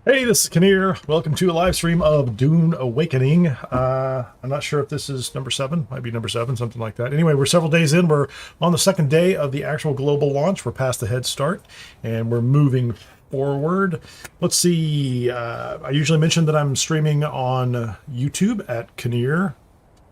Hey, this is Kineer. Welcome to a live stream of Dune Awakening. I'm not sure if this is number 7. Might be number 7, something like that. Anyway, we're several days in. We're on the second day of the actual global launch. We're past the head start, and we're moving forward. Let's see. I usually mention that I'm streaming on YouTube at Kineer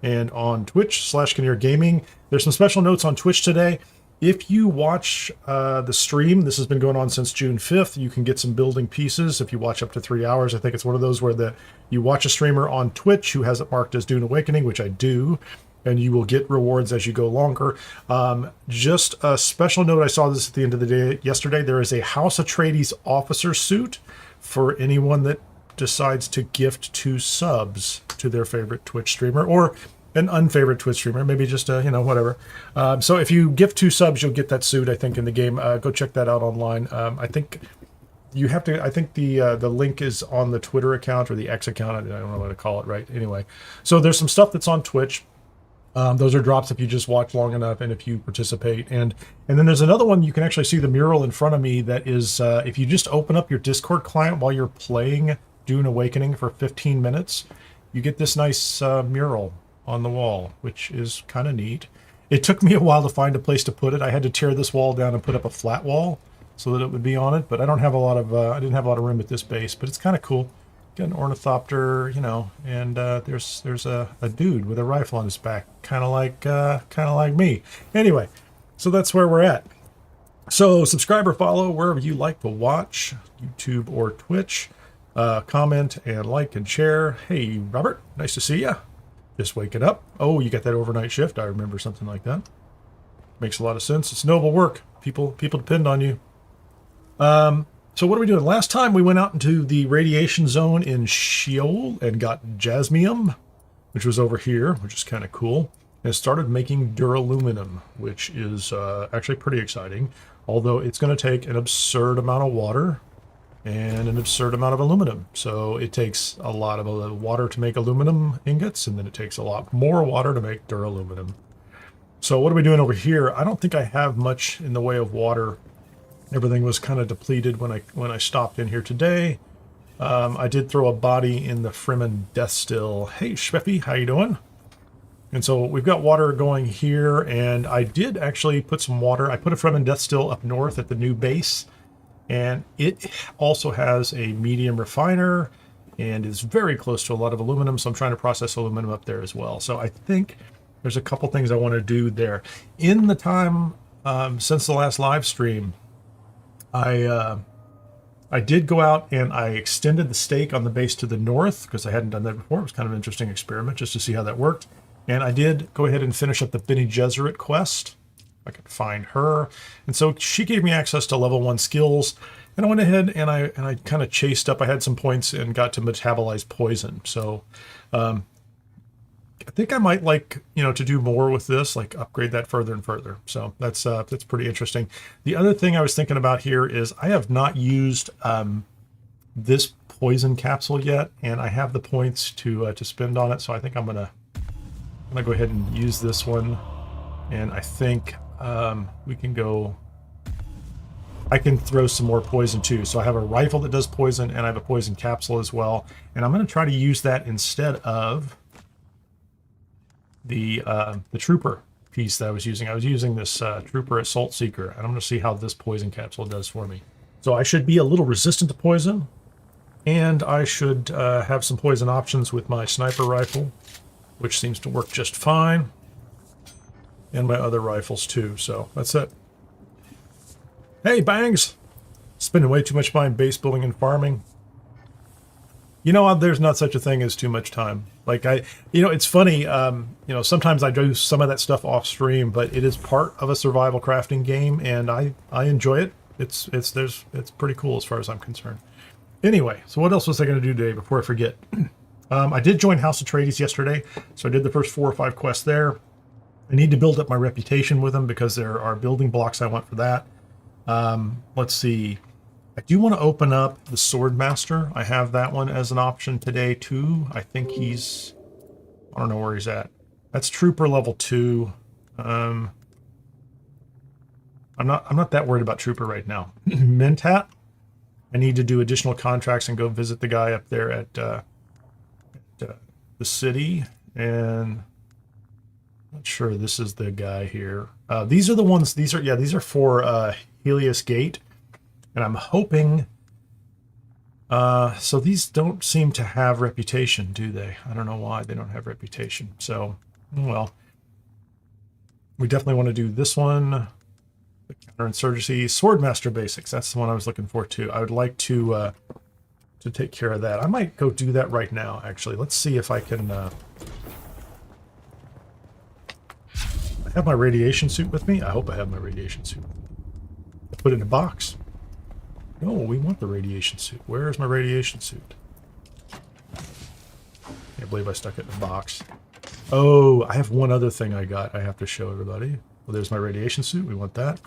and on Twitch/Kineer Gaming. There's some special notes on Twitch today. If you watch the stream, this has been going on since June 5th, you can get some building pieces if you watch up to 3 hours. I think it's one of those where you watch a streamer on Twitch who has it marked as Dune Awakening, which I do, and you will get rewards as you go longer. Just a special note, I saw this at the end of the day yesterday. There is a House Atreides officer suit for anyone that decides to gift 2 subs to their favorite Twitch streamer, or an unfavorite Twitch streamer, maybe just whatever. So if you gift 2 subs, you'll get that suit, I think, in the game. Go check that out online. I think you have to. I think the link is on the Twitter account or the X account. I don't know what to call it, right? Anyway, so there's some stuff that's on Twitch. Those are drops if you just watch long enough and if you participate. And then there's another one. You can actually see the mural in front of me. That is, if you just open up your Discord client while you're playing Dune Awakening for 15 minutes, you get this nice mural on the wall, which is kind of neat. It took me a while to find a place to put it. I had to tear this wall down and put up a flat wall so that it would be on it, but I don't have a lot of I didn't have a lot of room at this base, but it's kind of cool. Got an ornithopter, and there's a dude with a rifle on his back, kind of like me. Anyway, so that's where we're at. So subscribe or follow wherever you like to watch, YouTube or Twitch. Comment and like and share. Hey Robert, nice to see you. Just waking up. Oh, you got that overnight shift. I remember something like that. Makes a lot of sense. It's noble work. People depend on you. So what are we doing? Last time we went out into the radiation zone in Sheol and got jasmium, which was over here, which is kind of cool. And started making duraluminum, which is actually pretty exciting. Although it's going to take an absurd amount of water and an absurd amount of aluminum. So it takes a lot of water to make aluminum ingots, and then it takes a lot more water to make duraluminum. So what are we doing over here? I don't think I have much in the way of water. Everything was kind of depleted when I stopped in here today. I did throw a body in the Fremen death still. Hey Schweffy, how you doing? And so we've got water going here, and I did actually put some water. I put a Fremen death still up north at the new base. And it also has a medium refiner and is very close to a lot of aluminum. So I'm trying to process aluminum up there as well. So I think there's a couple things I want to do there. In the time since the last live stream, I did go out and I extended the stake on the base to the north because I hadn't done that before. It was kind of an interesting experiment just to see how that worked. And I did go ahead and finish up the Bene Gesserit quest. I could find her, and so she gave me access to level 1 skills, and I went ahead and I kind of chased up. I had some points and got to metabolize poison. So I think I might like to do more with this, like upgrade that further and further. So that's pretty interesting. The other thing I was thinking about here is I have not used this poison capsule yet, and I have the points to spend on it. So I think I'm gonna go ahead and use this one, and I think. We can go. I can throw some more poison too. So I have a rifle that does poison, and I have a poison capsule as well. And I'm going to try to use that instead of the trooper piece that I was using. I was using this trooper assault seeker, and I'm going to see how this poison capsule does for me. So I should be a little resistant to poison, and I should have some poison options with my sniper rifle, which seems to work just fine. And my other rifles too, so that's it. Hey, Bangs! Spending way too much time base building and farming. There's not such a thing as too much time. Like it's funny, sometimes I do some of that stuff off stream, but it is part of a survival crafting game, and I enjoy it. It's pretty cool as far as I'm concerned. Anyway, so what else was I going to do today before I forget? I did join House Atreides yesterday, so I did the first 4 or 5 quests there. I need to build up my reputation with them because there are building blocks I want for that. Let's see. I do want to open up the Swordmaster. I have that one as an option today too. I think I don't know where he's at. That's Trooper level 2. I'm not that worried about Trooper right now. Mentat I need to do additional contracts and go visit the guy up there at the city. And I'm not sure this is the guy here. These are the ones. These are for Helios Gate, and I'm hoping. So these don't seem to have reputation, do they? I don't know why they don't have reputation. So, well, we definitely want to do this one. The counterinsurgency, Swordmaster Basics. That's the one I was looking for too. I would like to take care of that. I might go do that right now, actually. Let's see if I can... I have my radiation suit with me. I hope I have my radiation suit. I put it in a box. No, we want the radiation suit. Where is my radiation suit? Can't believe I stuck it in a box. Oh, I have one other thing I got I have to show everybody. Well, there's my radiation suit. We want that.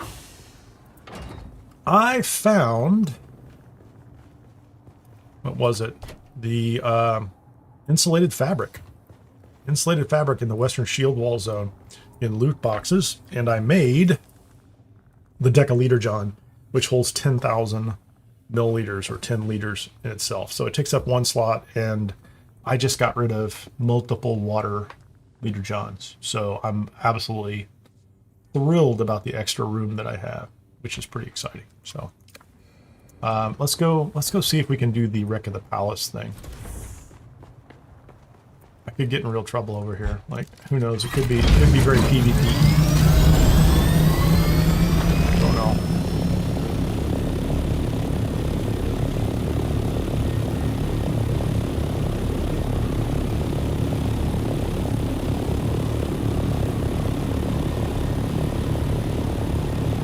I found... What was it? The insulated fabric. Insulated fabric in the Western Shield Wall Zone in loot boxes. And I made the Decaliter John, which holds 10,000 milliliters or 10 liters in itself. So it takes up one slot, and I just got rid of multiple water liter Johns. So I'm absolutely thrilled about the extra room that I have, which is pretty exciting. So let's go see if we can do the Wreck of the Palace thing. I could get in real trouble over here. Like, who knows? It could be very PvP. Don't know.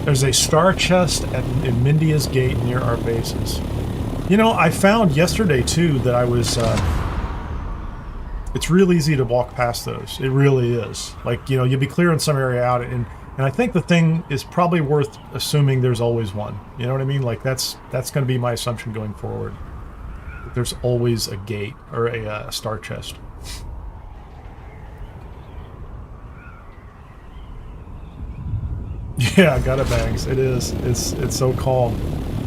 There's a star chest in Mindia's Gate near our bases. You know, I found yesterday, too, that I was... it's real easy to walk past those. It really is. Like, you know, you'll be clearing some area out, and I think the thing is probably worth assuming there's always one. You know what I mean? Like, that's going to be my assumption going forward. There's always a gate, or a star chest. Yeah, Gutta Bangs. It is. It's so calm,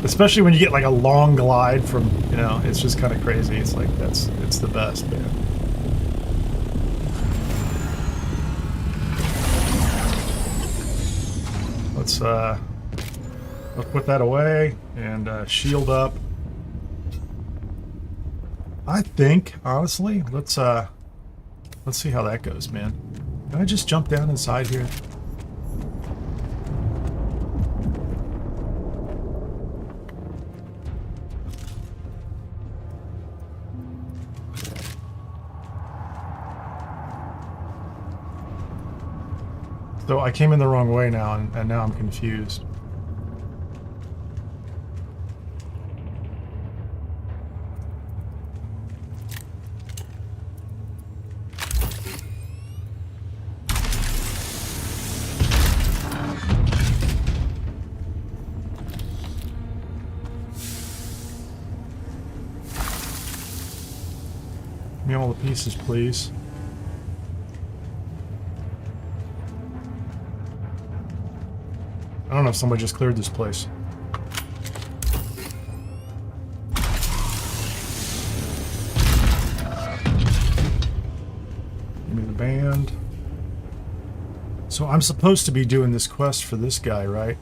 especially when you get like a long glide from. You know, it's just kind of crazy. It's like it's the best, man. Let's put that away and shield up. I think honestly, let's see how that goes, man. Can I just jump down inside here? So I came in the wrong way now, and now I'm confused. Give me all the pieces, please. I don't know if somebody just cleared this place. Give me the band. So I'm supposed to be doing this quest for this guy, right?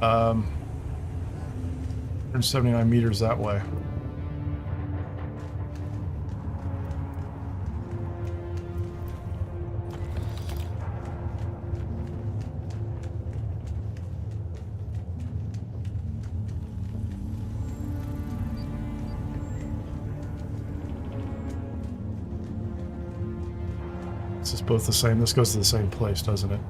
179 meters that way. This is both the same. This goes to the same place, doesn't it?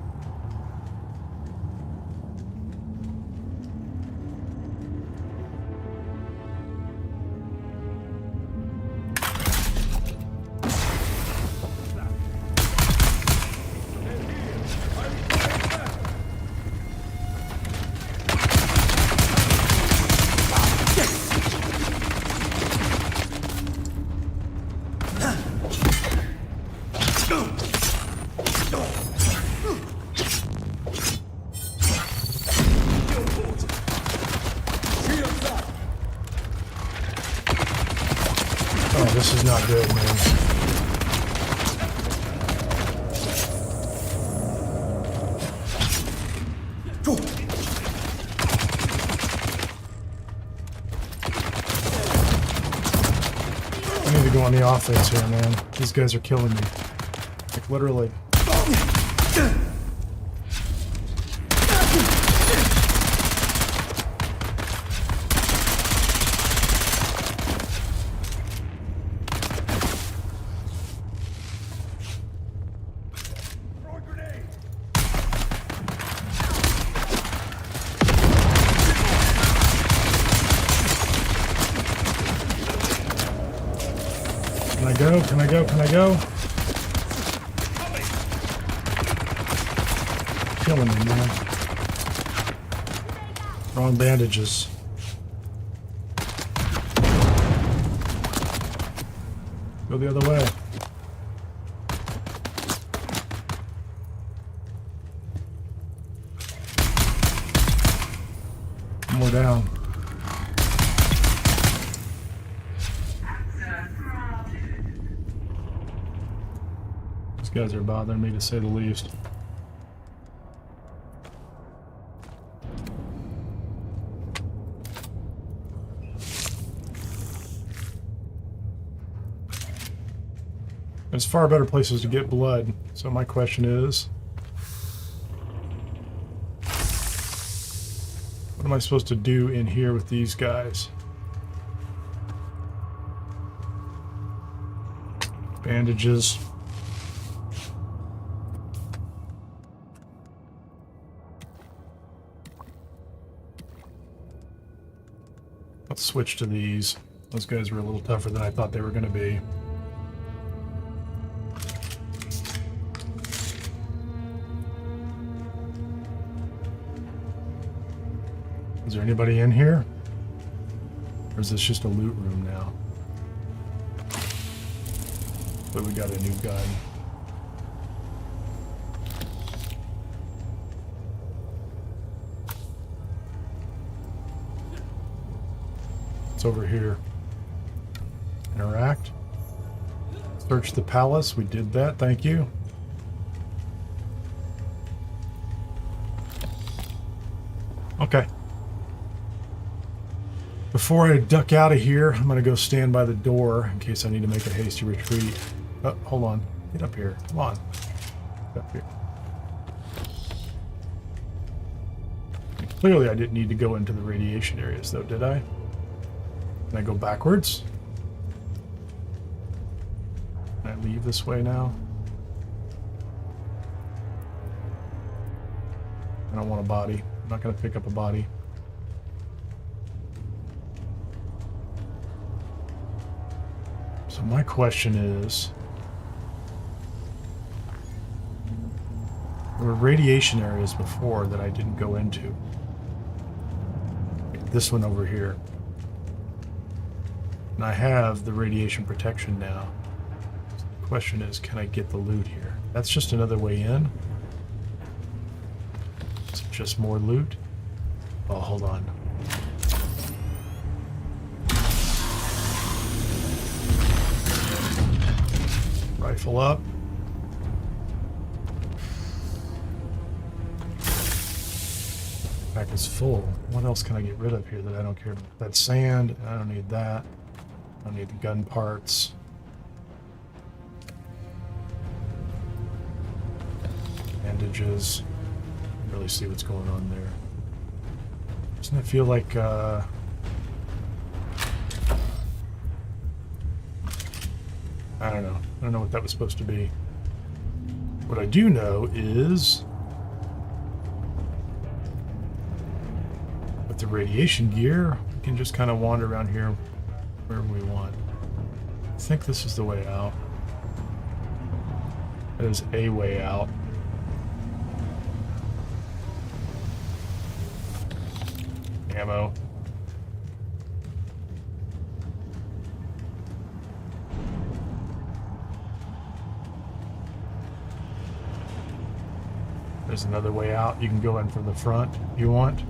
Oh, this is not good, man. I need to go on the offense here, man. These guys are killing me. Like, literally. Can I go? Can I go? Killing me, man. Wrong bandages. Go the other way. One more down. Guys are bothering me, to say the least. There's far better places to get blood, so my question is, what am I supposed to do in here with these guys? Bandages. Let's switch to these. Those guys were a little tougher than I thought they were going to be. Is there anybody in here? Or is this just a loot room now? But we got a new gun. Over here. Interact. Search the palace. We did that. Thank you. Okay. Before I duck out of here, I'm going to go stand by the door in case I need to make a hasty retreat. Oh, hold on. Get up here. Come on. Get up here. Clearly, I didn't need to go into the radiation areas, though, did I? Can I go backwards? Can I leave this way now? I don't want a body. I'm not going to pick up a body. So my question is, there were radiation areas before that I didn't go into. Like this one over here. And I have the radiation protection now. So the question is, can I get the loot here? That's just another way in. Is it just more loot? Oh, hold on. Rifle up. Pack is full. What else can I get rid of here that I don't care about? That sand, I don't need that. I don't need the gun parts. Bandages. Can't really see what's going on there. Doesn't it feel like I don't know. I don't know what that was supposed to be. What I do know is with the radiation gear, we can just kind of wander around here wherever we want. I think this is the way out. That is a way out. Ammo. There's another way out. You can go in from the front if you want.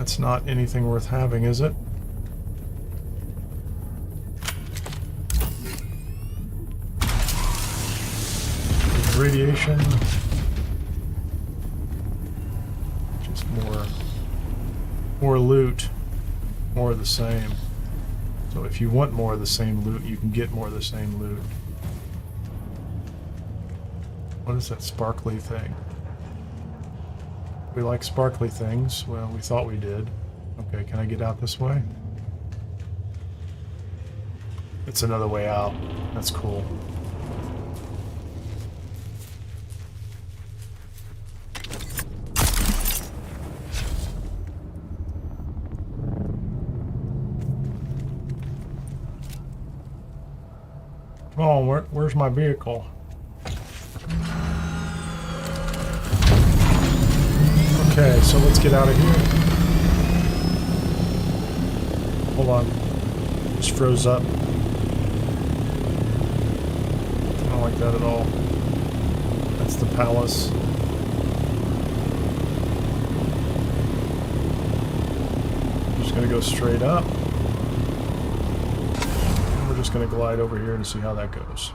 That's not anything worth having, is it? Radiation. Just more loot. More of the same. So if you want more of the same loot, you can get more of the same loot. What is that sparkly thing? We like sparkly things. Well, we thought we did. Okay, can I get out this way? It's another way out. That's cool. Come on, where's my vehicle? Okay, so let's get out of here. Hold on. Just froze up. I don't like that at all. That's the palace. I'm just gonna go straight up. And we're just gonna glide over here and see how that goes.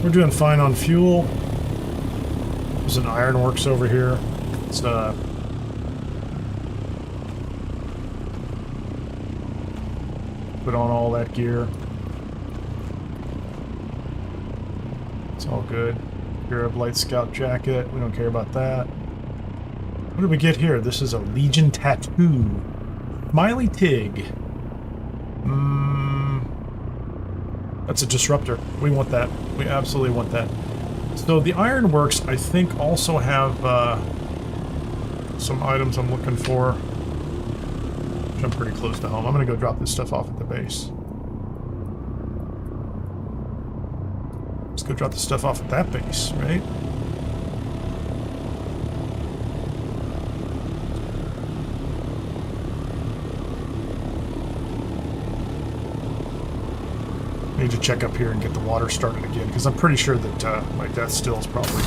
We're doing fine on fuel. There's an ironworks over here. It's put on all that gear. It's all good. Arab Light Scout jacket. We don't care about that. What did we get here? This is a Legion tattoo. Smiley Tig. That's a disruptor. We want that. We absolutely want that. So the ironworks, I think, also have some items I'm looking for. Which I'm pretty close to home. I'm going to go drop this stuff off at the base. Let's go drop the stuff off at that base, right? I need to check up here and get the water started again, because I'm pretty sure that my death still is probably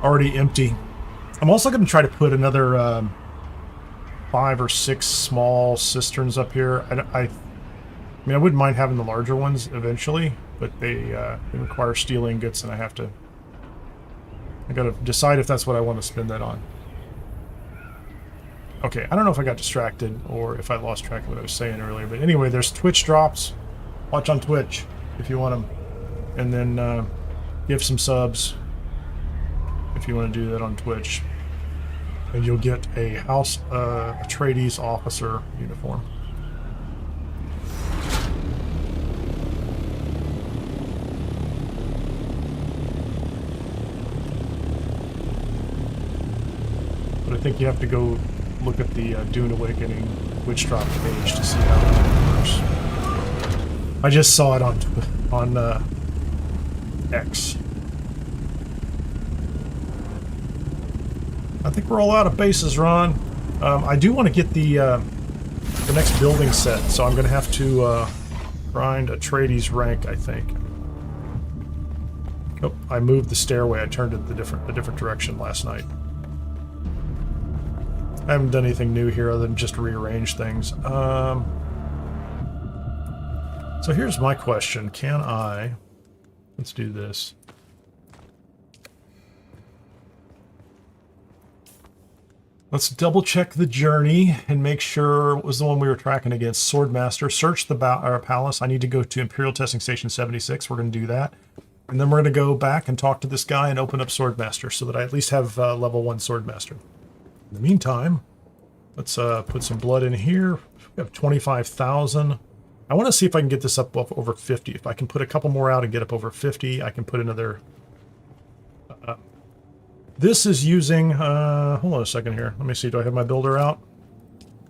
already empty. I'm also going to try to put another 5 or 6 small cisterns up here. I mean, I wouldn't mind having the larger ones eventually, but they require steel ingots, and I got to decide if that's what I want to spend that on. Okay, I don't know if I got distracted or if I lost track of what I was saying earlier, but anyway, there's Twitch drops. Watch on Twitch if you want them, and then give some subs if you want to do that on Twitch, and you'll get a House Atreides officer uniform. But I think you have to go look at the Dune Awakening witch drop page to see how it works. I just saw it on X. I think we're all out of bases, Ron. I do want to get the next building set, so I'm going to have to grind Atreides rank, I think. Oh, I moved the stairway. I turned it the different direction last night. I haven't done anything new here other than just rearrange things. So here's my question. Can I... Let's do this. Let's double check the journey and make sure it was the one we were tracking against. Swordmaster. Search the palace. I need to go to Imperial Testing Station 76. We're going to do that. And then we're going to go back and talk to this guy and open up Swordmaster so that I at least have level 1 Swordmaster. In the meantime, let's put some blood in here. We have 25,000. I want to see if I can get this up over 50. If I can put a couple more out and get up over 50, I can put another... this is using... hold on a second here. Let me see. Do I have my builder out?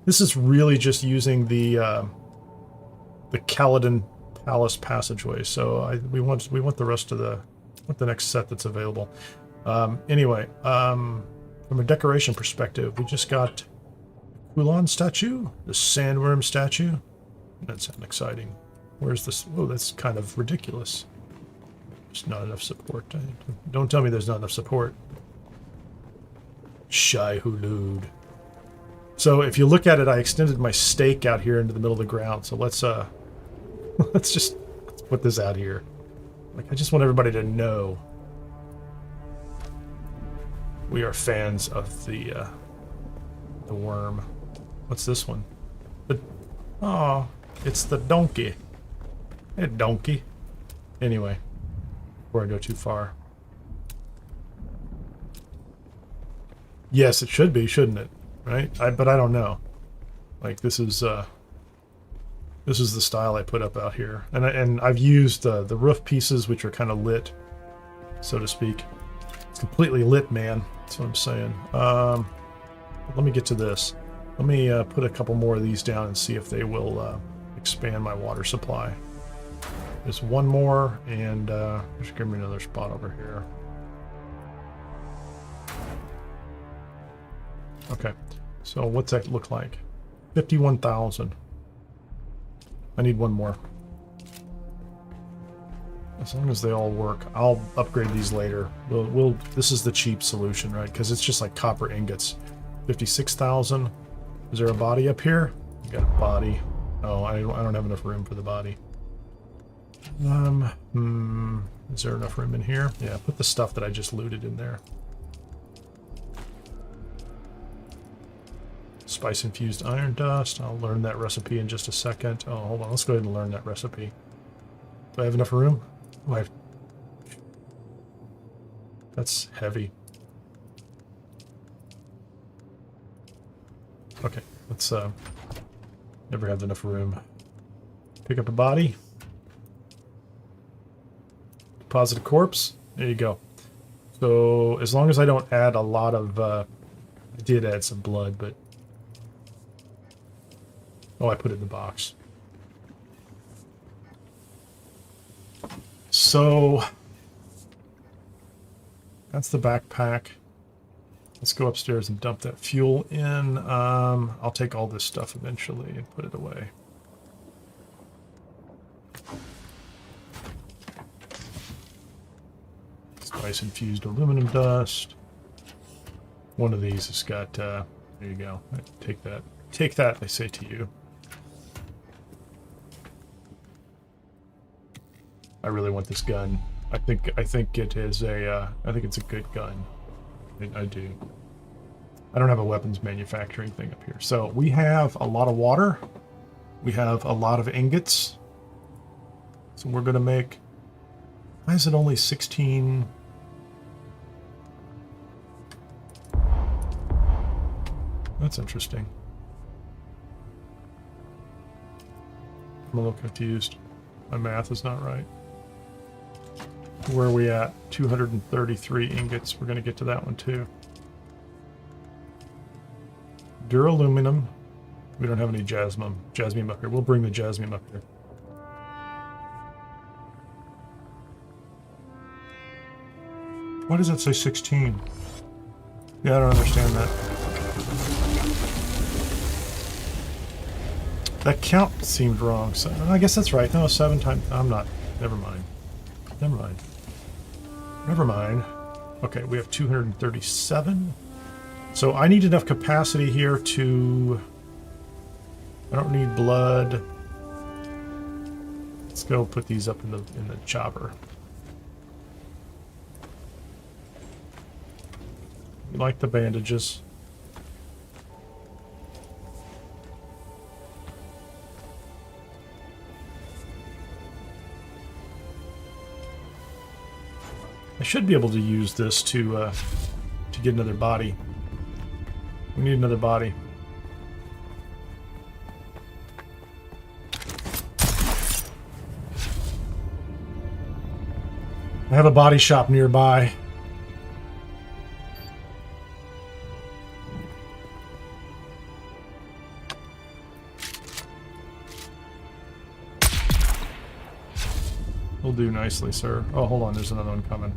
This is really just using the Caladan Palace passageway. So we want the rest of the next set that's available. Anyway, from a decoration perspective, we just got the Kulan statue, the sandworm statue. That sounds exciting. Where's this? Oh, that's kind of ridiculous. There's not enough support. Don't tell me there's not enough support. Shy Hulud. So if you look at it, I extended my stake out here into the middle of the ground. So let's let's put this out here. Like, I just want everybody to know we are fans of the worm. What's this one? Oh, it's the donkey. Hey, donkey. Anyway, before I go too far. Yes, it should be, shouldn't it? Right? But I don't know. Like, this is the style I put up out here, and I've used the roof pieces, which are kind of lit, so to speak. It's completely lit, man. That's what I'm saying. Let me get to this. Let me put a couple more of these down and see if they will expand my water supply. There's one more, and just give me another spot over here. Okay, so what's that look like? 51,000. I need one more. As long as they all work, I'll upgrade these later. This is the cheap solution, right? Because it's just like copper ingots. 56,000. Is there a body up here? We got a body. Oh, I don't have enough room for the body. Is there enough room in here? Yeah, put the stuff that I just looted in there. Spice infused iron dust. I'll learn that recipe in just a second. Oh, hold on. Let's go ahead and learn that recipe. Do I have enough room? Oh, that's heavy. Okay, let's never have enough room. Pick up a body. Deposit a corpse. There you go. So as long as I don't add a lot of I did add some blood, but oh, I put it in the box. So that's the backpack. Let's go upstairs and dump that fuel in. I'll take all this stuff eventually and put it away. Spice infused aluminum dust. One of these has got, there you go. Take that. Take that, I say to you. I really want this gun. I think it is a, I think it's a good gun. I do. I don't have a weapons manufacturing thing up here. So we have a lot of water. We have a lot of ingots. So we're going to make... Why is it only 16? That's interesting. I'm a little confused. My math is not right. Where are we at? 233 ingots. We're going to get to that one too. Duraluminum. We don't have any jasmine up here. We'll bring the jasmine up here. Why does that say 16? Yeah, I don't understand that. That count seemed wrong. So I guess that's right. No, 7 times. I'm not. Never mind. Never mind. Never mind. Okay, we have 237. So I need enough capacity here to... I don't need blood. Let's go put these up in the chopper. We like the bandages. I should be able to use this to get another body. We need another body. I have a body shop nearby. Will do nicely, sir. Oh, hold on. There's another one coming.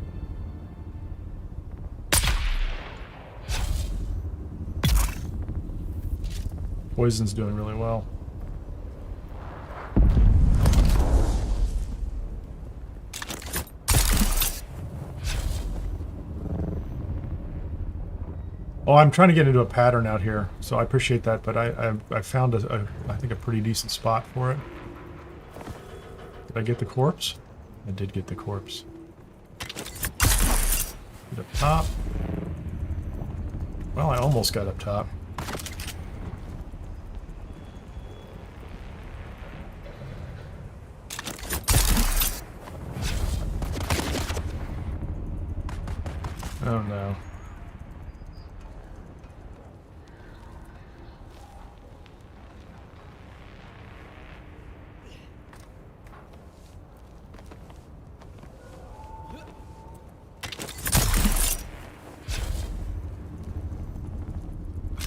Poison's doing really well. Well, I'm trying to get into a pattern out here, so I appreciate that, but I found I think a pretty decent spot for it. Did I get the corpse? I did get the corpse. Get up top. Well, I almost got up top. Oh no.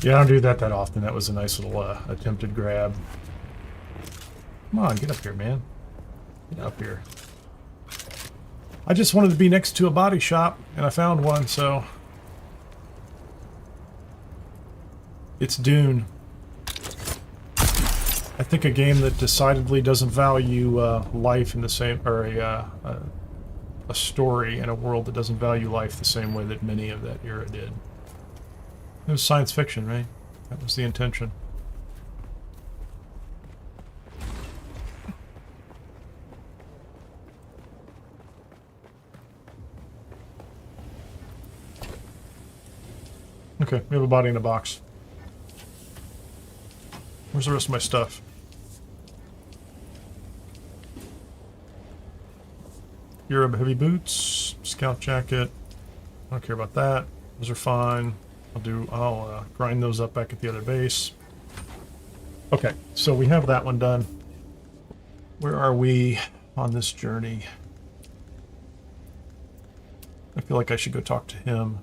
Yeah, I don't do that often. That was a nice little attempted grab. Come on, get up here, man. Get up here. I just wanted to be next to a body shop, and I found one, so... It's Dune. I think a game that decidedly doesn't value life in the same... or a story in a world that doesn't value life the same way that many of that era did. It was science fiction, right? That was the intention. Okay, we have a body in a box. Where's the rest of my stuff? Europe heavy boots, scout jacket. I don't care about that. Those are fine. I'll grind those up back at the other base. Okay, so we have that one done. Where are we on this journey? I feel like I should go talk to him.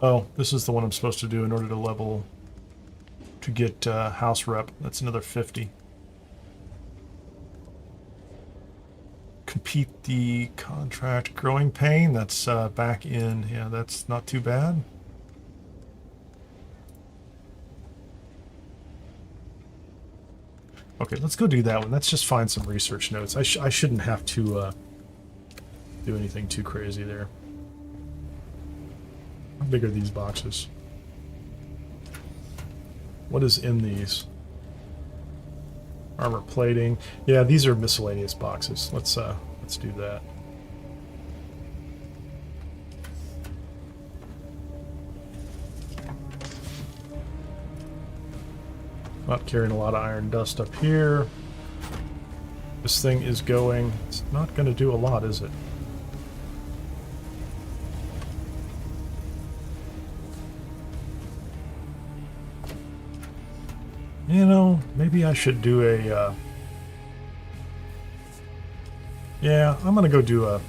Oh, this is the one I'm supposed to do in order to level... to get house rep. That's another 50. Compete the contract. Growing pain, that's back in. Yeah, that's not too bad. Okay, let's go do that one. Let's just find some research notes. I shouldn't have to do anything too crazy there. How big are these boxes? What is in these? Armor plating. Yeah, these are miscellaneous boxes. Let's do that. Not carrying a lot of iron dust up here. This thing is going... It's not going to do a lot, is it? You know, maybe I should do a... Yeah, I'm going to go do an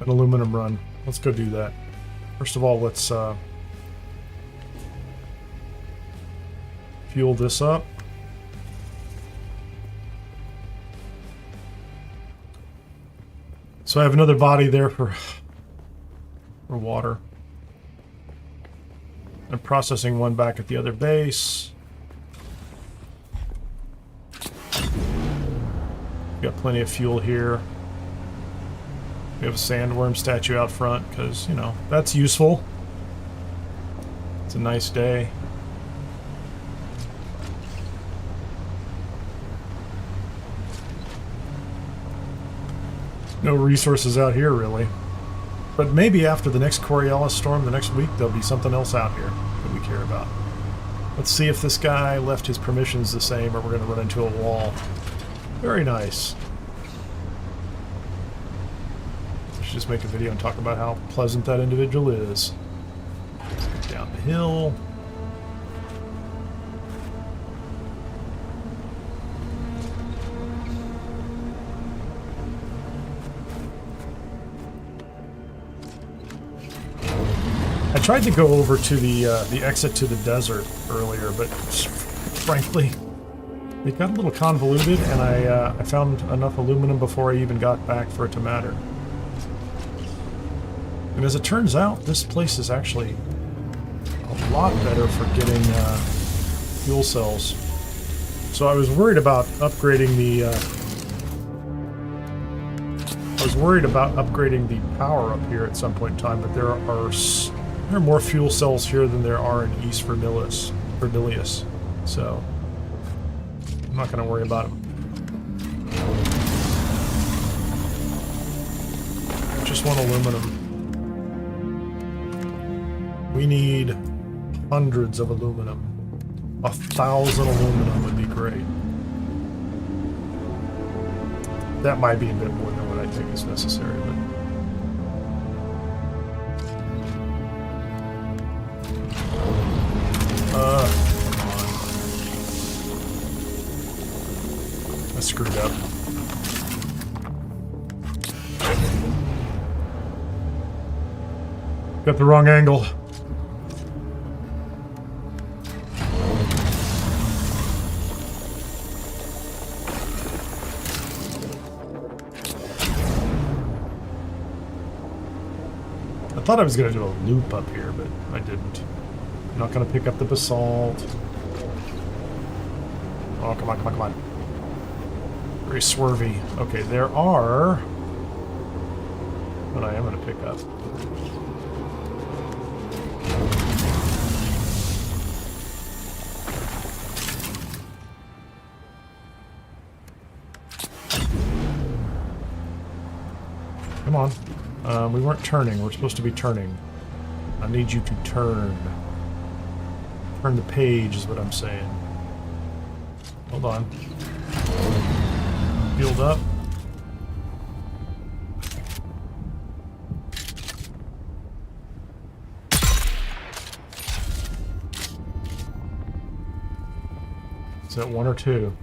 aluminum run. Let's go do that. First of all, let's... fuel this up. So I have another body there for water. I'm processing one back at the other base. Got plenty of fuel here. We have a sandworm statue out front because, you know, that's useful. It's a nice day. No resources out here, really. But maybe after the next Coriolis storm the next week, there'll be something else out here that we care about. Let's see if this guy left his permissions the same or we're going to run into a wall. Very nice. I should just make a video and talk about how pleasant that individual is. Let's get down the hill. I tried to go over to the exit to the desert earlier, but frankly, it got a little convoluted, and I found enough aluminum before I even got back for it to matter. And as it turns out, this place is actually a lot better for getting fuel cells. So I was worried about upgrading the power up here at some point in time, but there are There are more fuel cells here than there are in East Verdilius. So I'm not going to worry about them. Just want aluminum. We need hundreds of aluminum. 1,000 aluminum would be great. That might be a bit more than what I think is necessary, but come on. I screwed up. Got the wrong angle. I thought I was going to do a loop up here, but I didn't. I'm not going to pick up the basalt. Oh, come on, come on, come on. Very swervy. Okay, there are... what I am going to pick up. Come on. We weren't turning. We're supposed to be turning. I need you to turn. Turn the page is what I'm saying. Hold on. Healed up. Is that 1 or 2?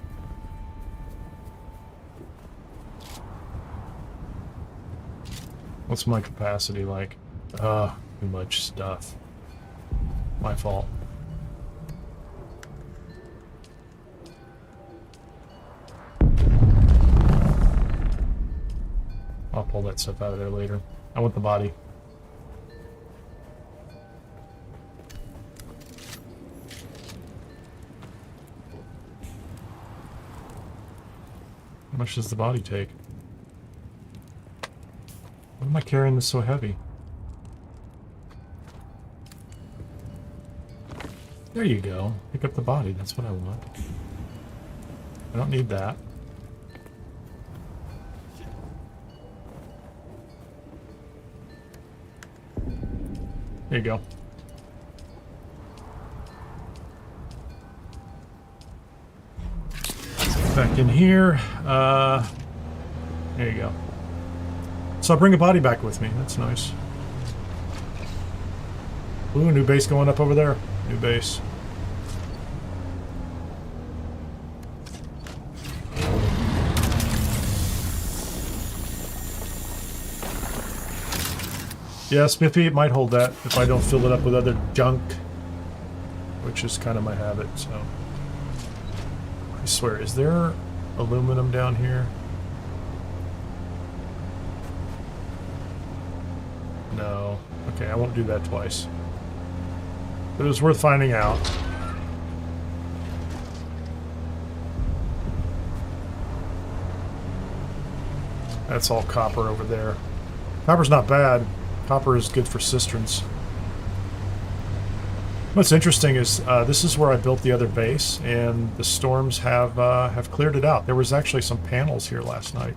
What's my capacity like? Too much stuff. My fault. I'll pull that stuff out of there later. I want the body. How much does the body take? Why am I carrying this so heavy? There you go. Pick up the body. That's what I want. I don't need that. There you go. Back in here. There you go. So I'll bring a body back with me. That's nice. Ooh, new base going up over there. New base. Yeah, Smithy, it might hold that if I don't fill it up with other junk, which is kind of my habit, so. I swear, is there aluminum down here? No. Okay, I won't do that twice. But it was worth finding out. That's all copper over there. Copper's not bad. Copper is good for cisterns. What's interesting is this is where I built the other base, and the storms have cleared it out. There was actually some panels here last night.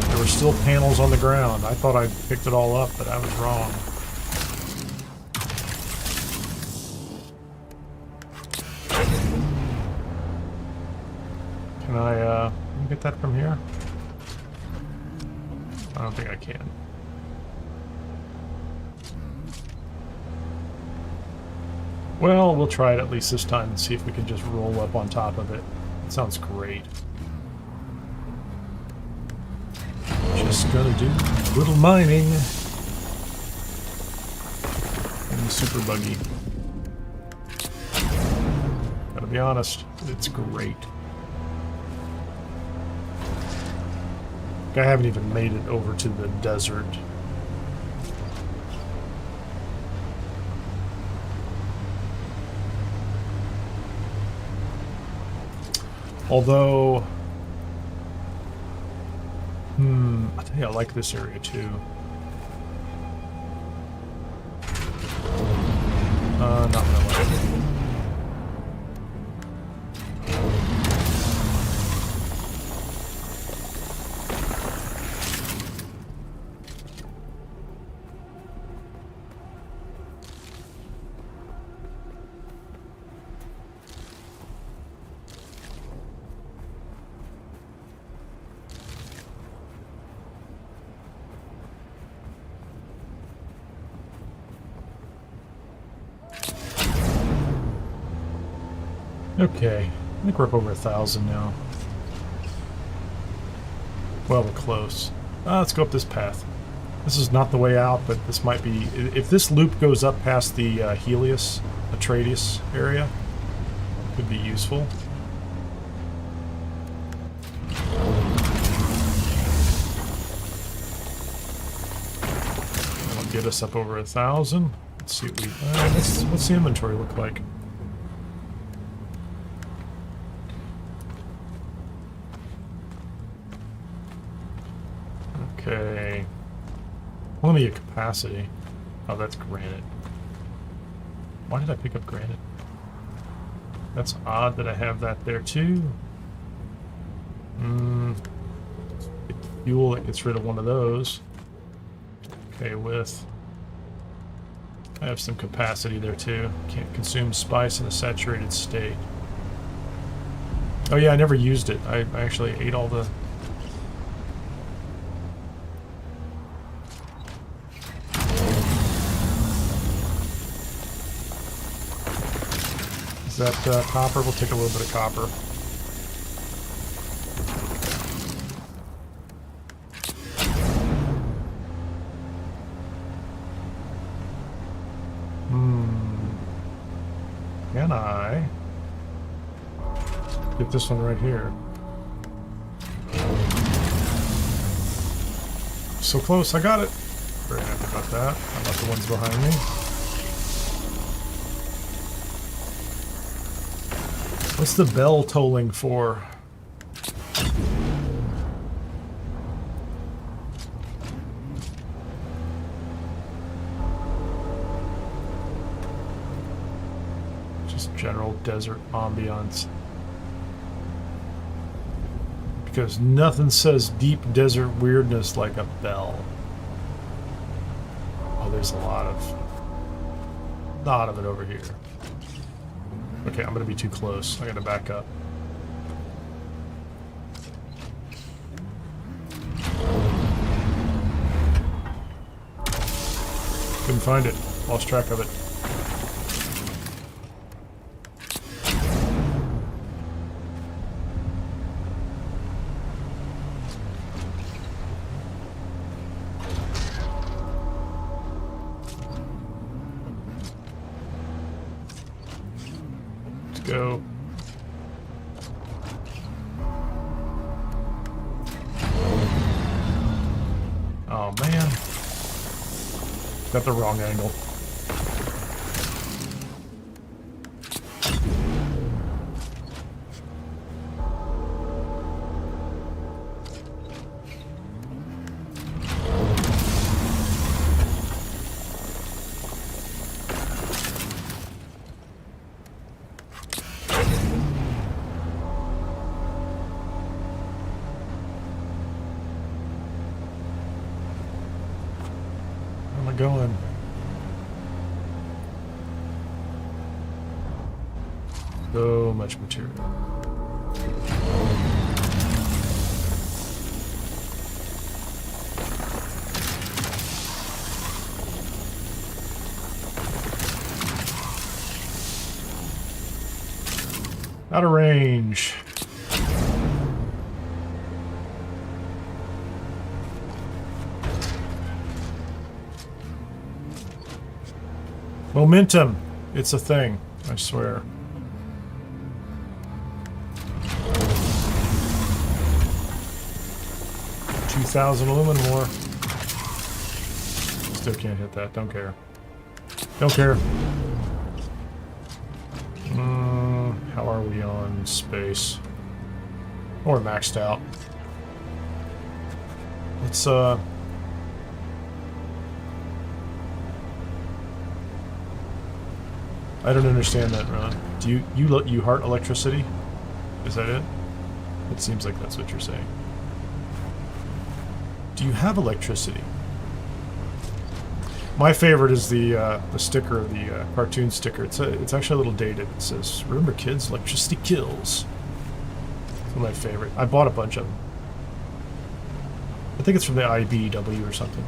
There were still panels on the ground. I thought I'd picked it all up, but I was wrong. Can I get that from here? I don't think I can. Well, we'll try it at least this time and see if we can just roll up on top of it. It sounds great. Just gonna do a little mining. In the super buggy. Gotta be honest, it's great. I haven't even made it over to the desert. Although, I tell you, I like this area too. Not really. Okay, I think we're up over 1,000 now. Well, we're close. Let's go up this path. This is not the way out, but this might be... If this loop goes up past the Helios, ATREIDES area, could be useful. That'll get us up over 1,000. Let's see what we... what's the inventory look like? Okay. Limited capacity. Oh, that's granite. Why did I pick up granite? That's odd that I have that there too. Fuel that gets rid of one of those. Okay, with... I have some capacity there too. Can't consume spice in a saturated state. Oh yeah, I never used it. I actually ate all the... Is that copper? We'll take a little bit of copper. Can I get this one right here? So close, I got it. Very happy about that. How about the ones behind me? What's the bell tolling for? Just general desert ambiance. Because nothing says deep desert weirdness like a bell. Oh, there's a lot of it over here. Okay, I'm gonna be too close. I gotta back up. Couldn't find it. Lost track of it. Go. Oh man. Got the wrong angle. Going. So much material. Out of range. Momentum. It's a thing, I swear. $2,000 aluminum ore. Still can't hit that. Don't care. Don't care. How are we on space? Or maxed out. Let's I don't understand that, Ron. Do you heart electricity? Is that it? It seems like that's what you're saying. Do you have electricity? My favorite is the sticker, the cartoon sticker. It's actually a little dated. It says, "Remember, kids, electricity kills." It's one of my favorite. I bought a bunch of them. I think it's from the IBW or something.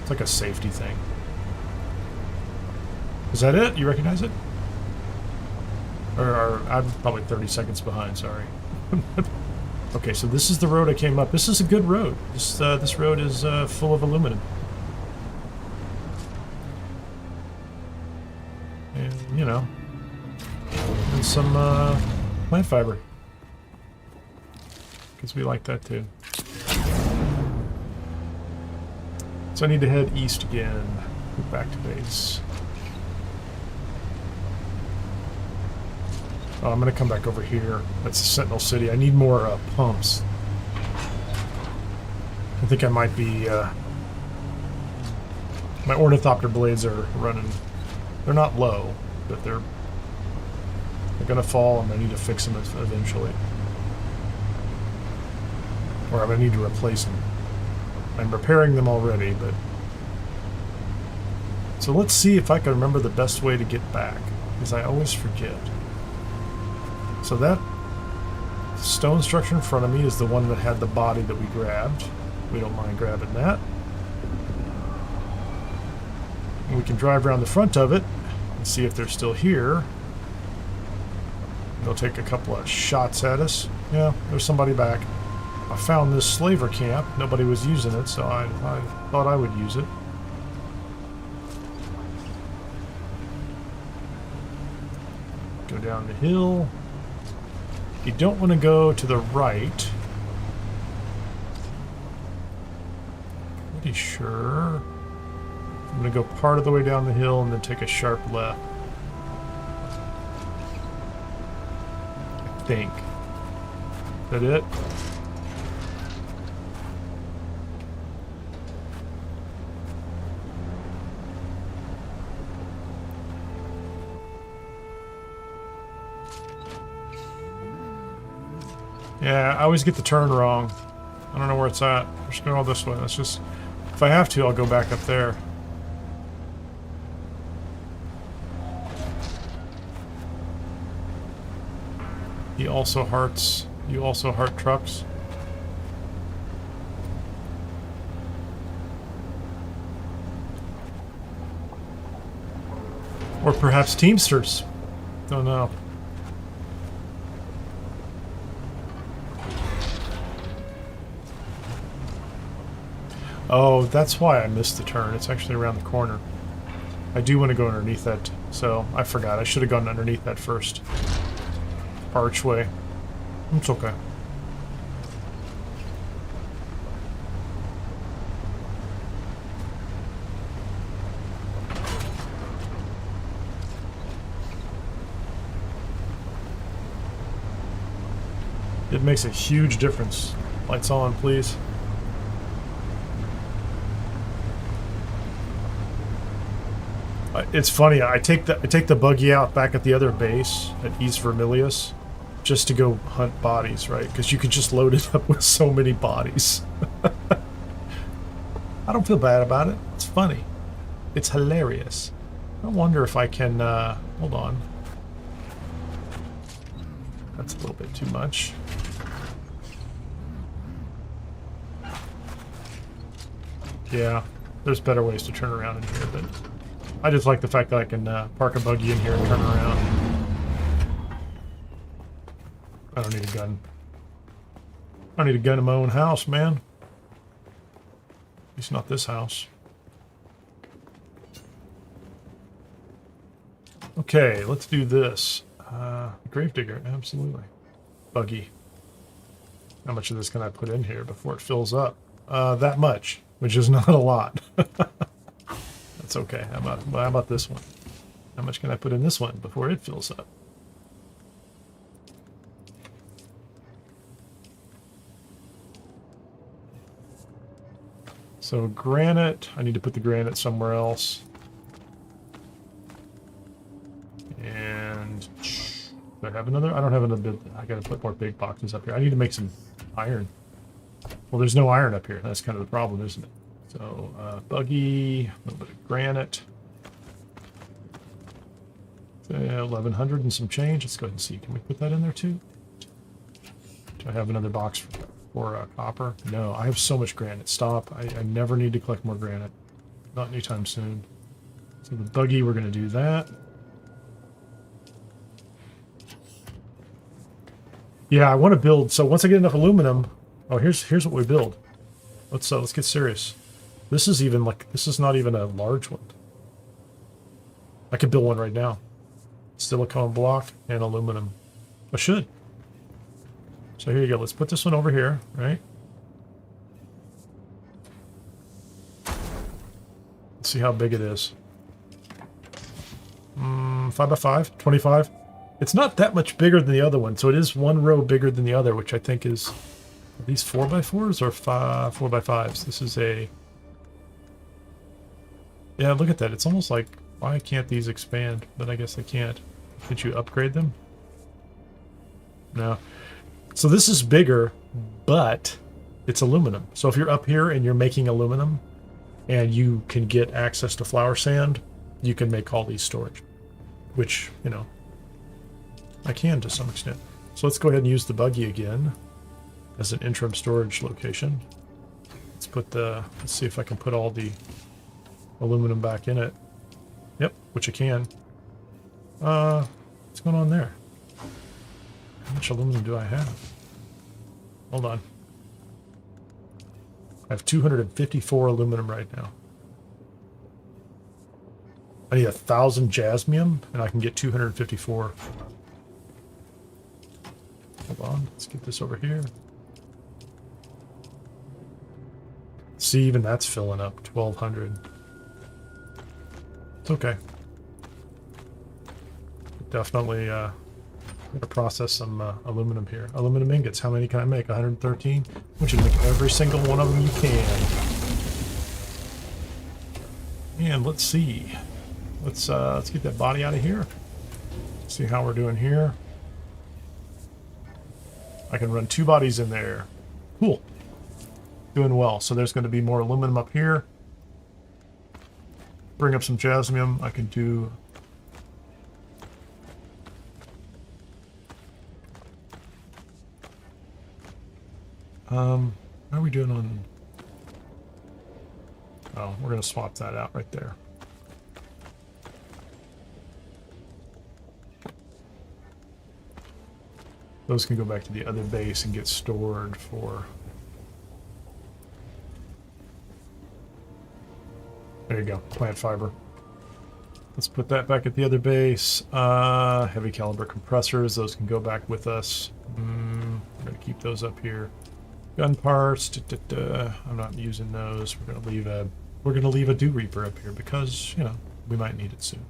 It's like a safety thing. Is that it? You recognize it? Or I'm probably 30 seconds behind, sorry. Okay, so this is the road I came up. This is a good road. This road is full of aluminum. And, you know, and some plant fiber. Because we like that too. So I need to head east again. Go back to base. Oh, I'm going to come back over here. That's the Sentinel City. I need more pumps. I think I might be... my ornithopter blades are running... They're not low, but they're going to fall, and I need to fix them eventually. Or I'm going to need to replace them. I'm repairing them already, but... So let's see if I can remember the best way to get back, because I always forget. So that stone structure in front of me is the one that had the body that we grabbed. We don't mind grabbing that. And we can drive around the front of it and see if they're still here. They'll take a couple of shots at us. Yeah, there's somebody back. I found this slaver camp. Nobody was using it, so I thought I would use it. Go down the hill. You don't want to go to the right. Pretty sure. I'm going to go part of the way down the hill and then take a sharp left. I think. Is that it? Yeah, I always get the turn wrong. I don't know where it's at. We're just going all this way. Let's just... If I have to, I'll go back up there. You also heart trucks. Or perhaps Teamsters. Don't know. Oh, that's why I missed the turn. It's actually around the corner. I do want to go underneath that, so I forgot. I should have gone underneath that first archway. It's okay. It makes a huge difference. Lights on, please. It's funny. I take the buggy out back at the other base at East Vermilius, just to go hunt bodies, right? Because you can just load it up with so many bodies. I don't feel bad about it. It's funny. It's hilarious. I wonder if I can. Hold on. That's a little bit too much. Yeah, there's better ways to turn around in here, but. I just like the fact that I can park a buggy in here and turn around. I don't need a gun. I don't need a gun in my own house, man. At least not this house. Okay, let's do this. Gravedigger, absolutely. Buggy. How much of this can I put in here before it fills up? That much, which is not a lot. That's okay. How about this one? How much can I put in this one before it fills up? So So granite, I need to put the granite somewhere else. And do I have another? I don't have another bit. I gotta put more big boxes up here. I need to make some iron. Well, there's no iron up here. That's kind of the problem, isn't it? So buggy, a little bit of granite. 1100 and some change. Let's go ahead and see. Can we put that in there too? Do I have another box for copper? No, I have so much granite. Stop. I never need to collect more granite. Not anytime soon. So the buggy, we're going to do that. Yeah, I want to build. So once I get enough aluminum, oh, here's what we build. Let's get serious. This is even like, this is not even a large one. I could build one right now. Silicone block and aluminum. I should. So here you go. Let's put this one over here, right? Let's see how big it is. 5 by 5, 25. It's not that much bigger than the other one, so it is one row bigger than the other, which I think is, are these 4 by 4s or 4 by 5s? This is a, yeah, look at that. It's almost like, why can't these expand? But I guess they can't. Did you upgrade them? No. So this is bigger, but it's aluminum. So if you're up here and you're making aluminum and you can get access to flour sand, you can make all these storage, which, you know, I can to some extent. So let's go ahead and use the buggy again as an interim storage location. Let's put the, let's see if I can put all the aluminum back in it. Yep, which I can. What's going on there? How much aluminum do I have? Hold on. I have 254 aluminum right now. I need 1,000 jasmium, and I can get 254. Hold on, let's get this over here. See, even that's filling up, 1,200. It's okay. Definitely gonna process some aluminum here. Aluminum ingots, how many can I make? 113? I want you to make every single one of them you can. And let's see. Let's get that body out of here. See how we're doing here. I can run 2 bodies in there. Cool. Doing well. So there's going to be more aluminum up here. Bring up some jasmium. I can do... how are we doing on... Oh, we're going to swap that out right there. Those can go back to the other base and get stored for... There you go, plant fiber. Let's put that back at the other base. Heavy caliber compressors, those can go back with us. I'm going to keep those up here. Gun parts, I'm not using those. We're going to leave a Dew Reaper up here because, you know, we might need it soon.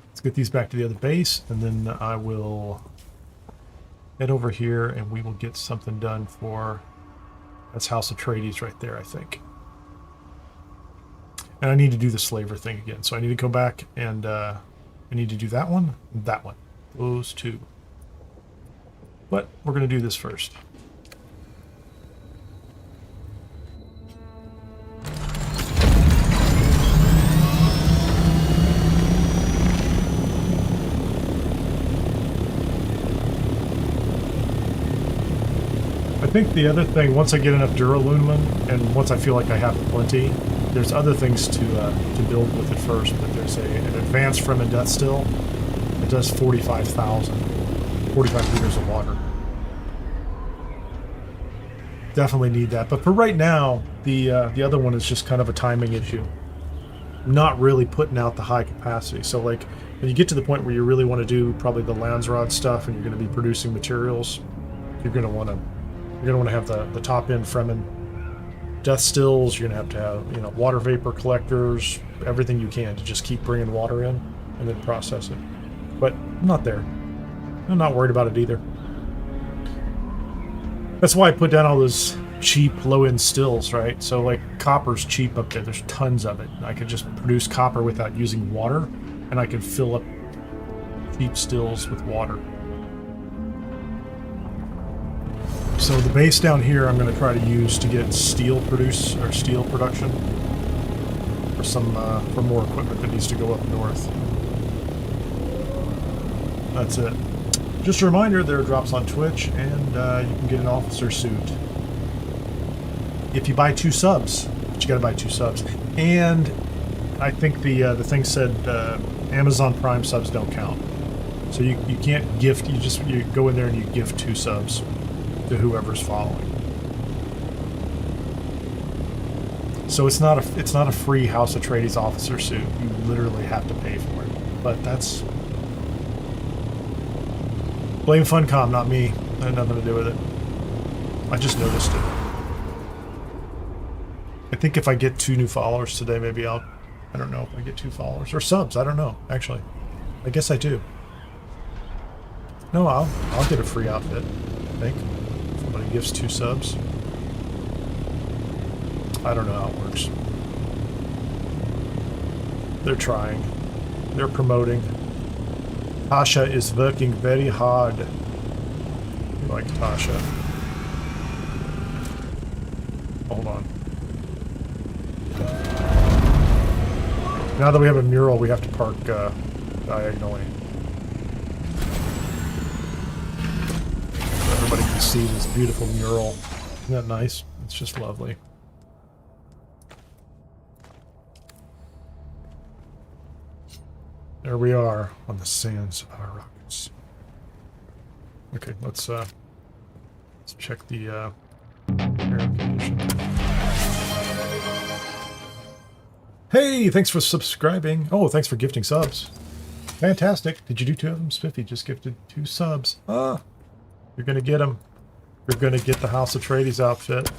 Let's get these back to the other base, and then I will head over here and we will get something done for, that's House Atreides right there, I think. And I need to do the slaver thing again. So I need to go back and I need to do that one and that one. Those 2. But we're going to do this first. I think the other thing, once I get enough Duraluminum, and once I feel like I have plenty, there's other things to build with it first. But there's an advanced Fremen death still. It does 45,000, 45 liters of water. Definitely need that. But for right now, the other one is just kind of a timing issue. Not really putting out the high capacity. So like when you get to the point where you really want to do probably the Landsrod stuff, and you're going to be producing materials, you're going to want to. You're going to want to have the top-end Fremen death stills. You're going to have, you know, water vapor collectors, everything you can to just keep bringing water in and then process it. But I'm not there. I'm not worried about it either. That's why I put down all those cheap low-end stills, right? So like copper's cheap up there. There's tons of it. I could just produce copper without using water, and I could fill up cheap stills with water. So the base down here I'm going to try to use to get steel production for some for more equipment that needs to go up north. That's it. Just a reminder, there are drops on Twitch, and you can get an officer suit if you buy 2 subs. But you got to buy 2 subs, and I think the thing said Amazon Prime subs don't count, so you can't gift. You go in there and you gift 2 subs to whoever's following. So it's not a free House Atreides officer suit. You literally have to pay for it. But that's blame Funcom, not me. I had nothing to do with it. I just noticed it. I think if I get 2 new followers today, maybe I don't know if I get 2 followers or subs. I don't know, actually. I guess I do. No, I'll get a free outfit, I think. Somebody gives 2 subs. I don't know how it works. They're trying. They're promoting. Tasha is working very hard. I like Tasha. Hold on. Now that we have a mural, we have to park diagonally. So everybody can see this beautiful mural. Isn't that nice? It's just lovely. There we are on the sands of Arrakis. Okay, let's check the air condition. Hey, thanks for subscribing. Oh, thanks for gifting subs. Fantastic. Did you do 2 of them? Spiffy just gifted 2 subs. Ah, you're gonna get them. You're gonna get the House Atreides outfit.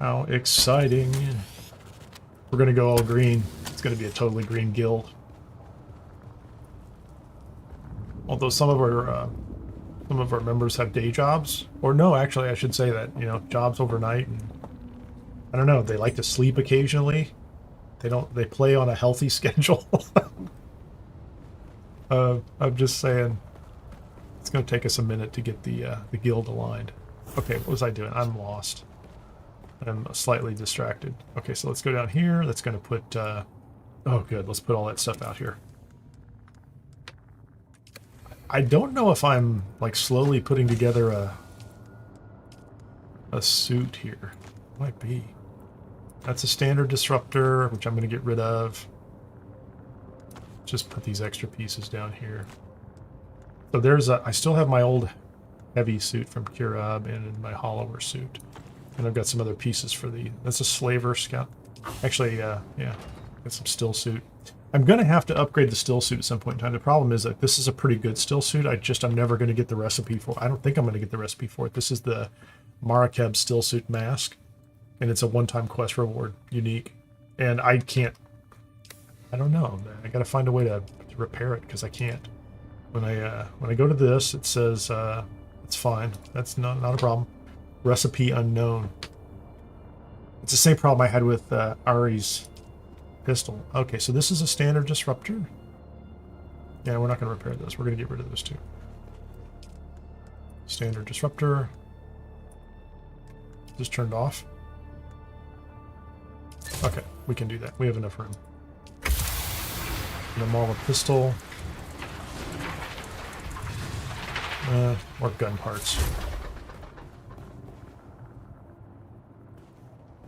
How exciting. We're going to go all green. It's going to be a totally green guild. Although some of our members have day jobs. Or no, actually, I should say that, you know, jobs overnight. And I don't know, they like to sleep occasionally. They play on a healthy schedule. I'm just saying, it's going to take us a minute to get the guild aligned. Okay, what was I doing? I'm lost. I'm slightly distracted. Okay, so let's go down here. That's going to put... oh, good. Let's put all that stuff out here. I don't know if I'm, like, slowly putting together a suit here. Might be. That's a standard disruptor, which I'm going to get rid of. Just put these extra pieces down here. So there's a... I still have my old heavy suit from Kirab and my hollower suit. And I've got some other pieces for the... That's a slaver scout. Actually, yeah. Got some still suit. I'm going to have to upgrade the still suit at some point in time. The problem is that this is a pretty good still suit. I'm never going to get the recipe for it. I don't think I'm going to get the recipe for it. This is the Marakeb still suit mask. And it's a one-time quest reward. Unique. And I can't... I don't know. I got to find a way to repair it because I can't. When I go to this, it says it's fine. That's not a problem. Recipe unknown. It's the same problem I had with Ari's pistol. Okay, so this is a standard disruptor. Yeah, we're not going to repair this. We're going to get rid of those 2. Standard disruptor. Just turned off. Okay, we can do that. We have enough room. Normal pistol. More gun parts.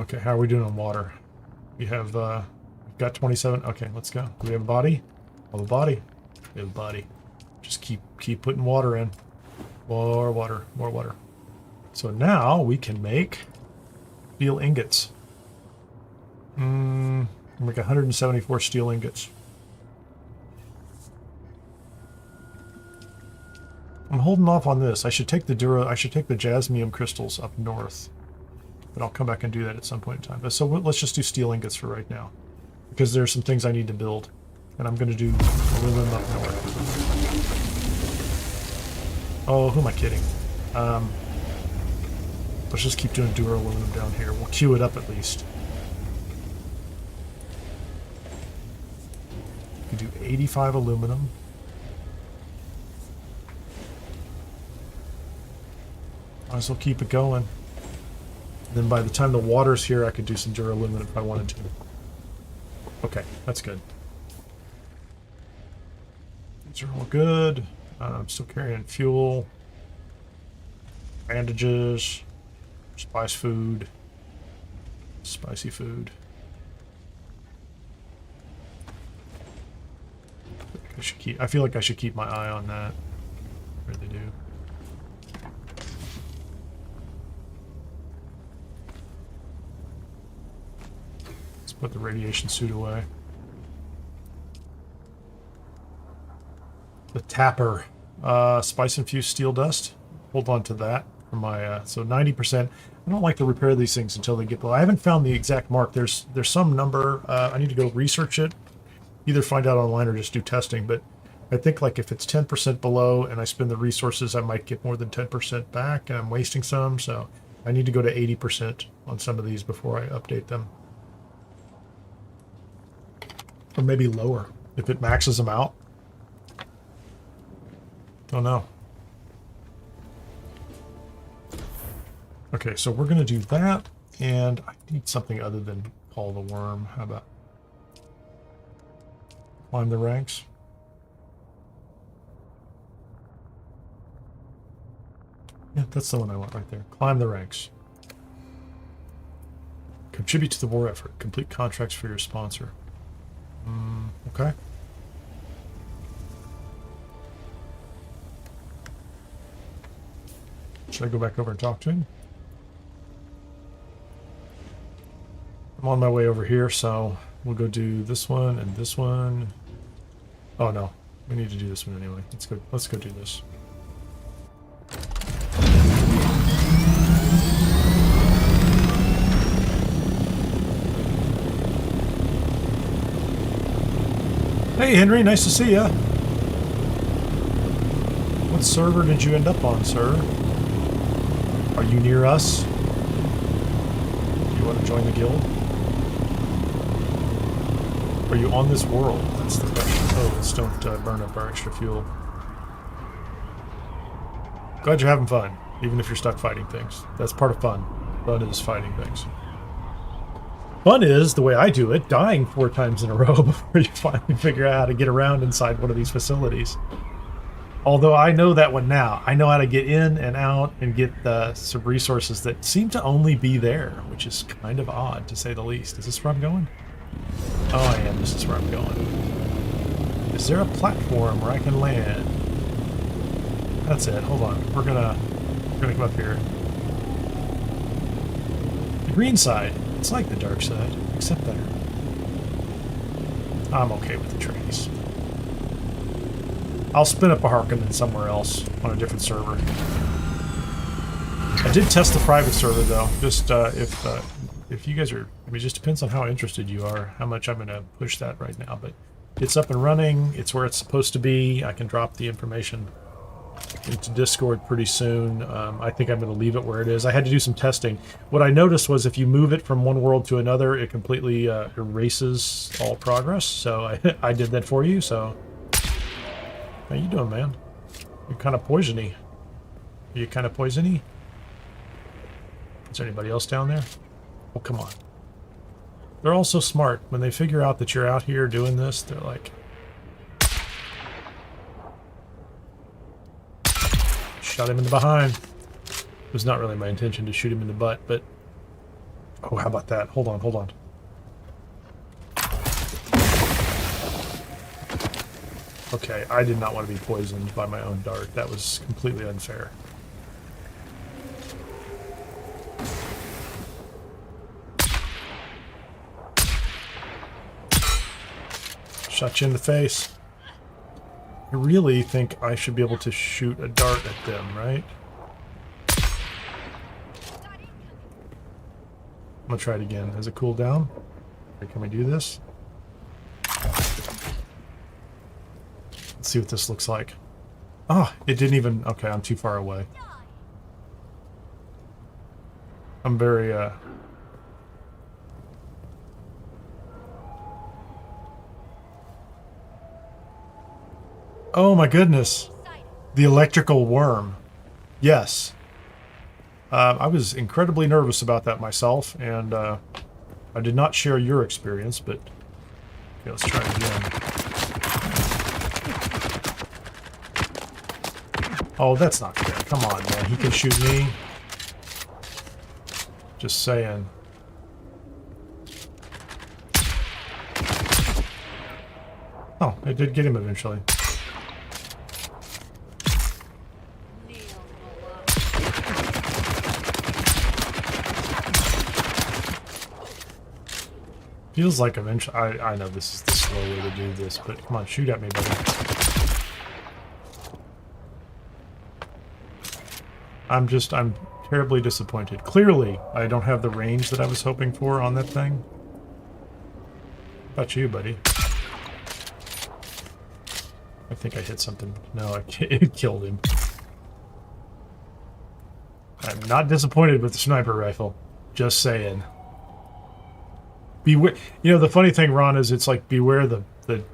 Okay, how are we doing on water? We have, we've got 27. Okay, let's go. Do we have a body? We have a body. We have a body. Just keep putting water in. More water, more water. So now we can make steel ingots. Make 174 steel ingots. I'm holding off on this. I should take the jasmium crystals up north. But I'll come back and do that at some point in time. But so let's just do steel ingots for right now. Because there are some things I need to build. And I'm going to do aluminum up north. Oh, who am I kidding? Let's just keep doing Duraluminum down here. We'll queue it up at least. We can do 85 aluminum. Might as well keep it going. Then by the time the water's here, I could do some Duraluminum if I wanted to. Okay, that's good. These are all good. I'm still carrying fuel. Bandages. Spice food. Spicy food. I feel like I should keep my eye on that. I really do. Let's put the radiation suit away. The tapper. Spice-infused steel dust. Hold on to that for my... so 90%. I don't like to repair these things until they get below. I haven't found the exact mark. There's some number. I need to go research it. Either find out online or just do testing. But I think like if it's 10% below and I spend the resources, I might get more than 10% back. And I'm wasting some. So I need to go to 80% on some of these before I update them. Or maybe lower if it maxes them out. Don't know. Okay, so we're going to do that, and I need something other than call the worm. How about climb the ranks? Yeah, that's the one I want right there. Climb the ranks. Contribute to the war effort. Complete contracts for your sponsor. Okay. Should I go back over and talk to him? I'm on my way over here, so we'll go do this one and this one. Oh no, we need to do this one anyway. Let's go do this. Hey Henry, nice to see ya. What server did you end up on, sir? Are you near us? Do you want to join the guild? Are you on this world? That's the question. Oh, let's don't burn up our extra fuel. Glad you're having fun, even if you're stuck fighting things. That's part of fun. Fun is fighting things. Fun is, the way I do it, dying 4 times in a row before you finally figure out how to get around inside one of these facilities. Although I know that one now. I know how to get in and out and get some resources that seem to only be there, which is kind of odd, to say the least. Is this where I'm going? Oh, I am. This is where I'm going. Is there a platform where I can land? That's it. Hold on. We're gonna come up here. The green side. It's like the dark side, except better. I'm okay with the trees. I'll spin up a Harkonnen somewhere else on a different server. I did test the private server though. Just if you guys are, I mean, it just depends on how interested you are, how much I'm going to push that right now. But it's up and running. It's where it's supposed to be. I can drop the information into Discord pretty soon. I think I'm going to leave it where it is. I had to do some testing. What I noticed was if you move it from one world to another, it completely erases all progress. So I did that for you. So how you doing, man? You're kind of poisony. Are you kind of poisony? Is there anybody else down there? Oh, come on. They're all so smart. When they figure out that you're out here doing this, they're like... Shot him in the behind. It was not really my intention to shoot him in the butt, but... Oh, how about that? Hold on, hold on. Okay, I did not want to be poisoned by my own dart. That was completely unfair. Shot you in the face. I really think I should be able to shoot a dart at them, right? I'm gonna try it again. Has it cooled down? Okay, can we do this? Let's see what this looks like. Oh, it didn't even... Okay, I'm too far away. I'm very, Oh my goodness. The electrical worm. Yes. I was incredibly nervous about that myself, and I did not share your experience, but okay, let's try it again. Oh, that's not fair. Come on, man. He can shoot me. Just saying. Oh, I did get him eventually. Feels like eventually... I know this is the slow way to do this, but come on, shoot at me, buddy. I'm terribly disappointed. Clearly, I don't have the range that I was hoping for on that thing. How about you, buddy? I think I hit something. No, it killed him. I'm not disappointed with the sniper rifle. Just saying. Beware. You know, the funny thing, Ron, is it's like beware the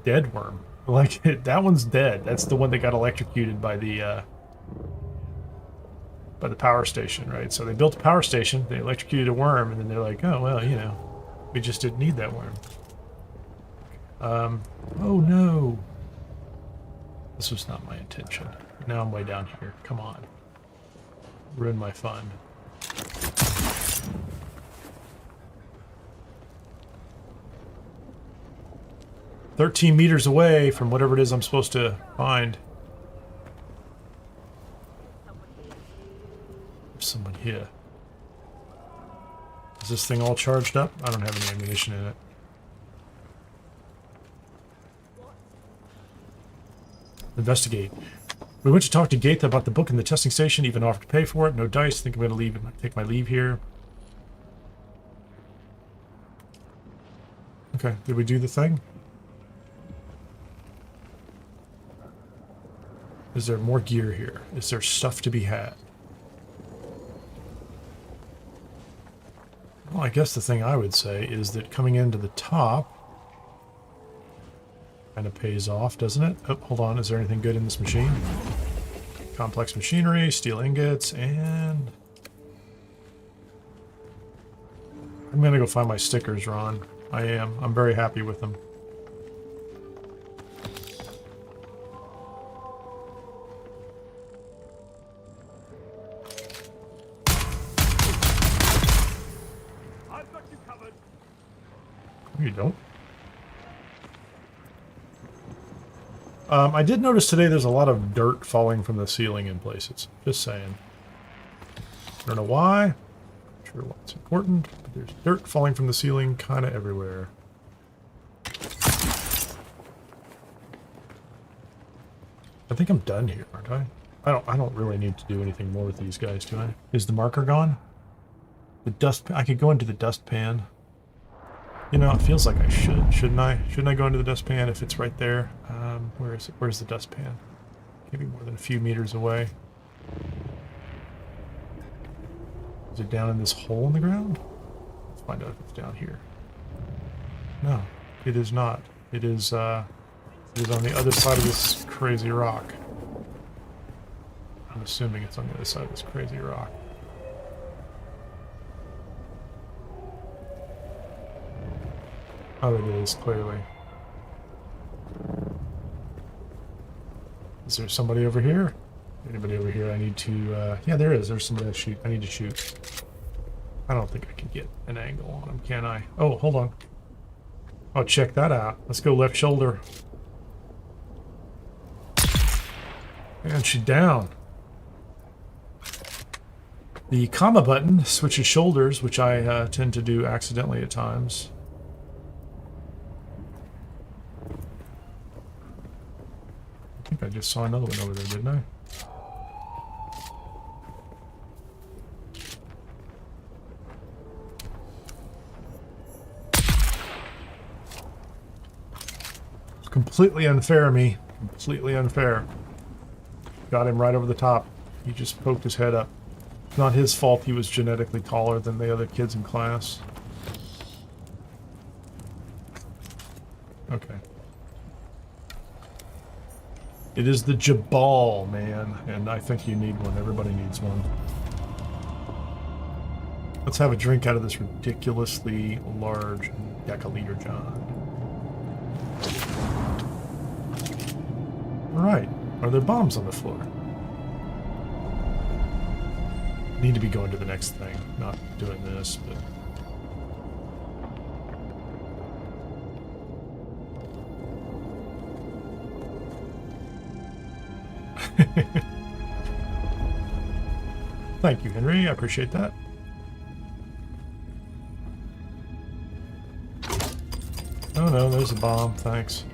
dead worm. Like, that one's dead. That's the one that got electrocuted by the power station, right? So they built a power station, they electrocuted a worm, and then they're like, oh, well, you know, we just didn't need that worm. Oh no. This was not my intention. Now I'm way down here. Come on. Ruin my fun. "13 meters away from whatever it is I'm supposed to find." There's someone here. Is this thing all charged up? I don't have any ammunition in it. Investigate. "We went to talk to Gaitha about the book in the testing station, even offered to pay for it. No dice. Think I'm going to leave and take my leave here." Okay, did we do the thing? Is there more gear here? Is there stuff to be had? Well, I guess the thing I would say is that coming into the top kind of pays off, doesn't it? Oh, hold on. Is there anything good in this machine? Complex machinery, steel ingots, and... I'm going to go find my stickers, Ron. I am. I'm very happy with them. You don't. I did notice today there's a lot of dirt falling from the ceiling in places. Just saying. I don't know why. Not sure what's important, but there's dirt falling from the ceiling kind of everywhere. I think I'm done here, aren't I? I don't really need to do anything more with these guys, do I? Is the marker gone? The dust. I could go into the dustpan. You know, it feels like I should, shouldn't I? Shouldn't I go into the dustpan if it's right there? Where is it? Where's the dustpan? Can't be more than a few meters away. Is it down in this hole in the ground? Let's find out if it's down here. No, it is not. It is on the other side of this crazy rock. I'm assuming it's on the other side of this crazy rock. Oh, it is, clearly. Is there somebody over here? Anybody over here I need to, yeah, there is. There's somebody I need to shoot. I don't think I can get an angle on him, can I? Oh, hold on. Oh, check that out. Let's go left shoulder. And she's down. The comma button switches shoulders, which I tend to do accidentally at times. I think I just saw another one over there, didn't I? It's completely unfair of me. Completely unfair. Got him right over the top. He just poked his head up. Not his fault he was genetically taller than the other kids in class. Okay. It is the Jabal, man, and I think you need one. Everybody needs one. Let's have a drink out of this ridiculously large decaliter John. Alright. Are there bombs on the floor? Need to be going to the next thing, not doing this, but... Thank you, Henry. I appreciate that. Oh no, there's a bomb. Thanks.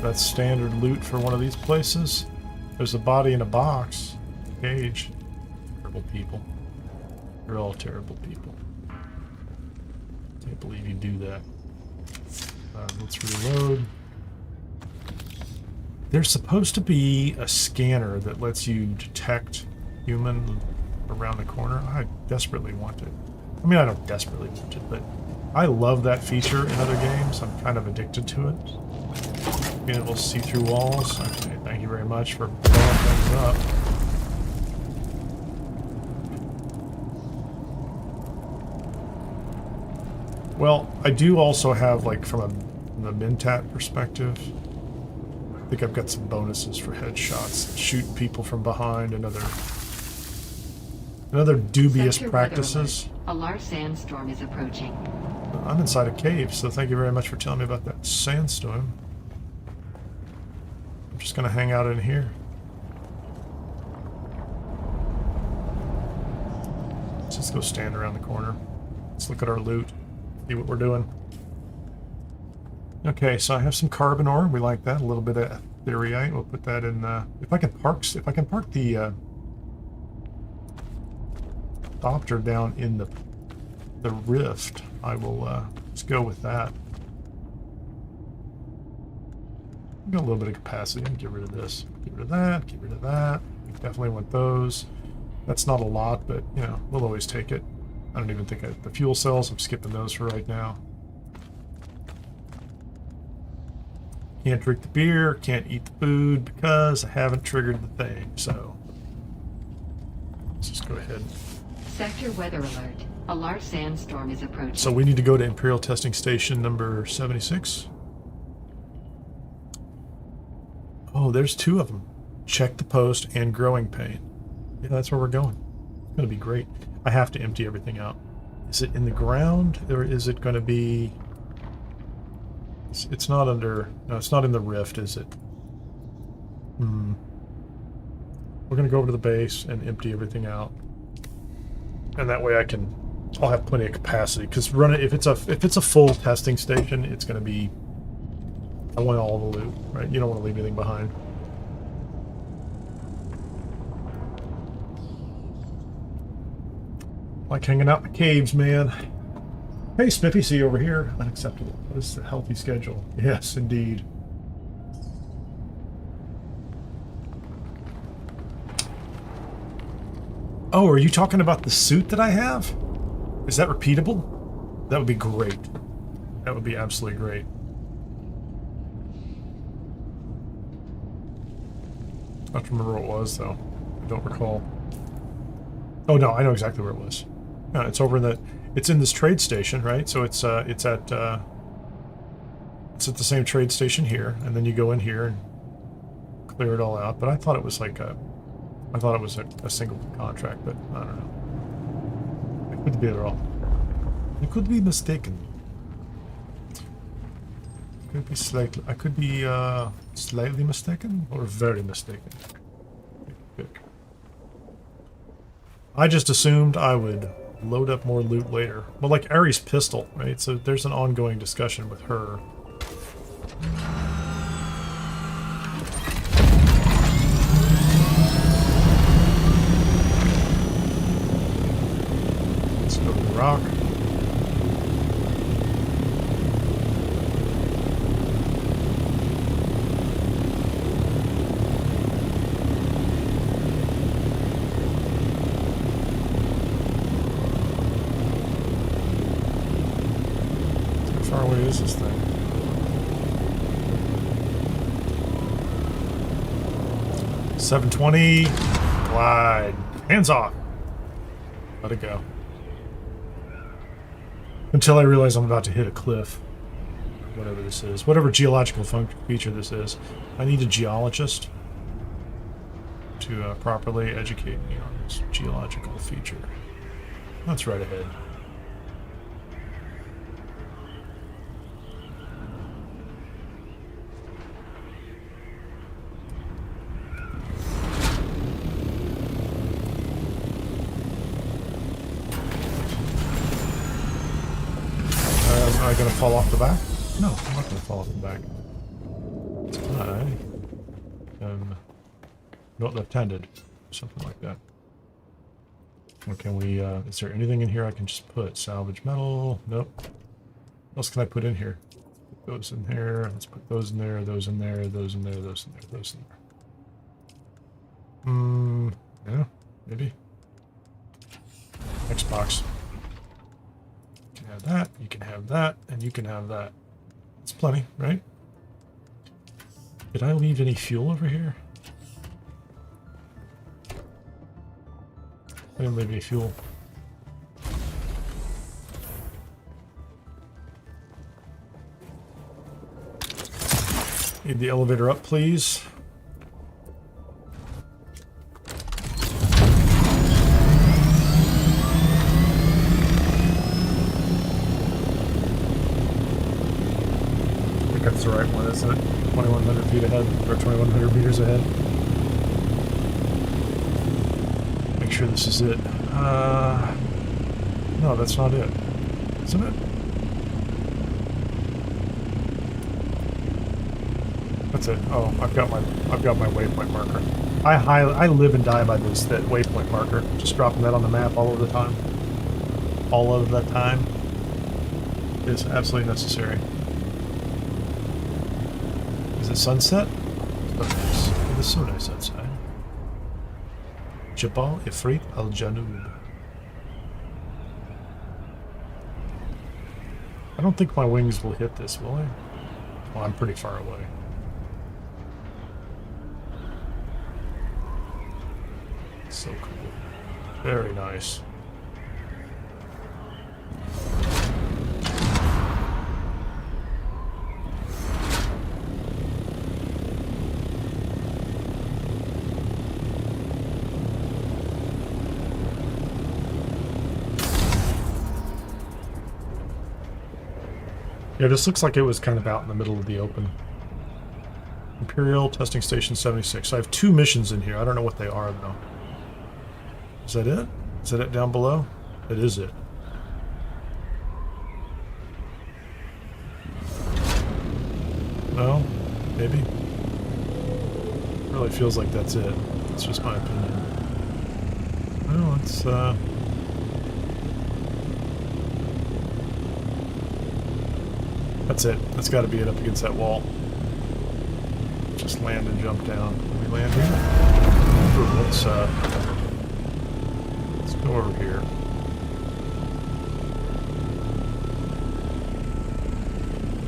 That's standard loot for one of these places. There's a body in a box. Cage. Terrible people. You're all terrible people. Can't believe you do that. Let's reload. There's supposed to be a scanner that lets you detect human around the corner. I desperately want it. I mean, I don't desperately want it, but I love that feature in other games. I'm kind of addicted to it. Being able to see through walls. Okay, thank you very much for blowing things up. Well, I do also have, like, from the Mentat perspective, I think I've got some bonuses for headshots. Shoot people from behind and other dubious practices. A large sandstorm is approaching. I'm inside a cave, so thank you very much for telling me about that sandstorm. I'm just going to hang out in here. Let's just go stand around the corner. Let's look at our loot, see what we're doing. Okay, so I have some carbon ore. We like that. A little bit of ethereite. We'll put that in. If I can park the Doctor down in the rift, I will. Let's go with that. Got a little bit of capacity. Get rid of this. Get rid of that. Get rid of that. We definitely want those. That's not a lot, but you know we'll always take it. I don't even think the fuel cells. I'm skipping those for right now. Can't drink the beer, can't eat the food because I haven't triggered the thing, so let's just go ahead. Sector weather alert. A large sandstorm is approaching. So we need to go to Imperial Testing Station number 76. Oh, there's two of them. Check the post and growing pain. Yeah, that's where we're going. It's going to be great. I have to empty everything out. Is it in the ground or is it going to be... It's not under... No, it's not in the rift, is it? We're going to go over to the base and empty everything out. And that way I'll have plenty of capacity. Because if it's a full testing station, it's going to be... I want all the loot, right? You don't want to leave anything behind. Like hanging out in the caves, man. Hey, Spiffy, see you over here. Unacceptable. What is the healthy schedule? Yes, indeed. Oh, are you talking about the suit that I have? Is that repeatable? That would be great. That would be absolutely great. I have to remember what it was, though. I don't recall. Oh, no, I know exactly where it was. No, it's over in the... It's in this trade station, right? So it's at the same trade station here, and then you go in here and clear it all out. But I thought it was like a single contract, but I don't know. I could be wrong. I could be mistaken. I could be slightly mistaken or very mistaken. I just assumed I would load up more loot later. Well, like Ares' pistol, right? So there's an ongoing discussion with her. Let's go to the rock. where is this thing? $720. Glide. Hands off. Let it go. Until I realize I'm about to hit a cliff. Whatever this is. Whatever geological feature this is. I need a geologist to properly educate me on this geological feature. That's right ahead. Am I going to fall off the back? No, I'm not going to fall off the back. I am not left-handed. Something like that. Or can we, is there anything in here I can just put? Salvage metal? Nope. What else can I put in here? Put those in there. Let's put those in there, those in there, those in there, those in there, those in there. Yeah, maybe. Next box. You can have that, you can have that, and you can have that. That's plenty, right? Did I leave any fuel over here? I didn't leave any fuel. Need the elevator up, please. I think that's the right one, isn't it? 2,100 feet ahead, or 2,100 meters ahead. Make sure this is it. No, that's not it. Isn't it? That's it. Oh, I've got my waypoint marker. I live and die by this that waypoint marker. Just dropping that on the map all of the time. All of the time. It's absolutely necessary. Is it sunset? So nice. It is so nice outside. Jabal Ifrit al-Janub. I don't think my wings will hit this, will I? Well, I'm pretty far away. So cool. Very nice. Yeah, this looks like it was kind of out in the middle of the open. Imperial Testing Station 76. I have 2 missions in here. I don't know what they are, though. Is that it? Is that it down below? It is it. No? Maybe? It really feels like that's it. It's just my opinion. Well, it's, that's it. That's got to be it up against that wall. Just land and jump down. Can we land here? Ooh, let's go over here.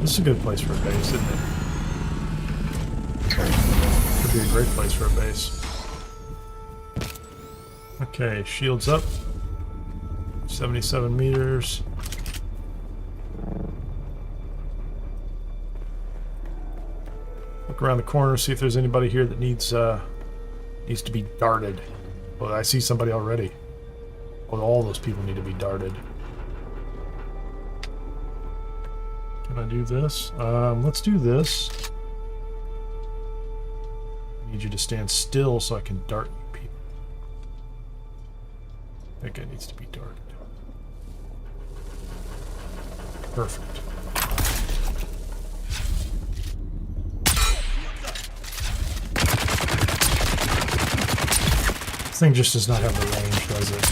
This is a good place for a base, isn't it? Could be a great place for a base. Okay, shields up. 77 meters. Look around the corner, see if there's anybody here that needs to be darted. Well, I see somebody already. Well, all those people need to be darted. Can I do this? Let's do this. I need you to stand still so I can dart you people. That guy needs to be darted. Perfect. This thing just does not have the range, does it?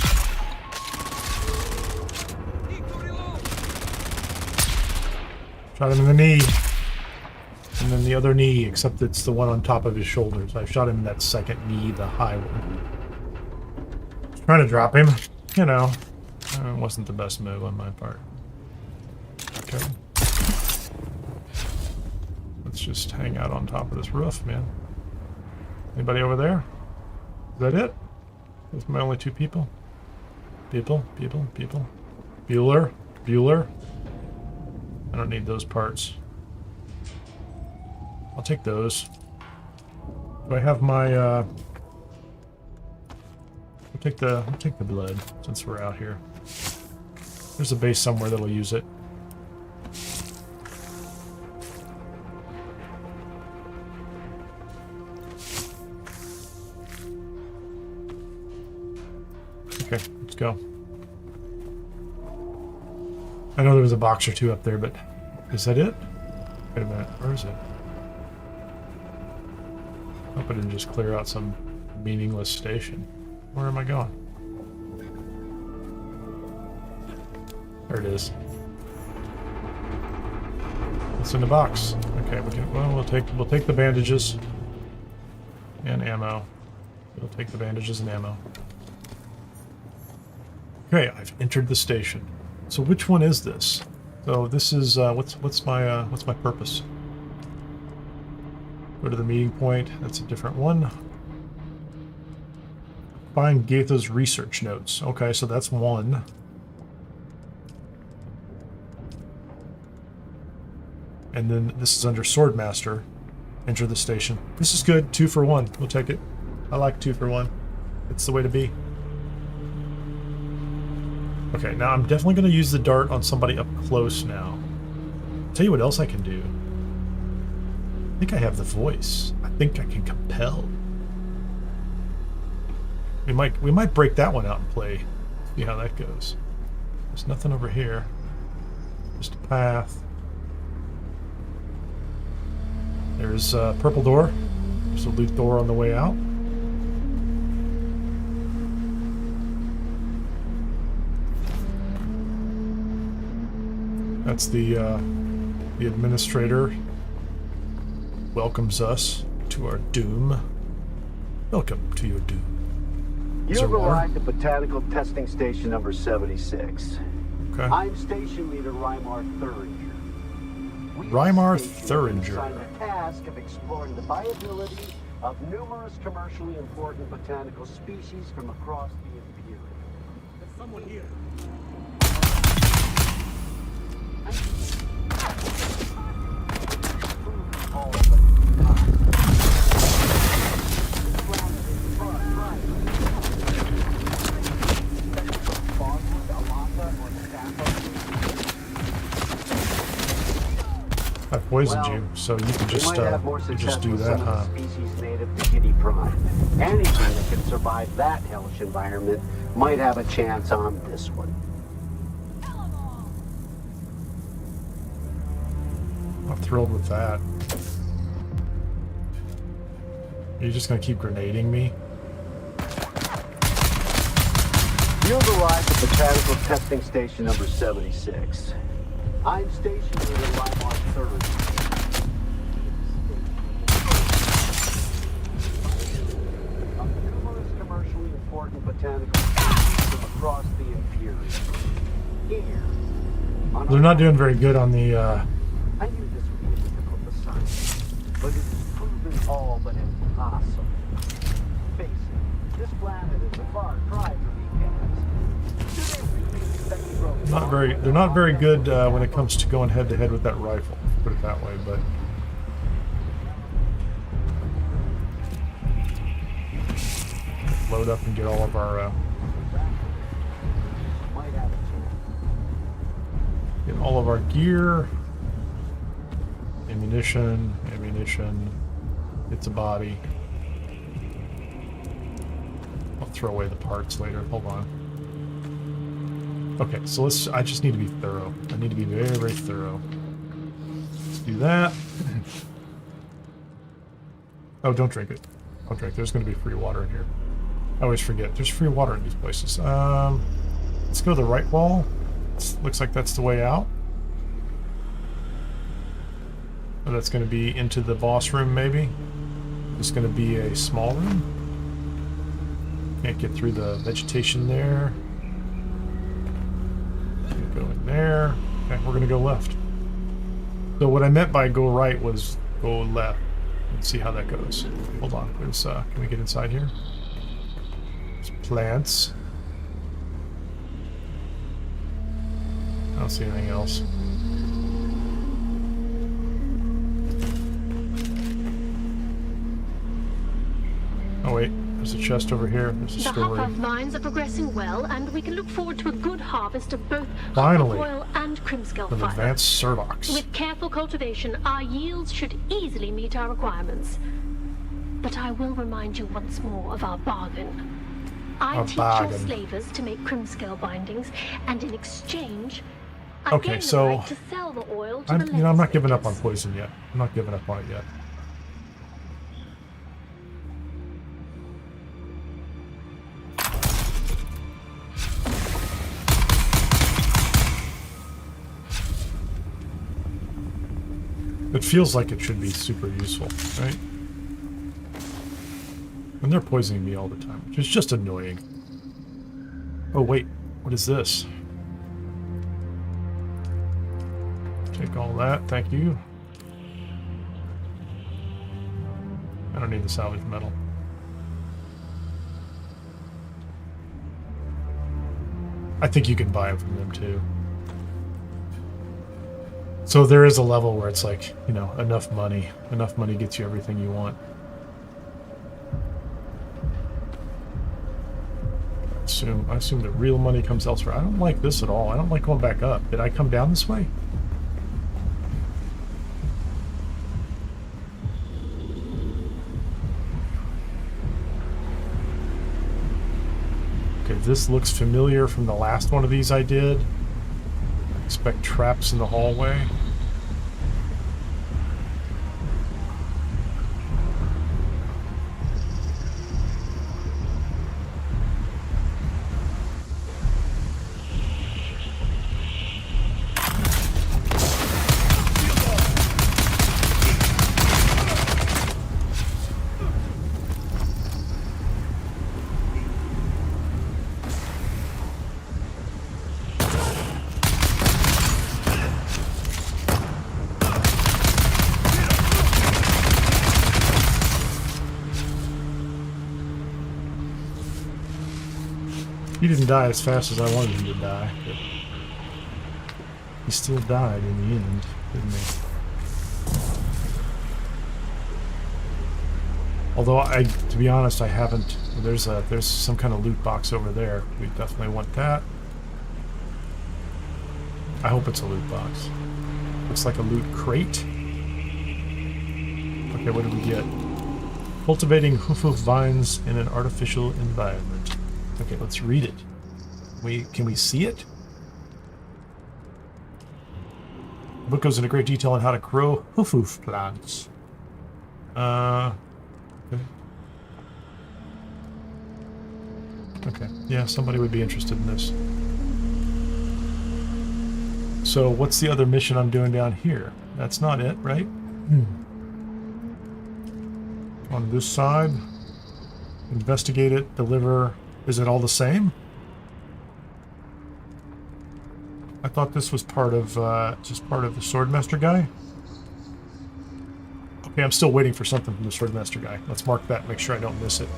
Shot him in the knee. And then the other knee, except it's the one on top of his shoulders. I shot him in that second knee, the high one. Trying to drop him. You know, it wasn't the best move on my part. Okay. Let's just hang out on top of this roof, man. Anybody over there? Is that it? That's my only two people? People. Bueller. I don't need those parts. I'll take those. Do I have my, I'll take the blood, since we're out here. There's a base somewhere that'll use it. Okay, let's go. I know there was a box or two up there, but is that it? Wait a minute, where is it? I hope I didn't just clear out some meaningless station. Where am I going? There it is. It's in the box. Okay, we'll take the bandages and ammo. We'll take the bandages and ammo. Okay, I've entered the station. So which one is this? So this is what's my purpose? Go to the meeting point. That's a different one. Find Gaetha's research notes. Okay, so that's one. And then this is under Swordmaster. Enter the station. This is good. 2 for 1. We'll take it. I like 2 for 1. It's the way to be. Okay, now I'm definitely going to use the dart on somebody up close now. I'll tell you what else I can do. I think I have the voice. I think I can compel. We might break that one out and play. See how that goes. There's nothing over here. Just a path. There's a purple door. There's a loot door on the way out. That's the administrator welcomes us to our doom. Welcome to your doom. You've arrived at Botanical Testing Station number 76. Okay. I'm Station Leader Reimar Thuringer. Reimar Thuringer. Assigned the task of exploring the viability of numerous commercially important botanical species from across the Imperium. There's someone here. I poisoned you, so you can just do that, huh? Species native to Giddy Prime. Anything that can survive that hellish environment might have a chance on this one. I'm thrilled with that. Are you just gonna keep grenading me? You've arrived at Botanical Testing Station number 76. I'm Station Leader Reimar Thuringer. Numerous commercially important botanical species from across the Imperium. Here. They're not doing very good on the, I knew this would be a difficult assignment, but it is proven all but impossible. Face it, this planet is a far cry from Egan's. Do they really expect to grow? they're not very good when it comes to going head to head with that rifle, put it that way, but load up and get all of our gear, ammunition, it's a body. I'll throw away the parts later. Hold on. Okay, so I just need to be thorough. I need to be very, very thorough. Let's do that. Oh, don't drink it. Don't drink. There's going to be free water in here. I always forget. There's free water in these places. Let's go to the right wall. Looks like that's the way out. Oh, that's going to be into the boss room, maybe. It's going to be a small room. Can't get through the vegetation there. Go in there. Okay, we're going to go left. So what I meant by go right was go left. Let's see how that goes. Hold on. There's, can we get inside here? There's plants. I don't see anything else. Oh wait, there's a chest over here. There's a The story. Sub-Fief mines are progressing well, and we can look forward to a good harvest of both Finally. oil and crimscale An fiber. advanced Cervox. With careful cultivation, our yields should easily meet our requirements. But I will remind you once more of our bargain. I Our teach bargain. your slavers to make crimscale bindings, and in exchange, I Okay, gain so the right to sell the oil to the I'm not giving up on legislators. poison yet. I'm not giving up on it yet. It feels like it should be super useful, right? And they're poisoning me all the time, which is just annoying. Oh wait, what is this? Take all that, thank you. I don't need the salvage metal. I think you can buy them from them too. So there is a level where it's like, you know, enough money gets you everything you want. I assume the real money comes elsewhere. I don't like this at all. I don't like going back up. Did I come down this way? Okay, this looks familiar from the last one of these I did. I expect traps in the hallway. He didn't die as fast as I wanted him to die, but he still died in the end, didn't he? Although to be honest, I haven't. There's some kind of loot box over there. We definitely want that. I hope it's a loot box. Looks like a loot crate. Okay, what did we get? Cultivating hoof vines in an artificial environment. Okay, let's read it. Can we see it? The book goes into great detail on how to grow hoof plants. Okay. Okay, yeah, somebody would be interested in this. So what's the other mission I'm doing down here? That's not it, right? On this side, investigate it, deliver. Is it all the same? I thought this was part of, just part of the Swordmaster guy. Okay, I'm still waiting for something from the Swordmaster guy. Let's mark that, make sure I don't miss it.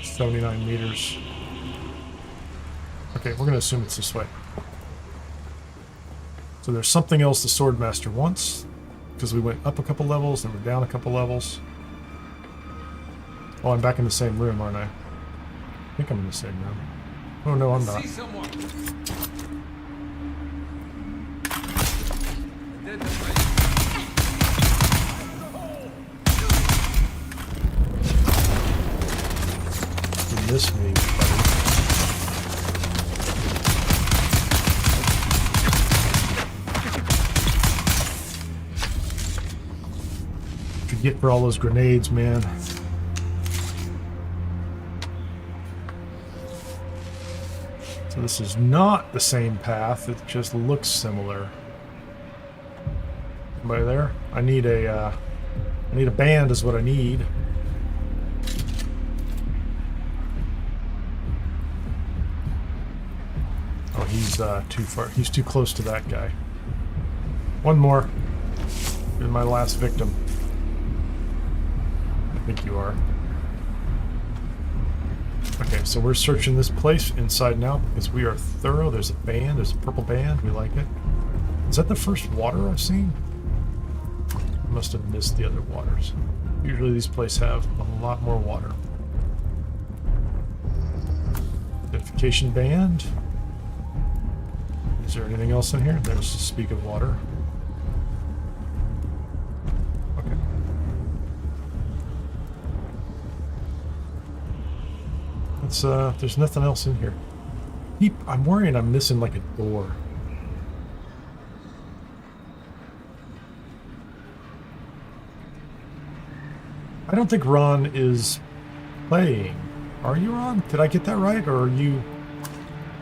79 meters. Okay, we're going to assume it's this way. So there's something else the Swordmaster wants, because we went up a couple levels, then we're down a couple levels. Oh, I'm back in the same room, aren't I? I think I'm in the same room. Oh no, I'm not. See someone. You missed me, buddy. What you get for all those grenades, man? So this is not the same path, it just looks similar. Anybody there? I need a band is what I need. Oh, he's too far. He's too close to that guy. One more. You're my last victim. think you are. Okay, so we're searching this place inside now because we are thorough. There's a band. There's a purple band. We like it. Is that the first water I've seen? I must have missed the other waters. Usually these places have a lot more water. Identification band. Is there anything else in here? There's the speak of water. Okay. It's there's nothing else in here. I'm worrying I'm missing like a door. I don't think Ron is playing. Are you, Ron? Did I get that right? Or are you...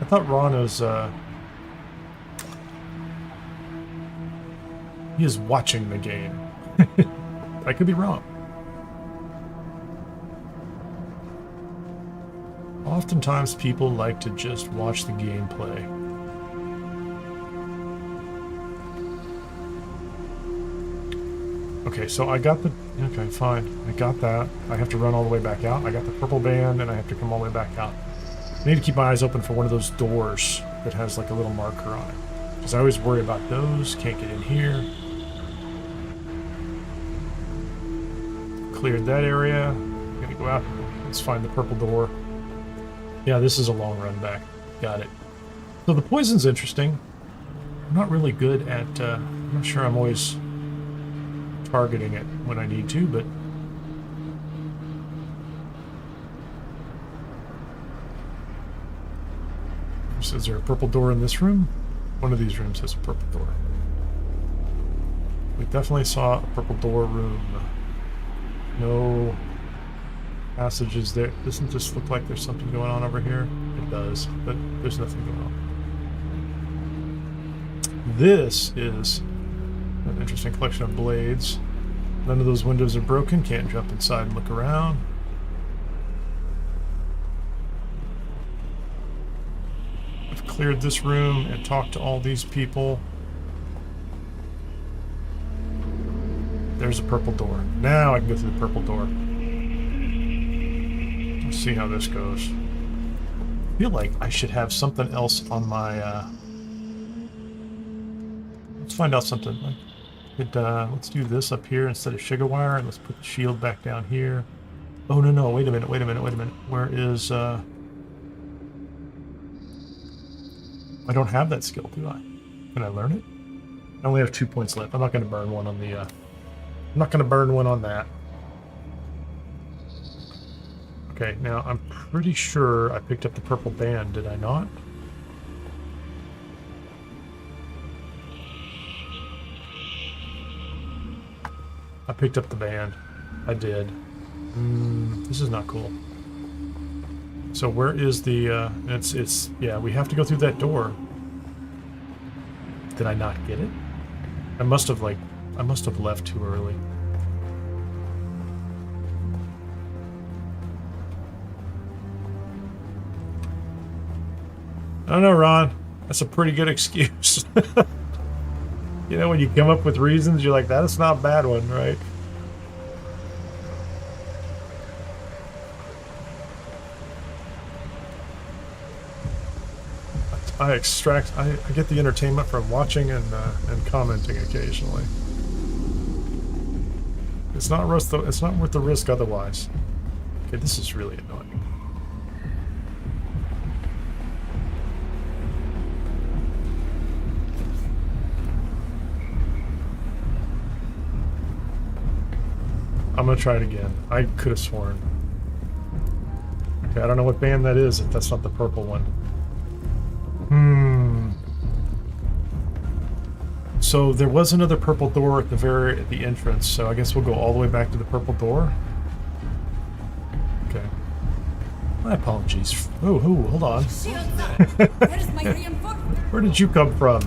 I thought Ron was, he is watching the game. I could be wrong. Oftentimes people like to just watch the gameplay. Okay, so I got the... Okay, fine. I got that. I have to run all the way back out. I got the purple band, and I have to come all the way back out. I need to keep my eyes open for one of those doors that has like a little marker on it. Because I always worry about those. Can't get in here. Cleared that area. I'm gonna go out. Let's find the purple door. Yeah, this is a long run back. Got it. So the poison's interesting. I'm not really good at... I'm not sure I'm always targeting it when I need to, but... Is there a purple door in this room? One of these rooms has a purple door. We definitely saw a purple door room. No passages there. Doesn't this look like there's something going on over here? It does, but there's nothing going on. This is an interesting collection of blades. None of those windows are broken. Can't jump inside and look around. I've cleared this room and talked to all these people. There's a purple door. Now I can go through the purple door. Let's see how this goes. I feel like I should have something else on my... Let's find out something. Let's do this up here instead of sugar wire, and let's put the shield back down here. Oh, no, wait a minute. Where is... I don't have that skill, do I? Can I learn it? I only have 2 points left. I'm not going to burn one on the... I'm not going to burn one on that. Okay, now I'm pretty sure I picked up the purple band, did I not? I picked up the band. I did. This is not cool. So where is the, yeah, we have to go through that door. Did I not get it? I must have left too early. I don't know, Ron. That's a pretty good excuse. You know, when you come up with reasons, you're like, that's not a bad one, right? I get the entertainment from watching and commenting occasionally. It's not worth the risk otherwise. Okay, this is really annoying. I'm gonna try it again. I could have sworn. Okay, I don't know what band that is if that's not the purple one. So there was another purple door at the entrance, so I guess we'll go all the way back to the purple door. Okay. My apologies. Oh, hold on. Where did you come from?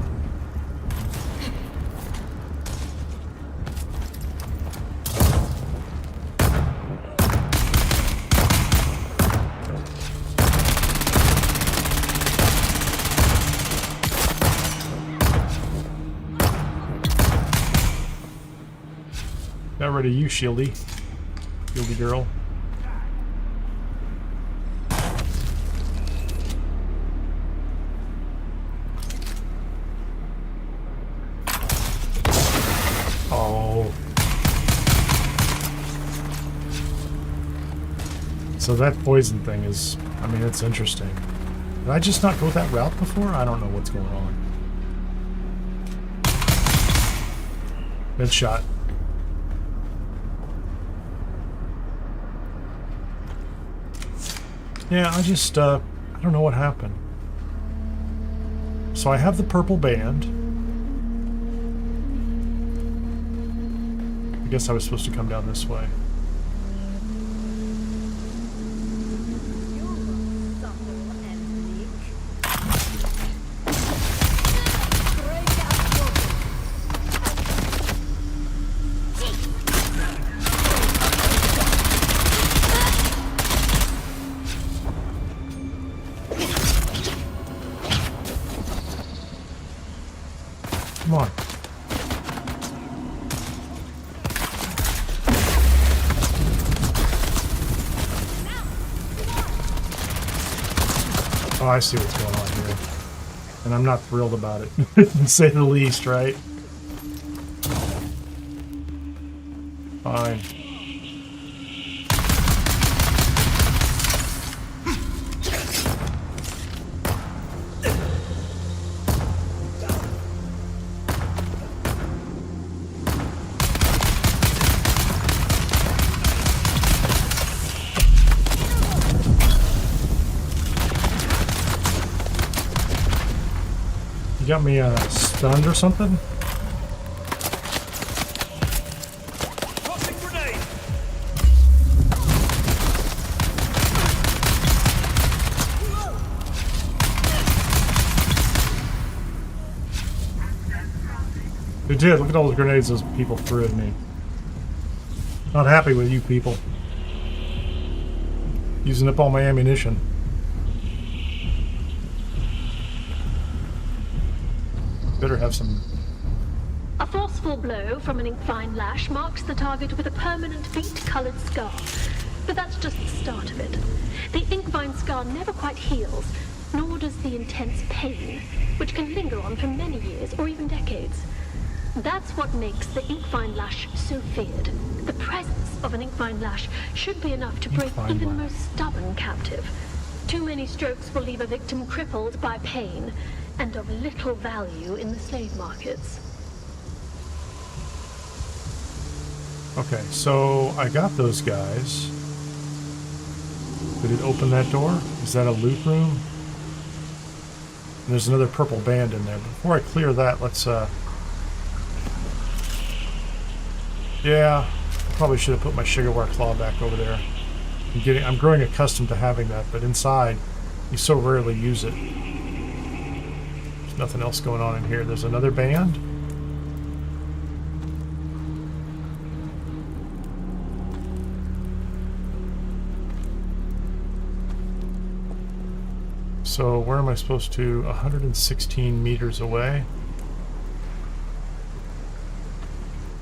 Got rid of you, Shieldy. Fieldy girl. Oh. So that poison thing is, I mean, it's interesting. Did I just not go that route before? I don't know what's going on. Good shot. Yeah, I just, I don't know what happened. So I have the purple band. I guess I was supposed to come down this way. Come on. Oh, I see what's going on here. And I'm not thrilled about it, to say the least, right? Fine. You got me stunned or something? Tossing grenade. They did. Look at all those grenades those people threw at me. Not happy with you people. Using up all my ammunition. Better have some. A forceful blow from an ink-fine lash marks the target with a permanent beet-colored scar. But that's just the start of it. The ink-fine scar never quite heals, nor does the intense pain, which can linger on for many years or even decades. That's what makes the ink-fine lash so feared. The presence of an ink-fine lash should be enough to break even the most stubborn captive. Too many strokes will leave a victim crippled by pain, and of little value in the slave markets. Okay, so I got those guys. Did it open that door? Is that a loot room? And there's another purple band in there. Before I clear that, let's yeah, probably should have put my Shigarware claw back over there. I'm growing accustomed to having that, but inside, you so rarely use it. There's nothing else going on in here. There's another band. So where am I supposed to? 116 meters away.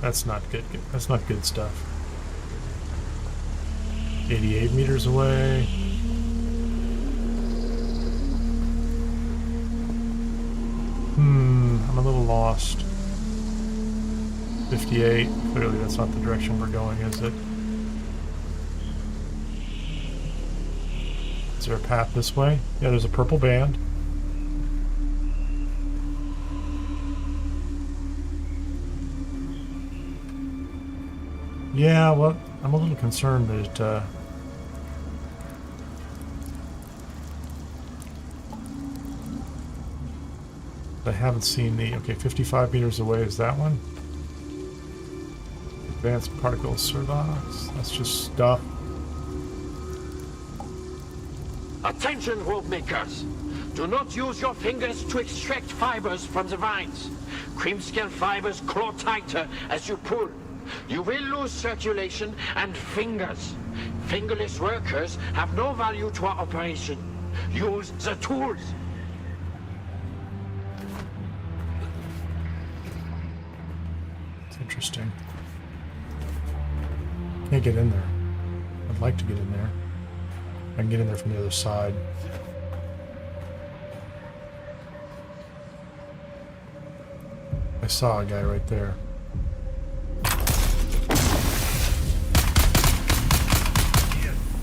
That's not good. That's not good stuff. 88 meters away. I'm a little lost. 58. Clearly that's not the direction we're going, is it? Is there a path this way? Yeah, there's a purple band. Yeah, well, I'm a little concerned that I haven't seen the... Okay, 55 meters away is that one. Advanced particle survives. That's just stuff. Attention, rope makers! Do not use your fingers to extract fibers from the vines. Cream-skin fibers claw tighter as you pull. You will lose circulation and fingers. Fingerless workers have no value to our operation. Use the tools. It's interesting. Can't get in there. I'd like to get in there. I can get in there from the other side. I saw a guy right there.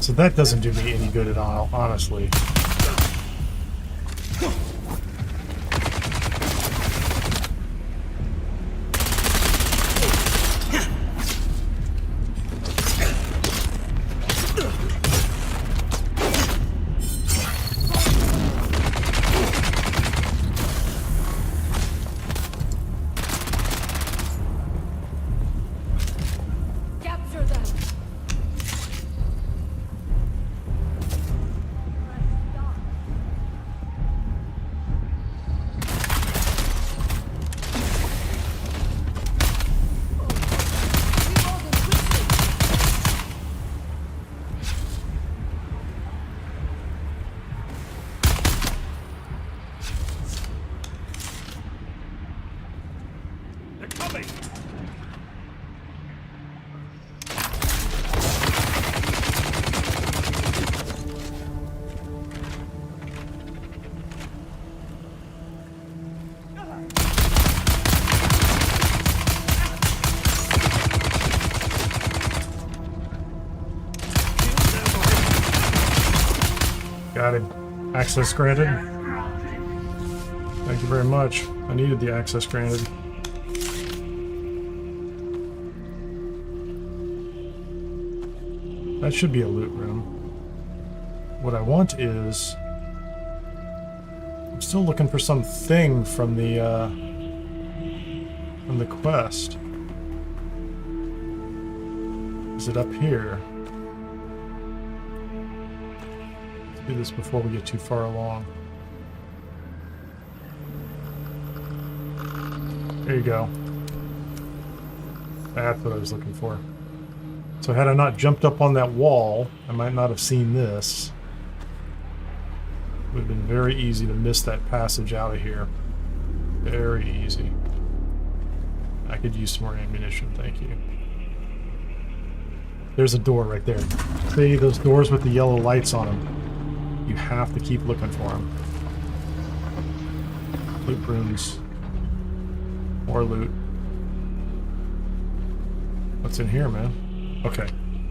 So that doesn't do me any good at all, honestly. Capture them. They're coming! Got him. Access granted. Thank you very much. I needed the access granted. That should be a loot room. What I want is... I'm still looking for something from the quest. Is it up here? Let's do this before we get too far along. There you go. That's what I was looking for. So had I not jumped up on that wall, I might not have seen this. It would have been very easy to miss that passage out of here. Very easy. I could use some more ammunition, thank you. There's a door right there. See those doors with the yellow lights on them? You have to keep looking for them. Loot rooms. More loot. What's in here, man? Okay.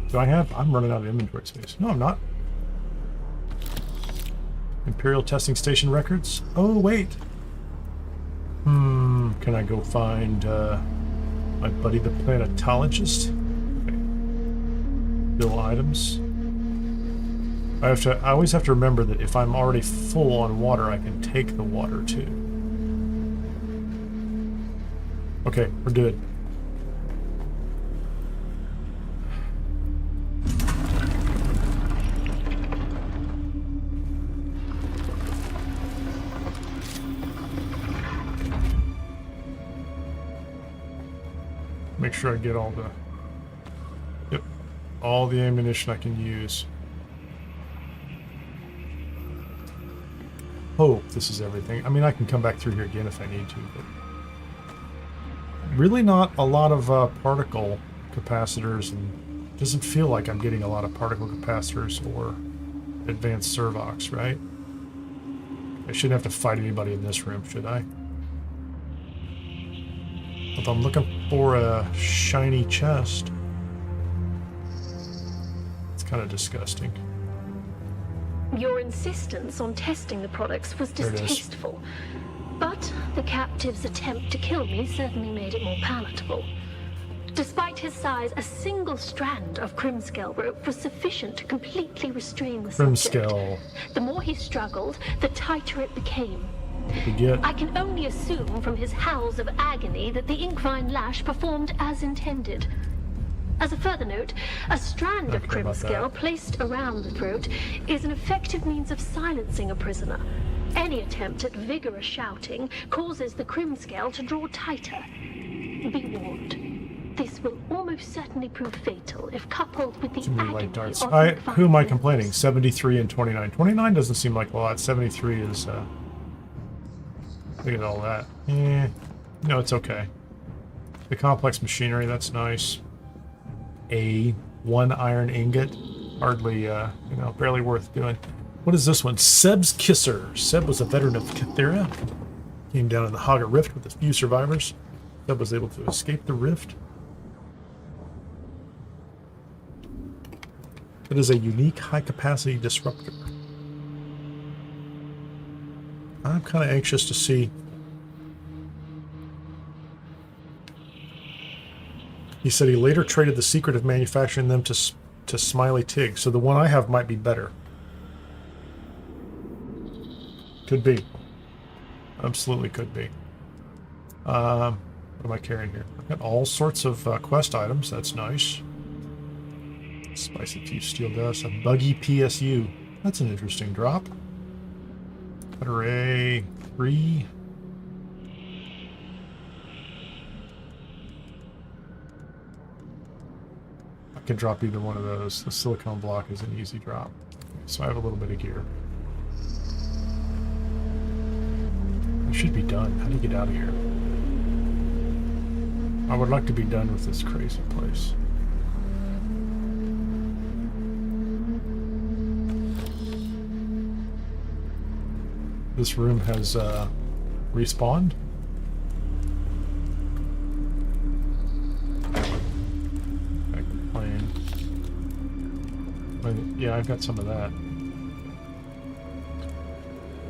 Do I have... I'm running out of inventory space. No, I'm not. Imperial Testing Station records? Oh, wait. Can I go find my buddy the planetologist? Okay. Bill items. I always have to remember that if I'm already full on water, I can take the water too. Okay, we're good. Make sure I get all the... Yep. All the ammunition I can use. Hope this is everything. I mean, I can come back through here again if I need to, but... Really not a lot of particle capacitors, and doesn't feel like I'm getting a lot of particle capacitors or advanced servox, right? I shouldn't have to fight anybody in this room, should I? If I'm looking for a shiny chest, it's kind of disgusting. Your insistence on testing the products was There it is. distasteful, but the captive's attempt to kill me certainly made it more palatable. Despite his size, a single strand of Crimscale rope was sufficient to completely restrain the subject. Crimscale. The more he struggled, the tighter it became. We get... I can only assume from his howls of agony that the Inkvine lash performed as intended. As a further note, a strand of care about Crimscale that. placed around the throat is an effective means of silencing a prisoner. Any attempt at vigorous shouting causes the Crimscale to draw tighter. Be warned. This will almost certainly prove fatal if coupled with the Too many agony light darts. of Who am I Inkvine complaining? members. 73 and 29. 29 doesn't seem like a lot. 73 is, look at all that. No, it's okay. The complex machinery, that's nice. A 1 iron ingot. hardly, barely worth doing. What is this one? Seb's Kisser. Seb was a veteran of Kineer. Came down in the Haga Rift with a few survivors. Seb was able to escape the rift. It is a unique high-capacity disruptor. I'm kind of anxious to see. He said he later traded the secret of manufacturing them to Smiley Tig, so the one I have might be better. Could be. Absolutely could be. What am I carrying here? I've got all sorts of quest items. That's nice. Spicy Thief Steel Dust. A Buggy PSU. That's an interesting drop. Array 3. I could drop either one of those. The silicone block is an easy drop. So I have a little bit of gear. I should be done. How do you get out of here? I would like to be done with this crazy place. This room has respawned. Plane. Yeah, I've got some of that.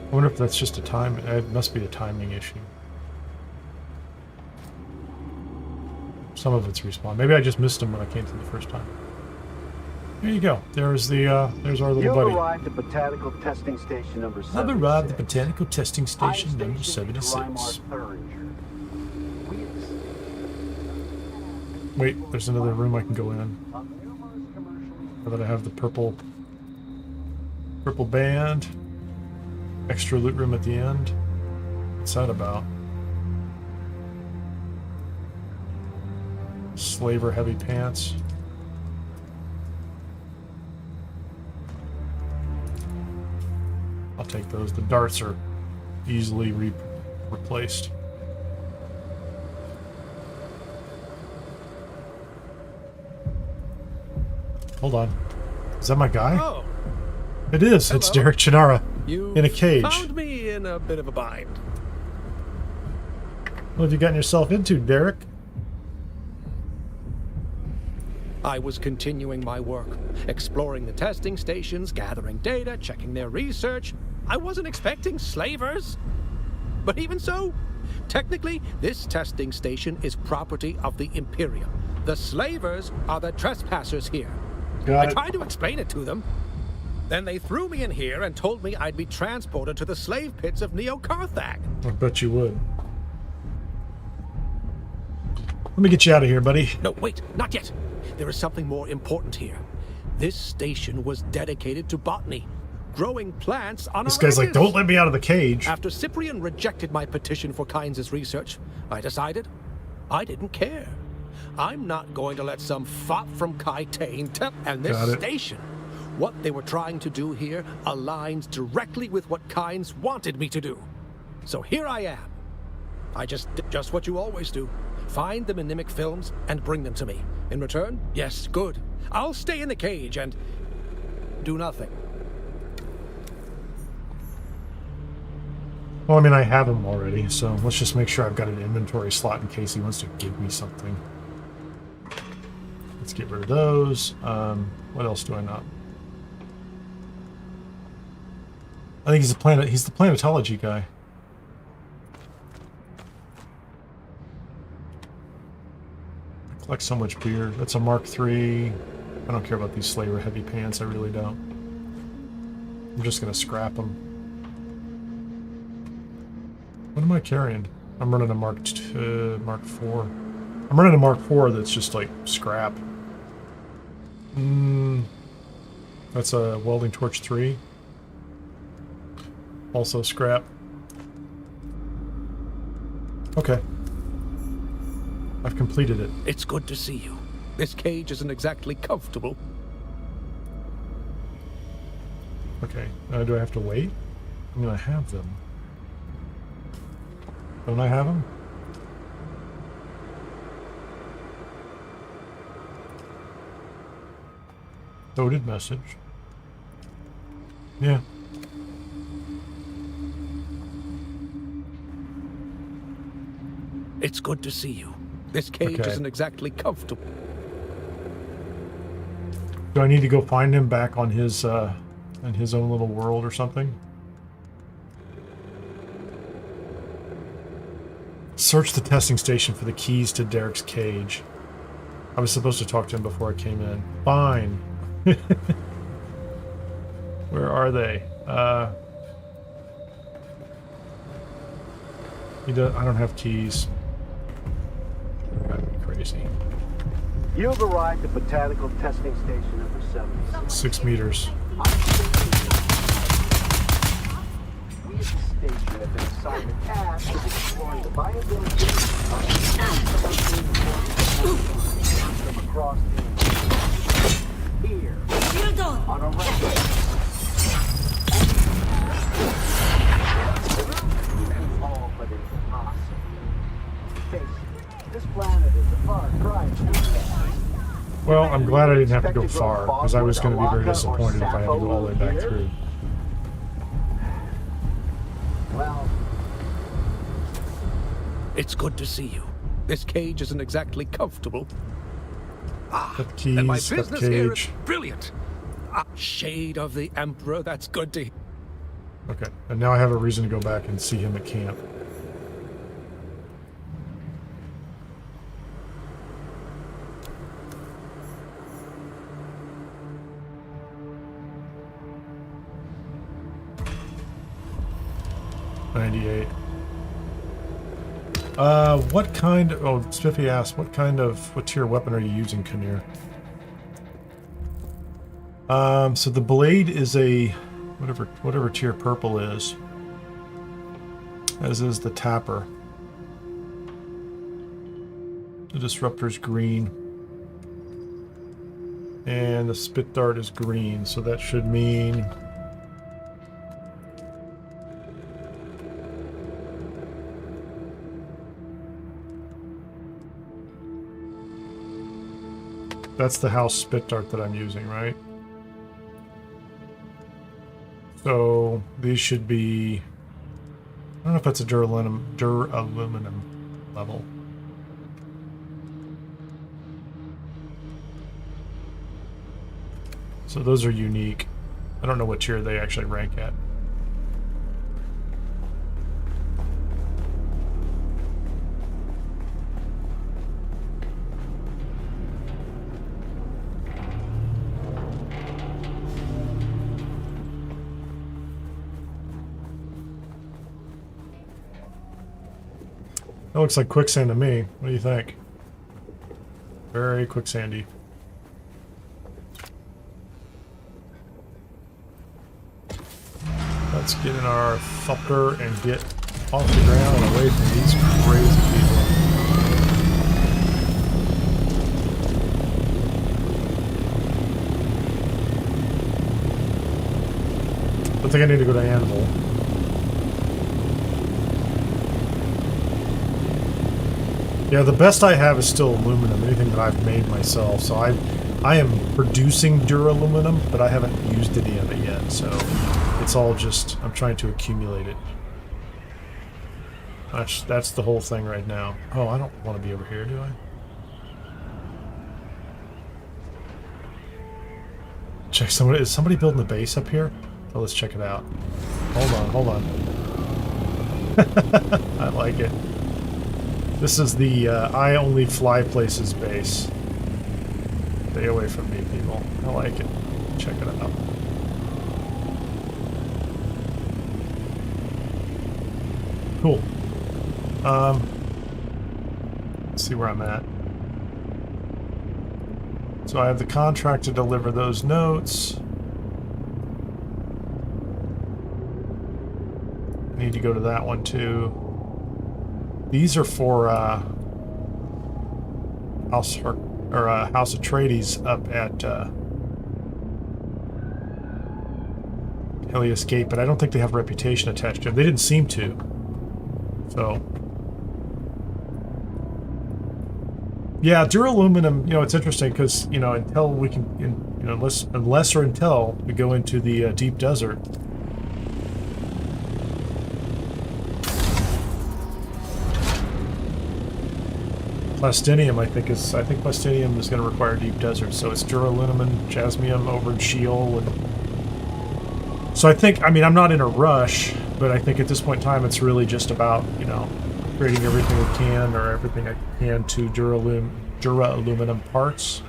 I wonder if that's just a time. It must be a timing issue. Some of it's respawned. Maybe I just missed him when I came through the first time. There you go. There's the there's our little buddy. You've arrived at Botanical Testing Station number 76. I've arrived at Botanical Testing Station number 76. Wait, there's another room I can go in. Now that I have the purple band. Extra loot room at the end. What's that about? Slaver heavy pants. I'll take those. The darts are easily replaced. Hold on. Is that my guy? Oh, it is. hello. It's Derek Chinara you in a cage. found me in a bit of a bind. What have you gotten yourself into, Derek? I was continuing my work, exploring the testing stations, gathering data, checking their research. I wasn't expecting slavers. But even so, technically, this testing station is property of the Imperium. The slavers are the trespassers here. Got I it. tried to explain it to them. Then they threw me in here and told me I'd be transported to the slave pits of Neo-Carthag. I bet you would. Let me get you out of here, buddy. No, wait, not yet. There is something more important here. This station was dedicated to botany, growing plants on This guy's like, Arrakis. don't let me out of the cage. After Cyprian rejected my petition for Kynes' research, I decided I didn't care. I'm not going to let some fop from Kytane tell. And this Got it. station, what they were trying to do here aligns directly with what Kynes wanted me to do. So here I am. I just did just what you always do. Find the mnemic films and bring them to me. In return, yes, good. I'll stay in the cage and do nothing. Well, I mean, I have him already, so let's just make sure I've got an inventory slot in case he wants to give me something. Let's get rid of those. What else do I not? I think he's the planetology guy. I collect so much beer. That's a Mark III. I don't care about these Slayer heavy pants. I really don't. I'm just gonna scrap them. What am I carrying? I'm running a Mark IV. I'm running a Mark IV that's just like scrap. That's a welding torch 3. Also scrap. Okay. I've completed it. It's good to see you. This cage isn't exactly comfortable. Okay. Do I have to wait? I mean, I have them. Don't I have them? Coded message. Yeah. It's good to see you. This cage Okay. isn't exactly comfortable. Do I need to go find him back on his own little world or something? Search the testing station for the keys to Derek's cage. I was supposed to talk to him before I came in. Fine. Where are they? I don't have keys. That'd be crazy. You've arrived at Botanical Testing Station number 7. 6 meters. We at the station have been assigned a task of exploring the viability of from across the here on a record. All but impossible. Face it, this planet is a far cry from the Well, I'm glad I didn't have to go far, because I was going to be very disappointed if I had to go all the way back through. Well, It's good to see you. This cage isn't exactly comfortable. Got keys, And my got business here is cage. brilliant. Shade of the Emperor, that's good to hear. Okay, and now I have a reason to go back and see him at camp. $98. What kind of... Oh, Spiffy asked, what tier weapon are you using, Kineer? So the blade is a... whatever tier purple is. As is the tapper. The disruptor's green. And the spit dart is green, so that should mean... That's the house spit dart that I'm using, right? So these should be... I don't know if that's a duraluminum level. So those are unique. I don't know what tier they actually rank at. That looks like quicksand to me. What do you think? Very quicksandy. Let's get in our thupter and get off the ground and away from these crazy people. I think I need to go to Anvil. Yeah, the best I have is still aluminum, anything that I've made myself. So I am producing duraluminum, but I haven't used any of it yet. So it's all just, I'm trying to accumulate it. That's the whole thing right now. Oh, I don't want to be over here, do I? Check is somebody building a base up here? Oh, let's check it out. Hold on. I like it. This is the I only fly places base. Stay away from me, people. I like it. Check it out. Cool. Let's see where I'm at. So I have the contract to deliver those notes. I need to go to that one too. These are for House ATREIDES up at Helios Gate, but I don't think they have reputation attached to them. They didn't seem to. So, yeah, duraluminum. You know, it's interesting because until we can You know, unless or until we go into the deep desert. Plastinium, I think plastinium is going to require deep desert, so it's duraluminum and jasmium over in Sheol, and so I mean, I'm not in a rush, but I think at this point in time, it's really just about, you know, creating everything we can, or everything I can, to duraluminum parts.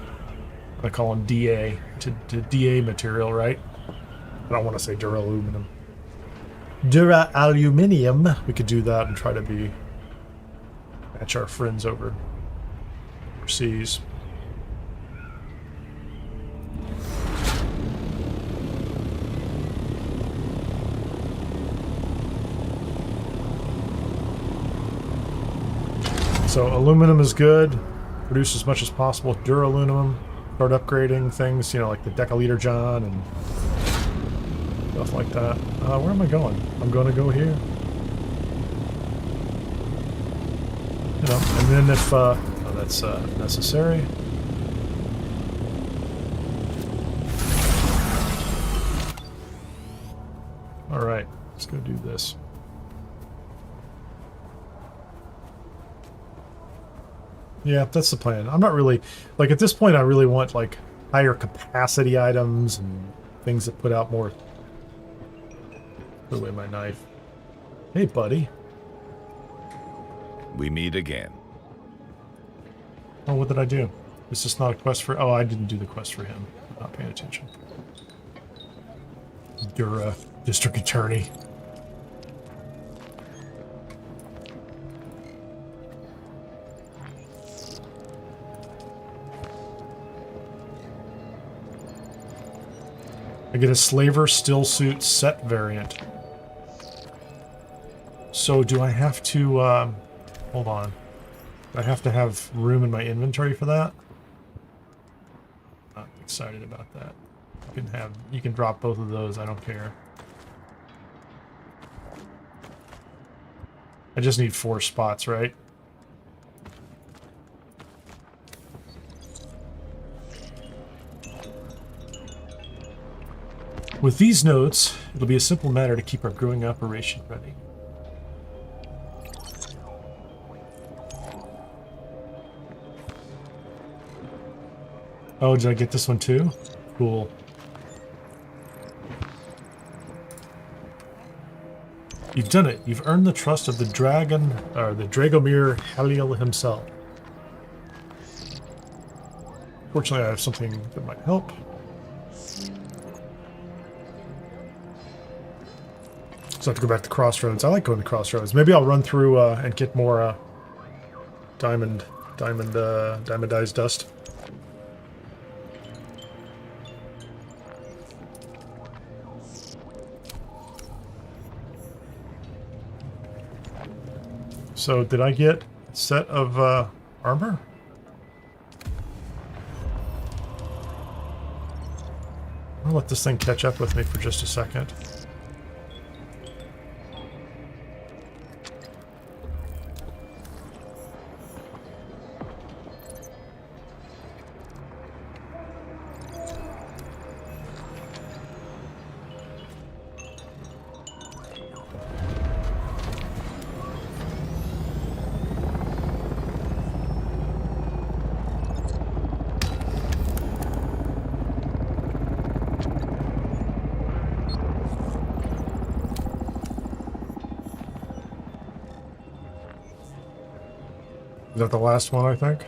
I call them DA, to DA material, right? I don't want to say duraluminum. Dura-aluminium, we could do that and try to match our friends overseas. So aluminum is good. Produce as much as possible with duraluminum. Start upgrading things, you know, like the decaliter John and stuff like that. Where am I going? I'm going to go here. You know, and then if that's necessary. All right, let's go do this. Yeah, that's the plan. I'm not really, like, at this point I really want, like, higher capacity items and things that put out more. Put away my knife. Hey, buddy. We meet again. Oh, what did I do? Is this not a quest for... Oh, I didn't do the quest for him. I'm not paying attention. You're district attorney. I get a slaver still suit set variant. So do I have to, hold on. Do I have to have room in my inventory for that? Not excited about that. You can drop both of those, I don't care. I just need 4 spots, right? With these notes, it'll be a simple matter to keep our growing operation ready. Oh, did I get this one too? Cool. You've done it. You've earned the trust of the dragon, or the Dragomir Haliel himself. Fortunately, I have something that might help. So I have to go back to Crossroads. I like going to Crossroads. Maybe I'll run through and get more diamondized dust. So did I get a set of armor? I'll let this thing catch up with me for just a second. Is that the last one, I think?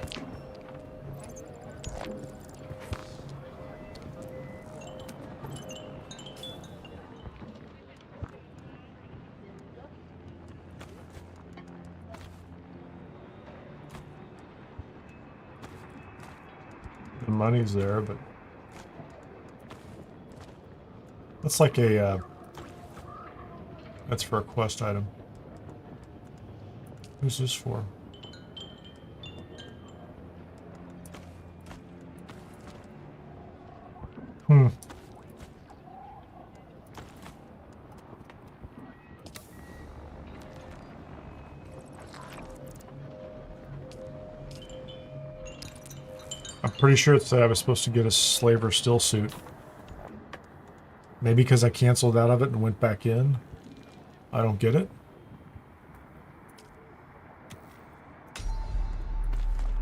The money's there, but that's like a that's for a quest item. Who's this for? I'm pretty sure it said I was supposed to get a slaver still suit. Maybe because I canceled out of it and went back in. I don't get it.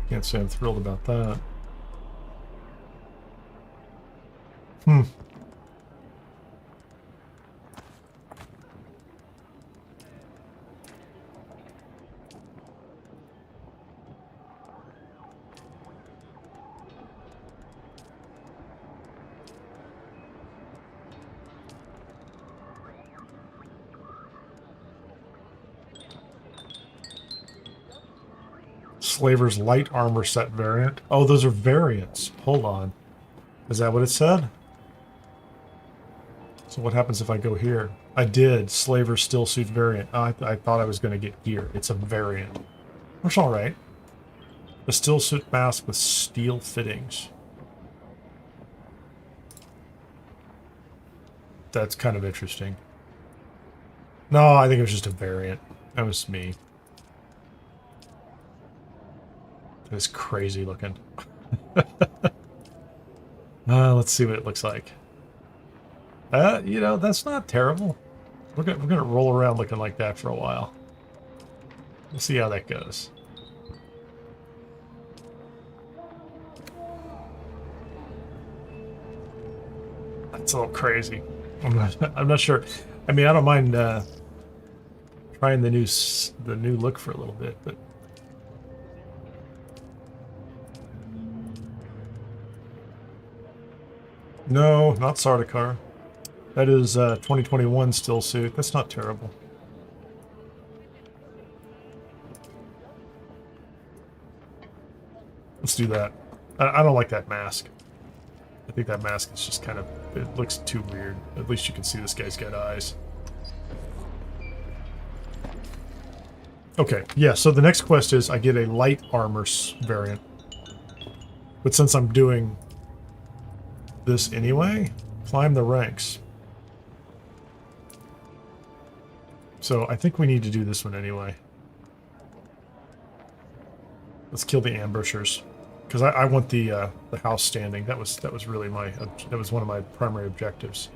Can't say I'm thrilled about that. Slaver's light armor set variant. Oh, those are variants. Hold on. Is that what it said? So what happens if I go here? I did. Slaver's still suit variant. I thought I was going to get gear. It's a variant. Which all right. A still suit mask with steel fittings. That's kind of interesting. No, I think it was just a variant. That was me. It's crazy looking. Let's see what it looks like. You know, that's not terrible. We're gonna roll around looking like that for a while. We'll see how that goes. That's a little crazy. I'm not sure. I mean, I don't mind trying the new look for a little bit, but. No, not Sardaukar. That is 2021 still suit. That's not terrible. Let's do that. I don't like that mask. I think that mask is just kind of... It looks too weird. At least you can see this guy's got eyes. Okay, yeah, so the next quest is I get a light armor variant. But since I'm doing... this anyway, climb the ranks. So I think we need to do this one anyway. Let's kill the ambushers, because I want the house standing. That was really that was one of my primary objectives.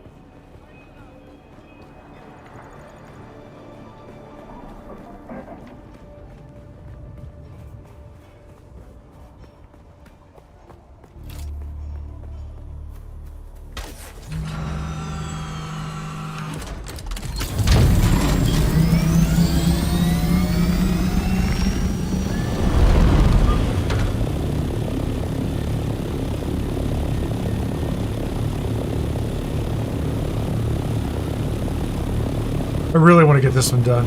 I really want to get this one done.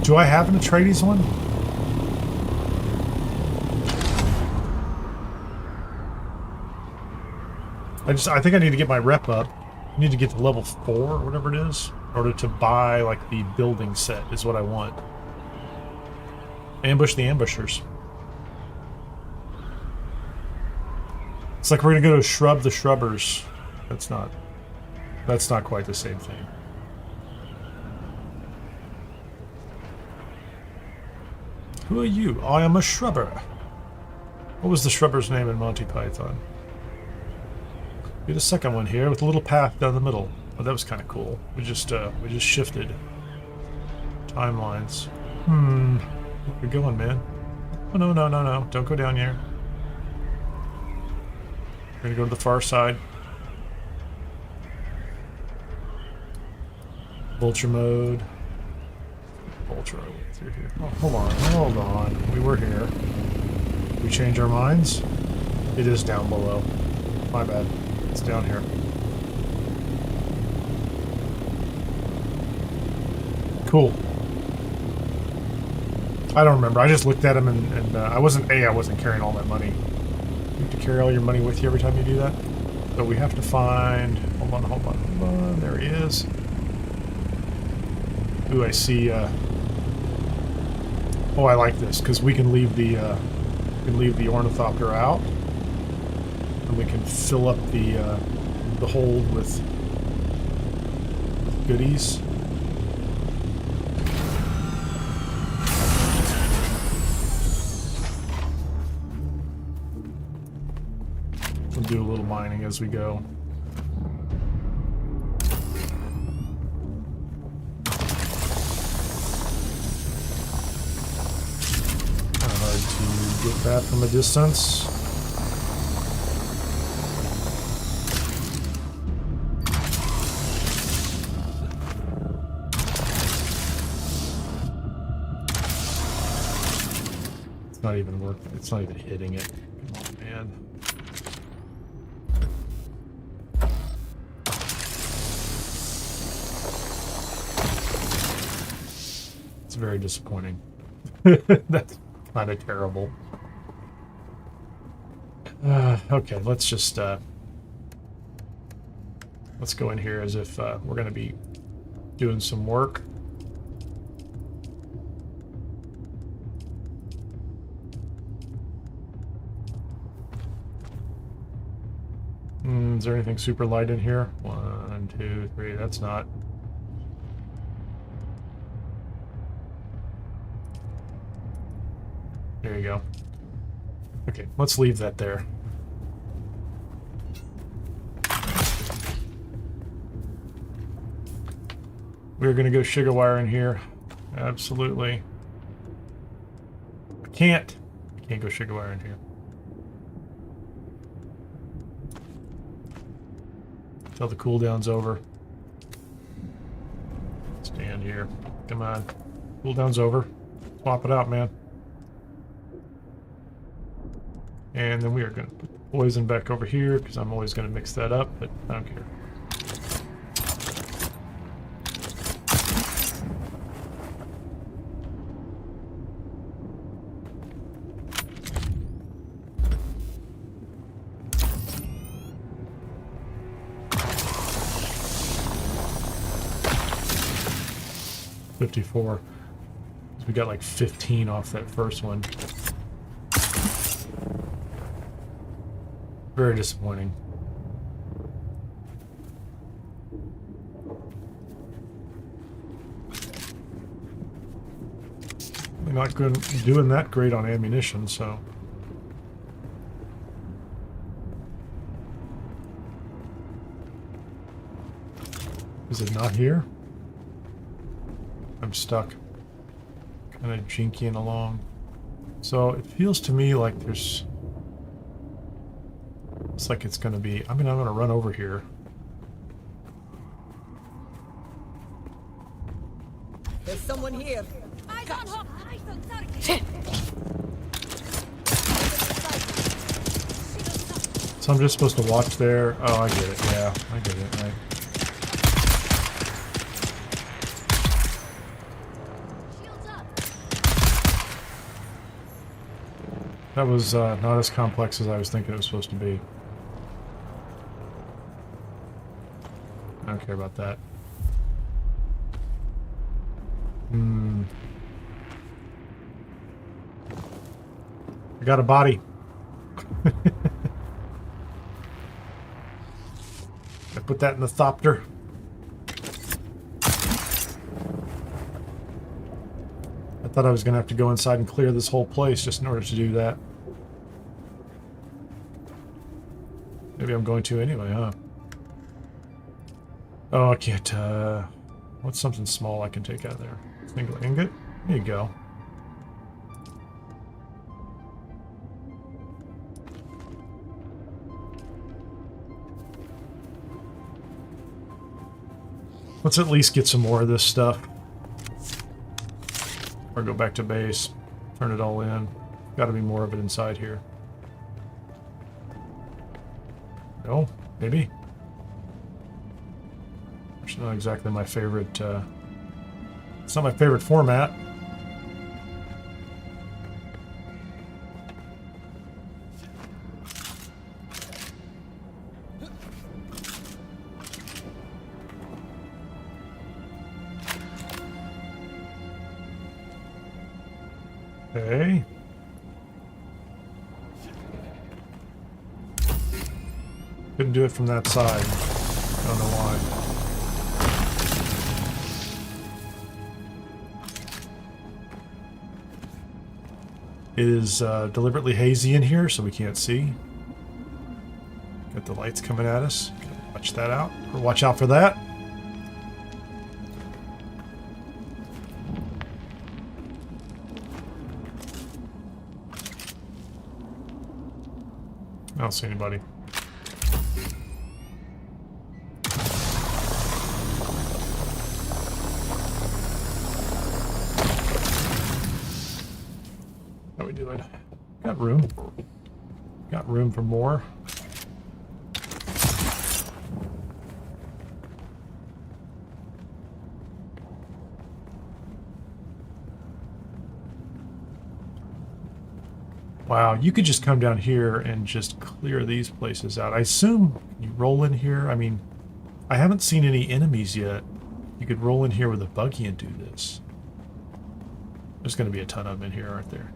Do I have an Atreides one? I think I need to get my rep up. I need to get to level 4 or whatever it is in order to buy like the building set is what I want. Ambush the ambushers. It's like we're gonna go to shrub the shrubbers. That's not quite the same thing. Who are you? I am a shrubber. What was the shrubber's name in Monty Python? Get a second one here with a little path down the middle. Oh, that was kind of cool. We just shifted timelines. Where we going, man? Oh, no! Don't go down here. We're gonna go to the far side. Vulture mode. Vulture, I went through here. Oh, hold on. We were here. We change our minds? It is down below. My bad. It's down here. Cool. I don't remember. I just looked at him and I wasn't carrying all my money. You have to carry all your money with you every time you do that. So we have to find... Hold on. There he is. Ooh, I see... Oh, I like this, because we can leave the ornithopter out. And we can fill up the hold with as we go. Kind of hard to get that from a distance. It's not even working. It's not even hitting it. Come on, man. It's very disappointing. That's kind of terrible. Okay, let's just let's go in here as if we're going to be doing some work. Is there anything super light in here? 1, 2, 3. That's not. There you go. Okay, let's leave that there. We're gonna go sugar wire in here. Absolutely. I can't go sugar wire in here. Till the cooldown's over. Stand here. Come on. Cooldown's over. Swap it out, man. And then we are going to put the poison back over here, because I'm always going to mix that up, but I don't care. $54. We got like 15 off that first one. Very disappointing. We're not good doing that great on ammunition, so. Is it not here? I'm stuck. Kind of jinkying along. So it feels to me like there's... It's like it's going to be... I'm going to run over here. There's someone here. So I'm just supposed to watch there. Oh, I get it. Yeah, I get it. Right. That was not as complex as I was thinking it was supposed to be. I don't care about that. I got a body. I put that in the thopter. I thought I was going to have to go inside and clear this whole place just in order to do that. Maybe I'm going to anyway, huh? Oh, I can't, what's something small I can take out of there? Single ingot? There you go. Let's at least get some more of this stuff. Or go back to base. Turn it all in. Gotta be more of it inside here. No? Maybe? It's not exactly my favorite, it's not my favorite format. Okay. Couldn't do it from that side. Don't know why. It is deliberately hazy in here, so we can't see. Got The light's coming at us. Gotta watch that out. Or watch out for that. I don't see anybody. How we doing? Got room. Got room for more. Wow, you could just come down here and just clear these places out. I assume you roll in here. I mean, I haven't seen any enemies yet. You could roll in here with a buggy and do this. There's going to be a ton of them in here, aren't there?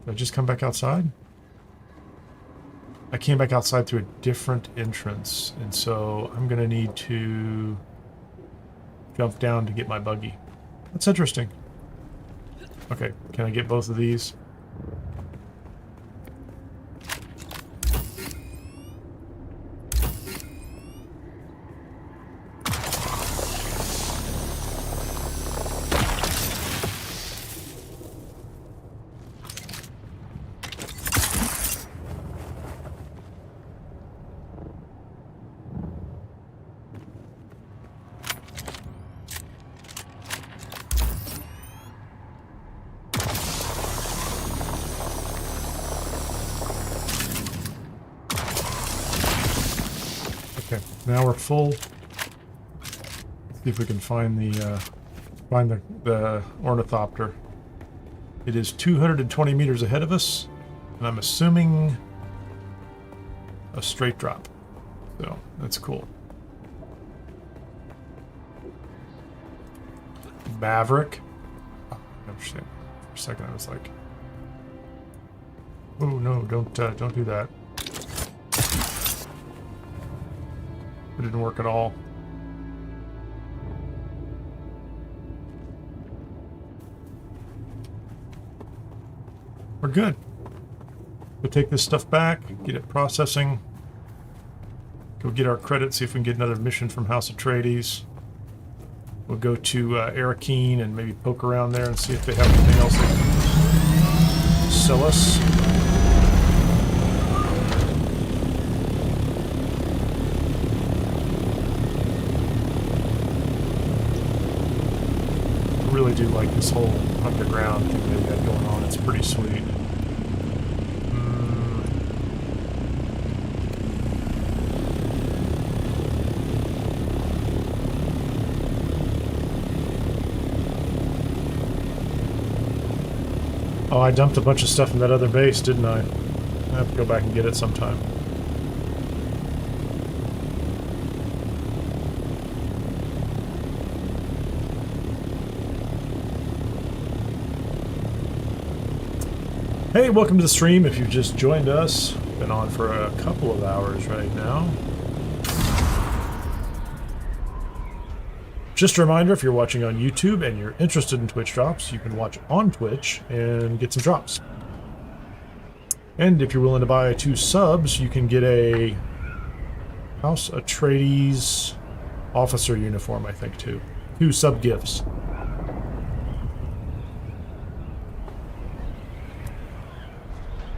Did I just come back outside? I came back outside through a different entrance, and so I'm going to need to jump down to get my buggy. That's interesting. Okay, can I get both of these? Now we're full. Let's see if we can find the ornithopter. It is 220 meters ahead of us, and I'm assuming a straight drop. So that's cool. Maverick. Oh, I understand. For a second, I was like, "Oh no! Don't do that." It didn't work at all. We're good. We'll take this stuff back, get it processing, go get our credits, see if we can get another mission from House Atreides. We'll go to Arrakis and maybe poke around there and see if they have anything else they can sell us. I really do like this whole underground thing they've got going on. It's pretty sweet. Oh, I dumped a bunch of stuff in that other base, didn't I? I have to go back and get it sometime. Hey, welcome to the stream. If you've just joined us, been on for a couple of hours right now. Just a reminder, if you're watching on YouTube and you're interested in Twitch drops, you can watch on Twitch and get some drops. And if you're willing to buy 2 subs, you can get a House Atreides officer uniform, I think, too. 2 sub gifts.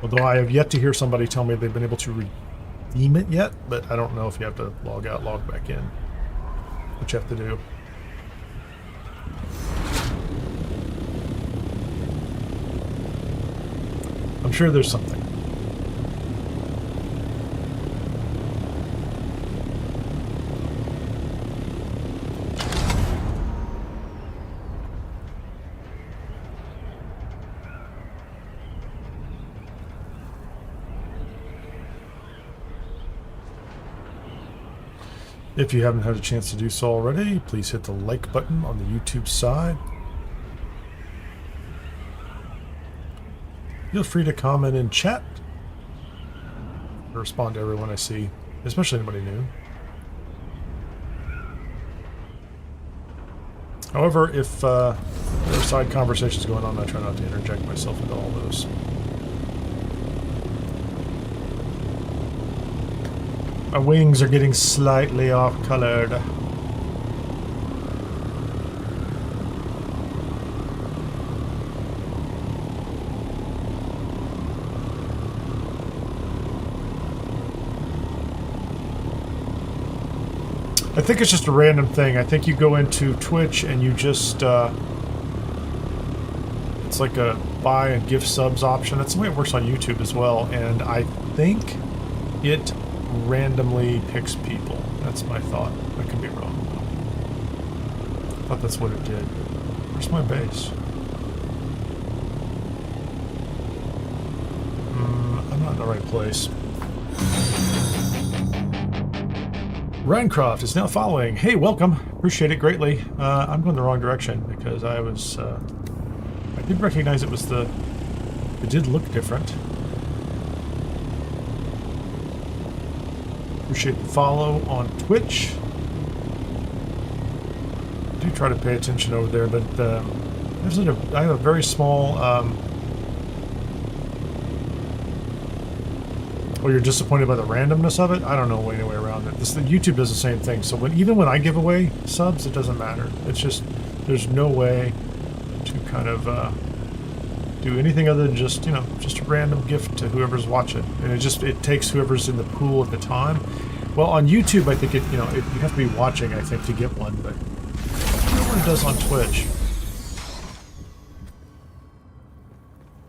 Although I have yet to hear somebody tell me they've been able to redeem it yet, but I don't know if you have to log out, log back in. What you have to do. I'm sure there's something. If you haven't had a chance to do so already, please hit the like button on the YouTube side. Feel free to comment in chat. I respond to everyone I see, especially anybody new. However, if there are side conversations going on, I try not to interject myself into all those. My wings are getting slightly off-colored. I think it's just a random thing. I think you go into Twitch and you just, it's like a buy and gift subs option. That's the way it works on YouTube as well. And I think it randomly picks people. That's my thought. I could be wrong. I thought that's what it did. Where's my base? I'm not in the right place. Rancroft is now following. Hey, welcome. Appreciate it greatly. I'm going the wrong direction because I was, I did recognize it was it did look different. Appreciate the follow on Twitch. I do try to pay attention over there, but I have a very small, or you're disappointed by the randomness of it? I don't know any way around it. YouTube does the same thing. So even when I give away subs, it doesn't matter. It's just, there's no way to kind of do anything other than just, you know, just a random gift to whoever's watching. And it takes whoever's in the pool at the time. Well, on YouTube, I think you have to be watching, I think, to get one, but I don't know what it does on Twitch.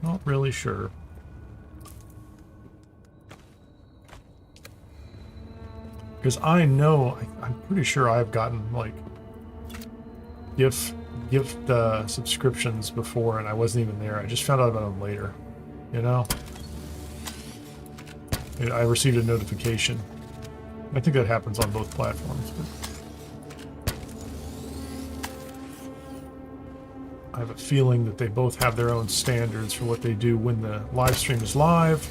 Not really sure. Because I know, I'm pretty sure I've gotten, like, gift subscriptions before, and I wasn't even there. I just found out about them later, you know? I received a notification. I think that happens on both platforms. But I have a feeling that they both have their own standards for what they do when the live stream is live.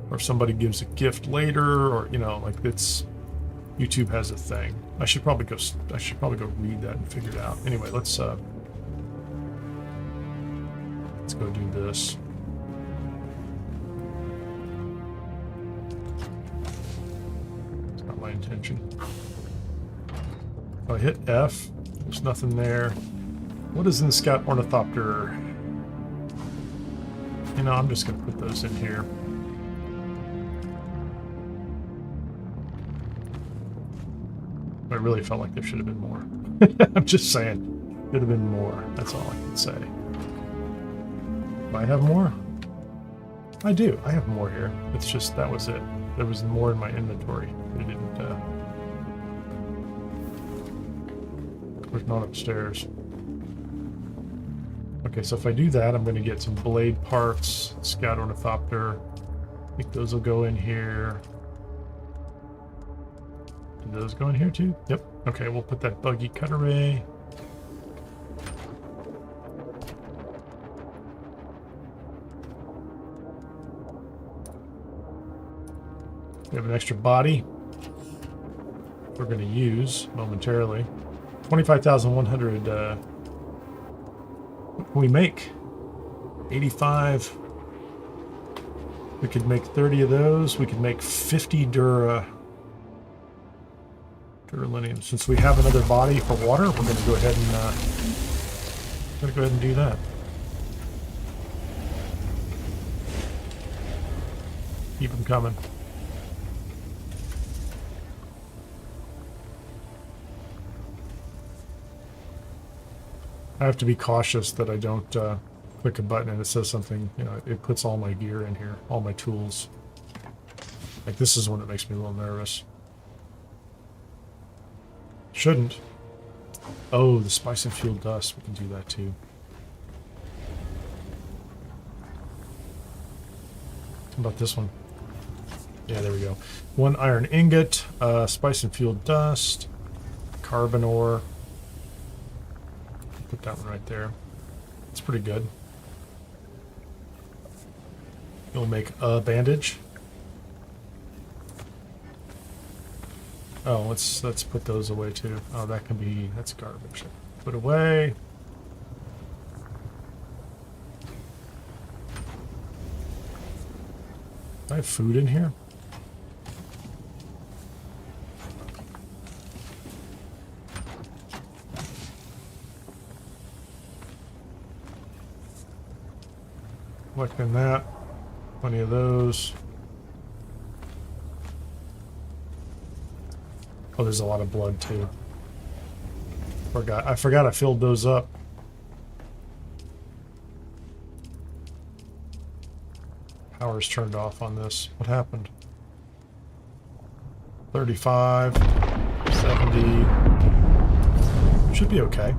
Or if somebody gives a gift later, or, you know, like, it's YouTube has a thing. I should probably go read that and figure it out. Anyway, let's go do this. It's not my intention. If I hit F, there's nothing there. What is in the Scout Ornithopter? You know, I'm just gonna put those in here. I really felt like there should have been more. I'm just saying. Could have been more. That's all I can say. Do I have more? I do. I have more here. It's just, that was it. There was more in my inventory. It didn't, was not upstairs. Okay, so if I do that, I'm going to get some blade parts, Scout Ornithopter. I think those will go in here. Do those go in here too? Yep. Okay, we'll put that buggy cut array. We have an extra body we're going to use momentarily. 25,100. What can we make? 85. We could make 30 of those. We could make 50 Duraluminum. Since we have another body for water, we're going to go ahead and do that. Keep them coming. I have to be cautious that I don't click a button and it says something, you know, it puts all my gear in here, all my tools. Like, this is one that makes me a little nervous. Shouldn't. Oh, the spice and fuel dust. We can do that too. How about this one? Yeah, there we go. 1 iron ingot, spice and fuel dust, carbon ore. Put that one right there. It's pretty good. It'll make a bandage. Oh, let's put those away too. Oh, that can be, that's garbage. Put away. Do I have food in here? Collecting that. Plenty of those. Oh, there's a lot of blood too. I forgot I filled those up. Power's turned off on this. What happened? 35, 70. Should be okay.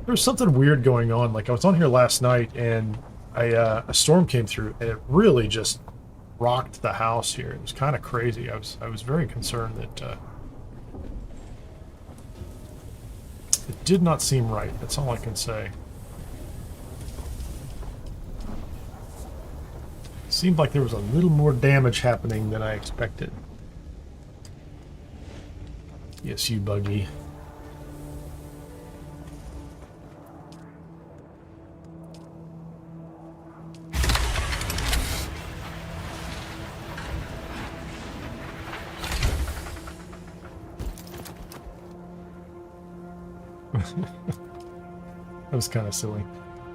There was something weird going on. Like I was on here last night and a storm came through and it really just rocked the house here. It was kind of crazy. I was very concerned that it did not seem right. That's all I can say. Seemed like there was a little more damage happening than I expected. Yes, you buggy. That was kind of silly.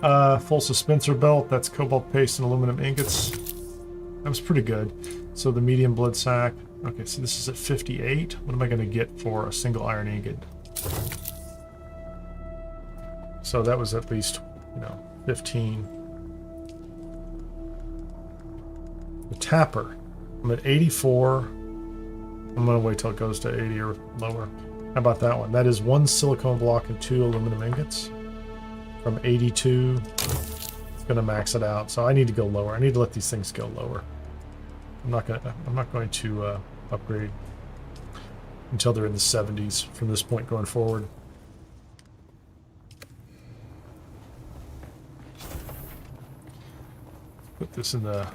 Full suspensor belt, that's cobalt paste and aluminum ingots. That was pretty good. So the medium blood sac. Okay, so this is at 58. What am I going to get for a single iron ingot? So that was at least, 15. The tapper. I'm at 84. I'm going to wait till it goes to 80 or lower. How about that one? That is 1 silicone block and 2 aluminum ingots. From 82, it's going to max it out. So I need to go lower. I need to let these things go lower. I'm not going to upgrade until they're in the 70s from this point going forward. Put this in the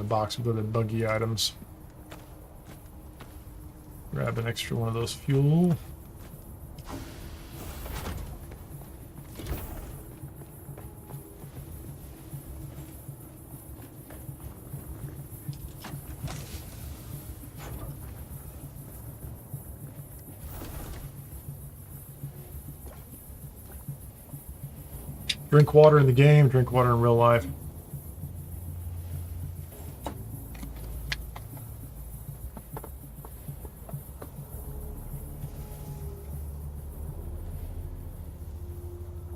box with other buggy items. Grab an extra one of those fuel. Drink water in the game, drink water in real life.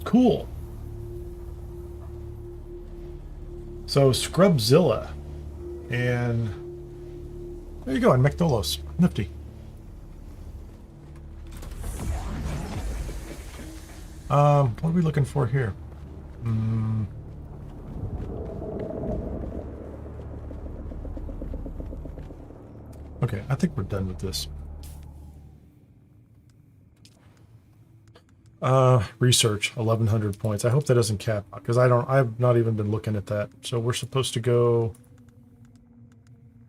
Cool. So Scrubzilla. And there you go, and Mectolos. Nifty. What are we looking for here? Okay, I think we're done with this. Research, 1100 points. I hope that doesn't cap, because I've not even been looking at that. So we're supposed to go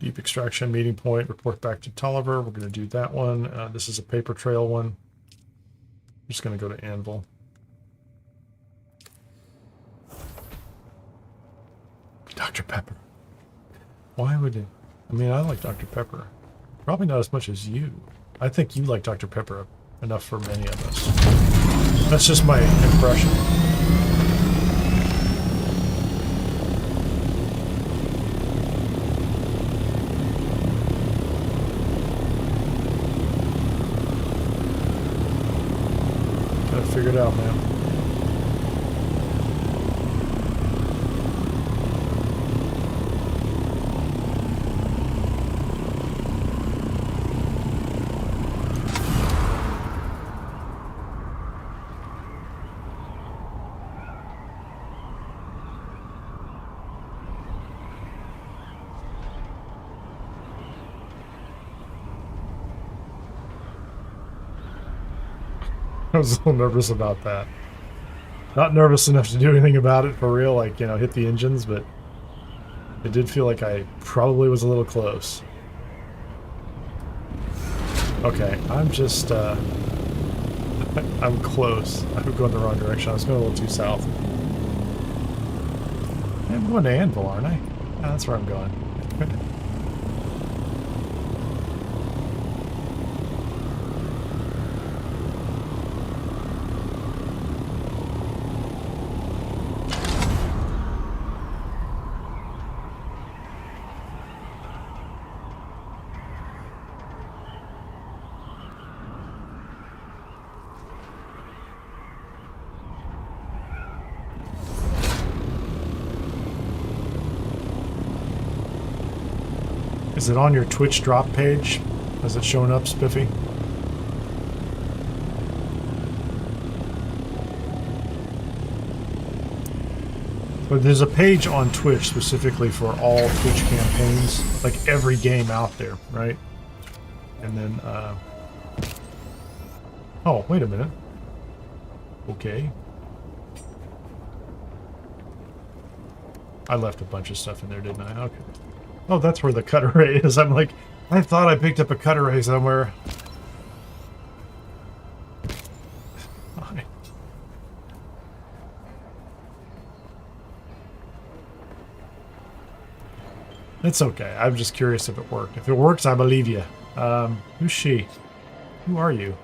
deep extraction, meeting point, report back to Tolliver. We're going to do that one. This is a paper trail one. I'm just going to go to Anvil. Dr. Pepper. Why would it? I mean, I like Dr. Pepper. Probably not as much as you. I think you like Dr. Pepper enough for many of us. That's just my impression. Gotta figure it out, man. I was a little nervous about that. Not nervous enough to do anything about it for real, like, hit the engines, but it did feel like I probably was a little close. Okay, I'm just, I'm close. I'm going the wrong direction. I was going a little too south. I'm going to Anvil, aren't I? Yeah, that's where I'm going. Is it on your Twitch drop page? Is it showing up, Spiffy? But there's a page on Twitch specifically for all Twitch campaigns, like every game out there, right? And then, oh, wait a minute. Okay. I left a bunch of stuff in there, didn't I? Okay. Oh, that's where the cutter ray is. I'm like, I thought I picked up a cutter ray somewhere. Fine. It's okay. I'm just curious if it worked. If it works, I believe you. Who's she? Who are you?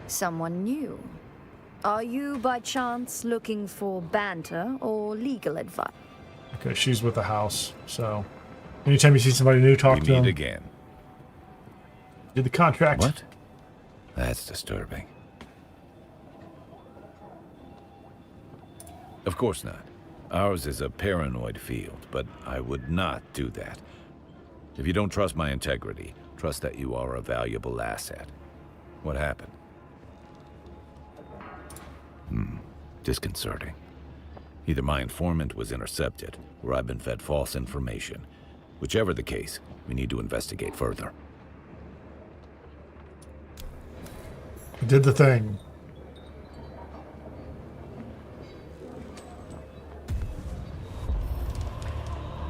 Someone new. Are you, by chance, looking for banter or legal advice? Okay, she's with the house, so... Anytime you see somebody new, talk to them. We meet again. Did the contract. What? That's disturbing. Of course not. Ours is a paranoid field, but I would not do that. If you don't trust my integrity, trust that you are a valuable asset. What happened? Disconcerting. Either my informant was intercepted, or I've been fed false information. Whichever the case, we need to investigate further. I did the thing.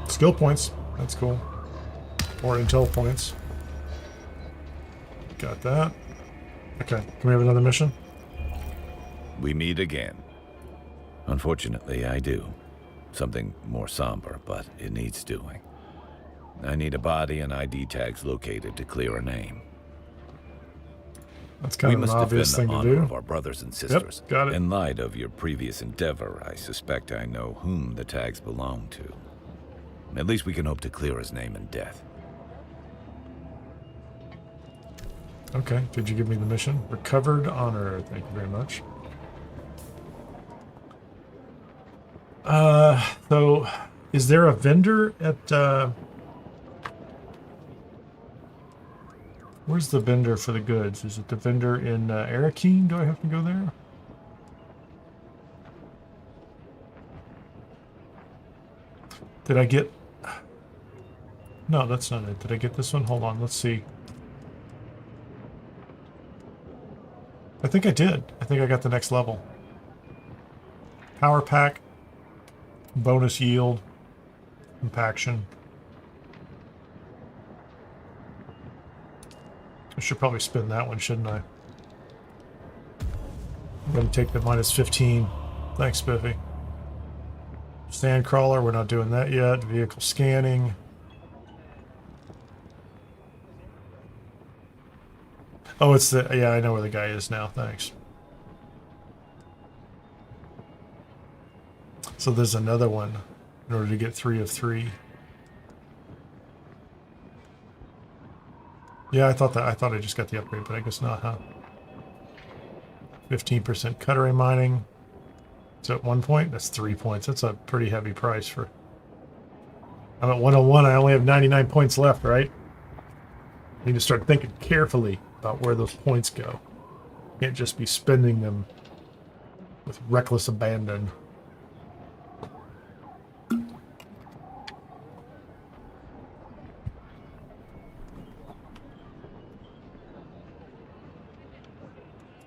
Skill points. That's cool. Or intel points. Got that. Okay. Can we have another mission? We meet again. Unfortunately, I do. Something more somber, but it needs doing. I need a body and ID tags located to clear a name. That's kind of an obvious thing to do. We must defend the honor of our brothers and sisters. Yep, got it. In light of your previous endeavor, I suspect I know whom the tags belong to. At least we can hope to clear his name and death. Okay, did you give me the mission? Recovered honor, thank you very much. So, is there a vendor at, where's the vendor for the goods? Is it the vendor in Arrakis? Do I have to go there? Did I get... No, that's not it. Did I get this one? Hold on, let's see. I think I did. I think I got the next level. Power pack. Bonus yield. Compaction. I should probably spin that one, shouldn't I? I'm going to take the minus 15. Thanks, Spiffy. Sandcrawler, we're not doing that yet. Vehicle scanning. Oh, it's the... Yeah, I know where the guy is now. Thanks. So there's another one in order to get 3 of 3. Yeah, I thought I just got the upgrade, but I guess not, huh? 15% cuttery mining. So at 1 point, that's 3 points. That's a pretty heavy price for... I'm at 101. I only have 99 points left, right? I need to start thinking carefully about where those points go. Can't just be spending them with reckless abandon.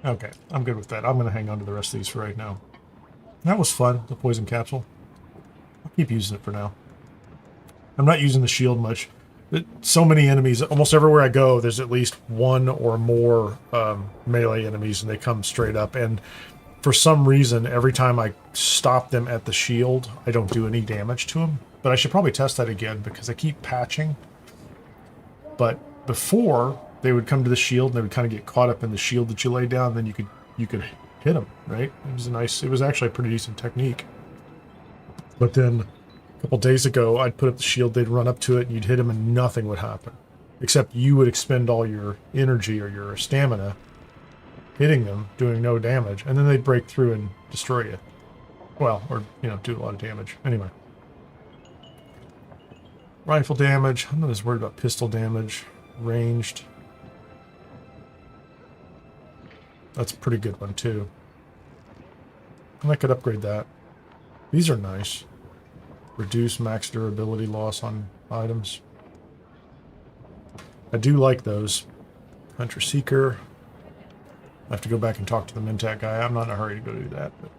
Okay, I'm good with that. I'm going to hang on to the rest of these for right now. That was fun, the poison capsule. I'll keep using it for now. I'm not using the shield much. So many enemies, almost everywhere I go, there's at least one or more melee enemies, and they come straight up. And for some reason, every time I stop them at the shield, I don't do any damage to them. But I should probably test that again, because I keep patching. But before, they would come to the shield, and they would kind of get caught up in the shield that you lay down, and then you could hit them, right? It was actually a pretty decent technique. But then a couple days ago, I'd put up the shield, they'd run up to it, and you'd hit them, and nothing would happen. Except you would expend all your energy or your stamina hitting them, doing no damage, and then they'd break through and destroy you. Well, or, do a lot of damage. Anyway. Rifle damage. I'm not as worried about pistol damage. Ranged. That's a pretty good one too. And I could upgrade that. These are nice. Reduce max durability loss on items. I do like those. Hunter Seeker. I have to go back and talk to the Mentat guy. I'm not in a hurry to go do that, but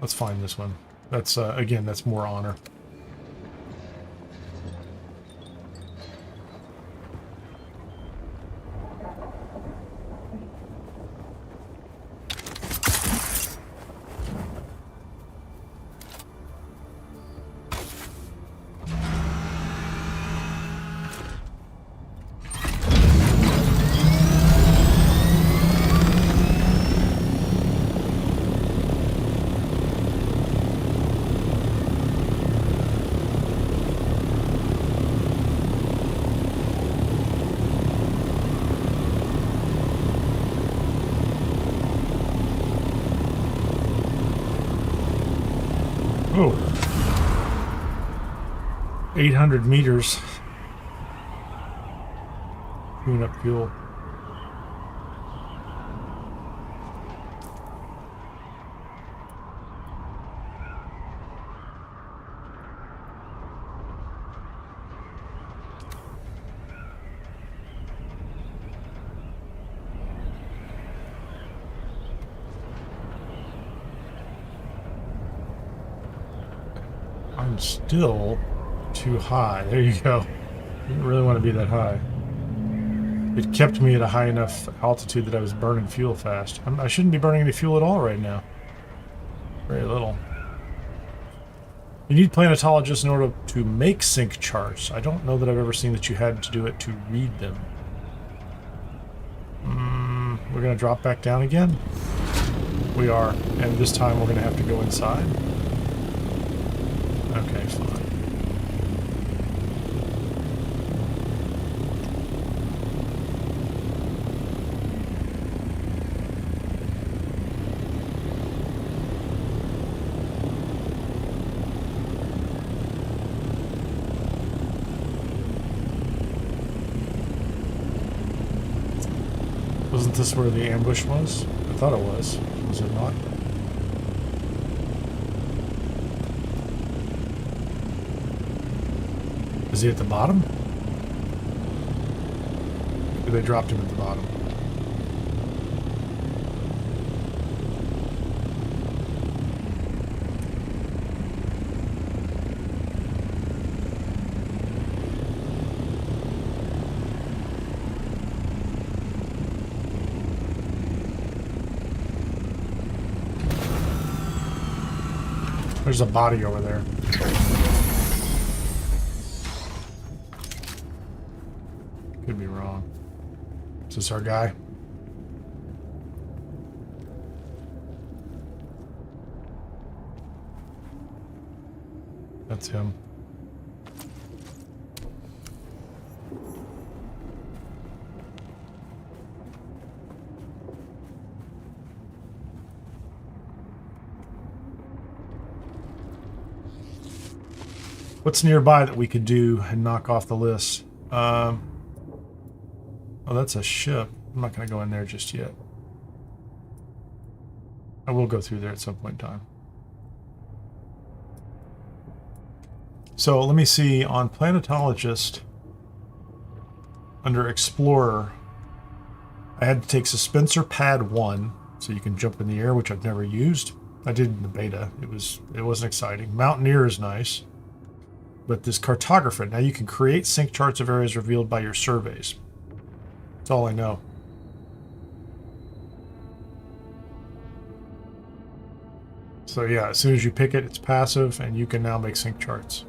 let's find this one. That's again, that's more honor. Oh, 800 meters. Tune up fuel. I'm still too high. There you go. Didn't really want to be that high. It kept me at a high enough altitude that I was burning fuel fast. I shouldn't be burning any fuel at all right now. Very little. You need planetologists in order to make sync charts. I don't know that I've ever seen that you had to do it to read them. We're going to drop back down again? We are. And this time we're going to have to go inside. Okay, fine. Wasn't this where the ambush was? I thought it was. Was it not? Is he at the bottom? Or they dropped him at the bottom? There's a body over there. Could be wrong. Is this our guy? That's him. What's nearby that we could do and knock off the list? Oh, that's a ship. I'm not going to go in there just yet. I will go through there at some point in time. So let me see, on Planetologist, under Explorer, I had to take Suspensor Pad 1, so you can jump in the air, which I've never used. I did in the beta. It wasn't exciting. Mountaineer is nice. But this Cartographer, now you can create sync charts of areas revealed by your surveys. That's all I know. So yeah, as soon as you pick it, it's passive, and you can now make sync charts.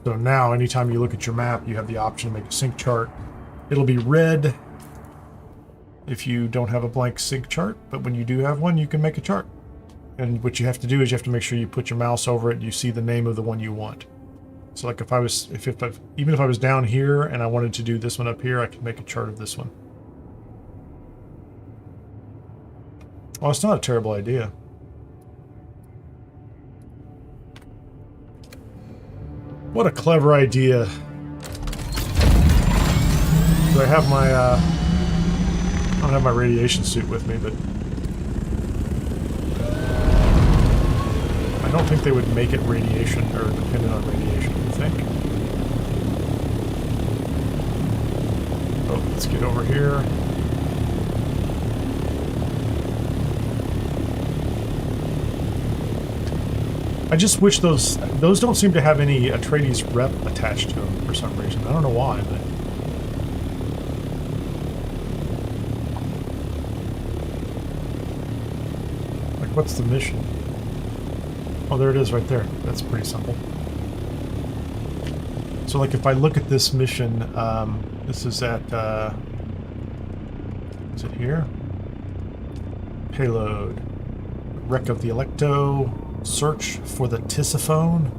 So now, anytime you look at your map, you have the option to make a sync chart. It'll be red if you don't have a blank sync chart, but when you do have one, you can make a chart. And what you have to do is you have to make sure you put your mouse over it and you see the name of the one you want. So like even if I was down here and I wanted to do this one up here, I could make a chart of this one. Well, it's not a terrible idea. What a clever idea. Do I have my, I don't have my radiation suit with me, but I don't think they would make it radiation, or dependent on radiation, you think? Oh, let's get over here. I just wish those don't seem to have any Atreides rep attached to them for some reason. I don't know why, but... Like, what's the mission? Oh, there it is right there. That's pretty simple. So, like, if I look at this mission, this is at, is it here? Payload. Wreck of the Electo. Search for the Tisiphone.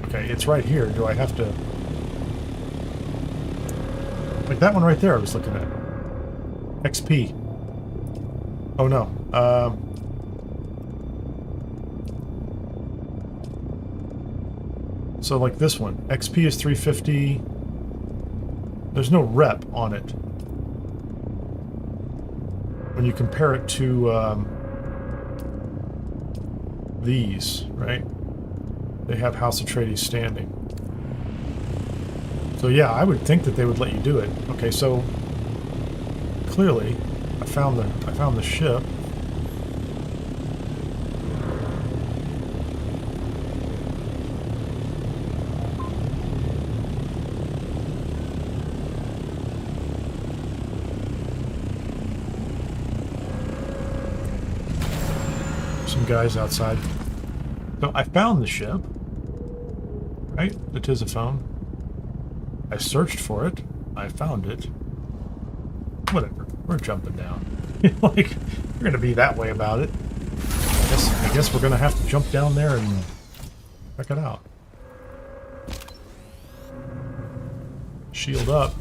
Okay, it's right here. Do I have to... Like that one right there I was looking at. XP. Oh no. So like this one. XP is 350. There's no rep on it. When you compare it to these, right? They have House Atreides standing. So yeah, I would think that they would let you do it. Okay, so clearly I found the ship. Some guys outside. So I found the ship, right? The Tisiphone. I searched for it. I found it. Whatever. We're jumping down. Like, you're gonna be that way about it. I guess we're gonna have to jump down there and check it out. Shield up.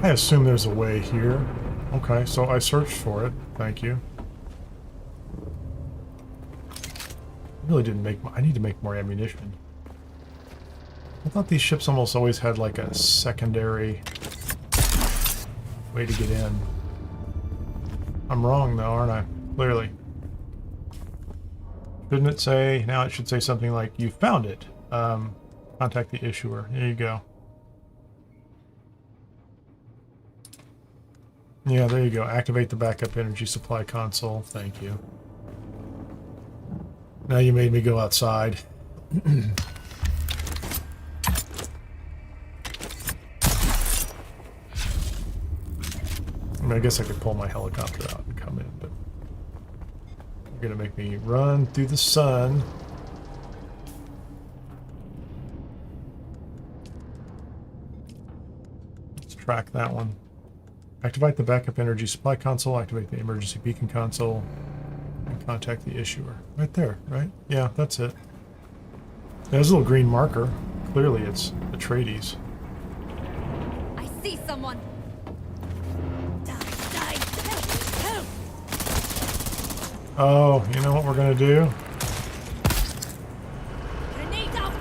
I assume there's a way here. Okay, so I searched for it. Thank you. Really didn't make... I need to make more ammunition. I thought these ships almost always had like a secondary way to get in. I'm wrong though, aren't I? Clearly. Shouldn't it say... Now it should say something like, you found it. Contact the issuer. There you go. Yeah, there you go. Activate the backup energy supply console. Thank you. Now you made me go outside. I mean, I guess I could pull my helicopter out and come in, but you're gonna make me run through the sun. Let's track that one. Activate the backup energy supply console, activate the emergency beacon console, and contact the issuer. Right there, right? Yeah, that's it. There's a little green marker. Clearly it's Atreides. I see someone! Die! Help! Oh, you know what we're gonna do? Grenade out!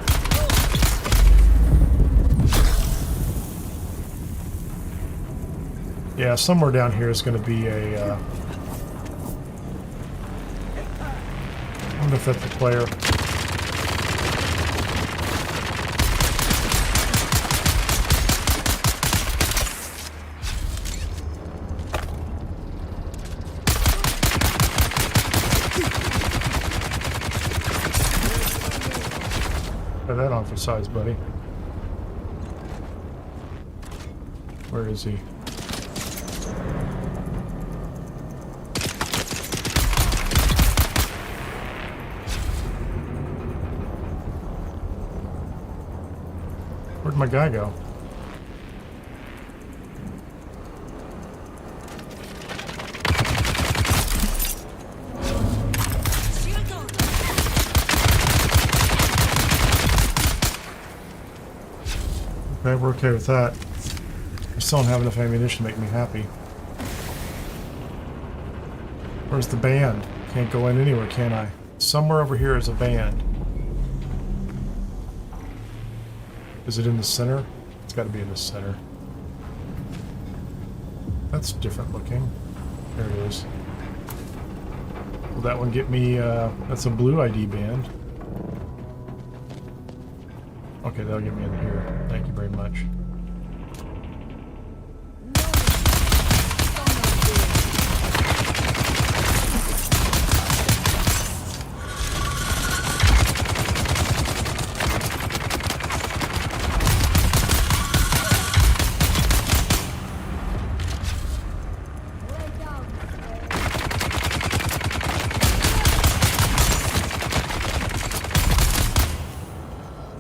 Yeah, somewhere down here is going to be a... I wonder if that's the player. Try that on for size, buddy. Where is he? Where'd my guy go? Okay, we're okay with that. I still don't have enough ammunition to make me happy. Where's the band? Can't go in anywhere, can I? Somewhere over here is a band. Is it in the center? It's got to be in the center. That's different looking. There it is. Will that one get me, that's a blue ID band. Okay, that'll get me in here. Thank you very much.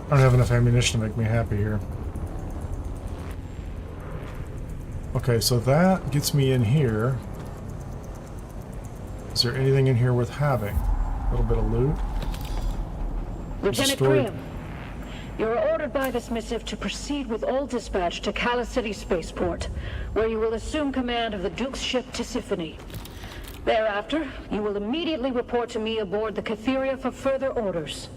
I don't have enough ammunition to make me happy here. Okay, so that gets me in here. Is there anything in here worth having? A little bit of loot. Lieutenant Graham, you are ordered by this missive to proceed with all dispatch to Cala City Spaceport, where you will assume command of the Duke's ship Tisiphone. Thereafter, you will immediately report to me aboard the Kineer for further orders.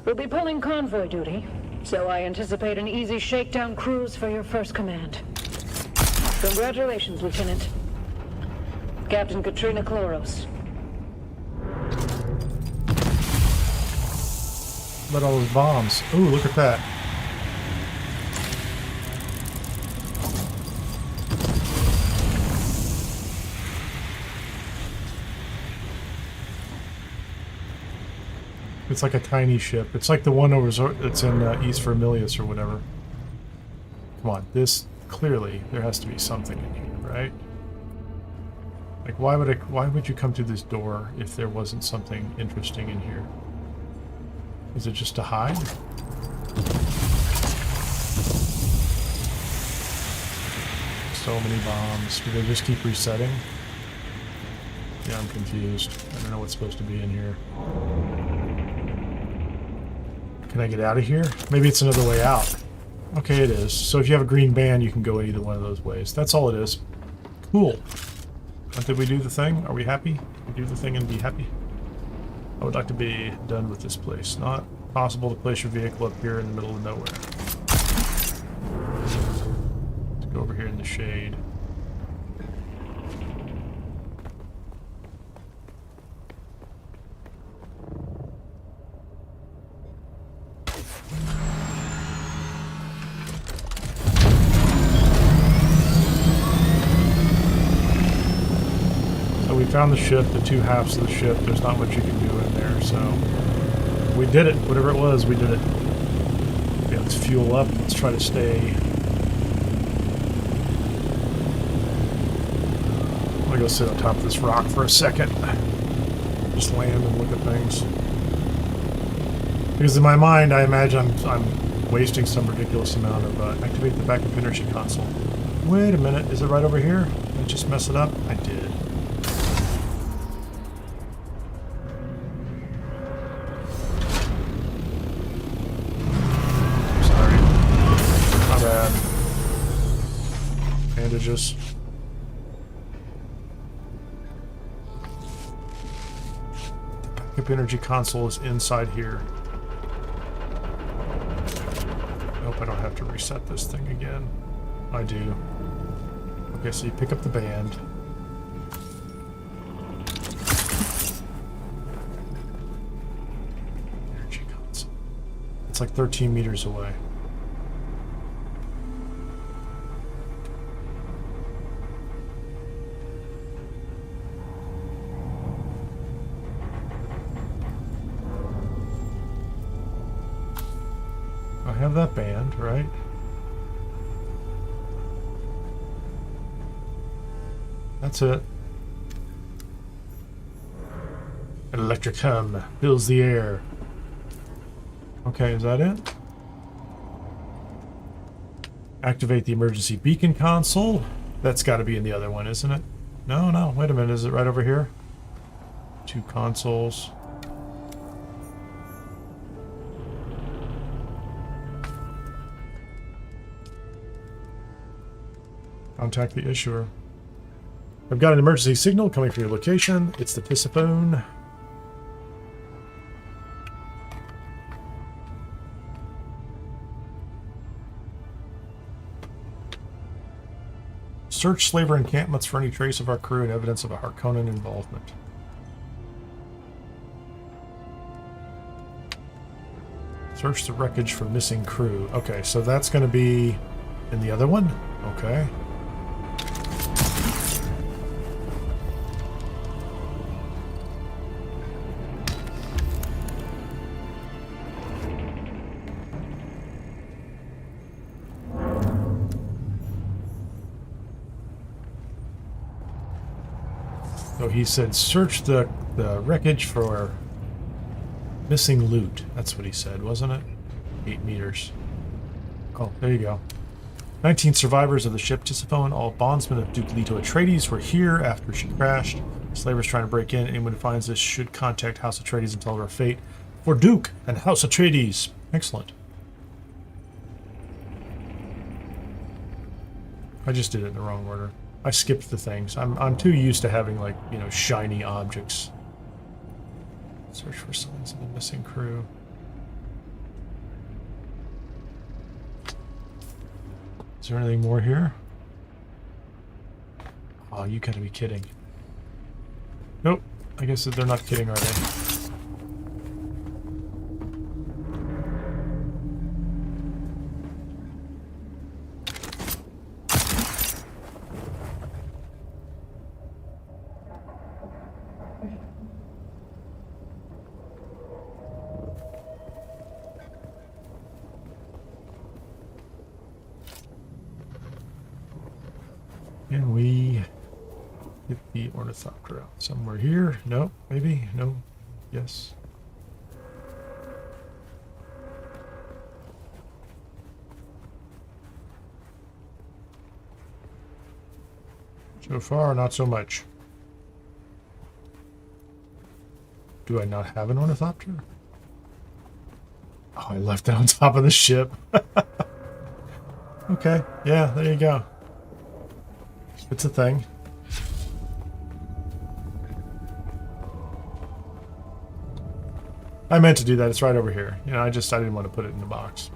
We'll be pulling convoy duty, so I anticipate an easy shakedown cruise for your first command. Congratulations, Lieutenant. Captain Katrina Kloros. Let all those bombs. Ooh, look at that. It's like a tiny ship. It's like the one over that's in East Vermilius or whatever. Come on, this clearly there has to be something in here, right? Like, why would you come through this door if there wasn't something interesting in here? Is it just to hide? So many bombs. Do they just keep resetting? Yeah, I'm confused. I don't know what's supposed to be in here. Can I get out of here? Maybe it's another way out. Okay, it is. So if you have a green band, you can go either one of those ways. That's all it is. Cool. Did we do the thing? Are we happy? Did we do the thing and be happy? I would like to be done with this place. Not possible to place your vehicle up here in the middle of nowhere. Let's go over here in the shade. Found the ship, the two halves of the ship. There's not much you can do in there, so we did it. Whatever it was, we did it. Okay, let's fuel up. Let's try to stay. I'm gonna go sit on top of this rock for a second. Just land and look at things. Because in my mind, I imagine I'm wasting some ridiculous amount of activate the backup energy console. Wait a minute, is it right over here? Did I just mess it up? I did. Bandages. The backup energy console is inside here. I hope I don't have to reset this thing again. I do. Okay, so you pick up the band. Energy console. It's like 13 meters away. Have that band, right? That's it. An electric hum fills the air. Okay, is that it? Activate the emergency beacon console. That's got to be in the other one, isn't it? No, wait a minute. Is it right over here? Two consoles. Contact the issuer. I've got an emergency signal coming from your location. It's the Tisiphone. Search slaver encampments for any trace of our crew and evidence of a Harkonnen involvement. Search the wreckage for missing crew. Okay, so that's going to be in the other one? Okay. So he said search the wreckage for missing loot. That's what he said, wasn't it? 8 meters. Oh, there you go. 19 survivors of the ship Tisiphone, all bondsmen of Duke Leto Atreides, were here after she crashed. Slavers trying to break in. Anyone who finds this should contact House Atreides and tell her fate. For Duke and House Atreides. Excellent. I just did it in the wrong order. I skipped the things. I'm too used to having, like, you know, shiny objects. Search for signs of the missing crew. Is there anything more here? Oh, you gotta be kidding. Nope. I guess that they're not kidding, are they? Can we get the ornithopter out? Somewhere here? No? Maybe? No? Yes? So far, not so much. Do I not have an ornithopter? Oh, I left it on top of the ship. Okay, yeah, there you go. It's a thing. I meant to do that. It's right over here. You know, I didn't want to put it in the box.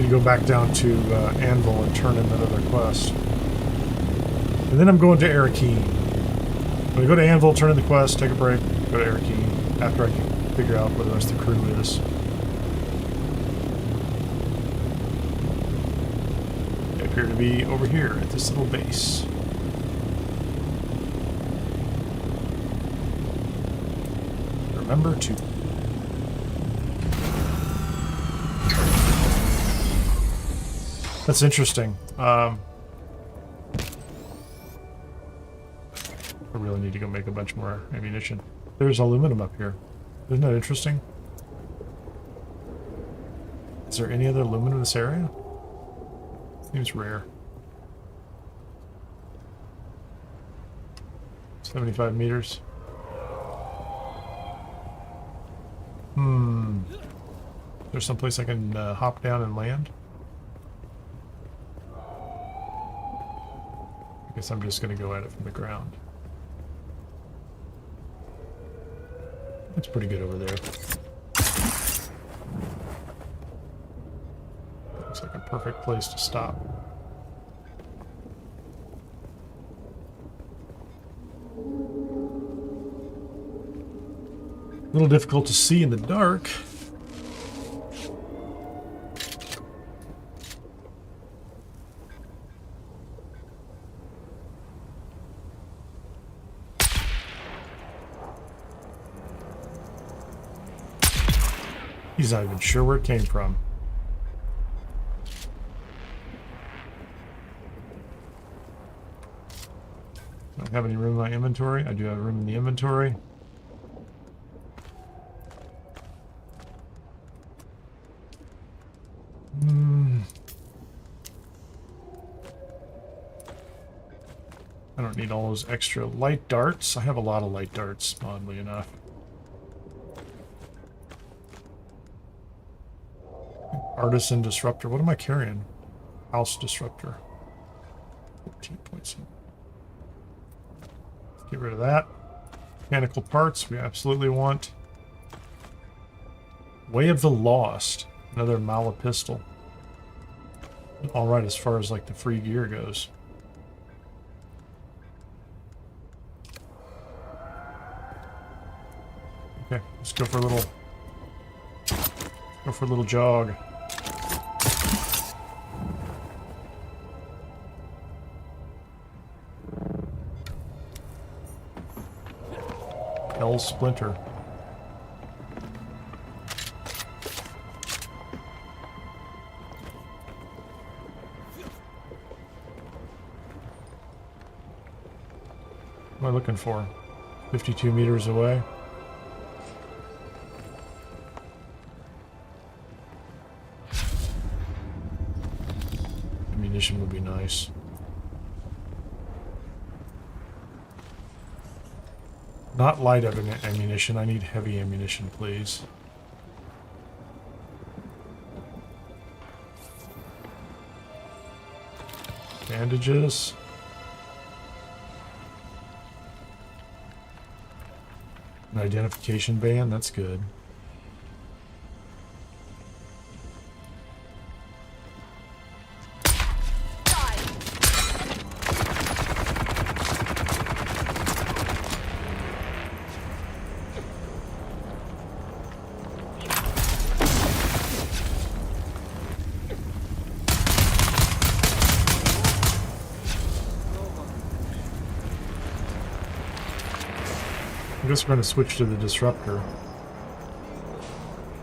Go back down to Anvil and turn in that other quest. And then I'm going to Arrakis. I'm going to go to Anvil, turn in the quest, take a break, go to Arrakis after I can figure out where the rest of the crew is. They appear to be over here at this little base. Remember to That's interesting. I really need to go make a bunch more ammunition. There's aluminum up here. Isn't that interesting? Is there any other aluminum in this area? Seems rare. 75 meters. There's someplace I can hop down and land? I guess I'm just going to go at it from the ground. That's pretty good over there. Looks like a perfect place to stop. A little difficult to see in the dark. He's not even sure where it came from. Don't have any room in my inventory. I do have room in the inventory. I don't need all those extra light darts. I have a lot of light darts, oddly enough. Artisan disruptor. What am I carrying? House disruptor. 14 points. Get rid of that. Mechanical parts we absolutely want. Way of the Lost. Another Mala pistol. Alright as far as like the free gear goes. Okay, let's go for a little jog. Hell Splinter. What am I looking for? 52 meters away. Ammunition would be nice. Not light ammunition, I need heavy ammunition, please. Bandages. An identification band, that's good. I guess we're going to switch to the disruptor.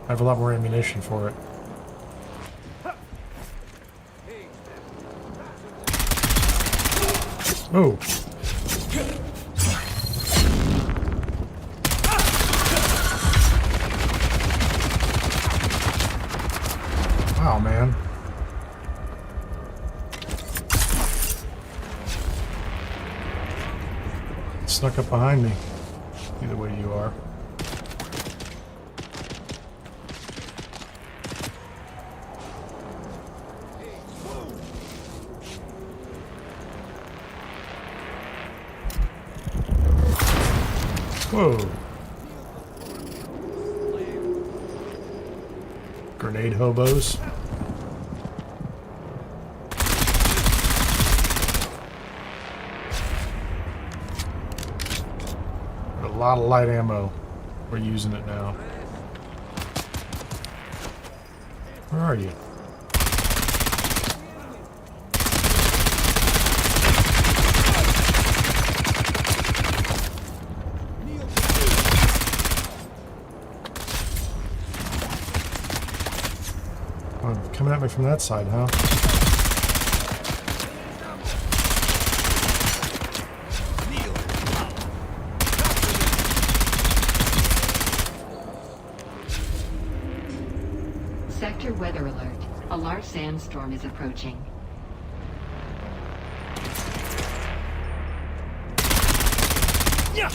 I have a lot more ammunition for it. Oh! Wow, man. Snuck up behind me. Either way you are. Whoa. Grenade hobos. A lot of light ammo. We're using it now. Where are you? Oh, coming at me from that side, huh? Sector weather alert. A large sandstorm is approaching. Yeah.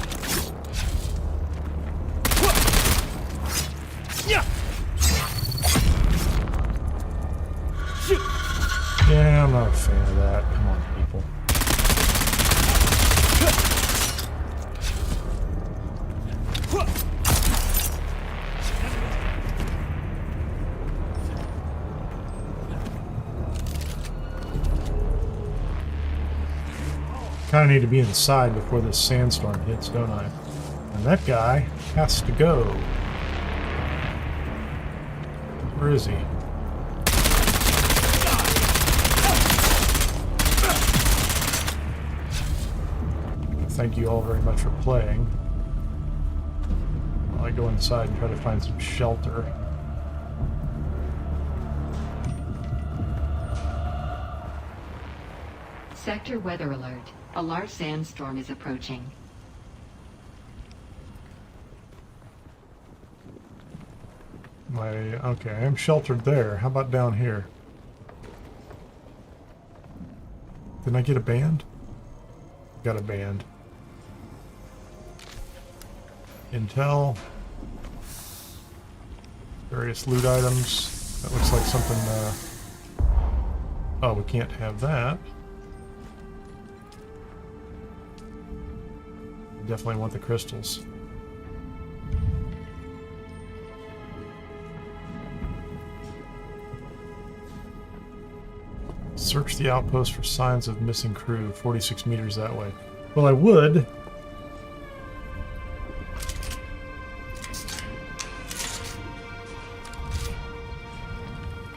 Yeah. Yeah, I'm not a fan of that. Come on, people. Kind of need to be inside before this sandstorm hits, don't I? And that guy has to go. Where is he? Thank you all very much for playing. While I go inside and try to find some shelter. Sector weather alert. A large sandstorm is approaching. Okay, I'm sheltered there. How about down here? Didn't I get a band? Got a band. Intel. Various loot items. That looks like something, oh, we can't have that. Definitely want the crystals. Search the outpost for signs of missing crew. 46 meters that way. Well, I would. If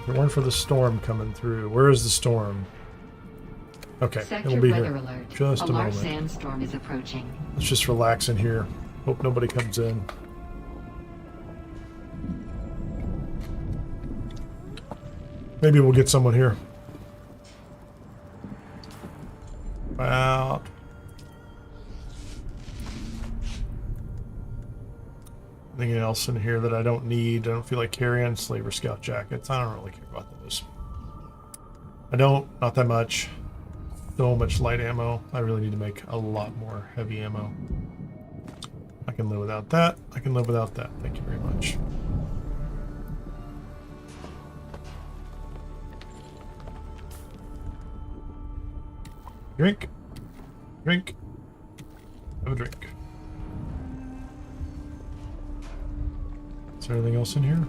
it weren't for the storm coming through. Where is the storm? Okay, it'll be here. Alert. Just a large moment. Sandstorm is approaching. Let's just relax in here. Hope nobody comes in. Maybe we'll get someone here. About anything else in here that I don't need? I don't feel like carrying slaver scout jackets. I don't really care about those. I don't, not that much. So much light ammo. I really need to make a lot more heavy ammo. I can live without that. I can live without that. Thank you very much. Drink. Drink. Have a drink. Is there anything else in here?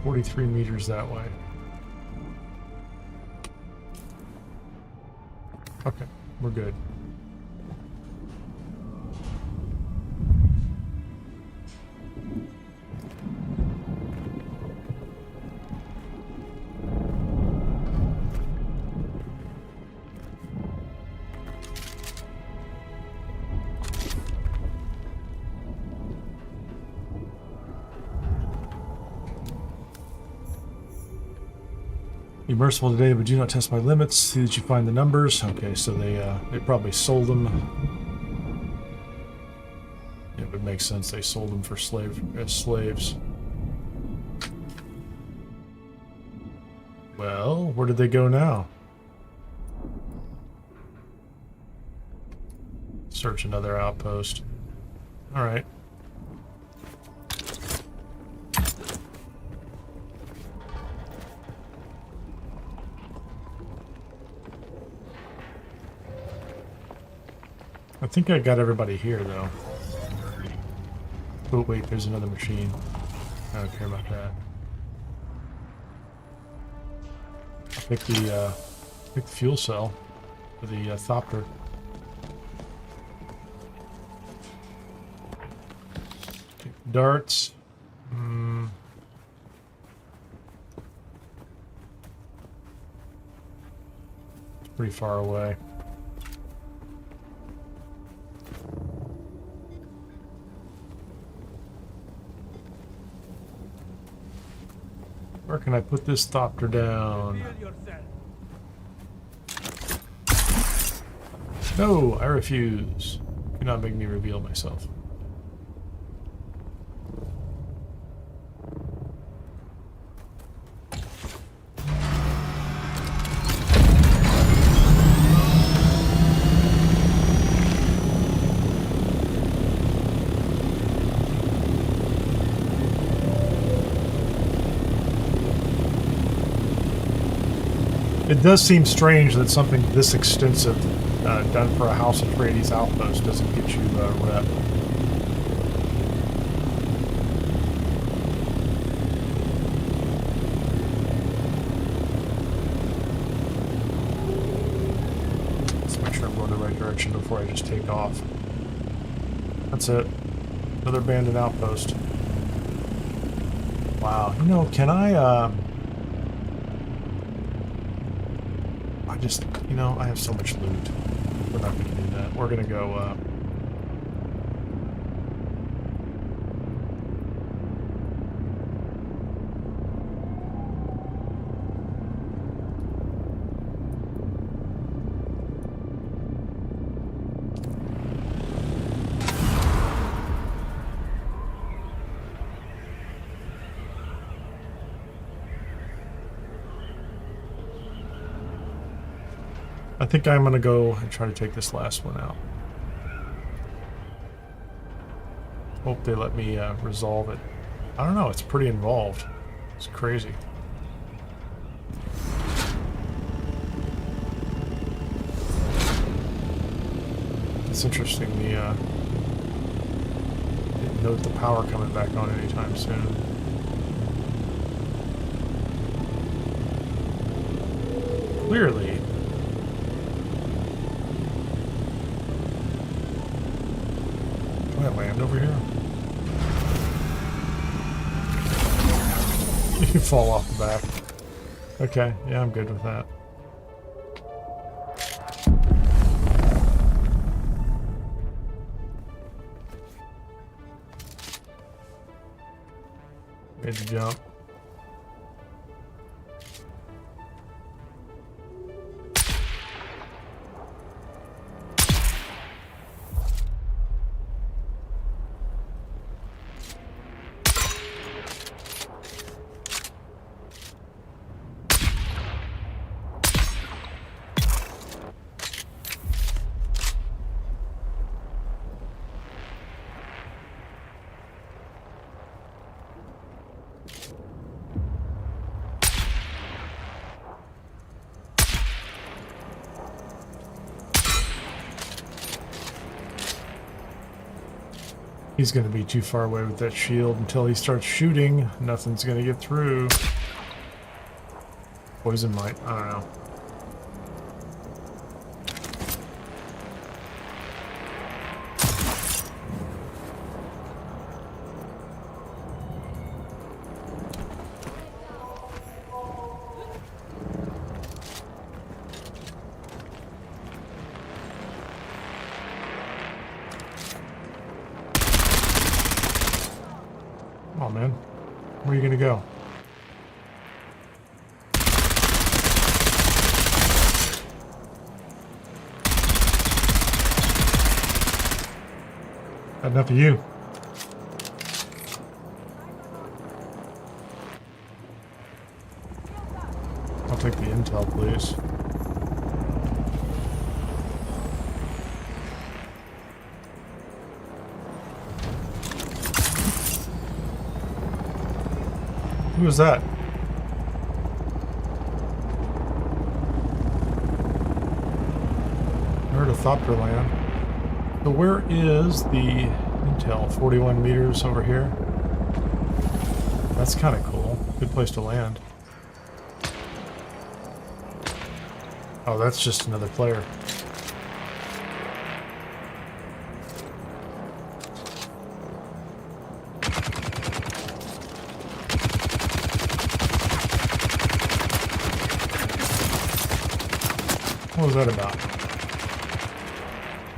.43 meters that way. Okay, we're good. Be merciful today, but do not test my limits. See that you find the numbers. Okay, so they probably sold them. It would make sense they sold them for slaves. Well, where did they go now? Search another outpost. All right. I think I got everybody here, though. Oh, wait, there's another machine. I don't care about that. I'll pick the fuel cell for the Thopter. Darts. It's pretty far away. Where can I put this Thopter down? No, I refuse. Do not make me reveal myself. It does seem strange that something this extensive done for a House Atreides outpost doesn't get you rep. Let's make sure I'm going the right direction before I just take off. That's it. Another abandoned outpost. Wow. You know, can I I just, you know, I have so much loot. We're not going to do that. We're going to go, I think I'm going to go and try to take this last one out. Hope they let me resolve it. I don't know, it's pretty involved. It's crazy. It's interesting, didn't note the power coming back on anytime soon. Clearly. Can I land over here? You fall off the back. Okay, yeah, I'm good with that. Good to jump. He's going to be too far away with that shield until he starts shooting. Nothing's going to get through. Poison might. I don't know. Oh man, where are you gonna go? Had enough of you. I'll take the intel, please. Who was that? I heard a thopter land. So where is the intel? 41 meters over here. That's kind of cool. Good place to land. Oh, that's just another player. What was that about?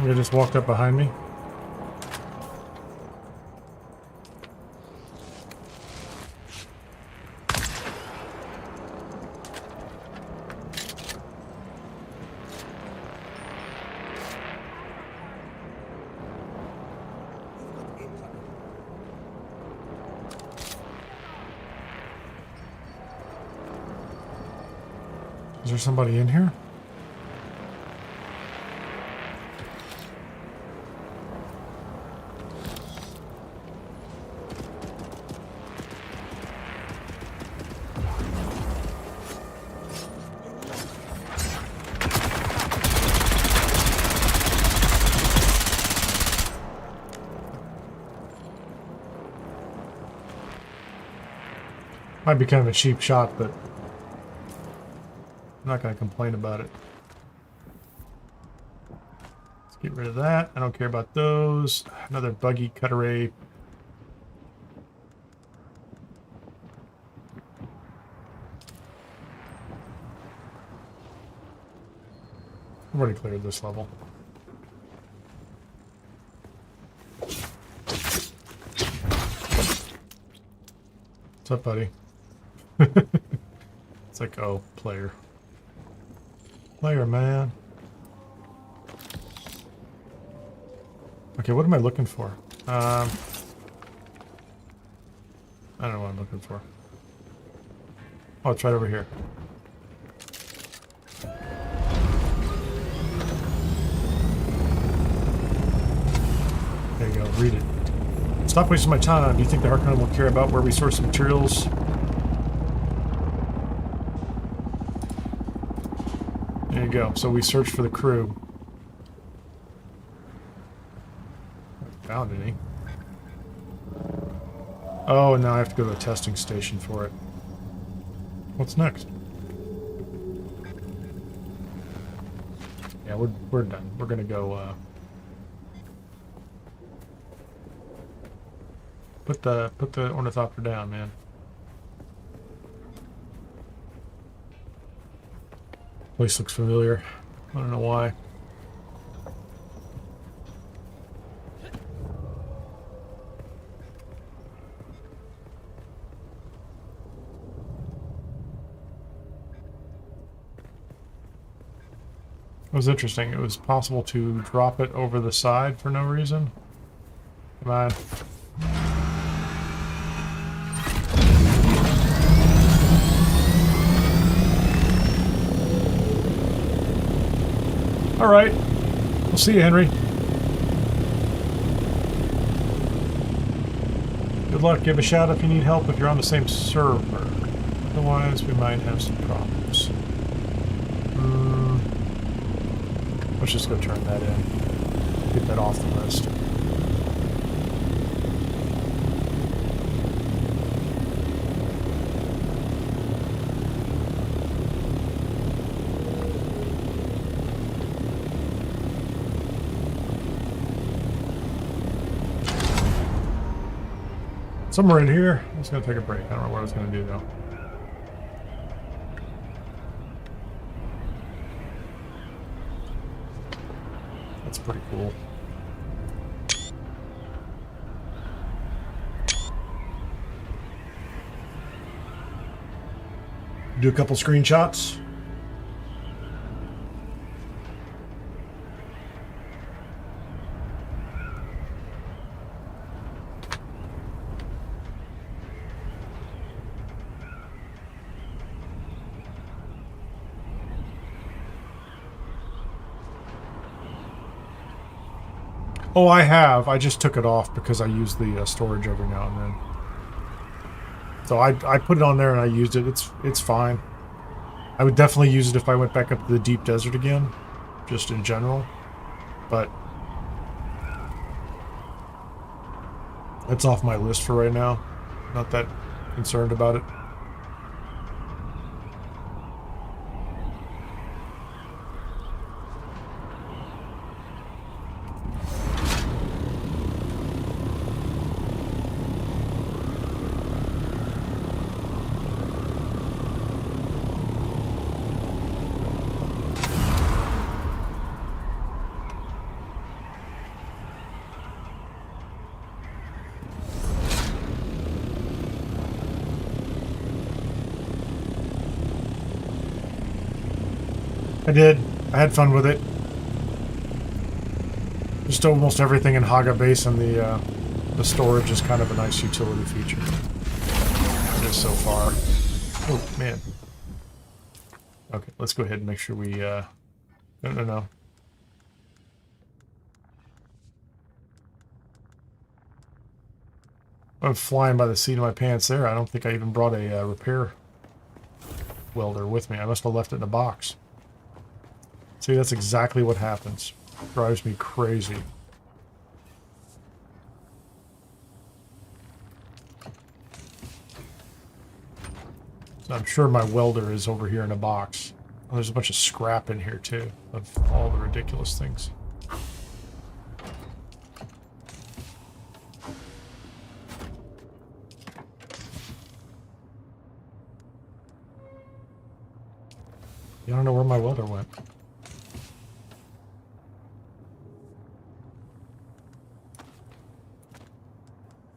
They just walked up behind me? Is there somebody in here? Might be kind of a cheap shot, but I'm not going to complain about it. Let's get rid of that. I don't care about those. Another buggy cutter. I've already cleared this level. What's up, buddy? It's like, oh, player. Player, man. Okay, what am I looking for? I don't know what I'm looking for. Oh, it's right over here. There you go, read it. Stop wasting my time. Do you think the Harkonnen will care about where we source the materials? There you go. So we search for the crew. Found any. Oh, and now I have to go to a testing station for it. What's next? Yeah, we're done. We're gonna go put the ornithopter down, man. Place looks familiar. I don't know why. It was interesting. It was possible to drop it over the side for no reason. Come on. All right. We'll see you, Henry. Good luck. Give a shout if you need help if you're on the same server. Otherwise, we might have some problems. Let's just go turn that in. Get that off the list. Somewhere in here. I'm just going to take a break. I don't know what I was going to do, though. That's pretty cool. Do a couple screenshots. Oh, I have. I just took it off because I use the storage every now and then. So I put it on there and I used it. It's fine. I would definitely use it if I went back up to the deep desert again, just in general. But it's off my list for right now. Not that concerned about it. I did. I had fun with it. Just almost everything in Haga Base and the storage is kind of a nice utility feature. It is so far. Oh, man. Okay, let's go ahead and make sure we... No. I'm flying by the seat of my pants there. I don't think I even brought a repair welder with me. I must have left it in a box. See, that's exactly what happens. Drives me crazy. So I'm sure my welder is over here in a box. Oh, there's a bunch of scrap in here too, of all the ridiculous things. I don't know where my welder went.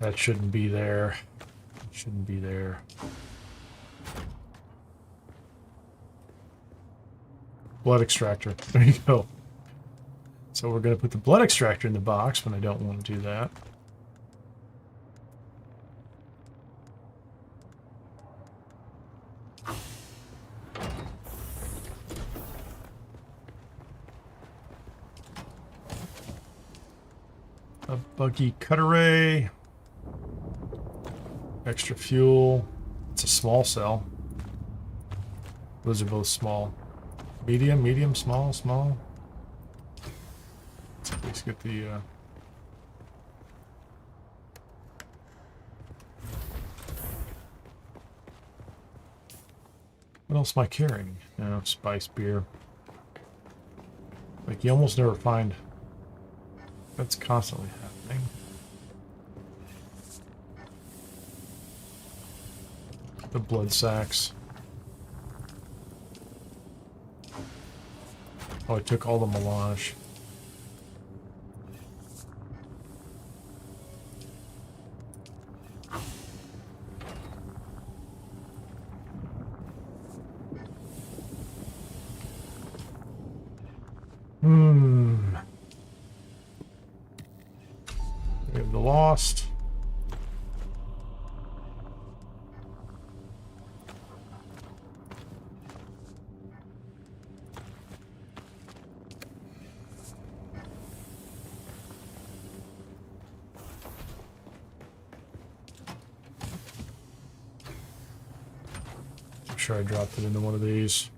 That shouldn't be there. Shouldn't be there. Blood extractor. There you go. So we're going to put the blood extractor in the box when I don't want to do that. A buggy cut array. Extra fuel. It's a small cell. Those are both small. Medium, medium, small, small. Let's at least get the... What else am I carrying? No, spice beer. Like, you almost never find... That's constantly happening. The blood sacks. Oh, I took all the melange. We have the Lost. I'm sure I dropped it into one of these.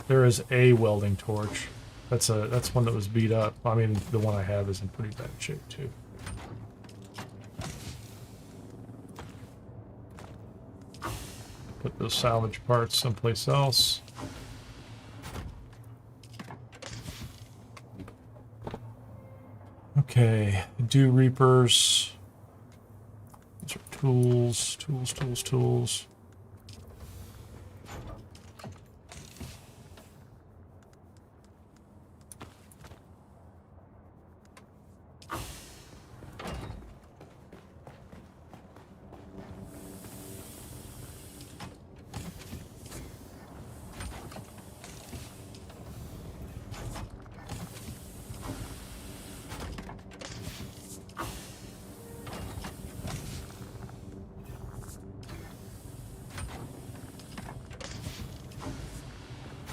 There is a welding torch. That's one that was beat up. I mean, the one I have is in pretty bad shape too. Put those salvage parts someplace else. Okay, Dew Reapers. These are tools, tools, tools, tools.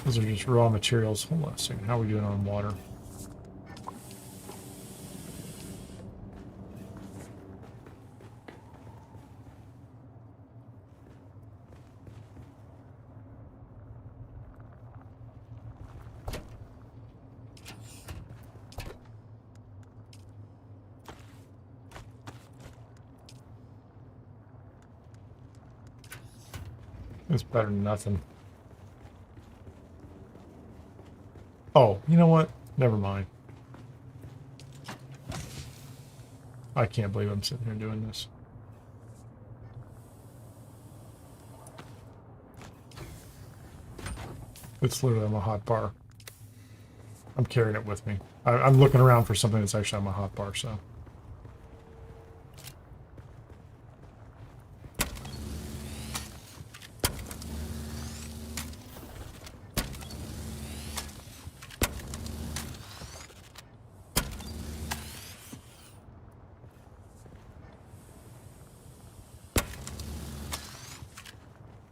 Those are just raw materials. Hold on a second. How are we doing on water? It's better than nothing. Oh, you know what? Never mind. I can't believe I'm sitting here doing this. It's literally on my hot bar. I'm carrying it with me. I'm looking around for something that's actually on my hot bar, so.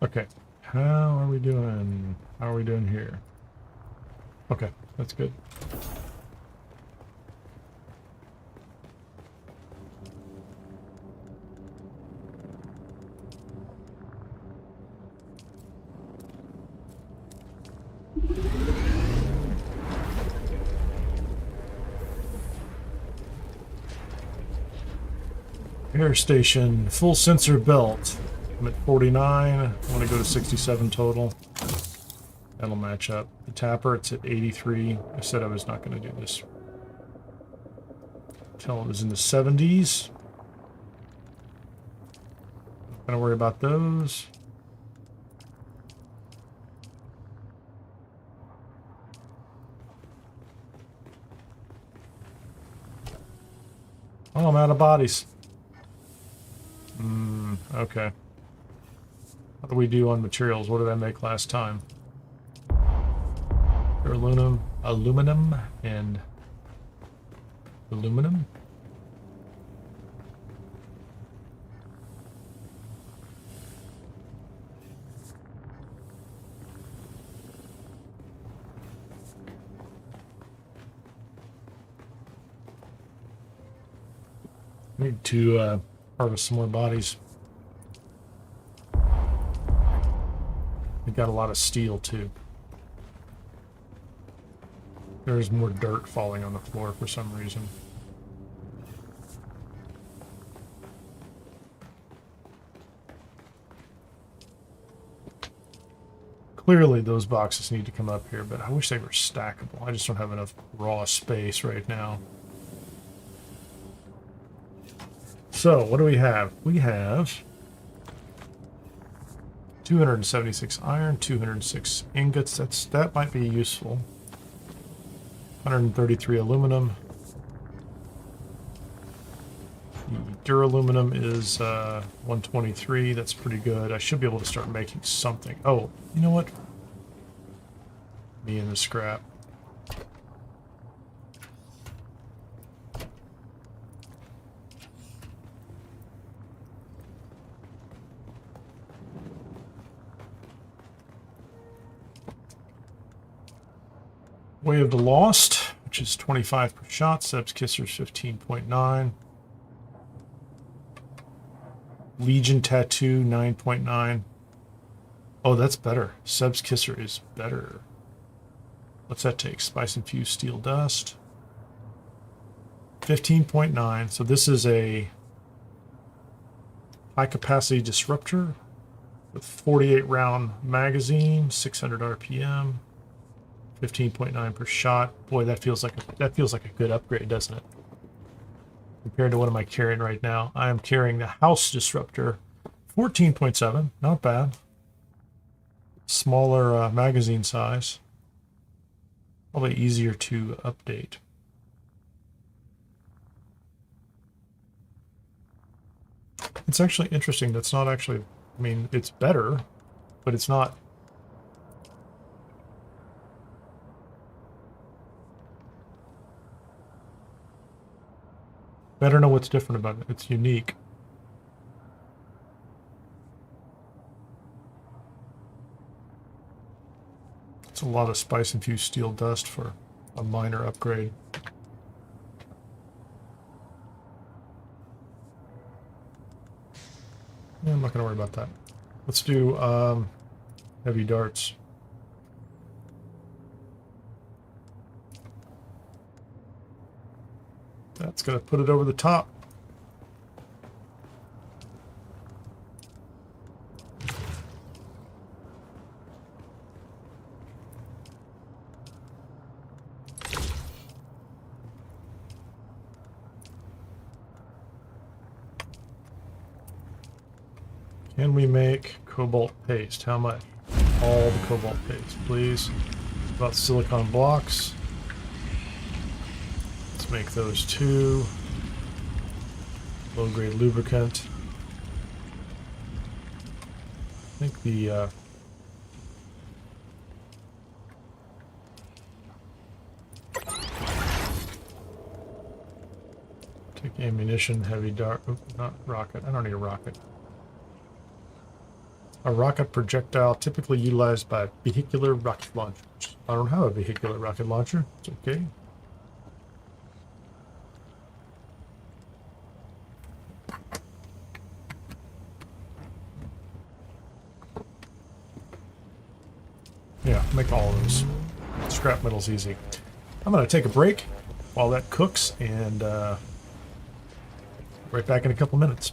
Okay, how are we doing? How are we doing here? Okay, that's good. Air station, full sensor belt. I'm at 49. I want to go to 67 total. That'll match up. The tapper, it's at 83. I said I was not going to do this until it was in the 70s. Not going to worry about those. Oh, I'm out of bodies. Okay. What do we do on materials? What did I make last time? Aluminum and aluminum. Need to harvest some more bodies. We got a lot of steel too. There's more dirt falling on the floor for some reason. Clearly those boxes need to come up here, but I wish they were stackable. I just don't have enough raw space right now. So, what do we have? We have 276 iron, 206 ingots. That might be useful. 133 aluminum. The Duraluminum is 123. That's pretty good. I should be able to start making something. Oh, you know what? Me and the scrap. Way of the Lost, which is 25 per shot. Seb's Kisser's 15.9. Legion Tattoo, 9.9. Oh, that's better. Seb's Kisser is better. What's that take? Spice Infused Steel Dust. 15.9. So this is a high capacity disruptor with 48 round magazine, 600 RPM. 15.9 per shot. Boy, that feels like a good upgrade, doesn't it? Compared to what am I carrying right now? I am carrying the House Disruptor, 14.7. Not bad. Smaller magazine size. Probably easier to update. It's actually interesting. That's not actually. I mean, it's better, but it's not. I don't know what's different about it. It's unique. It's a lot of spice infused steel dust for a minor upgrade. Yeah, I'm not going to worry about that. Let's do heavy darts. That's going to put it over the top. Can we make cobalt paste? How much? All the cobalt paste, please. About silicon blocks. Let's make those 2. Low-grade lubricant. I think the take ammunition, heavy dart. Oh, not rocket. I don't need a rocket. A rocket projectile typically utilized by vehicular rocket launchers. I don't have a vehicular rocket launcher. It's okay. Yeah, make all of those. Scrap metal's easy. I'm going to take a break while that cooks and right back in a couple minutes.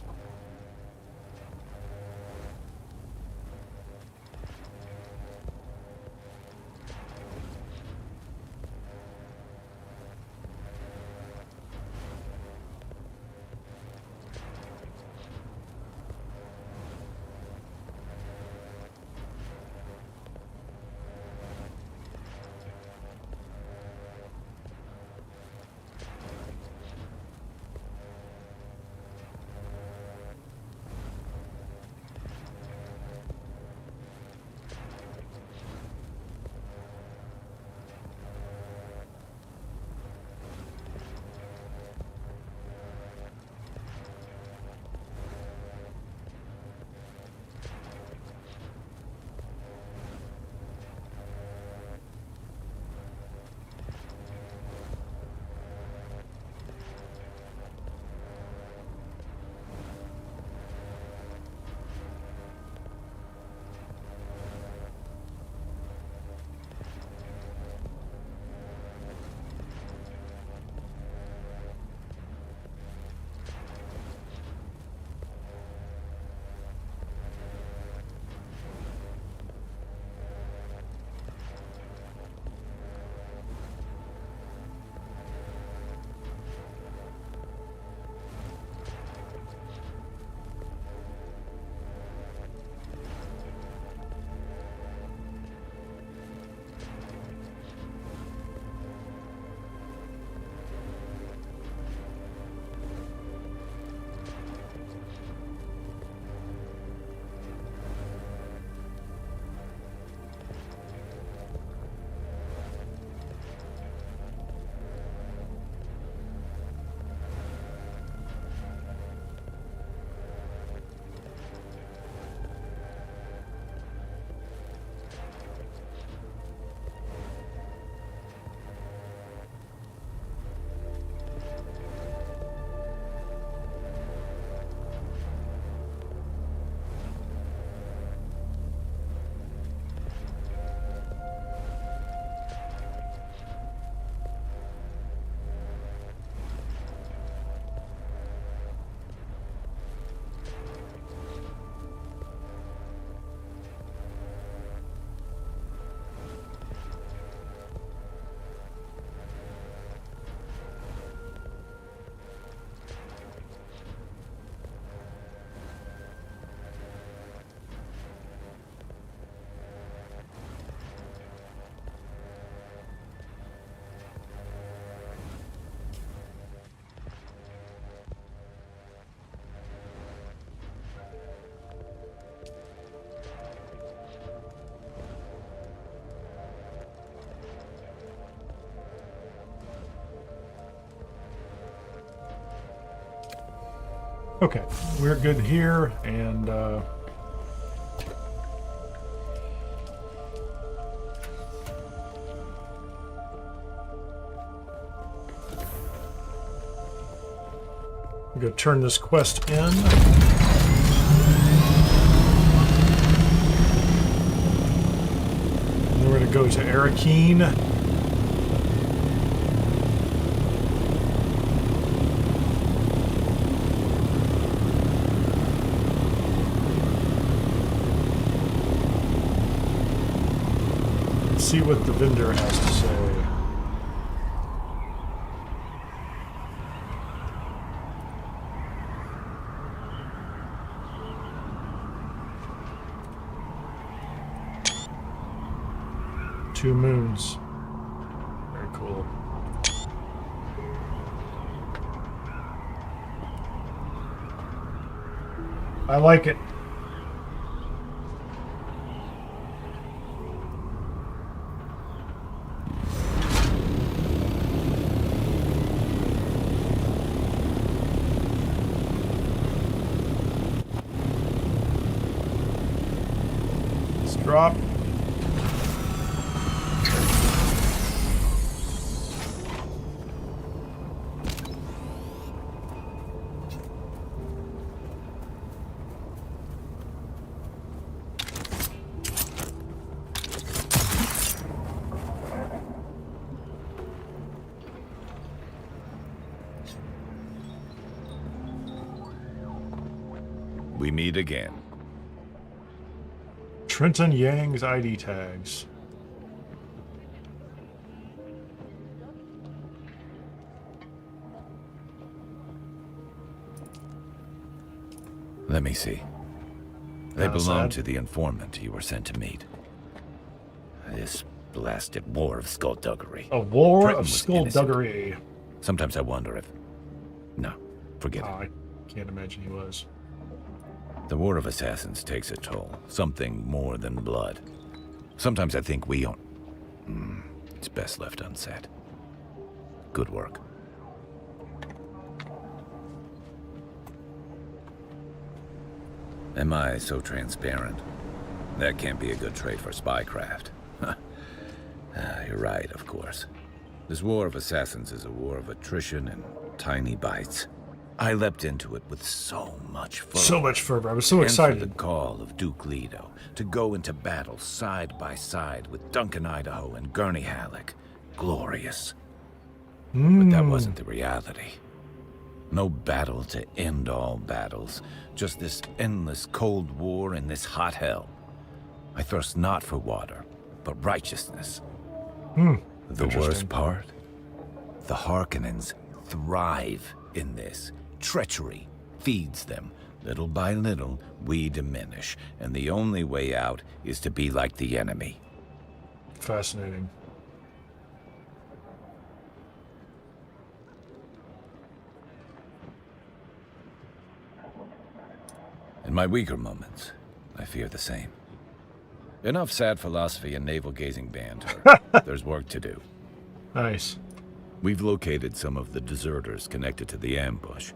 Okay, we're good here, and I'm going to turn this quest in. And then we're going to go to Arrakis. See what the vendor has to say. Two moons. Very cool. I like it. Drop. We meet again. Trenton Yang's ID tags. Let me see. They belong to the informant you were sent to meet. This blasted war of skullduggery. A war Trenton of was skullduggery. innocent. Sometimes I wonder if... No, forget it. I can't imagine he was. The War of Assassins takes a toll. Something more than blood. Sometimes I think we don't... It's best left unsaid. Good work. Am I so transparent? That can't be a good trait for spycraft. You're right, of course. This War of Assassins is a war of attrition and tiny bites. I leapt into it with so much fervor. So much fervor. I was so excited. The call of Duke Leto to go into battle side by side with Duncan Idaho and Gurney Halleck. Glorious. But that wasn't the reality. No battle to end all battles. Just this endless cold war in this hot hell. I thirst not for water, but righteousness. The worst part? The Harkonnens thrive in this. Treachery feeds them. Little by little, we diminish, and the only way out is to be like the enemy. Fascinating. In my weaker moments, I fear the same. Enough sad philosophy and navel-gazing banter. There's work to do. Nice. We've located some of the deserters connected to the ambush.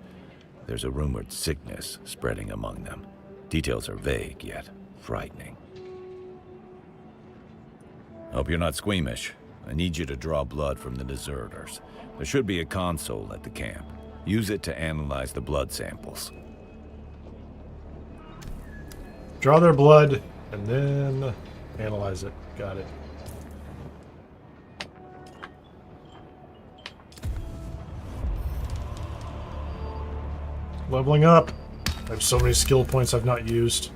There's a rumored sickness spreading among them. Details are vague, yet frightening. Hope you're not squeamish. I need you to draw blood from the deserters. There should be a console at the camp. Use it to analyze the blood samples. Draw their blood, and then analyze it. Got it. Leveling up. I have so many skill points I've not used.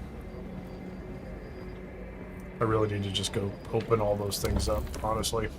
I really need to just go open all those things up, honestly.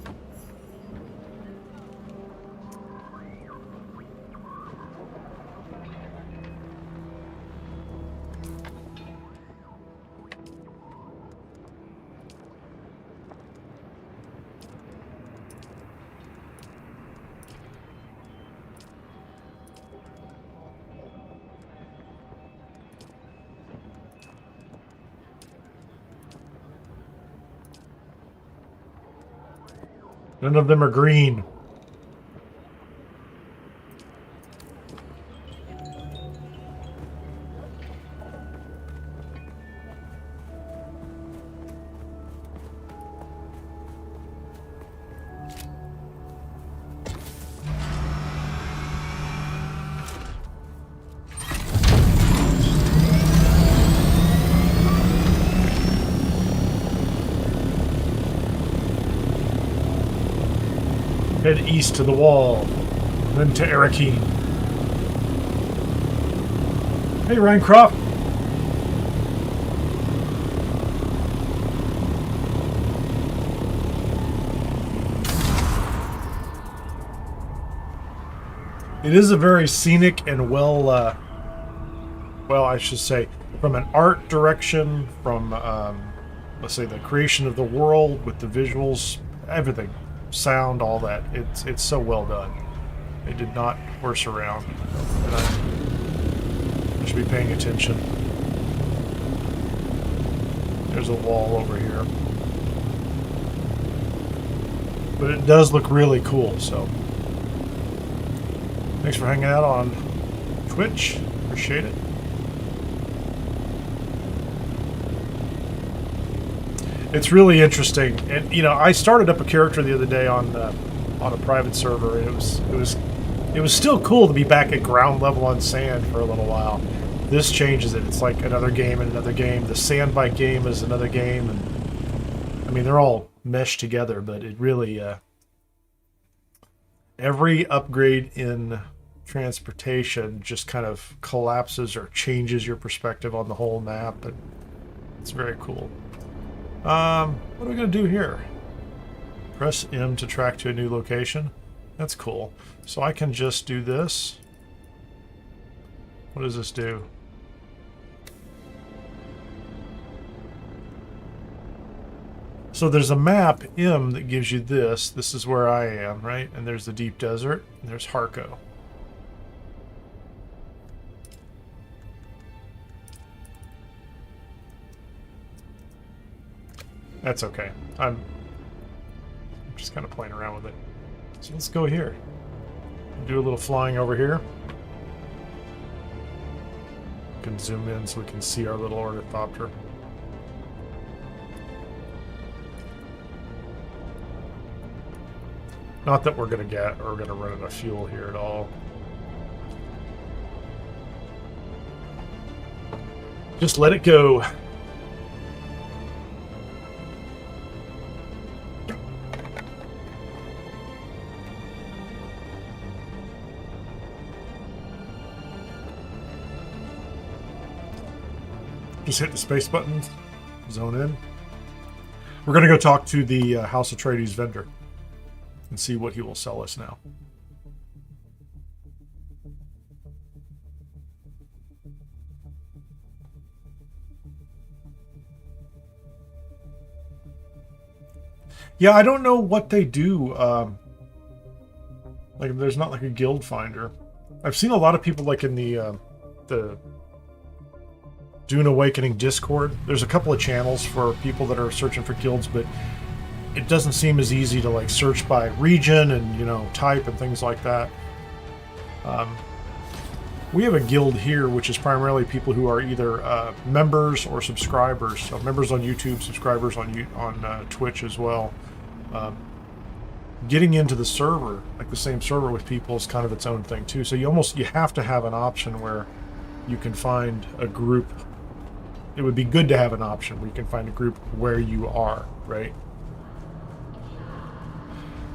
None of them are green. Head east to the wall, then to Arrakis. Hey, Rhinecroft. It is a very scenic and well, I should say, from an art direction, from, let's say, the creation of the world with the visuals, everything, sound, all that. It's so well done. They did not horse around, and I should be paying attention. There's a wall over here, but it does look really cool. So. Thanks for hanging out on Twitch. Appreciate it. It's really interesting, and you know, I started up a character the other day on a private server, and it was still cool to be back at ground level on sand for a little while. This changes it. It's like another game and another game. The sand bike game is another game, and I mean they're all meshed together, but it really every upgrade in transportation just kind of collapses or changes your perspective on the whole map, but it's very cool. What are we going to do here? Press M to track to a new location. That's cool. So I can just do this. What does this do? So there's a map, M, that gives you this. This is where I am, right? And there's the deep desert, and there's Harko. That's okay. I'm just kind of playing around with it. So let's go here. Do a little flying over here. We can zoom in so we can see our little ornithopter. Not that we're going to run out of fuel here at all. Just let it go. Just hit the space button, zone in. We're going to go talk to the House Atreides vendor and see what he will sell us now. Yeah, I don't know what they do. Like, there's not like a guild finder. I've seen a lot of people like in the Dune Awakening Discord. There's a couple of channels for people that are searching for guilds, but it doesn't seem as easy to like search by region and, you know, type and things like that. We have a guild here, which is primarily people who are either members or subscribers. So members on YouTube, subscribers on Twitch as well. Getting into the server, like the same server with people, is kind of its own thing too. So you have to have an option where you can find a group. It would be good to have an option where you can find a group where you are, right?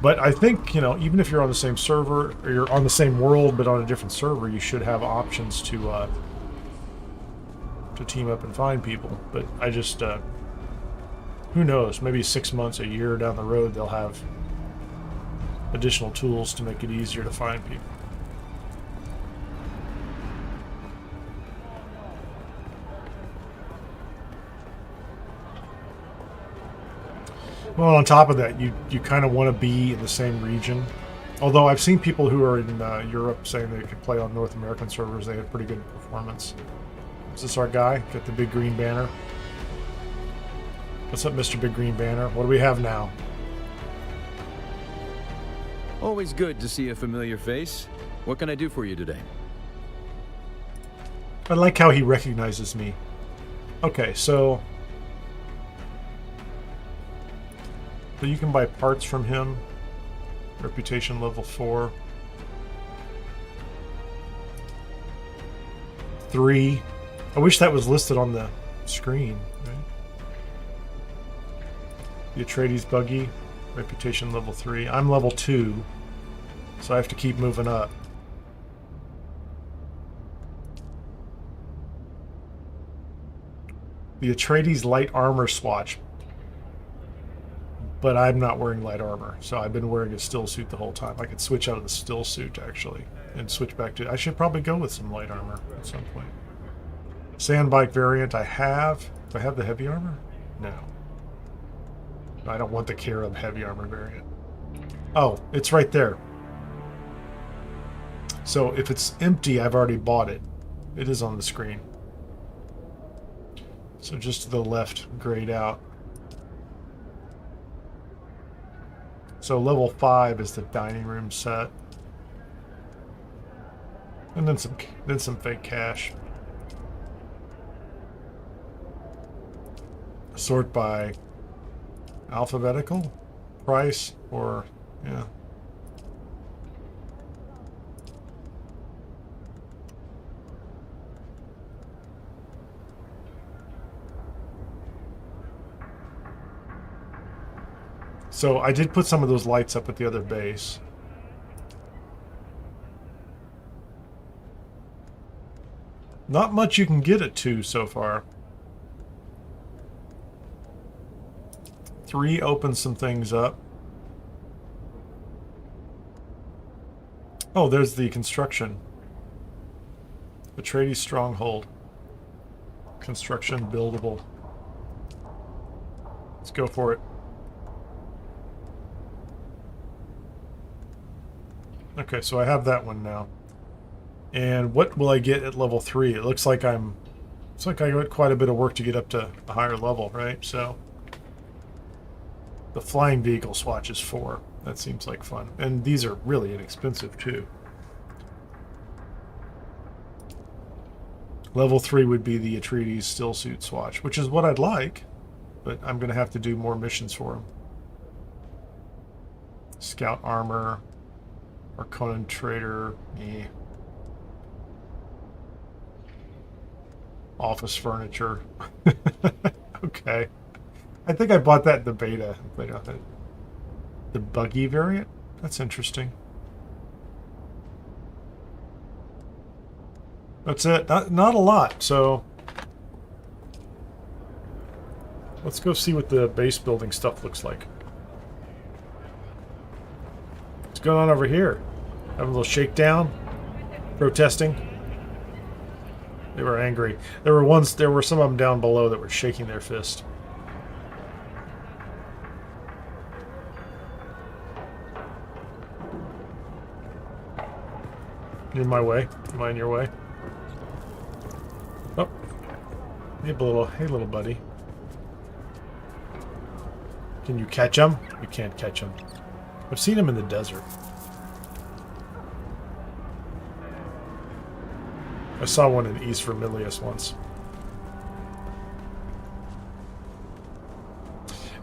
But I think, you know, even if you're on the same server, or you're on the same world but on a different server, you should have options to team up and find people. But I just, who knows, maybe 6 months, a year down the road, they'll have additional tools to make it easier to find people. Well, on top of that, you kind of want to be in the same region. Although I've seen people who are in Europe saying they could play on North American servers. They have pretty good performance. Is this our guy? Got the big green banner. What's up, Mr. Big Green Banner? What do we have now? Always good to see a familiar face. What can I do for you today? I like how he recognizes me. Okay, so you can buy parts from him. Reputation level 4. 3. I wish that was listed on the screen. Right? The Atreides buggy. Reputation level 3. I'm level 2. So I have to keep moving up. The Atreides light armor swatch. But I'm not wearing light armor, so I've been wearing a still suit the whole time. I could switch out of the still suit, actually, and switch back to... I should probably go with some light armor at some point. Sandbike variant I have. Do I have the heavy armor? No. I don't want the Carob heavy armor variant. Oh, it's right there. So if it's empty, I've already bought it. It is on the screen. So just to the left, grayed out. So level 5 is the dining room set. And then some fake cash. Sort by alphabetical, price, or yeah. So I did put some of those lights up at the other base. Not much you can get at 2 so far. 3 opens some things up. Oh, there's the construction. Atreides stronghold. Construction buildable. Let's go for it. Okay, so I have that one now. And what will I get at level 3? It looks like I got quite a bit of work to get up to a higher level, right? So the flying vehicle swatch is 4. That seems like fun. And these are really inexpensive too. Level 3 would be the Atreides still suit swatch, which is what I'd like, but I'm going to have to do more missions for him. Scout armor, Harkonnen trader, office furniture. Okay. I think I bought that in the beta. The buggy variant? That's interesting. That's it. Not a lot, so let's go see what the base building stuff looks like. What's going on over here? Having a little shakedown? Protesting? They were angry. There were some of them down below that were shaking their fist. You in my way? Am I in your way? Oh. Hey little buddy. Can you catch him? You can't catch him. I've seen him in the desert. I saw one in East Vermilius once.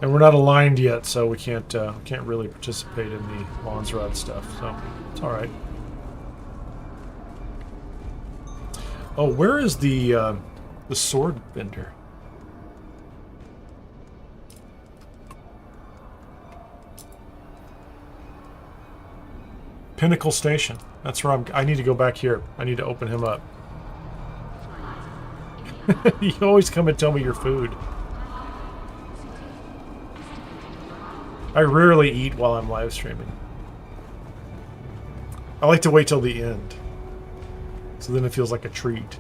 And we're not aligned yet, so we can't really participate in the Lonsrod stuff, so it's alright. Oh, where is the sword vendor? Pinnacle Station. That's where I need to go back here. I need to open him up. You always come and tell me your food. I rarely eat while I'm live streaming. I like to wait till the end. So then it feels like a treat.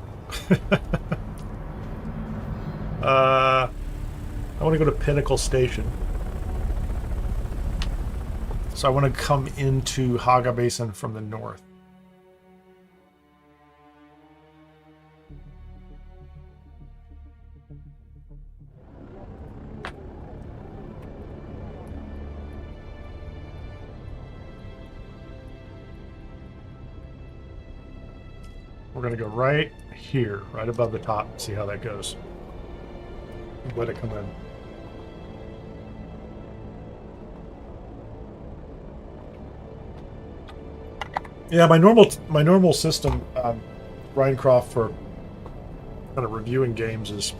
I want to go to Pinnacle Station. So I want to come into Haga Basin from the north. We're going to go right here, right above the top, and see how that goes. Let it come in. Yeah, my normal system, Rhinecroft, for kind of reviewing games is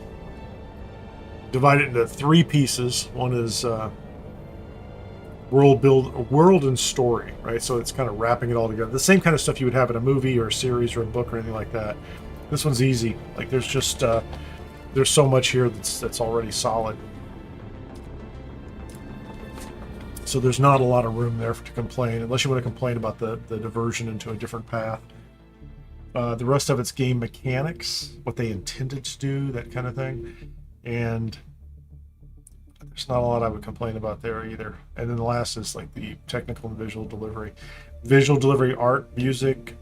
divided into 3 pieces. One is world and story, right? So it's kind of wrapping it all together. The same kind of stuff you would have in a movie or a series or a book or anything like that. This one's easy. Like there's just there's so much here that's already solid. So there's not a lot of room there to complain, unless you want to complain about the diversion into a different path. The rest of it's game mechanics, what they intended to do, that kind of thing. And there's not a lot I would complain about there either. And then the last is like the technical and visual delivery. Visual delivery, art, music,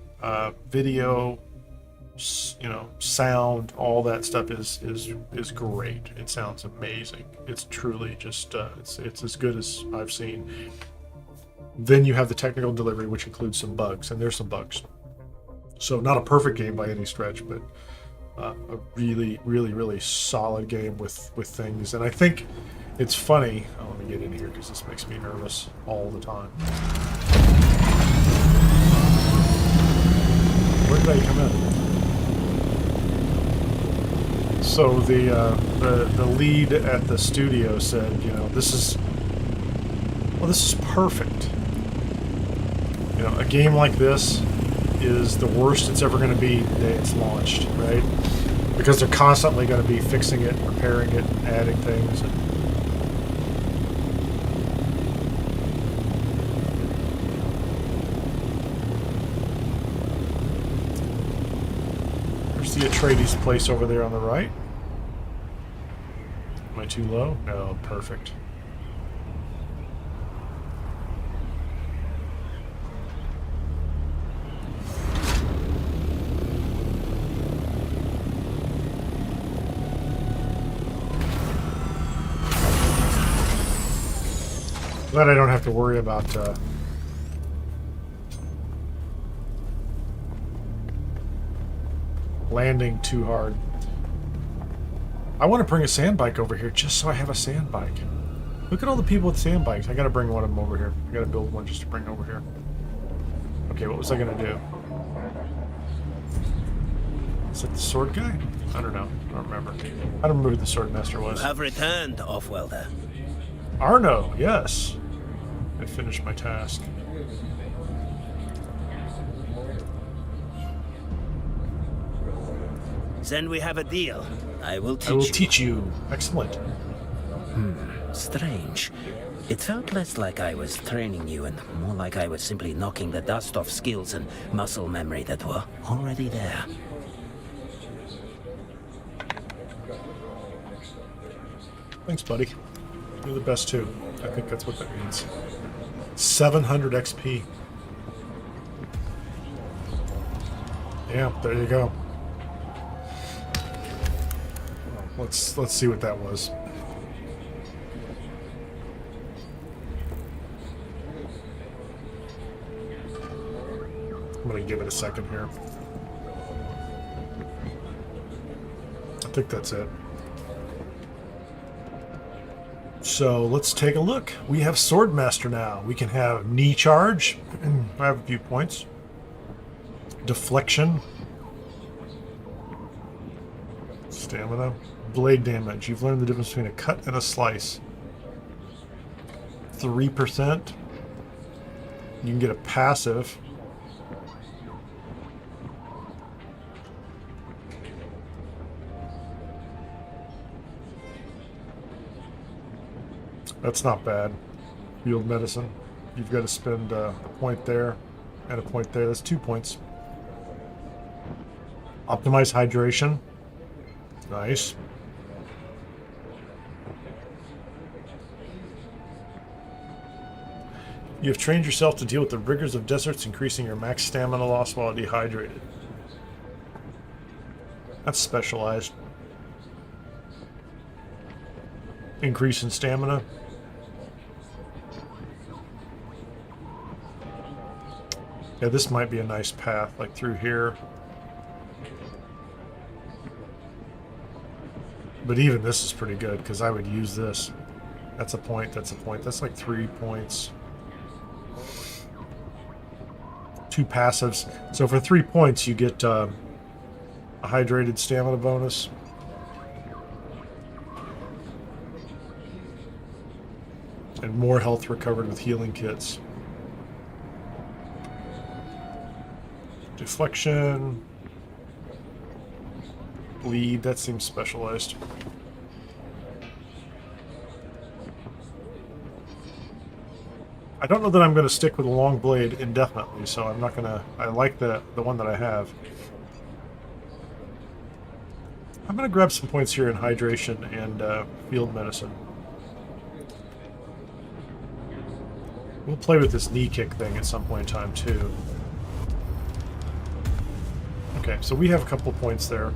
video, you know, sound, all that stuff is great. It sounds amazing. It's truly just it's as good as I've seen. Then you have the technical delivery, which includes some bugs, and there's some bugs. So not a perfect game by any stretch, but a really, really, really solid game with things. And I think it's funny. Oh, let me get in here because this makes me nervous all the time. Where did I come in? So the lead at the studio said, you know, this is perfect. You know, a game like this is the worst it's ever going to be the day it's launched, right? Because they're constantly going to be fixing it, repairing it, adding things. There's the Atreides place over there on the right. Am I too low? No, perfect. Glad I don't have to worry about landing too hard. I want to bring a sand bike over here just so I have a sand bike. Look at all the people with sand bikes. I gotta bring one of them over here. I gotta build one just to bring over here. Okay, what was I gonna do? Is that the sword guy? I don't know. I don't remember. I don't remember who the sword master was. You have returned, Off-Welder. Arno, yes. I finished my task. Then we have a deal. I will teach you. Excellent. Strange. It felt less like I was training you and more like I was simply knocking the dust off skills and muscle memory that were already there. Thanks, buddy. You're the best too. I think that's what that means. 700 XP. Yeah, there you go. Let's see what that was. I'm gonna give it a second here. I think that's it. So let's take a look. We have Swordmaster now. We can have knee charge. I have a few points. Deflection. Stamina. Blade damage. You've learned the difference between a cut and a slice. 3%. You can get a passive. That's not bad. Field medicine. You've got to spend a point there and a point there. That's 2 points. Optimize hydration. Nice. You have trained yourself to deal with the rigors of deserts, increasing your max stamina loss while dehydrated. That's specialized. Increase in stamina. Yeah, this might be a nice path, like through here. But even this is pretty good, because I would use this. That's a point, that's a point. That's like 3 points. 2 passives. So for 3 points, you get a hydrated stamina bonus. And more health recovered with healing kits. Deflection. Bleed, that seems specialized. I don't know that I'm going to stick with a long blade indefinitely, so I'm not going to... I like the one that I have. I'm going to grab some points here in hydration and field medicine. We'll play with this knee kick thing at some point in time, too. Okay, so we have a couple points there.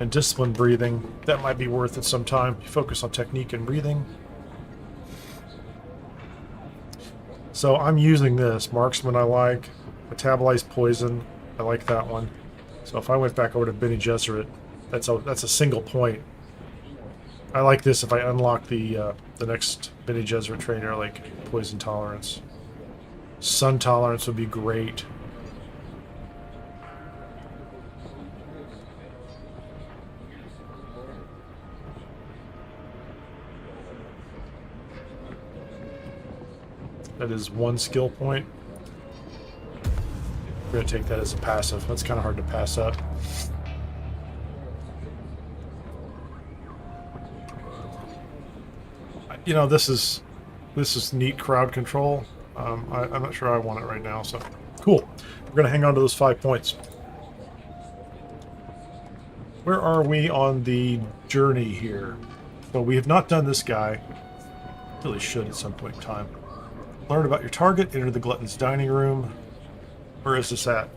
And discipline breathing, that might be worth it sometime. You focus on technique and breathing. So I'm using this. Marksman I like. Metabolized poison, I like that one. So if I went back over to Bene Gesserit, that's a single point. I like this if I unlock the next Bene Gesserit trainer, like poison tolerance. Sun tolerance would be great. That is one skill point. We're going to take that as a passive. That's kind of hard to pass up. You know, this is neat crowd control. I'm not sure I want it right now, so cool. We're going to hang on to those 5 points. Where are we on the journey here? So we have not done this guy. Really should at some point in time. Learn about your target, enter the glutton's dining room. Where is this at?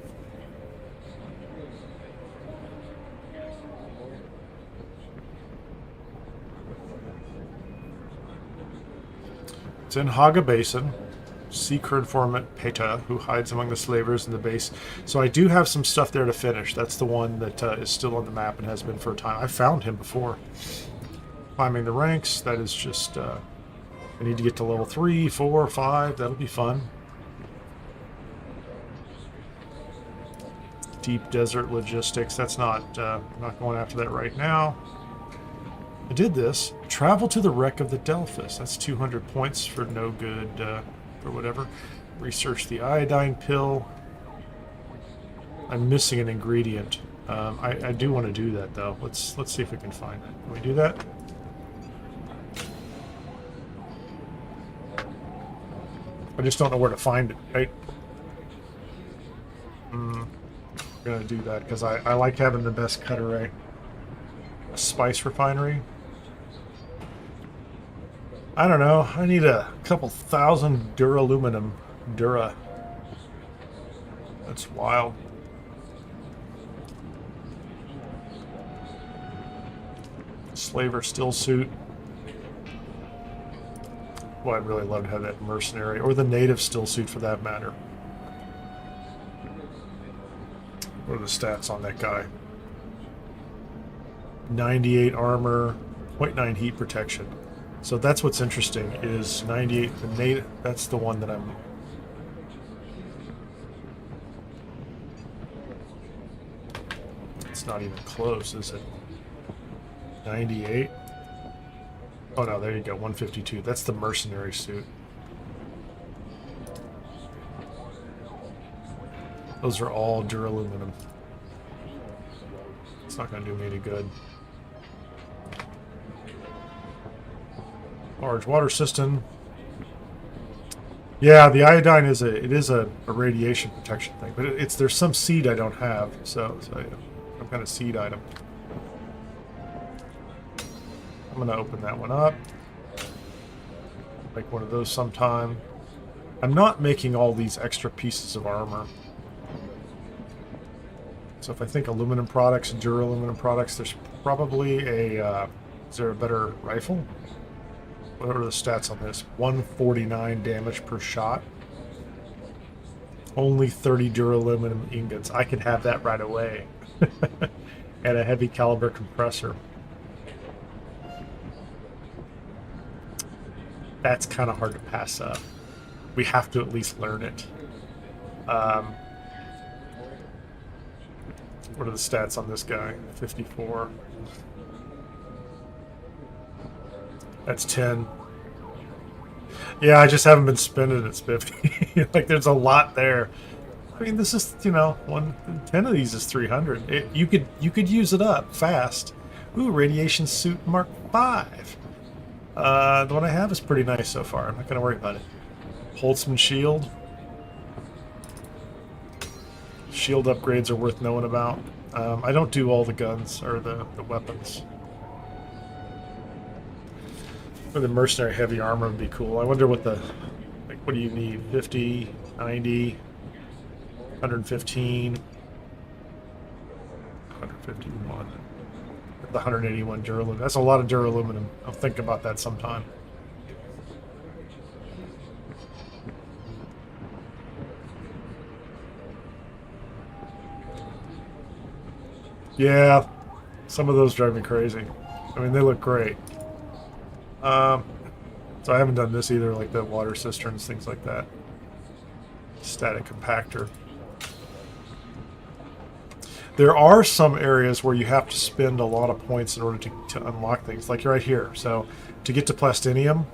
It's in Haga Basin. Seek her informant Peta, who hides among the slavers in the base. So I do have some stuff there to finish. That's the one that is still on the map and has been for a time. I found him before. Climbing the ranks, that is just... I need to get to level 3, 4, 5. That'll be fun. Deep desert logistics. That's not going after that right now. I did this. Travel to the wreck of the Delphus. That's 200 points for no good or whatever. Research the iodine pill. I'm missing an ingredient. I do want to do that though. Let's see if we can find it. Can we do that? I just don't know where to find it, right? I'm gonna do that because I like having the best cut array. A spice refinery. I don't know. I need a couple thousand Duraluminum. That's wild. Slaver still suit. Well, I'd really love to have that mercenary, or the native still suit for that matter. What are the stats on that guy? 98 armor, 0.9 heat protection. So that's what's interesting, is 98, the native, that's the one that I'm... It's not even close, is it? 98? Oh no, there you go, 152. That's the mercenary suit. Those are all Duraluminum. It's not going to do me any good. Large water system. Yeah, the iodine is a radiation protection thing, but there's some seed I don't have, so yeah, some kind of seed item. I'm going to open that one up. Make one of those sometime. I'm not making all these extra pieces of armor. So if I think aluminum products, Duraluminum products, there's probably a... is there a better rifle? What are the stats on this? 149 damage per shot. Only 30 Duraluminum ingots. I can have that right away. And a heavy caliber compressor. That's kind of hard to pass up. We have to at least learn it. What are the stats on this guy? 54. That's 10. Yeah, I just haven't been spending it, 50. Like, there's a lot there. I mean, this is, 10 of these is 300. You could use it up fast. Ooh, radiation suit Mark 5. The one I have is pretty nice so far. I'm not going to worry about it. Holtzman shield. Shield upgrades are worth knowing about. I don't do all the guns or the weapons. Or the mercenary heavy armor would be cool. I wonder what what do you need? 50, 90, 115, 151. The 181 Duraluminum. That's a lot of Duraluminum. I'll think about that sometime. Yeah, some of those drive me crazy. I mean, they look great. So I haven't done this either, like the water cisterns, things like that. Static compactor. There are some areas where you have to spend a lot of points in order to unlock things, like right here. So to get to Plastinium,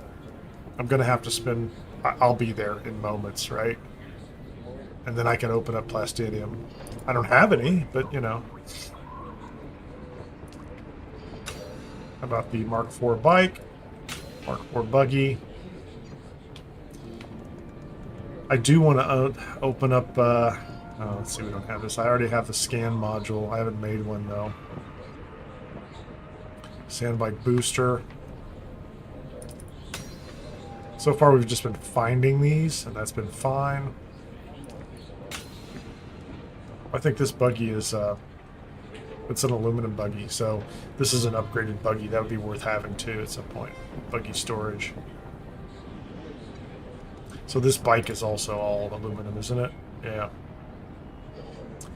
I'm going to have to spend... I'll be there in moments, right? And then I can open up Plastinium. I don't have any, but, How about the Mark IV bike? Mark IV buggy. I do want to open up... let's see, we don't have this. I already have the scan module. I haven't made one, though. Sandbike booster. So far, we've just been finding these, and that's been fine. I think this buggy is... it's an aluminum buggy, so this is an upgraded buggy. That would be worth having, too, at some point. Buggy storage. So this bike is also all aluminum, isn't it? Yeah.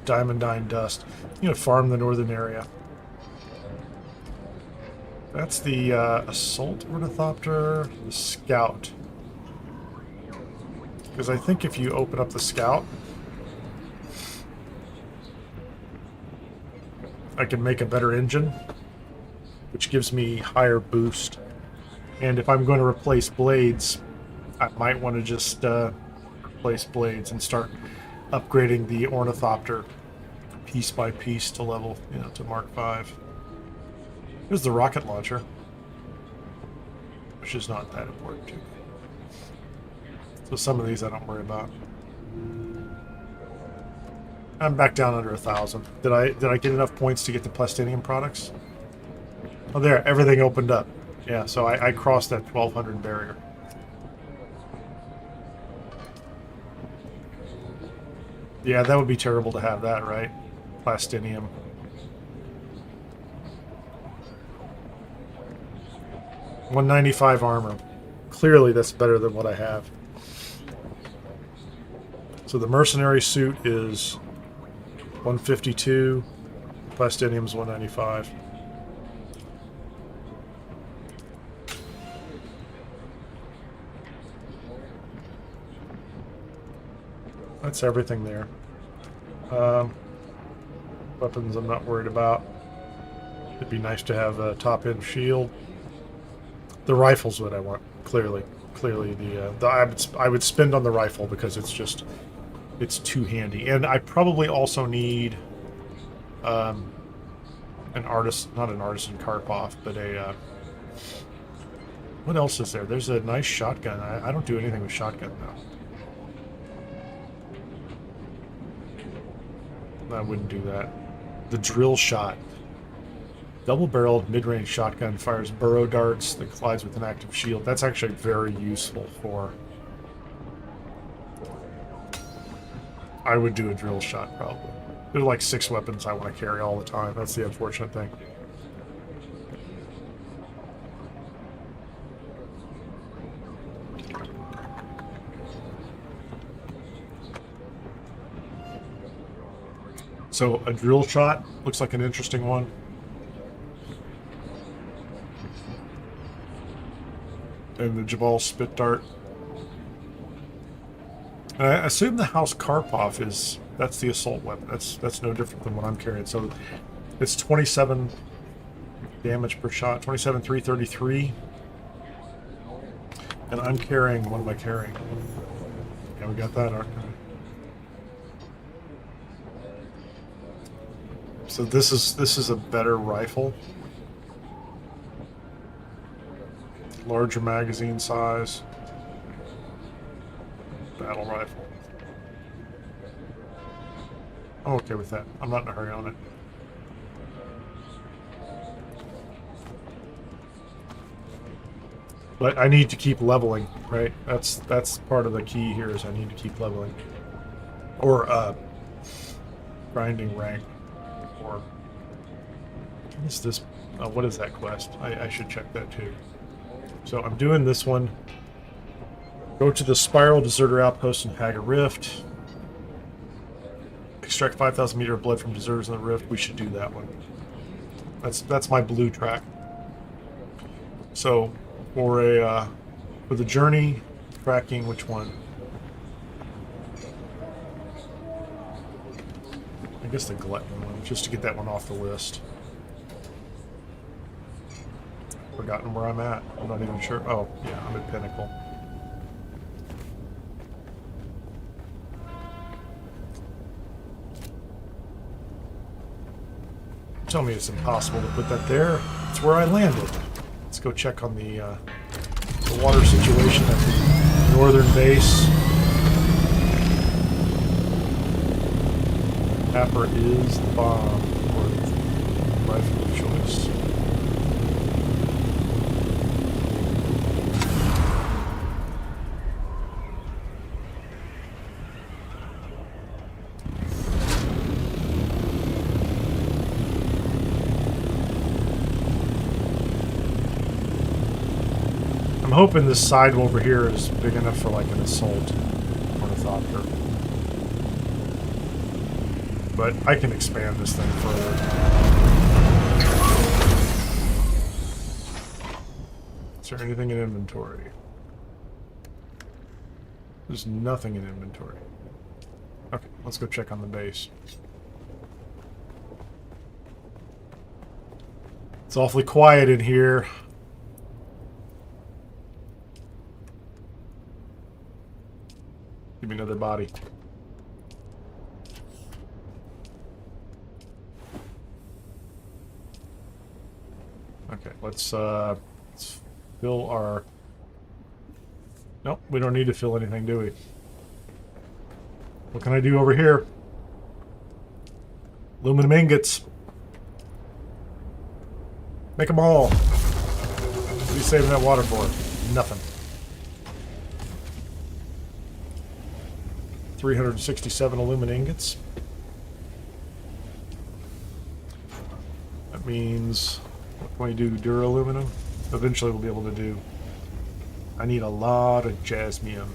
Diamondine dust. Farm the northern area. That's the assault ornithopter, the scout. Because I think if you open up the scout, I can make a better engine, which gives me higher boost. And if I'm going to replace blades, I might want to just replace blades and start upgrading the ornithopter piece by piece to level, to Mark 5. Here's the rocket launcher, which is not that important to me. So some of these I don't worry about. I'm back down under 1,000. Did I get enough points to get the Plastinium products? Oh, there, everything opened up. Yeah, so I crossed that 1,200 barrier. Yeah, that would be terrible to have that, right? Plastinium. $195 armor. Clearly, that's better than what I have. So the mercenary suit is 152. Plastinium's 195. That's everything there. Weapons I'm not worried about. It'd be nice to have a top-end shield. The rifle's what I want. Clearly, I would spend on the rifle because it's too handy. And I probably also need not an artisan Karpov, but a what else is there? There's a nice shotgun. I don't do anything with shotgun though. I wouldn't do that. The drill shot. Double-barreled mid-range shotgun fires burrow darts that collides with an active shield. That's actually very useful for... I would do a drill shot, probably. There's like 6 weapons I want to carry all the time. That's the unfortunate thing. So a drill shot looks like an interesting one. And the Jabal spit dart. And I assume the House Karpov that's the assault weapon. That's no different than what I'm carrying. So it's 27 damage per shot, 27 333. And I'm carrying, what am I carrying? Yeah, we got that, okay. So this is a better rifle. Larger magazine size. Battle rifle. I'm okay with that. I'm not in a hurry on it. But I need to keep leveling, right? That's part of the key here is I need to keep leveling. Or grinding rank. Or what is this? Oh, what is that quest? I should check that too. So I'm doing this one. Go to the Spiral Deserter Outpost in Haga Rift. Extract 5,000 meter of blood from deserters in the rift. We should do that one. That's my blue track. So for the journey tracking, which one? I guess the glutton one, just to get that one off the list. Forgotten where I'm at. I'm not even sure. Oh, yeah, I'm at Pinnacle. Tell me it's impossible to put that there. It's where I landed. Let's go check on the water situation at the northern base. Tapper is the bomb, or the rifle of choice. I'm hoping this side over here is big enough for like an assault ornithopter. But I can expand this thing further. Is there anything in inventory? There's nothing in inventory. Okay, let's go check on the base. It's awfully quiet in here. Give me another body. Okay, let's fill our... Nope, we don't need to fill anything, do we? What can I do over here? Aluminum ingots. Make them all. What are you saving that water for? Nothing. 367 aluminum ingots. That means, what can we do? Duraluminum? Eventually we'll be able to do. I need a lot of jasmium.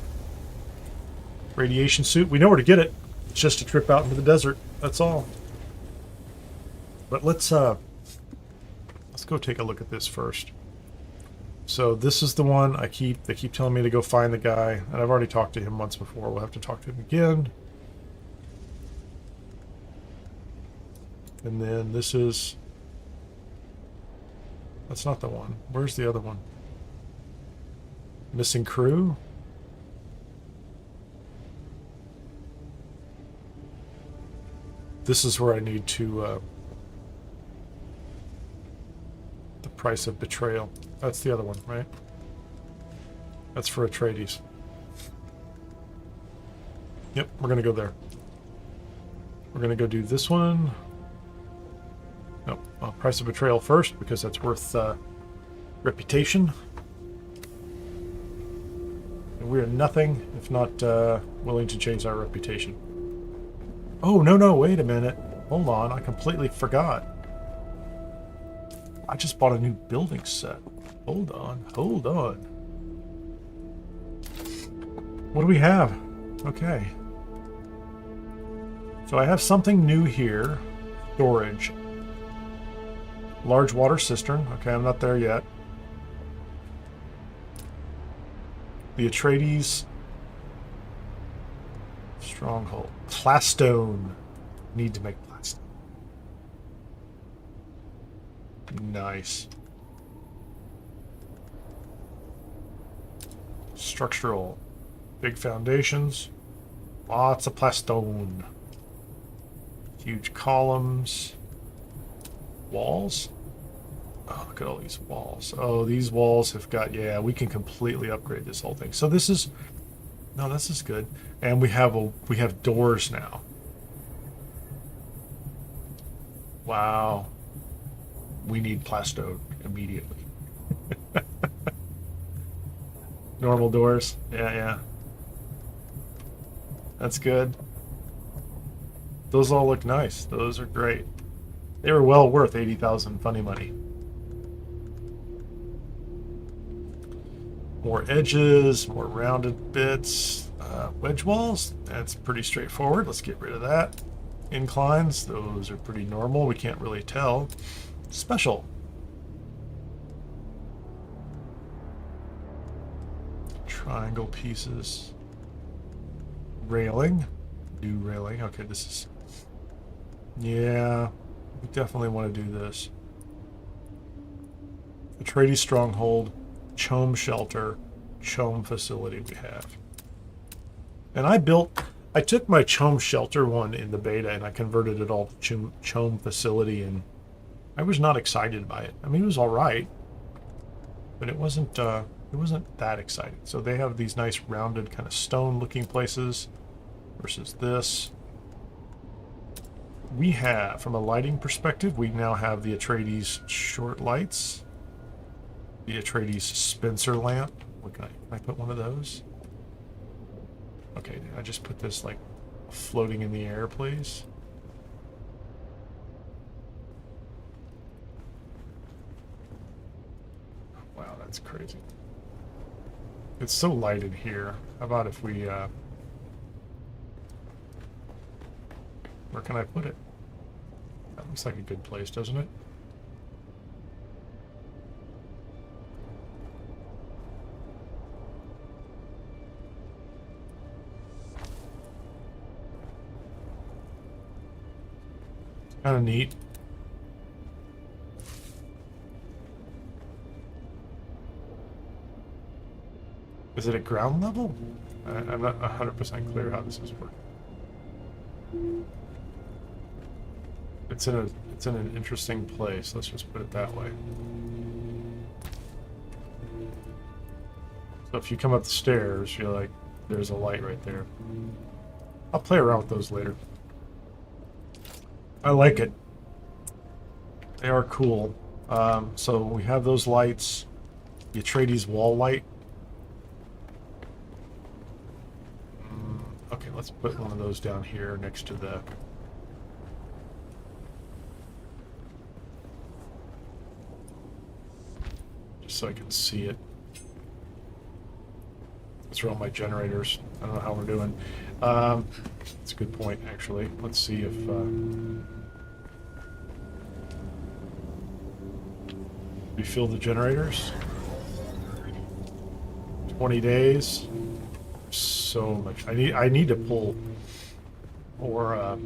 Radiation suit. We know where to get it. It's just a trip out into the desert. That's all. But let's go take a look at this first. So this is the one they keep telling me to go find the guy, and I've already talked to him once before. We'll have to talk to him again. And then this is... That's not the one. Where's the other one? Missing crew? This is where I need to... the price of betrayal. That's the other one, right? That's for ATREIDES. Yep, we're gonna go there. We're gonna go do this one. Nope, price of betrayal first, because that's worth reputation. And we are nothing if not willing to change our reputation. Oh, no, wait a minute. Hold on, I completely forgot. I just bought a new building set. Hold on. What do we have? Okay. So I have something new here. Storage. Large water cistern. Okay, I'm not there yet. The ATREIDES stronghold. Plastone. Need to make plastone. Nice. Structural. Big foundations. Lots of plastone. Huge columns. Walls. Oh, look at all these walls. Oh, these walls have got, yeah, we can completely upgrade this whole thing. So this is, no, this is good. And we have doors now. Wow. We need plastone immediately. Normal doors. Yeah, yeah. That's good. Those all look nice. Those are great. They were well worth 80,000 funny money. More edges, more rounded bits. Wedge walls, that's pretty straightforward. Let's get rid of that. Inclines, those are pretty normal. We can't really tell. Special. Triangle pieces. Railing. New railing. Okay, this is... Yeah, we definitely want to do this. Atreides Stronghold, Chome Shelter, Chome Facility we have. And I took my Chome Shelter one in the beta and I converted it all to Chome Facility, and I was not excited by it. I mean, it was all right, but it wasn't that exciting. So they have these nice rounded kind of stone looking places versus this. We have, from a lighting perspective, we now have the Atreides short lights, the Atreides Spencer lamp. Can I put one of those? Okay, I just put this like floating in the air, please. Wow, that's crazy. It's so light in here. How about if we, where can I put it? That looks like a good place, doesn't it? Kind of neat. Is it at ground level? I'm not 100% clear how this is working. It's in an interesting place. Let's just put it that way. So if you come up the stairs, you're like, there's a light right there. I'll play around with those later. I like it. They are cool. So we have those lights. The Atreides wall light. Okay, let's put one of those down here next to the... Just so I can see it. Those are all my generators. I don't know how we're doing. That's a good point, actually. Let's see if... we fill the generators. 20 days. So much. I need to pull or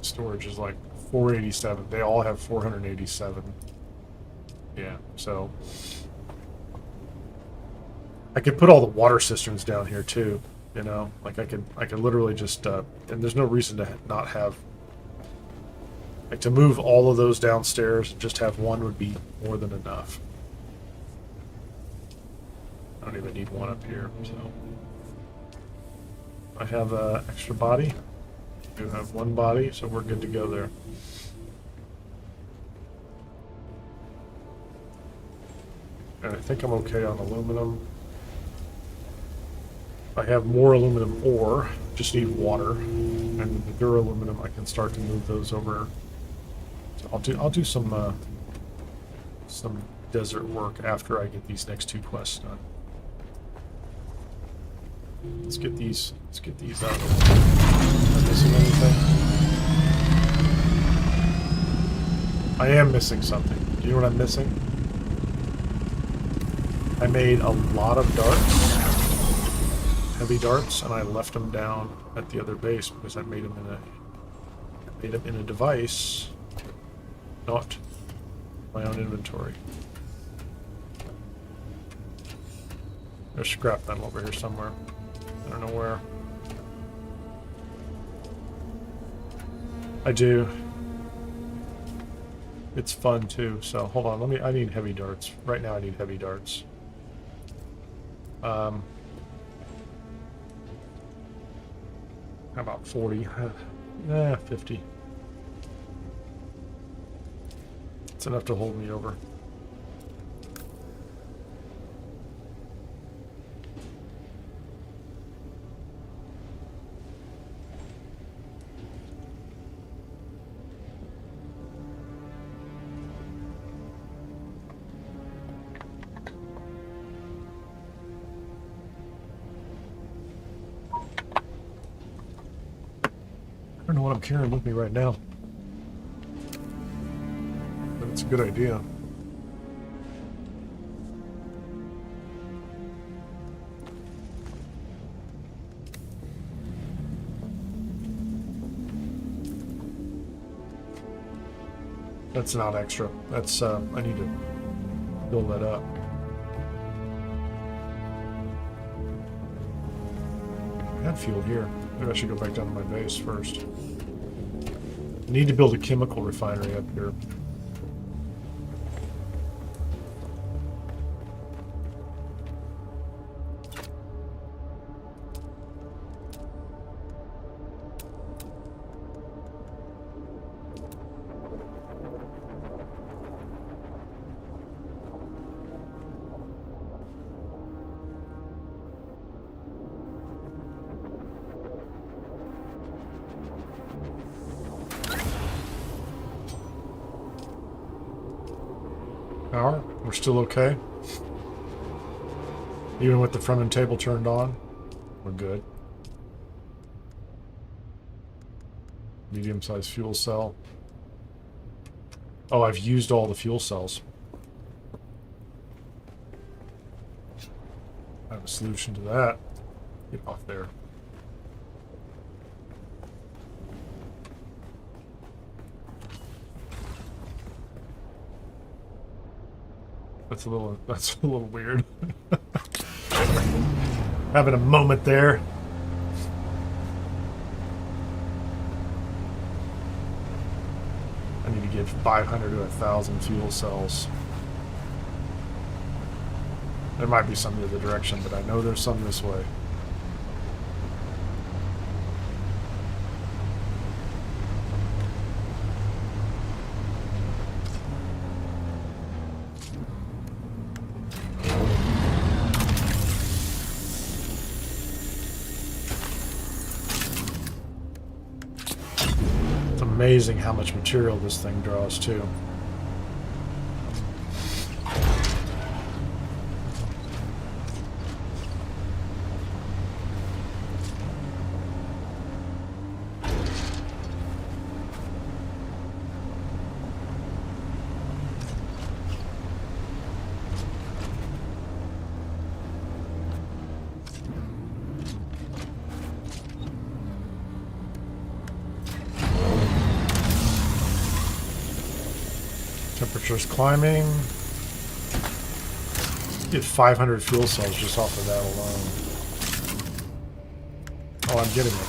storage is like 487. They all have 487. Yeah, so I could put all the water cisterns down here too, you know, like I could literally just and there's no reason to not have, like, to move all of those downstairs and just have one would be more than enough. I don't even need one up here, so. I have an extra body. I do have one body, so we're good to go there. And I think I'm okay on aluminum. I have more aluminum ore, just need water. And the Duraluminum, I can start to move those over. So I'll do some desert work after I get these next two quests done. Let's get these out of the way. Am I missing anything? I am missing something. Do you know what I'm missing? I made a lot of darts, heavy darts, and I left them down at the other base because I made them in a device not my own inventory. There's scrap metal over here somewhere. I don't know where. I do. It's fun too, so hold on, I need heavy darts. Right now I need heavy darts. How about 40? 50. It's enough to hold me over. I don't know what I'm carrying with me right now, but it's a good idea. That's not extra. That's, I need to build that up. I had fuel here. Maybe I should go back down to my base first. I need to build a chemical refinery up here. Power, we're still okay. Even with the Fremen table turned on, we're good. Medium-sized fuel cell. Oh, I've used all the fuel cells. I have a solution to that. Get off there. That's a little weird. Having a moment there. I need to get 500 to 1,000 fuel cells. There might be some the other direction, but I know there's some this way. Amazing how much material this thing draws too. Temperature's climbing. Get 500 fuel cells just off of that alone. Oh, I'm getting it.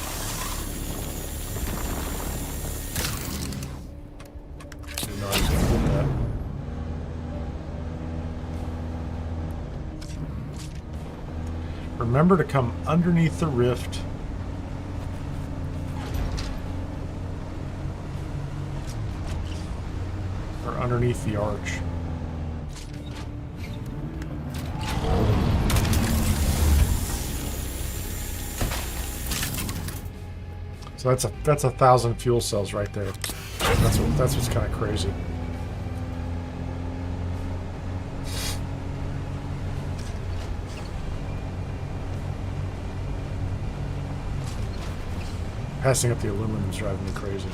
Didn't know I was gonna get that. Remember to come underneath the rift. Underneath the arch. So that's 1,000 fuel cells right there. That's what's kind of crazy. Passing up the aluminum is driving me crazy.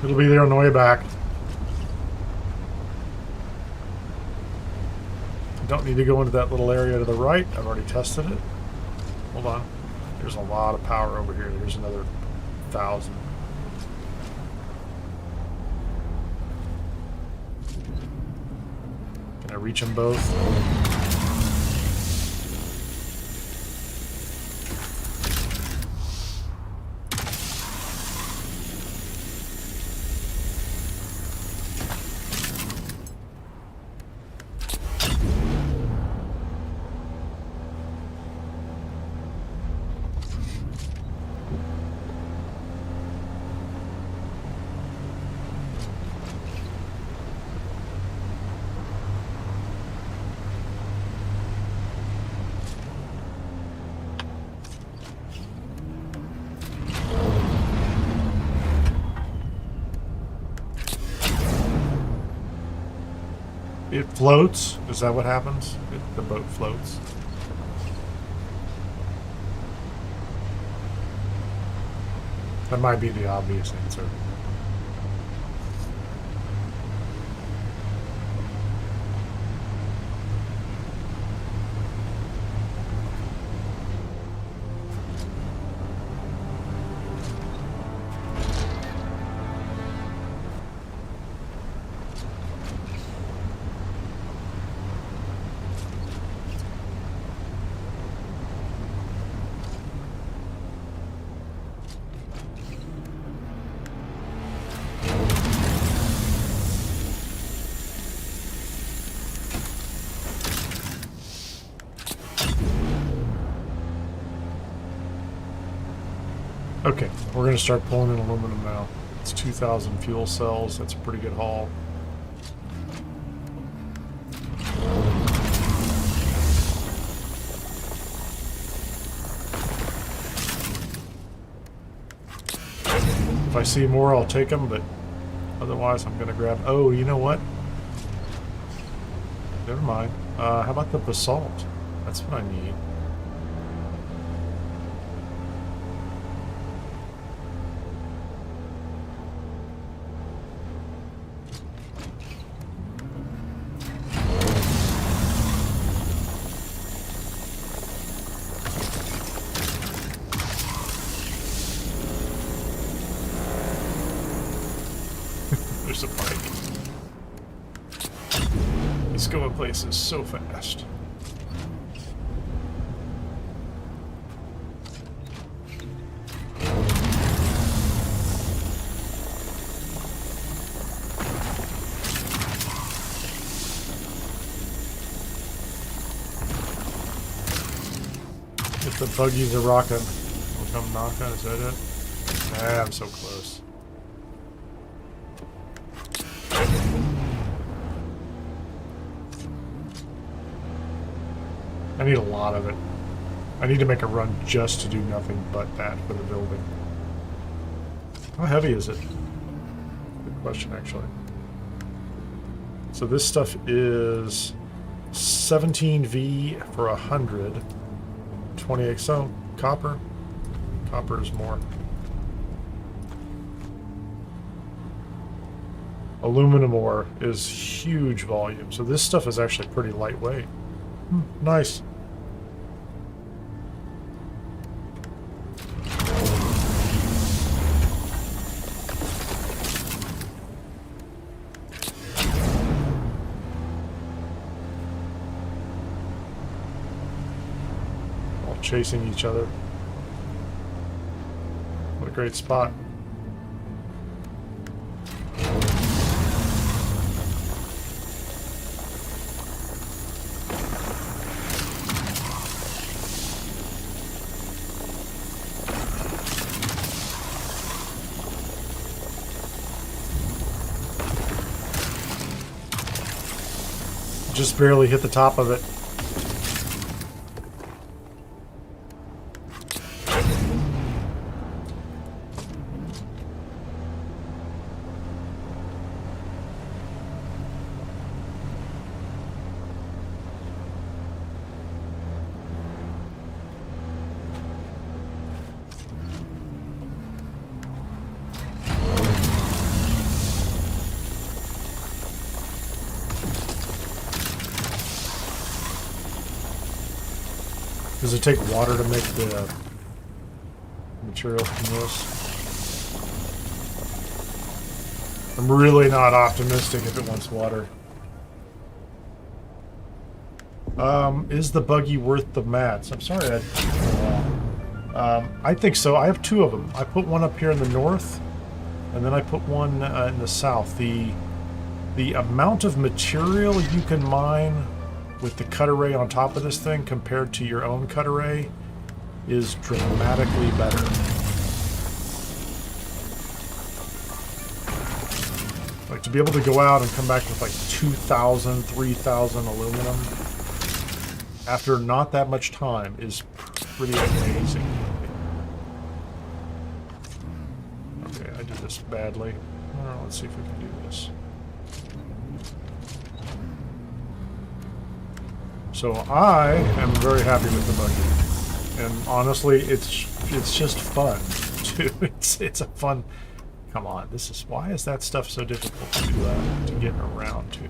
It'll be there on the way back. Don't need to go into that little area to the right. I've already tested it. Hold on. There's a lot of power over here. There's another 1,000. Can I reach them both? It floats? Is that what happens? The boat floats. That might be the obvious answer. Okay, we're going to start pulling in aluminum now. It's 2,000 fuel cells. That's a pretty good haul. If I see more, I'll take them, but otherwise I'm going to grab... Oh, you know what? Never mind. How about the basalt? That's what I need. There's a bike. He's going places so fast. If the buggies are rocking, we'll come knocking. Is that it? Ah, I'm so close. I need a lot of it. I need to make a run just to do nothing but that for the building. How heavy is it? Good question, actually. So this stuff is 17V for 100. 28. So copper. Copper is more. Aluminum ore is huge volume. So this stuff is actually pretty lightweight. Nice. All chasing each other. What a great spot. Just barely hit the top of it. Does it take water to make the material from this? I'm really not optimistic if it wants water. Is the buggy worth the mats? I'm sorry, I think so. I have 2 of them. I put one up here in the north, and then I put one in the south. The amount of material you can mine with the cut array on top of this thing compared to your own cut array is dramatically better. Like, to be able to go out and come back with like 2,000, 3,000 aluminum after not that much time is pretty amazing. Okay, I did this badly. Let's see if we can do this. So I am very happy with the buggy, and honestly, it's just fun too. It's a fun. Come on, why is that stuff so difficult to get around to?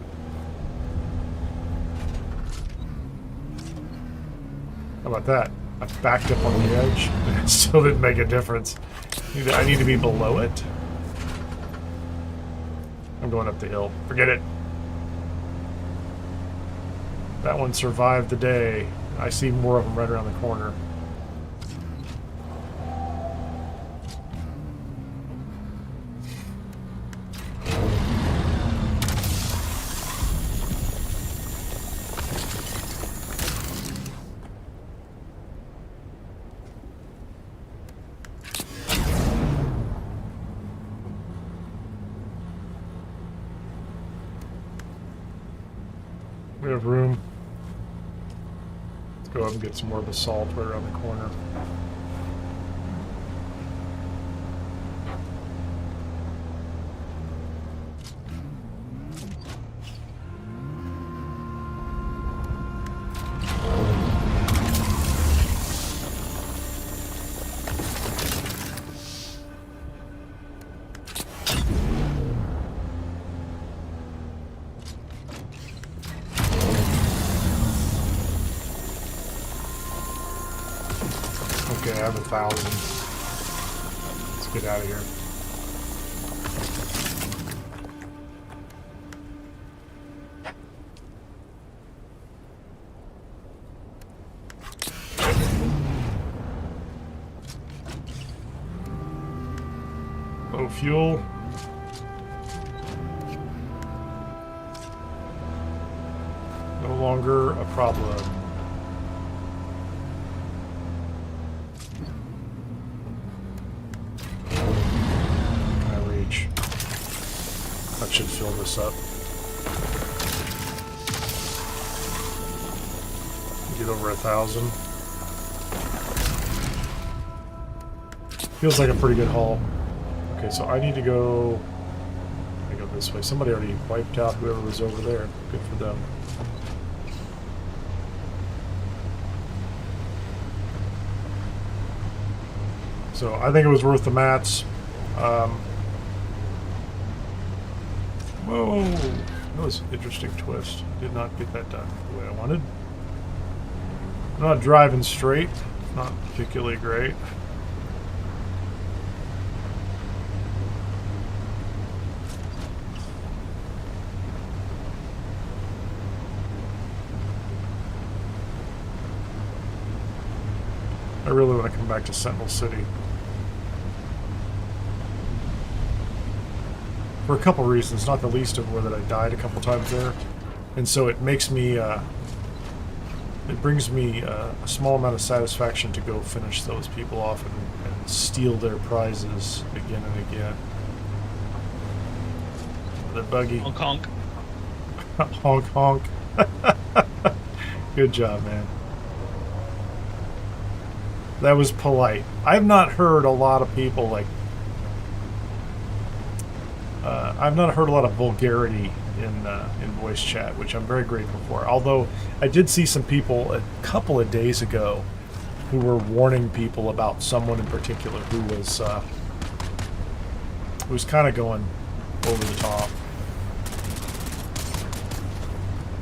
How about that? I backed up on the edge, and it still didn't make a difference. I need to be below it. I'm going up the hill. Forget it. That one survived the day. I see more of them right around the corner. We have room. Let's go up and get some more basalt right around the corner. Okay, I have 1,000. Let's get out of here. Low fuel. No longer a problem. That should fill this up. Get over 1,000. Feels like a pretty good haul. Okay, so I need to go. I go this way. Somebody already wiped out whoever was over there. Good for them. So I think it was worth the mats. Whoa! That was an interesting twist. Did not get that done the way I wanted. I'm not driving straight. Not particularly great. I really want to come back to Sentinel City. For a couple reasons, not the least of where that I died a couple times there, and so it makes me, it brings me a small amount of satisfaction to go finish those people off and steal their prizes again and again. The buggy. Honk honk. Honk honk. Good job, man. That was polite. I've not heard a lot of people like. I've not heard a lot of vulgarity in voice chat, which I'm very grateful for. Although I did see some people a couple of days ago who were warning people about someone in particular who was kind of going over the top.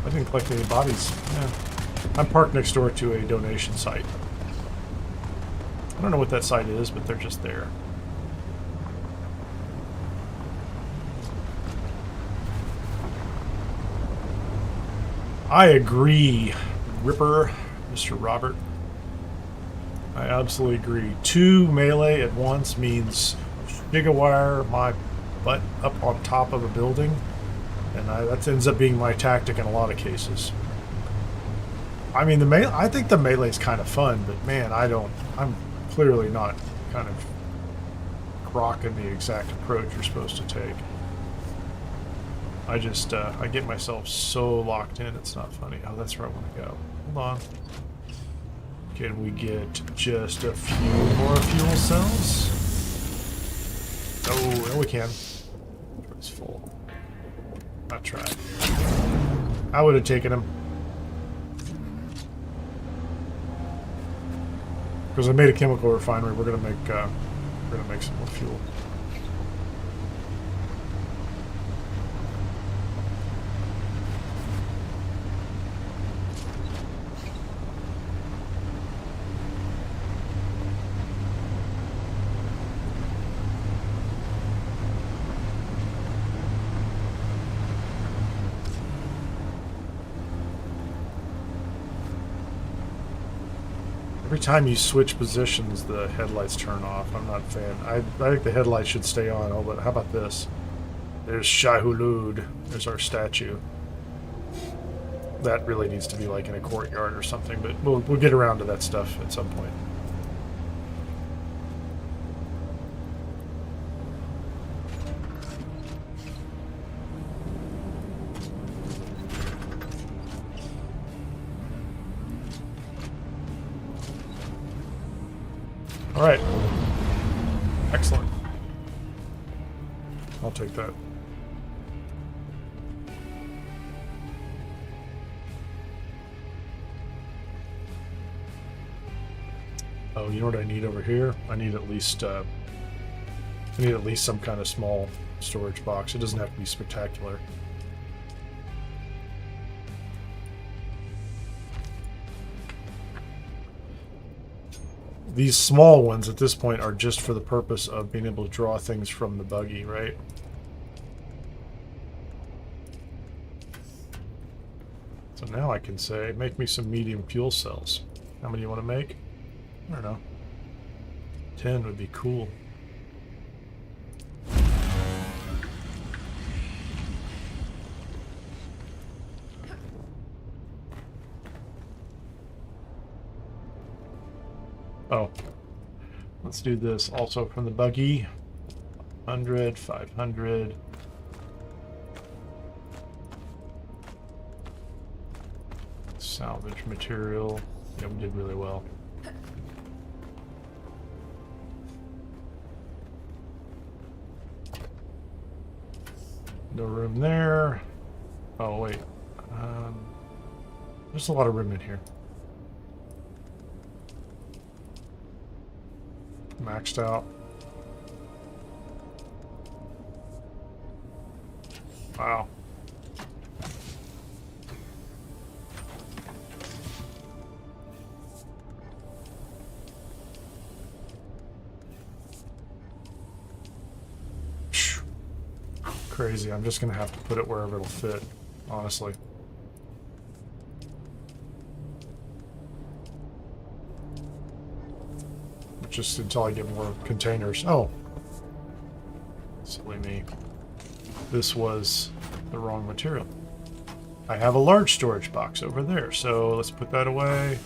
I didn't collect any bodies. Yeah. I'm parked next door to a donation site. I don't know what that site is, but they're just there. I agree, Ripper, Mr. Robert. I absolutely agree. 2 melee at once means gigawire my butt up on top of a building, and that ends up being my tactic in a lot of cases. I mean, I think the melee's kind of fun, but man, I'm clearly not kind of grokking the exact approach you're supposed to take. I just, I get myself so locked in, it's not funny. Oh, that's where I want to go. Hold on. Can we get just a few more fuel cells? Oh, we can. It's full. I tried. I would have taken him. Because I made a chemical refinery, we're gonna make some more fuel. Every time you switch positions, the headlights turn off. I'm not a fan. I think the headlights should stay on. Oh, but how about this? There's Shai-Hulud. There's our statue. That really needs to be like in a courtyard or something, but we'll get around to that stuff at some point. All right. Excellent. I'll take that. Oh, you know what I need over here? I need at least some kind of small storage box. It doesn't have to be spectacular. These small ones at this point are just for the purpose of being able to draw things from the buggy, right? So now I can say, make me some medium fuel cells. How many you want to make? I don't know. 10 would be cool. Oh, let's do this also from the buggy. 100, 500. Salvage material. Yeah, we did really well. No room there. Oh, wait. There's a lot of room in here. Maxed out. Wow. Crazy. I'm just gonna have to put it wherever it'll fit, honestly. Just until I get more containers. Oh. Silly me. This was the wrong material. I have a large storage box over there, so let's put that away.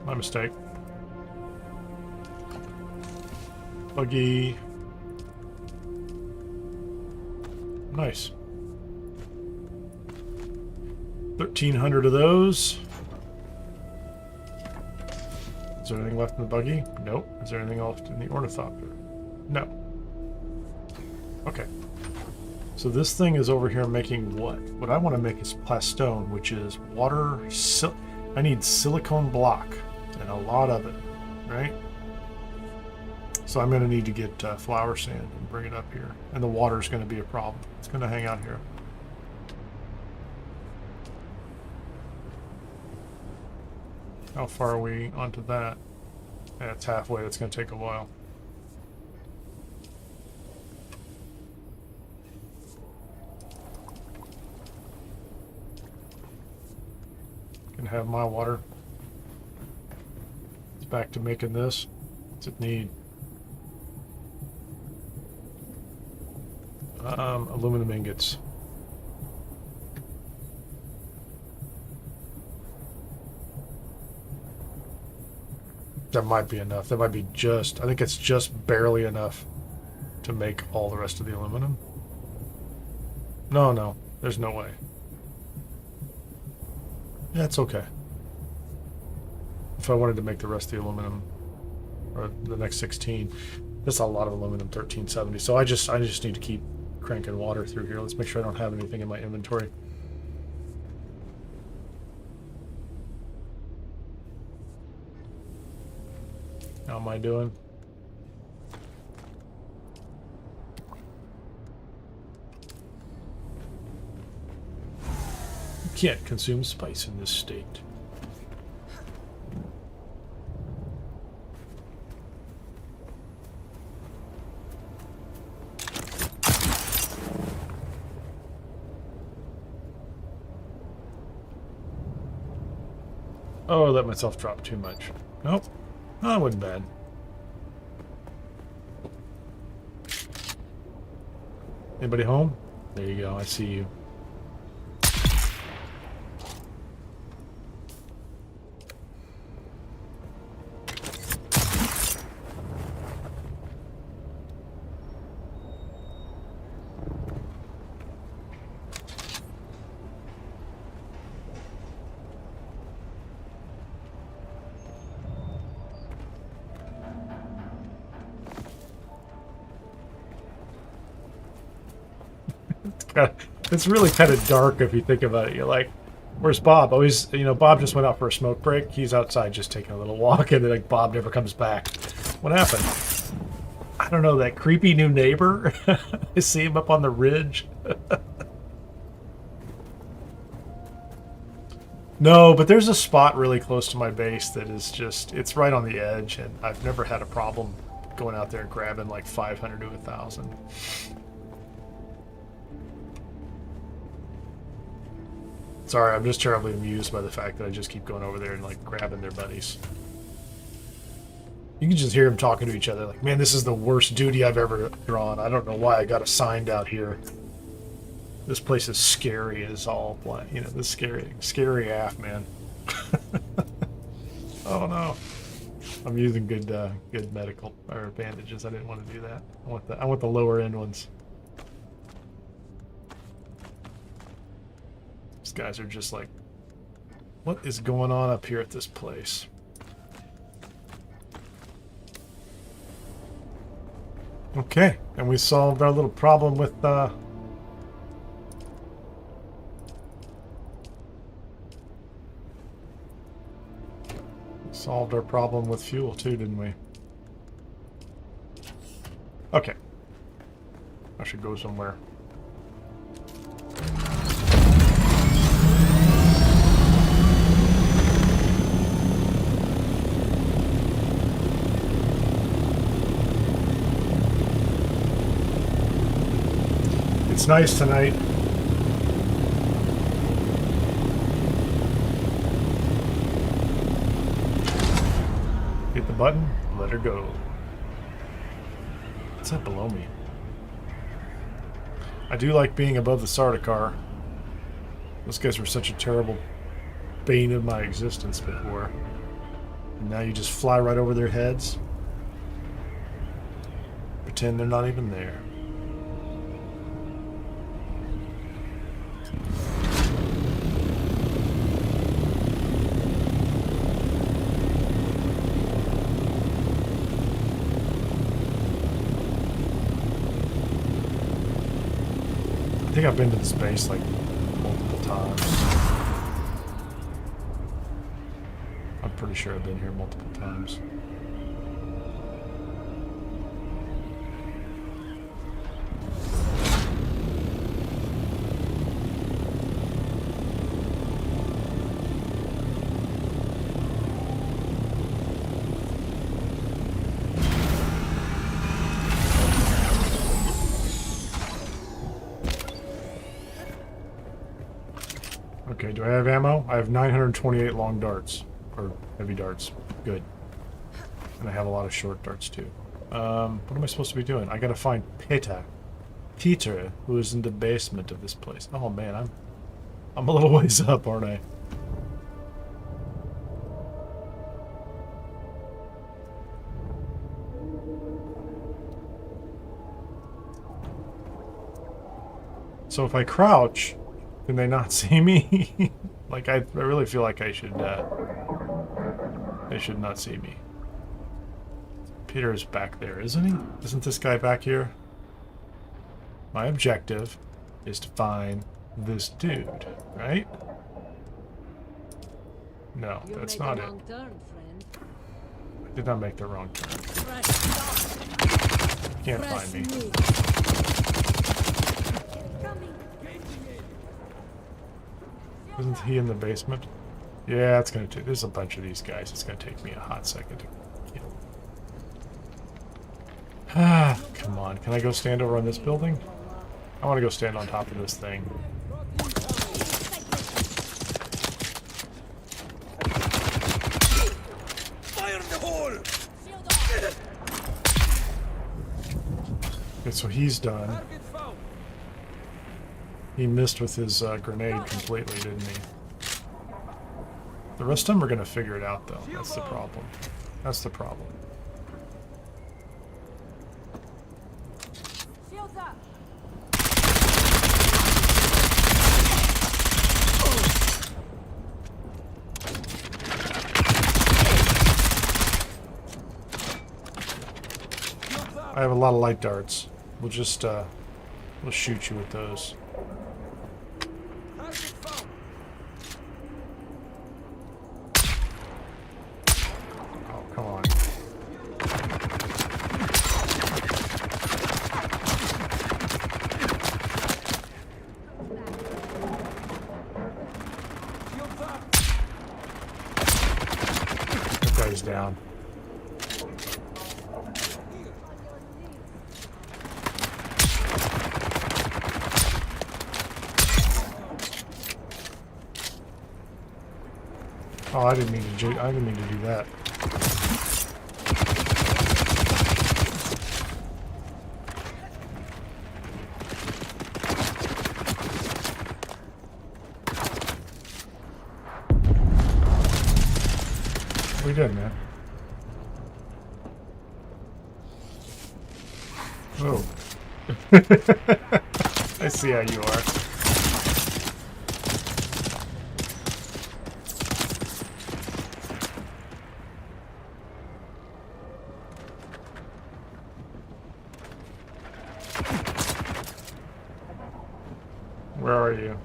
My mistake. Buggy. Nice. 1,300 of those. Is there anything left in the buggy? Nope. Is there anything left in the ornithopter? No. Okay. So this thing is over here making what? What I want to make is plastone, which is water. I need silicone block and a lot of it, right? So I'm going to need to get flour sand and bring it up here. And the water's going to be a problem. It's going to hang out here. How far are we onto that? Yeah, it's halfway. It's going to take a while. Can have my water. It's back to making this. What's it need? Aluminum ingots. That might be enough. That might be just, I think it's just barely enough to make all the rest of the aluminum. No, there's no way. That's okay. If I wanted to make the rest of the aluminum, or the next 16, that's a lot of aluminum, 1370. So I just need to keep cranking water through here. Let's make sure I don't have anything in my inventory. How am I doing? You can't consume spice in this state. Oh, I let myself drop too much. Nope. Oh, that wasn't bad. Anybody home? There you go. I see you. It's really kind of dark if you think about it. You're like, where's Bob? Always, you know, Bob just went out for a smoke break. He's outside just taking a little walk, and then like Bob never comes back. What happened? I don't know, that creepy new neighbor? I see him up on the ridge. No, but there's a spot really close to my base that is just, it's right on the edge, and I've never had a problem going out there and grabbing like 500 to 1,000. Sorry, I'm just terribly amused by the fact that I just keep going over there and like grabbing their buddies. You can just hear them talking to each other like, man, this is the worst duty I've ever drawn. I don't know why I got assigned out here. This place is scary as all, you know, this scary AF, man. Oh no. I'm using good medical or bandages. I didn't want to do that. I want the lower end ones. These guys are just like, what is going on up here at this place? Okay, and we solved our little problem with solved our problem with fuel too, didn't we? Okay. I should go somewhere. It's nice tonight. Hit the button, let her go. What's that below me? I do like being above the Sardaukar. Those guys were such a terrible bane of my existence before. And now you just fly right over their heads. Pretend they're not even there. I think I've been to this base like multiple times. I'm pretty sure I've been here multiple times. Okay, do I have ammo? I have 928 long darts. Or heavy darts. Good. And I have a lot of short darts too. What am I supposed to be doing? I gotta find Peter. Peter, who is in the basement of this place. Oh man, I'm a little ways up, aren't I? So if I crouch, can they not see me? Like, I really feel like they should not see me. Peter's back there, isn't he? Isn't this guy back here? My objective is to find this dude, right? No, that's not it. I did not make the wrong turn. Can't find me. Isn't he in the basement? Yeah, it's gonna take. There's a bunch of these guys. It's gonna take me a hot second to kill. Ah, come on. Can I go stand over on this building? I want to go stand on top of this thing. Fire in the hole! Okay, so he's done. He missed with his grenade completely, didn't he? The rest of them are going to figure it out, though. That's the problem. That's the problem. I have a lot of light darts. We'll just, we'll shoot you with those. Oh, come on. That guy's down. Oh, I didn't mean to do that. We did, man. Oh. I see how you are. Where are you?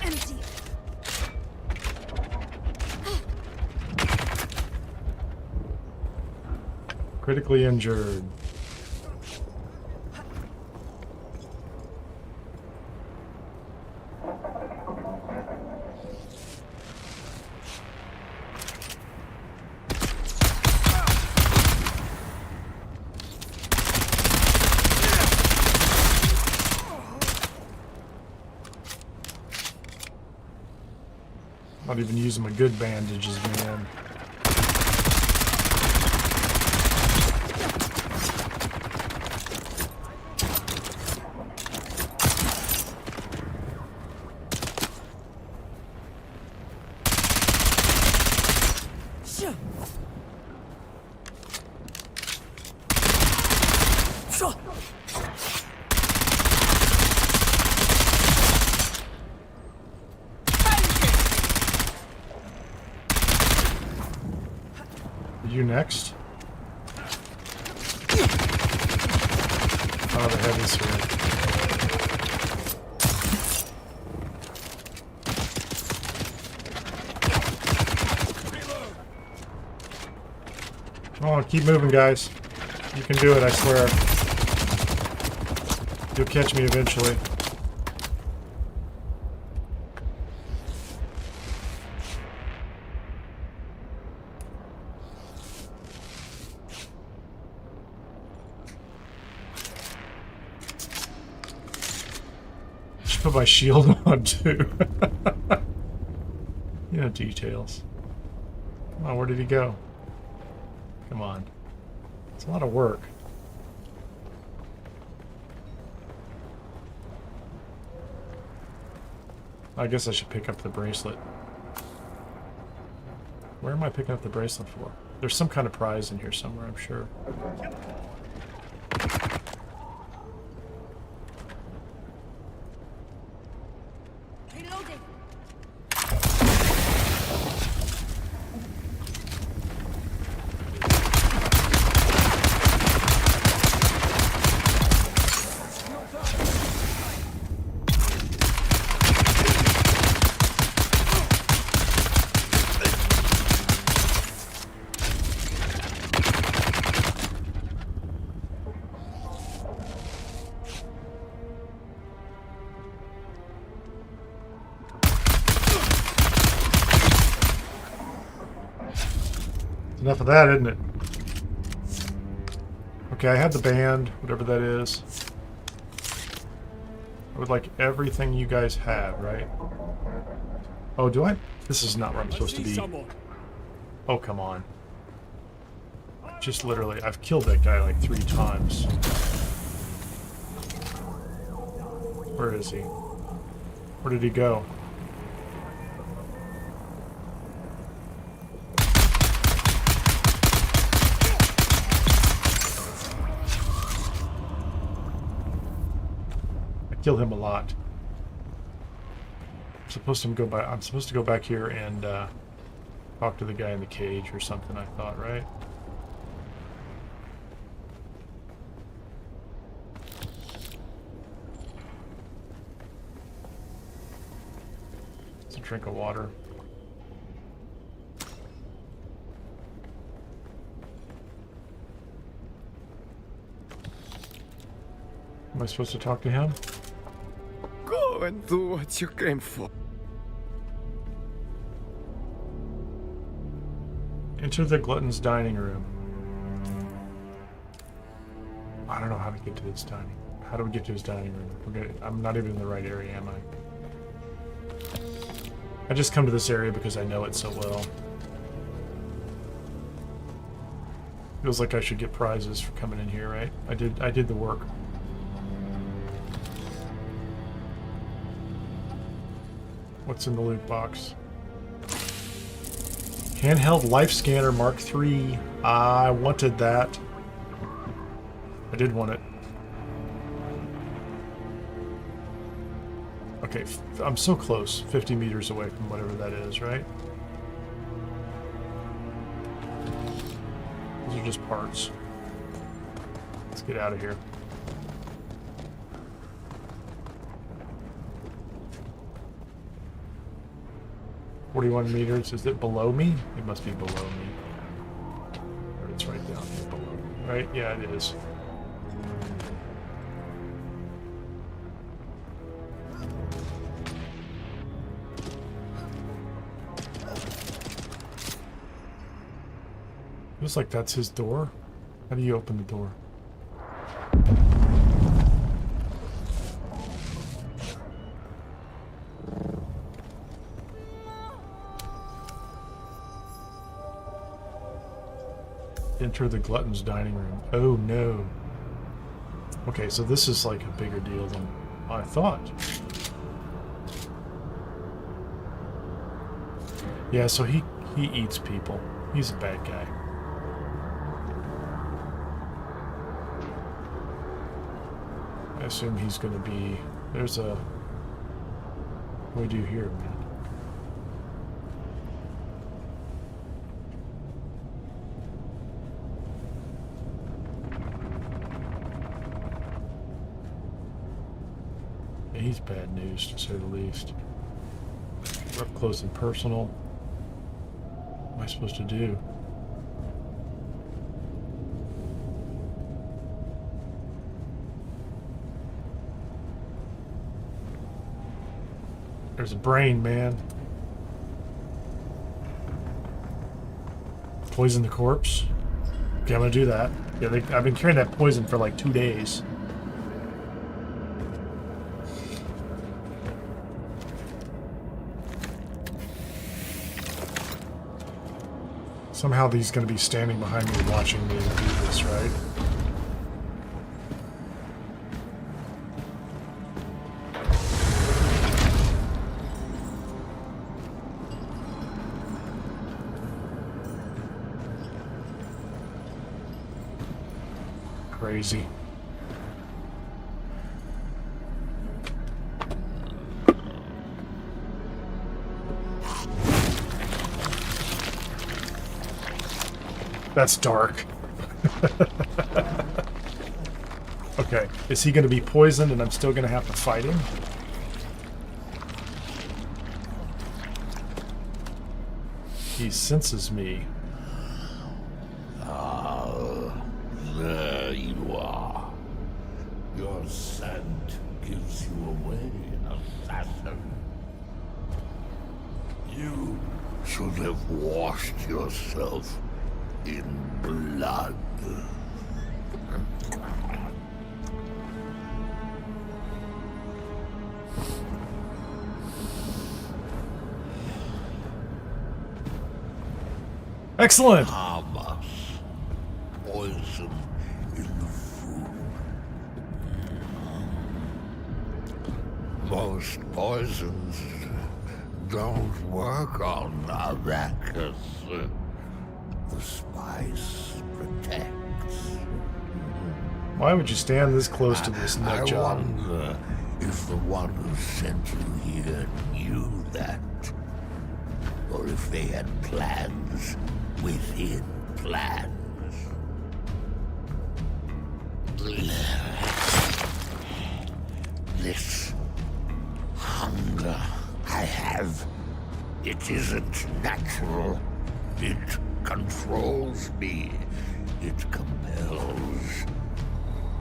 Empty. Critically injured. Not even using my good bandages, man. You next? Oh, the heavy's here. Come on, keep moving, guys. You can do it, I swear. You'll catch me eventually. should put my shield on too. You know, details. Oh, where did he go? Come on. It's a lot of work. I guess I should pick up the bracelet. Where am I picking up the bracelet for? There's some kind of prize in here somewhere, I'm sure. Reloading. Enough of that, isn't it? Okay, I had the band, whatever that is. I would like everything you guys have, right? Oh, do I? This is not where I'm supposed to be. Oh, come on. Just literally, I've killed that guy like 3 times. Where is he? Where did he go? Kill him a lot. I'm supposed to go back here and talk to the guy in the cage or something, I thought, right? It's a drink of water. Am I supposed to talk to him? Go and do what you came for. Enter the glutton's dining room. I don't know how to get to his dining. How do we get to his dining room? I'm not even in the right area, am I? I just come to this area because I know it so well. Feels like I should get prizes for coming in here, right? I did the work. What's in the loot box? Handheld life scanner Mark III. I wanted that. I did want it. Okay, I'm so close. 50 meters away from whatever that is, right? These are just parts. Let's get out of here. "41 meters. Is it below me? It must be below me. Or it's right down here below me. Right? Yeah, it is. Looks like that's his door. How do you open the door? Enter the glutton's dining room. Oh no. Okay, so this is like a bigger deal than I thought. Yeah, so he eats people. He's a bad guy. I assume he's gonna be... There's a... What do we do here, man? He's bad news, to say the least. We're up close and personal. What am I supposed to do? There's a brain, man. Poison the corpse? Okay, I'm gonna do that. Yeah, I've been carrying that poison for like 2 days. Somehow he's going to be standing behind me watching me do this, right? Crazy. That's dark. Okay, is he going to be poisoned and I'm still going to have to fight him? He senses me. There you are. Your scent gives you away, assassin. You should have washed yourself in blood. Excellent. Hamas. Poison in the food. Most poisons don't work on Arrakis. The spice protects. Why would you stand this close to this nut I job? wonder if the one who sent you here knew that. Or if they had plans within plans. This hunger I have, it isn't natural. It controls me. It compels.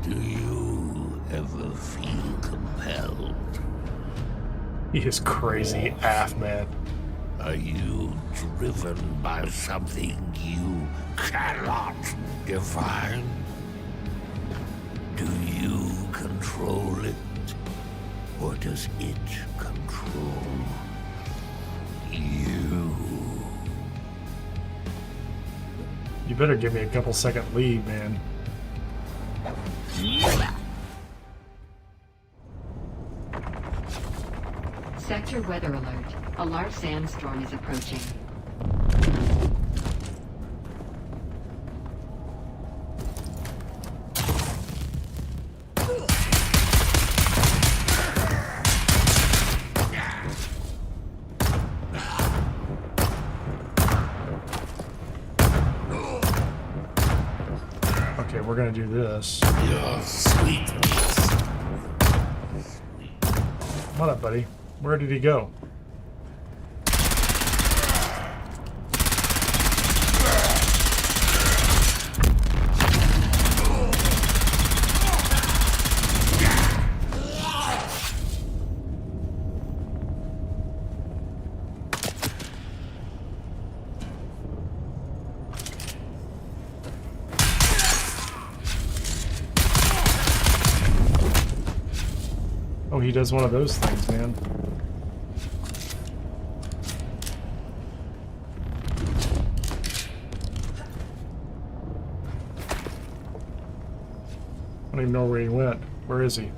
Do you ever feel compelled? He is crazy, AF man. Are you driven by something you cannot define? Do you control it? Or does it control you? You better give me a couple second lead, man. Sector weather alert. A large sandstorm is approaching. Okay, we're gonna do this. Your sweetness. What up, buddy? Where did he go? Oh, he does one of those things, man. I don't even know where he went. Where is he?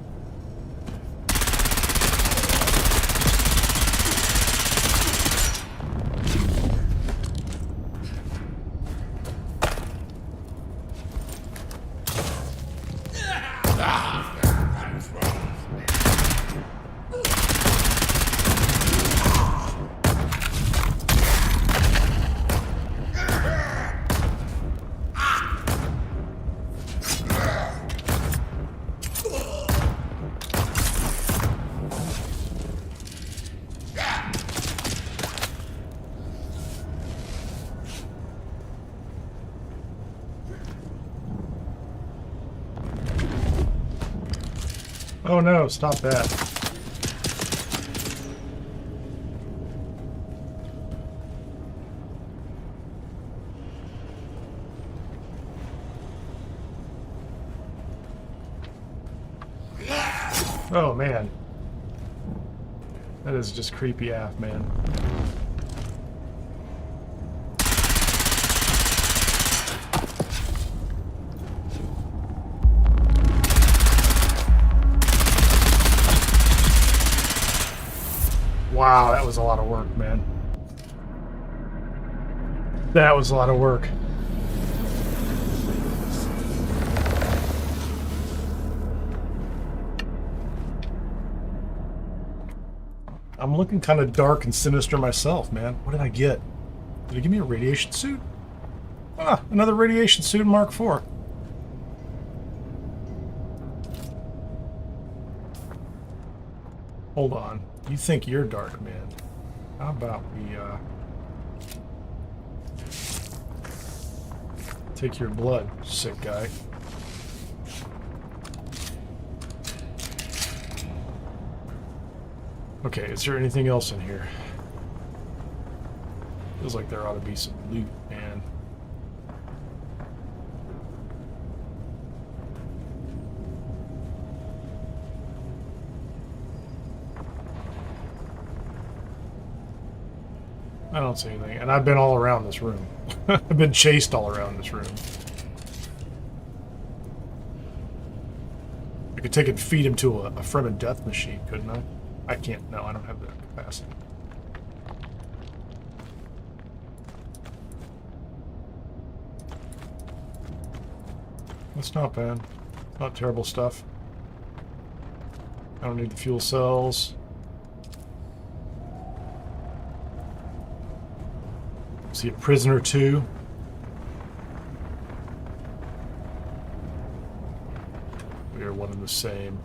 Oh no, stop that. Oh man. That is just creepy AF, man. Wow, that was a lot of work, man. That was a lot of work. I'm looking kind of dark and sinister myself, man. What did I get? Did it give me a radiation suit? Ah, another radiation suit Mark IV. Hold on. You think you're dark, man. How about we, take your blood, sick guy. Okay, is there anything else in here? Feels like there ought to be some loot, man. I don't see anything, and I've been all around this room. I've been chased all around this room. I could take and feed him to a Fremen death machine, couldn't I? I can't. No, I don't have the capacity. That's not bad. Not terrible stuff. I don't need the fuel cells. See a prisoner too. We are one and the same.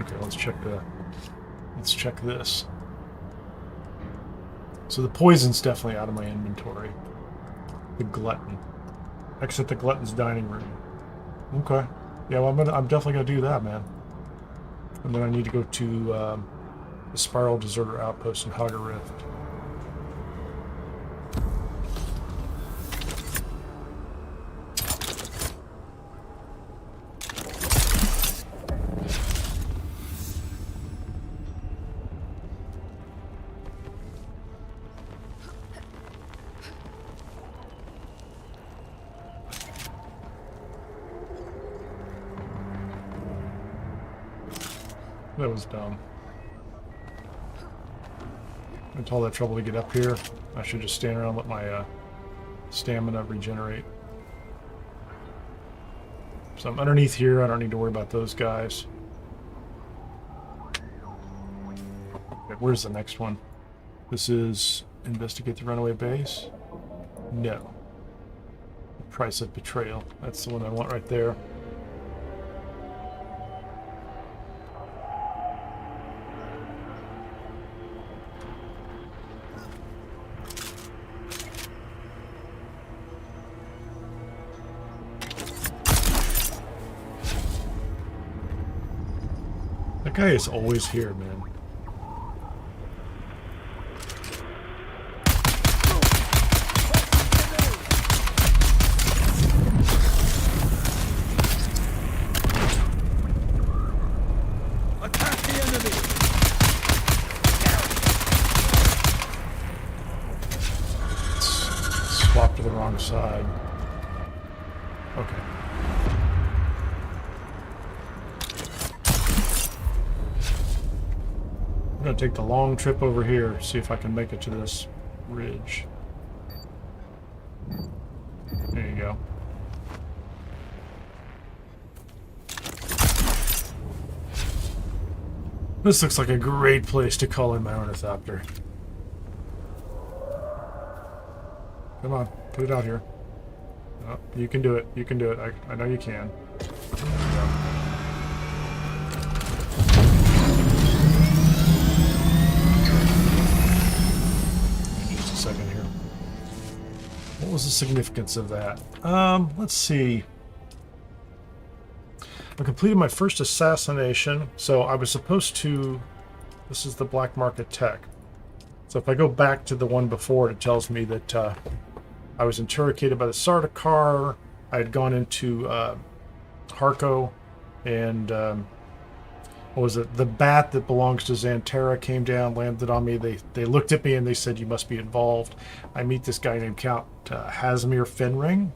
Okay, let's check this. So the poison's definitely out of my inventory. The glutton. Exit the glutton's dining room. Okay. Yeah, well, I'm definitely gonna do that, man. And then I need to go to the Spiral Deserter Outpost in Haga Rift. That was dumb. Went to all that trouble to get up here. I should just stand around and let my stamina regenerate. So I'm underneath here. I don't need to worry about those guys. Okay, where's the next one? This is investigate the runaway base. No. Price of betrayal. That's the one I want right there. That guy is always here, man. Attack the enemy! Swap to the wrong side. Okay. I'm gonna take the long trip over here, see if I can make it to this ridge. There you go. This looks like a great place to call in my ornithopter. Come on, put it out here. Oh, you can do it. You can do it. I know you can. There you go. Just a second here. What was the significance of that? Let's see. I completed my first assassination, so I was supposed to... This is the black market tech. So if I go back to the one before, it tells me that I was interrogated by the Sardaukar. I had gone into Harko, and what was it? The bat that belongs to Xantera came down, landed on me. They looked at me and they said, "You must be involved." I meet this guy named Count Hazmir Fenring,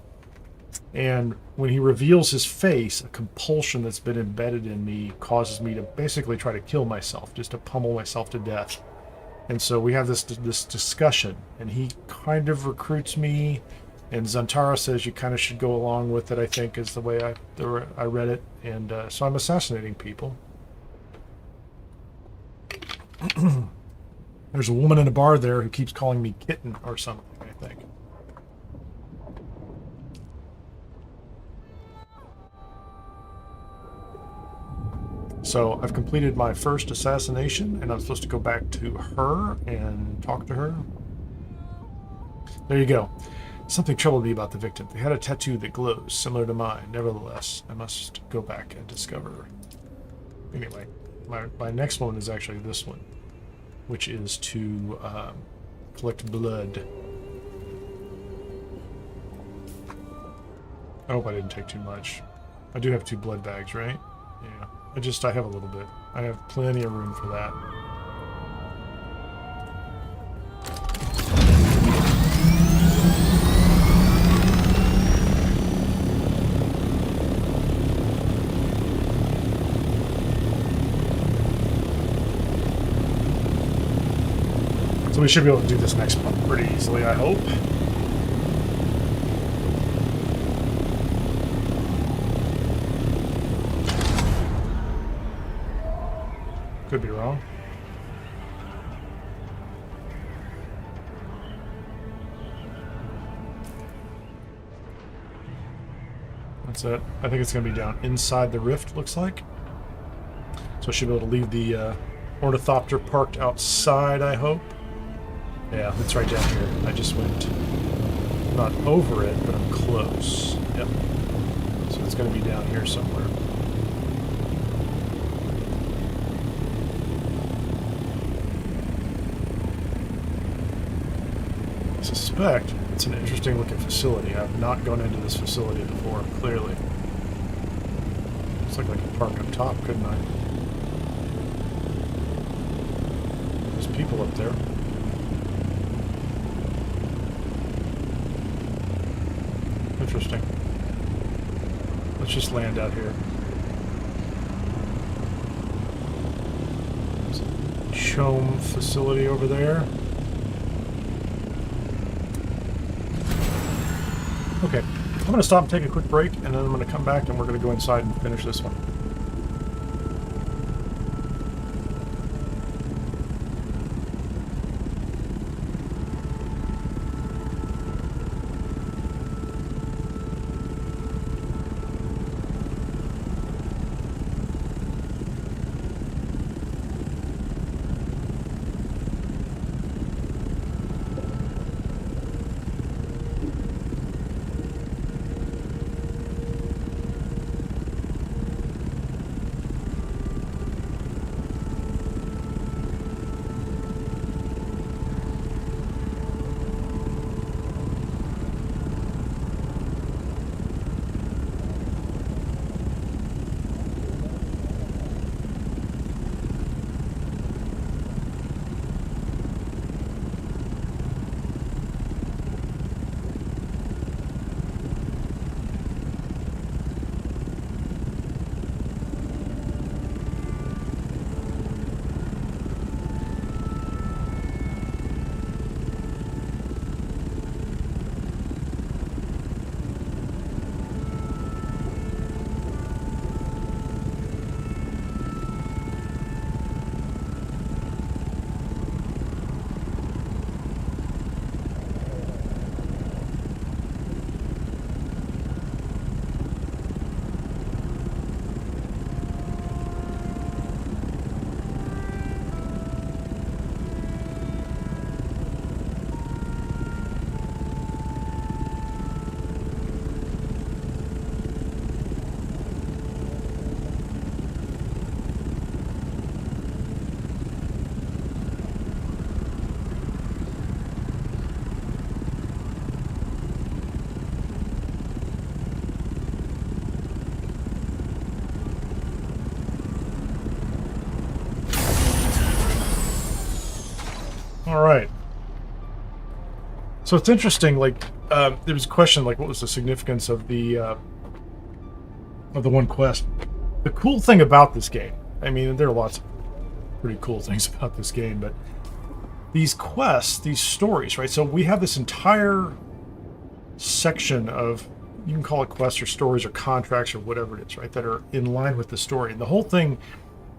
And when he reveals his face, a compulsion that's been embedded in me causes me to basically try to kill myself, just to pummel myself to death. And so we have this discussion, and he kind of recruits me, and Zantara says you kind of should go along with it, I think, is the way I read it. And so I'm assassinating people. There's a woman in a bar there who keeps calling me kitten or something, I think. So I've completed my first assassination, and I'm supposed to go back to her and talk to her. There you go. Something troubled me about the victim. They had a tattoo that glows, similar to mine. Nevertheless, I must go back and discover her. Anyway, my next one is actually this one, which is to collect blood. I hope I didn't take too much. I do have 2 blood bags, right? Yeah. I have a little bit. I have plenty of room for that. So we should be able to do this next one pretty easily, I hope. Could be wrong. That's it. I think it's going to be down inside the rift, looks like. So I should be able to leave the ornithopter parked outside, I hope. Yeah, it's right down here. I just went not over it, but I'm close. Yep. So it's going to be down here somewhere. I suspect it's an interesting looking facility. I've not gone into this facility before, clearly. Looks like I could park up top, couldn't I? There's people up there. Interesting. Let's just land out here. There's a Chome facility over there. Okay, I'm going to stop and take a quick break, and then I'm going to come back and we're going to go inside and finish this one. So it's interesting, like, there was a question, like, what was the significance of the one quest? The cool thing about this game, I mean, there are lots of pretty cool things about this game, but these quests, these stories, right? So we have this entire section of, you can call it quests or stories or contracts or whatever it is, right, that are in line with the story. And the whole thing,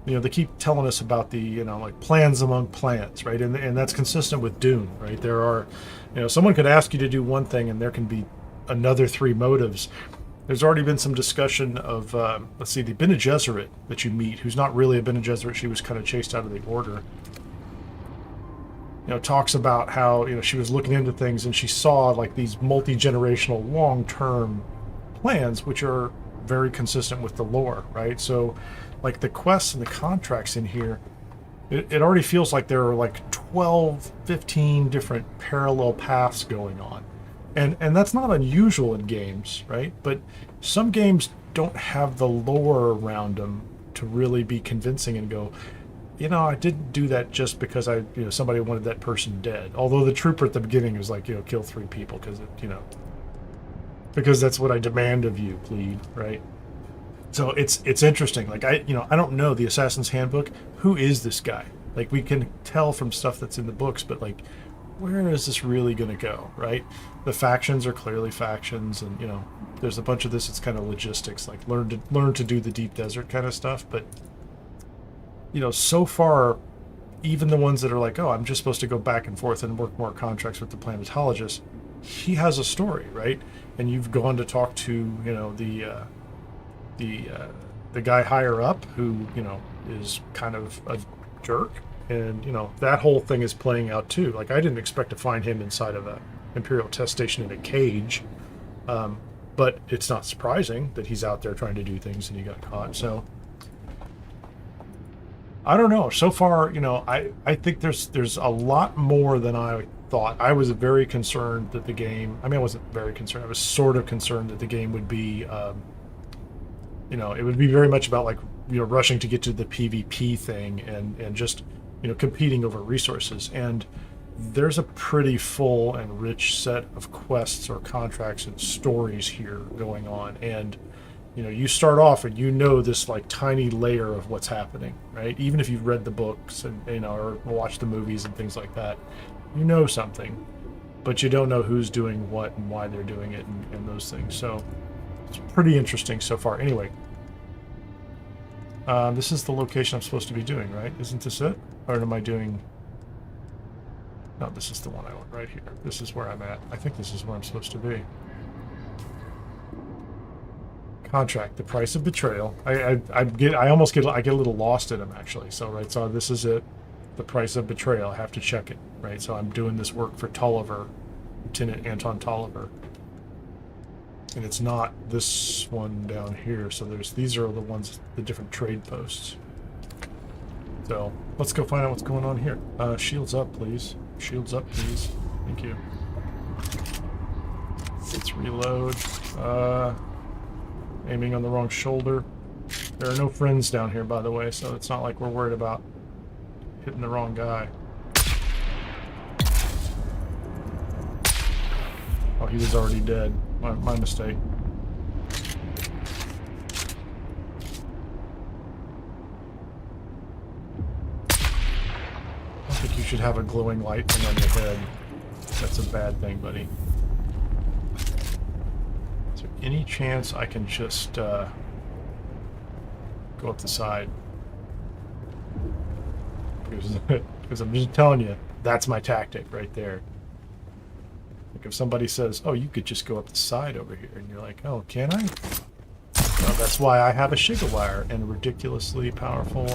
you know, they keep telling us about the, you know, like plans among plans, right? And that's consistent with Dune, right? There are, you know, someone could ask you to do one thing and there can be another 3 motives. There's already been some discussion of, let's see, the Bene Gesserit that you meet, who's not really a Bene Gesserit. She was kind of chased out of the Order. You know, talks about how, you know, she was looking into things and she saw like these multi-generational long-term plans, which are very consistent with the lore, right? So like the quests and the contracts in here, it already feels like there are like 12, 15 different parallel paths going on. And that's not unusual in games, right? But some games don't have the lore around them to really be convincing and go, you know, I didn't do that just because somebody wanted that person dead. Although the trooper at the beginning was like, you know, kill 3 people because, because that's what I demand of you, plead, right? So it's interesting. Like, I don't know the Assassin's Handbook. Who is this guy? Like, we can tell from stuff that's in the books, but like, where is this really going to go, right? The factions are clearly factions, and, you know, there's a bunch of this. It's kind of logistics, like learn to do the deep desert kind of stuff. But, you know, so far, even the ones that are like, oh, I'm just supposed to go back and forth and work more contracts with the planetologist, he has a story, right? And you've gone to talk to, you know, the guy higher up who, you know, is kind of a jerk. And, you know, that whole thing is playing out too. Like, I didn't expect to find him inside of a Imperial test station in a cage. But it's not surprising that he's out there trying to do things and he got caught. So, I don't know. So far, you know, I think there's a lot more than I thought. I was very concerned that the game, I mean, I wasn't very concerned. I was sort of concerned that the game would be, you know, it would be very much about, like, you know, rushing to get to the PvP thing and just, you know, competing over resources. And there's a pretty full and rich set of quests or contracts and stories here going on. And, you know, you start off and you know this, like, tiny layer of what's happening, right? Even if you've read the books and, you know, or watched the movies and things like that, you know something, but you don't know who's doing what and why they're doing it and those things. So it's pretty interesting so far. Anyway, this is the location I'm supposed to be doing, right? Isn't this it? Or am I doing... No, this is the one I want right here. This is where I'm at. I think this is where I'm supposed to be. Contract, the price of betrayal. I get a little lost in them, actually. So, right, so this is it. The price of betrayal. I have to check it, right? So I'm doing this work for Tolliver, Lieutenant Anton Tolliver. And it's not this one down here. So these are the ones, the different trade posts. So let's go find out what's going on here. Shields up, please. Shields up, please. Thank you. Let's reload. Aiming on the wrong shoulder. There are no friends down here, by the way, so it's not like we're worried about hitting the wrong guy. Oh, he was already dead. My mistake. I don't think you should have a glowing light thing on your head. That's a bad thing, buddy. Is there any chance I can just go up the side? Because I'm just telling you, that's my tactic right there. Like, if somebody says, oh, you could just go up the side over here, and you're like, oh, can I? No, that's why I have a Shigawire and a ridiculously powerful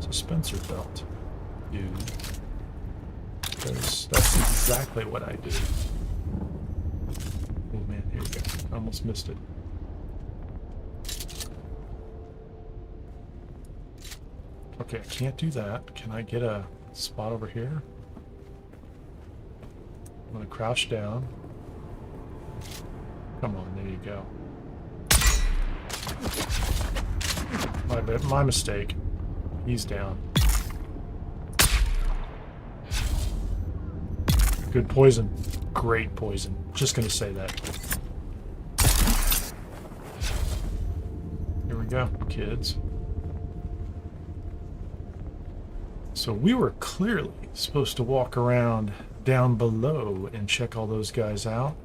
suspensor belt, dude. Because that's exactly what I do. Oh man, here we go. I almost missed it. Okay, I can't do that. Can I get a spot over here? I'm gonna crouch down. Come on, there you go. My mistake. He's down. Good poison. Great poison. Just gonna say that. Here we go, kids. So we were clearly supposed to walk around down below and check all those guys out.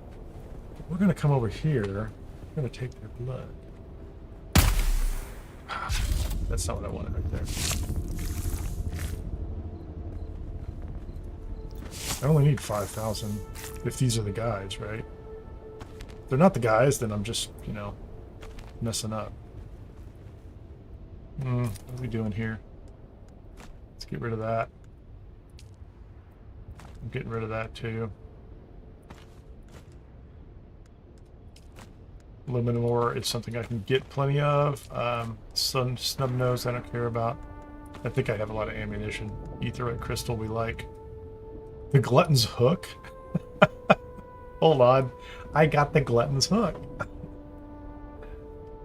We're gonna come over here. We're gonna take their blood. That's not what I wanted right there. I only need 5,000 if these are the guys, right? If they're not the guys, then I'm just, you know, messing up. What are we doing here? Let's get rid of that. I'm getting rid of that too. Aluminum ore is something I can get plenty of. Snub nose I don't care about. I think I have a lot of ammunition. Aetheryte crystal we like. The glutton's hook? Hold on. I got the glutton's hook.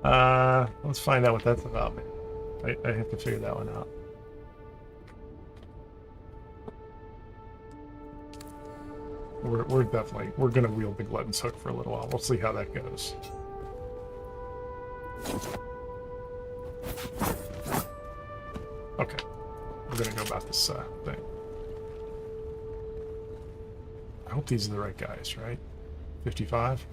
Let's find out what that's about, man. I have to figure that one out. We're definitely, we're gonna wield the glutton's hook for a little while. We'll see how that goes. Okay. We're gonna go about this thing. I hope these are the right guys, right? 55?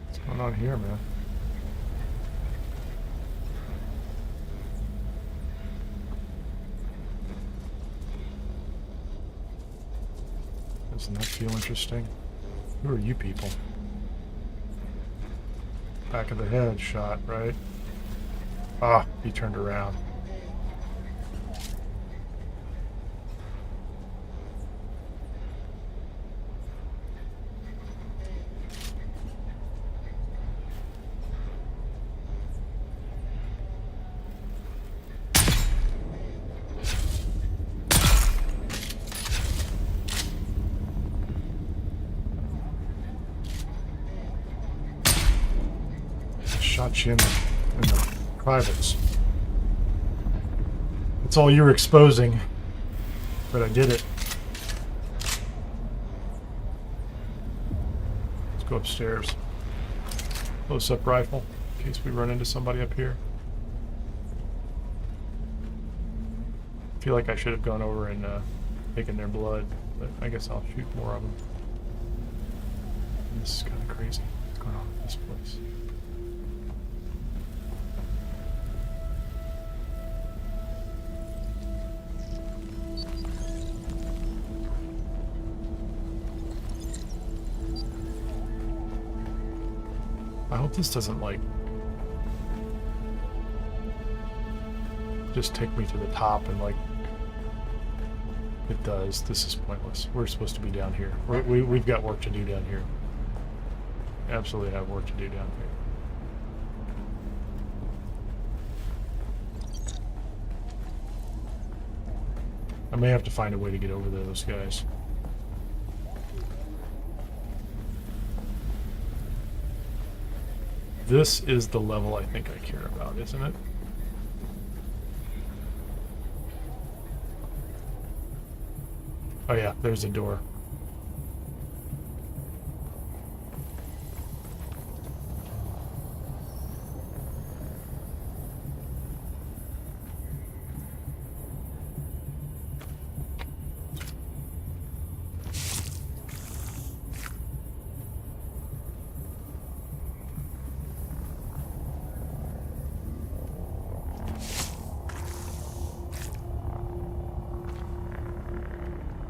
What's going on here, man? Doesn't that feel interesting? Who are you people? Back of the head shot, right? Ah, he turned around. Shot you in the privates. That's all you were exposing, but I did it. Let's go upstairs. Close-up rifle, in case we run into somebody up here. I feel like I should have gone over and taken their blood, but I guess I'll shoot more of them. This is kind of crazy. What's going on in this place? I hope this doesn't, like, just take me to the top and, like, it does. This is pointless. We're supposed to be down here. We've got work to do down here. Absolutely have work to do down here. I may have to find a way to get over those guys. This is the level I think I care about, isn't it? Oh yeah, there's a door.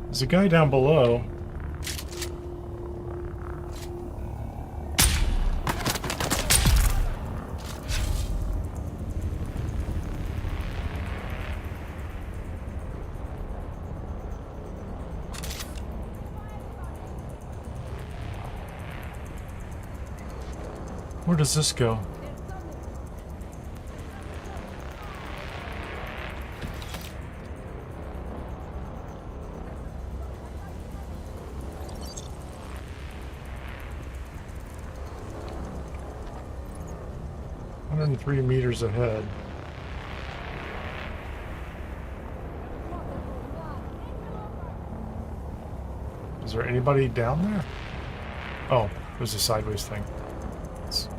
There's a guy down below. Where does this go? 103 meters ahead. Is there anybody down there? Oh, there's a sideways thing.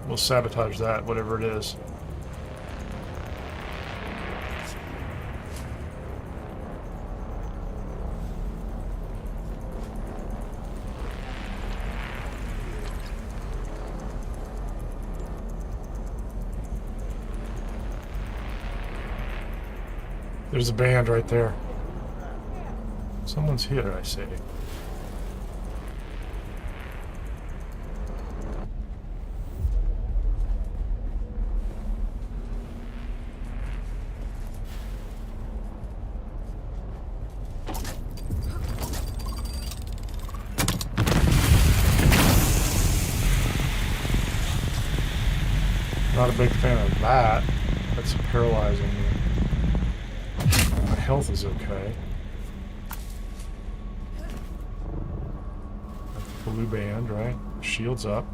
We'll sabotage that, whatever it is. There's a band right there. Someone's here, I say. Not a big fan of that. That's paralyzing me. My health is okay. Blue band, right? Shield's up.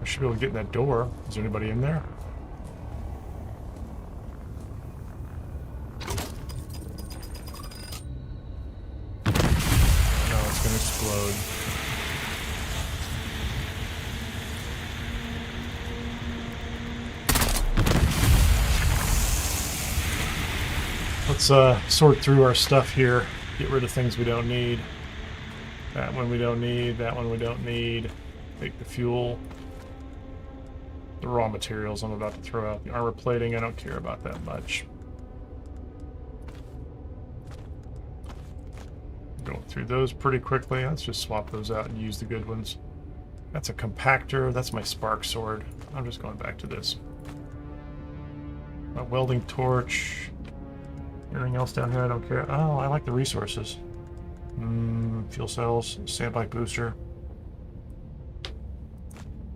I should be able to get in that door. Is there anybody in there? No, it's gonna explode. Let's sort through our stuff here. Get rid of things we don't need. That one we don't need. That one we don't need. Take the fuel. The raw materials I'm about to throw out. The armor plating, I don't care about that much. Going through those pretty quickly. Let's just swap those out and use the good ones. That's a compactor. That's my spark sword. I'm just going back to this. My welding torch. Anything else down here? I don't care. Oh, I like the resources. Fuel cells, standby booster.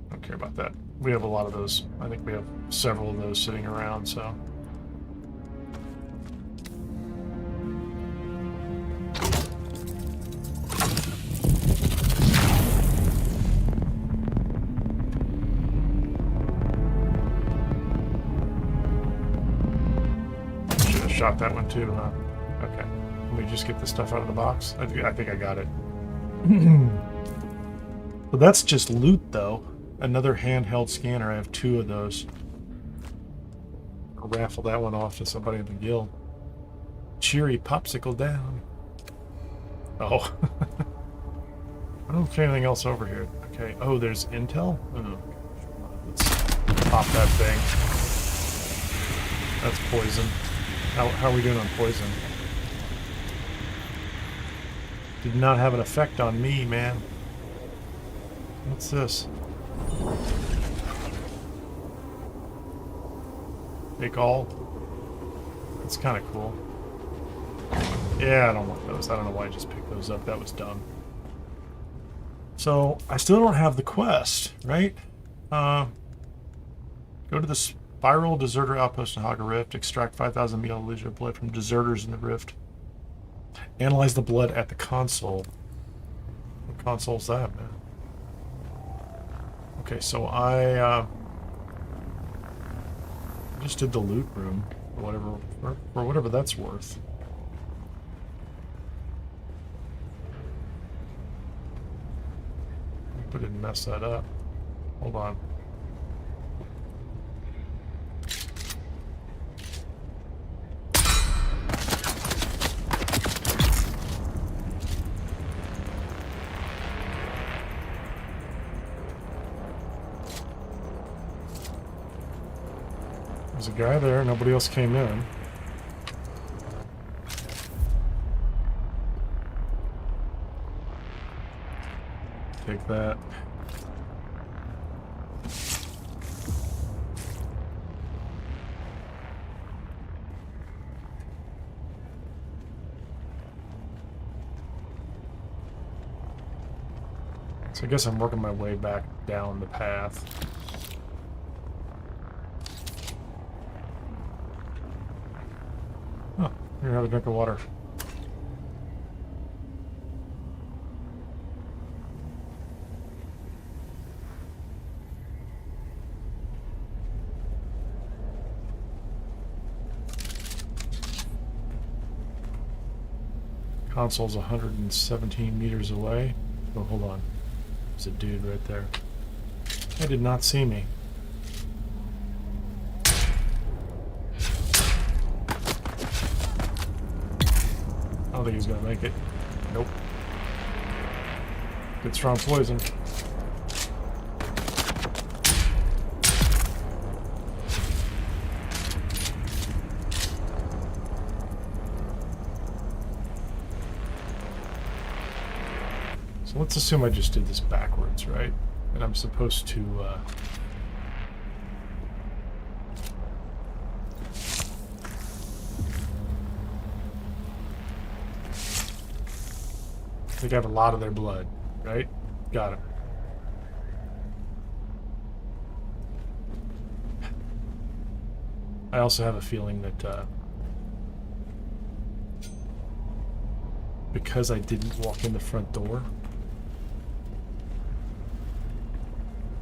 Don't care about that. We have a lot of those. I think we have several of those sitting around, so. Shot that one too, huh? Okay. Let me just get the stuff out of the box. I think I got it. Well, that's just loot, though. Another handheld scanner. I have 2 of those. I'll raffle that one off to somebody in the guild. Cheery popsicle down. Oh. I don't see anything else over here. Okay. Oh, there's intel? Oh, let's pop that thing. That's poison. How are we doing on poison? Did not have an effect on me, man. What's this? Take all? That's kind of cool. Yeah, I don't want those. I don't know why I just picked those up. That was dumb. So, I still don't have the quest, right? Go to the Spiral Deserter Outpost in Haga Rift. Extract 5,000 milliliters of blood from deserters in the rift. Analyze the blood at the console. What console's that, man? Okay, so I just did the loot room, or whatever, for whatever that's worth. Hope I didn't mess that up. Hold on. There's a guy there, nobody else came in. Take that. So I guess I'm working my way back down the path. Oh, here, have a drink of water. Console's 117 meters away. Oh, hold on. There's a dude right there. He did not see me. I don't think he's gonna make it. Nope. Good strong poison. So let's assume I just did this backwards, right? And I'm supposed to I think I have a lot of their blood, right? Got it. I also have a feeling that because I didn't walk in the front door,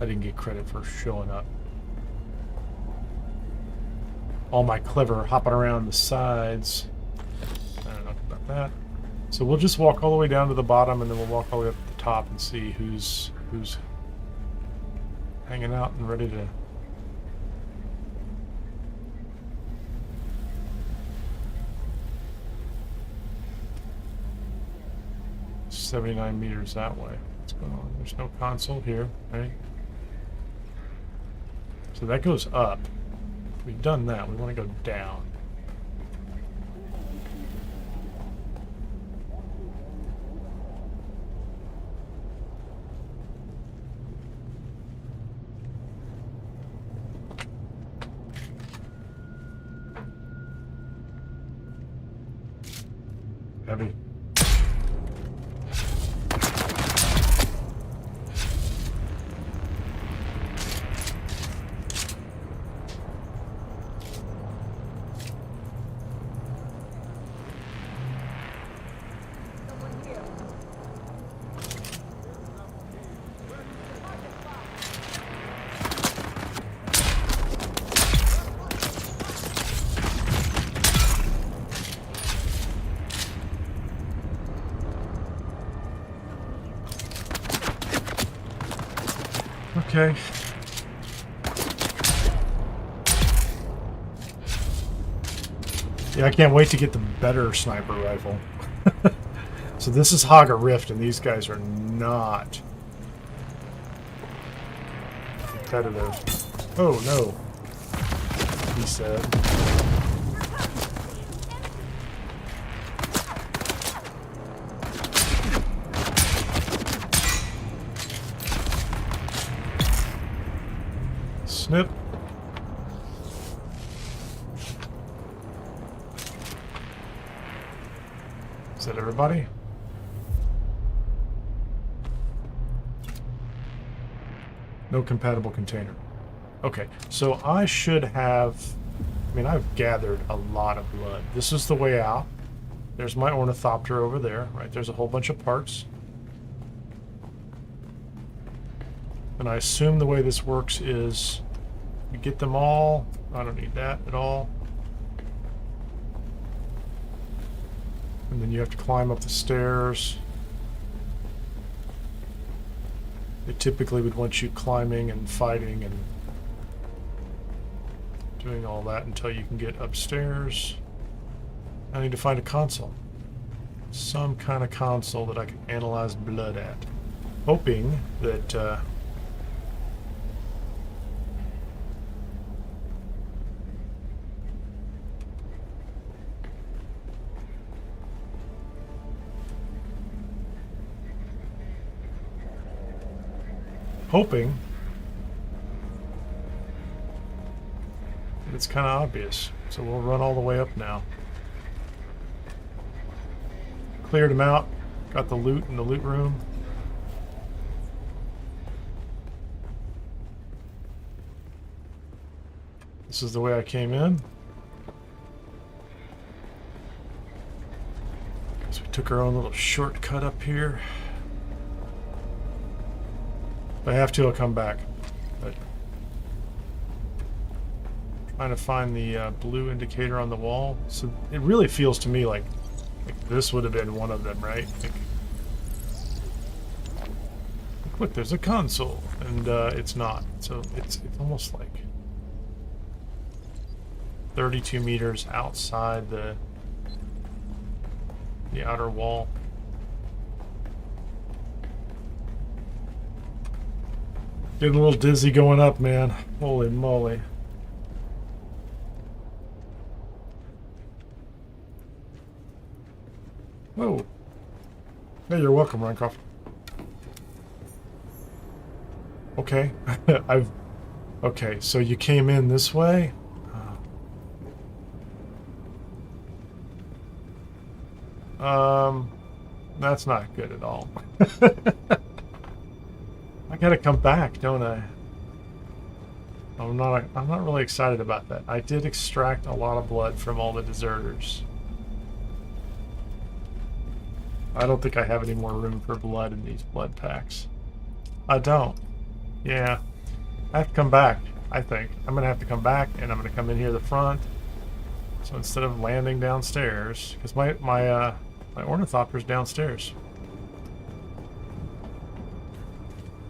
I didn't get credit for showing up. All my clever hopping around the sides. I don't know about that. So we'll just walk all the way down to the bottom, and then we'll walk all the way up to the top and see who's hanging out and ready to. $79 meters that way. What's going on? There's no console here, right? So that goes up. We've done that. We want to go down. Heavy. Okay. Yeah, I can't wait to get the better sniper rifle. So this is Haga Rift, and these guys are not competitive. Oh no, he said. Snip. Is that everybody? No compatible container. Okay, so I should have... I mean, I've gathered a lot of blood. This is the way out. There's my ornithopter over there, right? There's a whole bunch of parts. And I assume the way this works is you get them all. I don't need that at all. And then you have to climb up the stairs. They typically would want you climbing and fighting and doing all that until you can get upstairs. I need to find a console. Some kind of console that I can analyze blood at. Hoping that hoping it's kind of obvious. So we'll run all the way up now. Cleared them out. Got the loot in the loot room. This is the way I came in. So we took our own little shortcut up here. If I have to, I'll come back. But trying to find the blue indicator on the wall. So it really feels to me like Like, this would have been one of them, right? Like, look, there's a console, and it's not. So it's almost like 32 meters outside the outer wall. Getting a little dizzy going up, man. Holy moly. Whoa. Hey, you're welcome, Ryncroft. Okay. Okay, so you came in this way? That's not good at all. I gotta come back, don't I? I'm not really excited about that. I did extract a lot of blood from all the deserters. I don't think I have any more room for blood in these blood packs. I don't. Yeah. I have to come back, I think. I'm gonna have to come back, and I'm gonna come in here the front. So instead of landing downstairs, because my ornithopter's downstairs.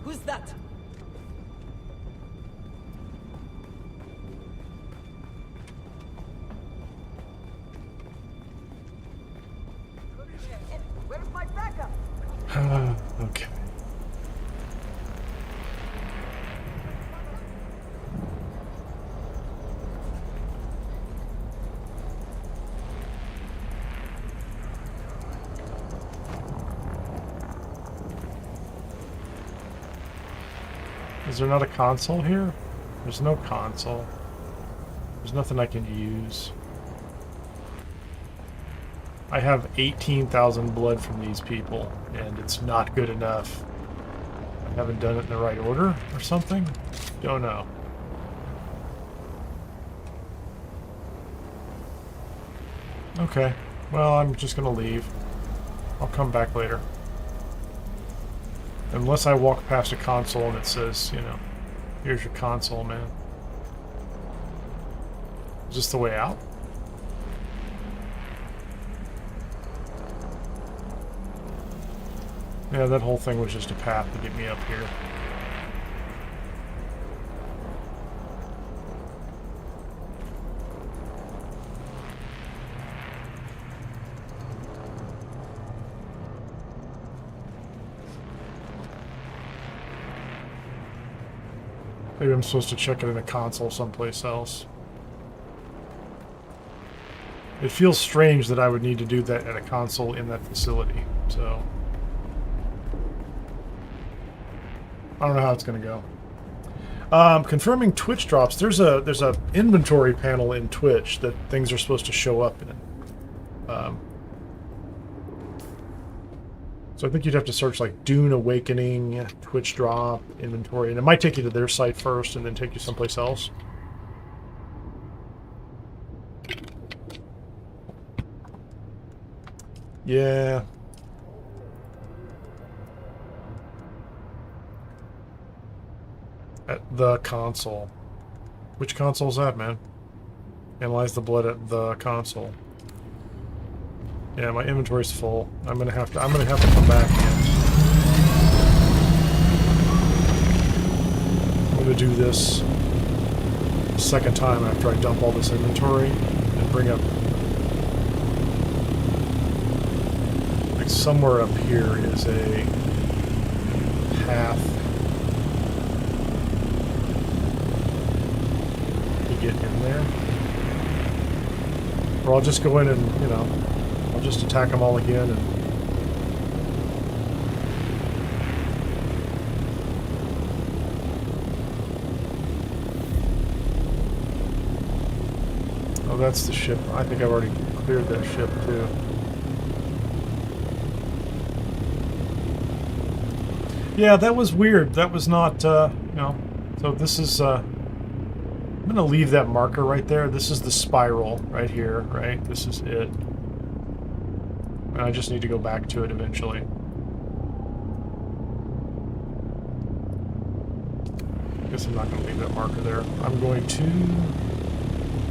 Who's that? Where's my backup? Okay. Is there not a console here? There's no console. There's nothing I can use. I have 18,000 blood from these people, and it's not good enough. I haven't done it in the right order or something? Don't know. Okay. Well, I'm just gonna leave. I'll come back later. Unless I walk past a console and it says, you know, here's your console, man. Is this the way out? Yeah, that whole thing was just a path to get me up here. Maybe I'm supposed to check it in a console someplace else. It feels strange that I would need to do that at a console in that facility, so I don't know how it's going to go. Confirming Twitch drops. There's a inventory panel in Twitch that things are supposed to show up in. So I think you'd have to search like Dune Awakening, Twitch drop, inventory, and it might take you to their site first and then take you someplace else. Yeah. At the console. Which console is that, man? Analyze the blood at the console. Yeah, my inventory's full. I'm gonna have to come back again. I'm gonna do this a second time after I dump all this inventory and bring up like somewhere up here is a path to get in there. Or I'll just go in and, you know, I'll just attack them all again and oh, that's the ship. I think I've already cleared that ship too. Yeah, that was weird. That was not, you know, so this is, I'm gonna leave that marker right there. This is the spiral right here, right? This is it. And I just need to go back to it eventually. I guess I'm not going to leave that marker there. I'm going to...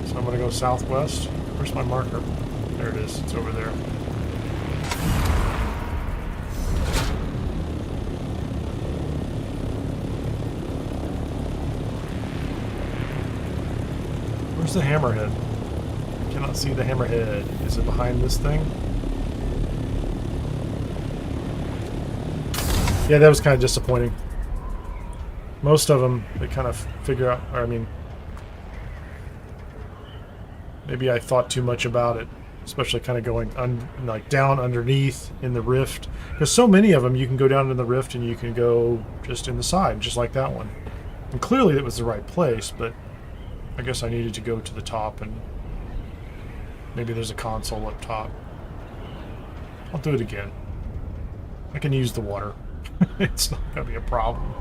So I'm going to go southwest. Where's my marker? There it is. It's over there. Where's the hammerhead? I cannot see the hammerhead. Is it behind this thing? Yeah, that was kind of disappointing. Most of them, they kind of figure out, or I mean, maybe I thought too much about it, especially kind of going like down underneath in the rift. Because so many of them, you can go down in the rift and you can go just in the side, just like that one. And clearly it was the right place, but I guess I needed to go to the top, and maybe there's a console up top. I'll do it again. I can use the water. It's not going to be a problem.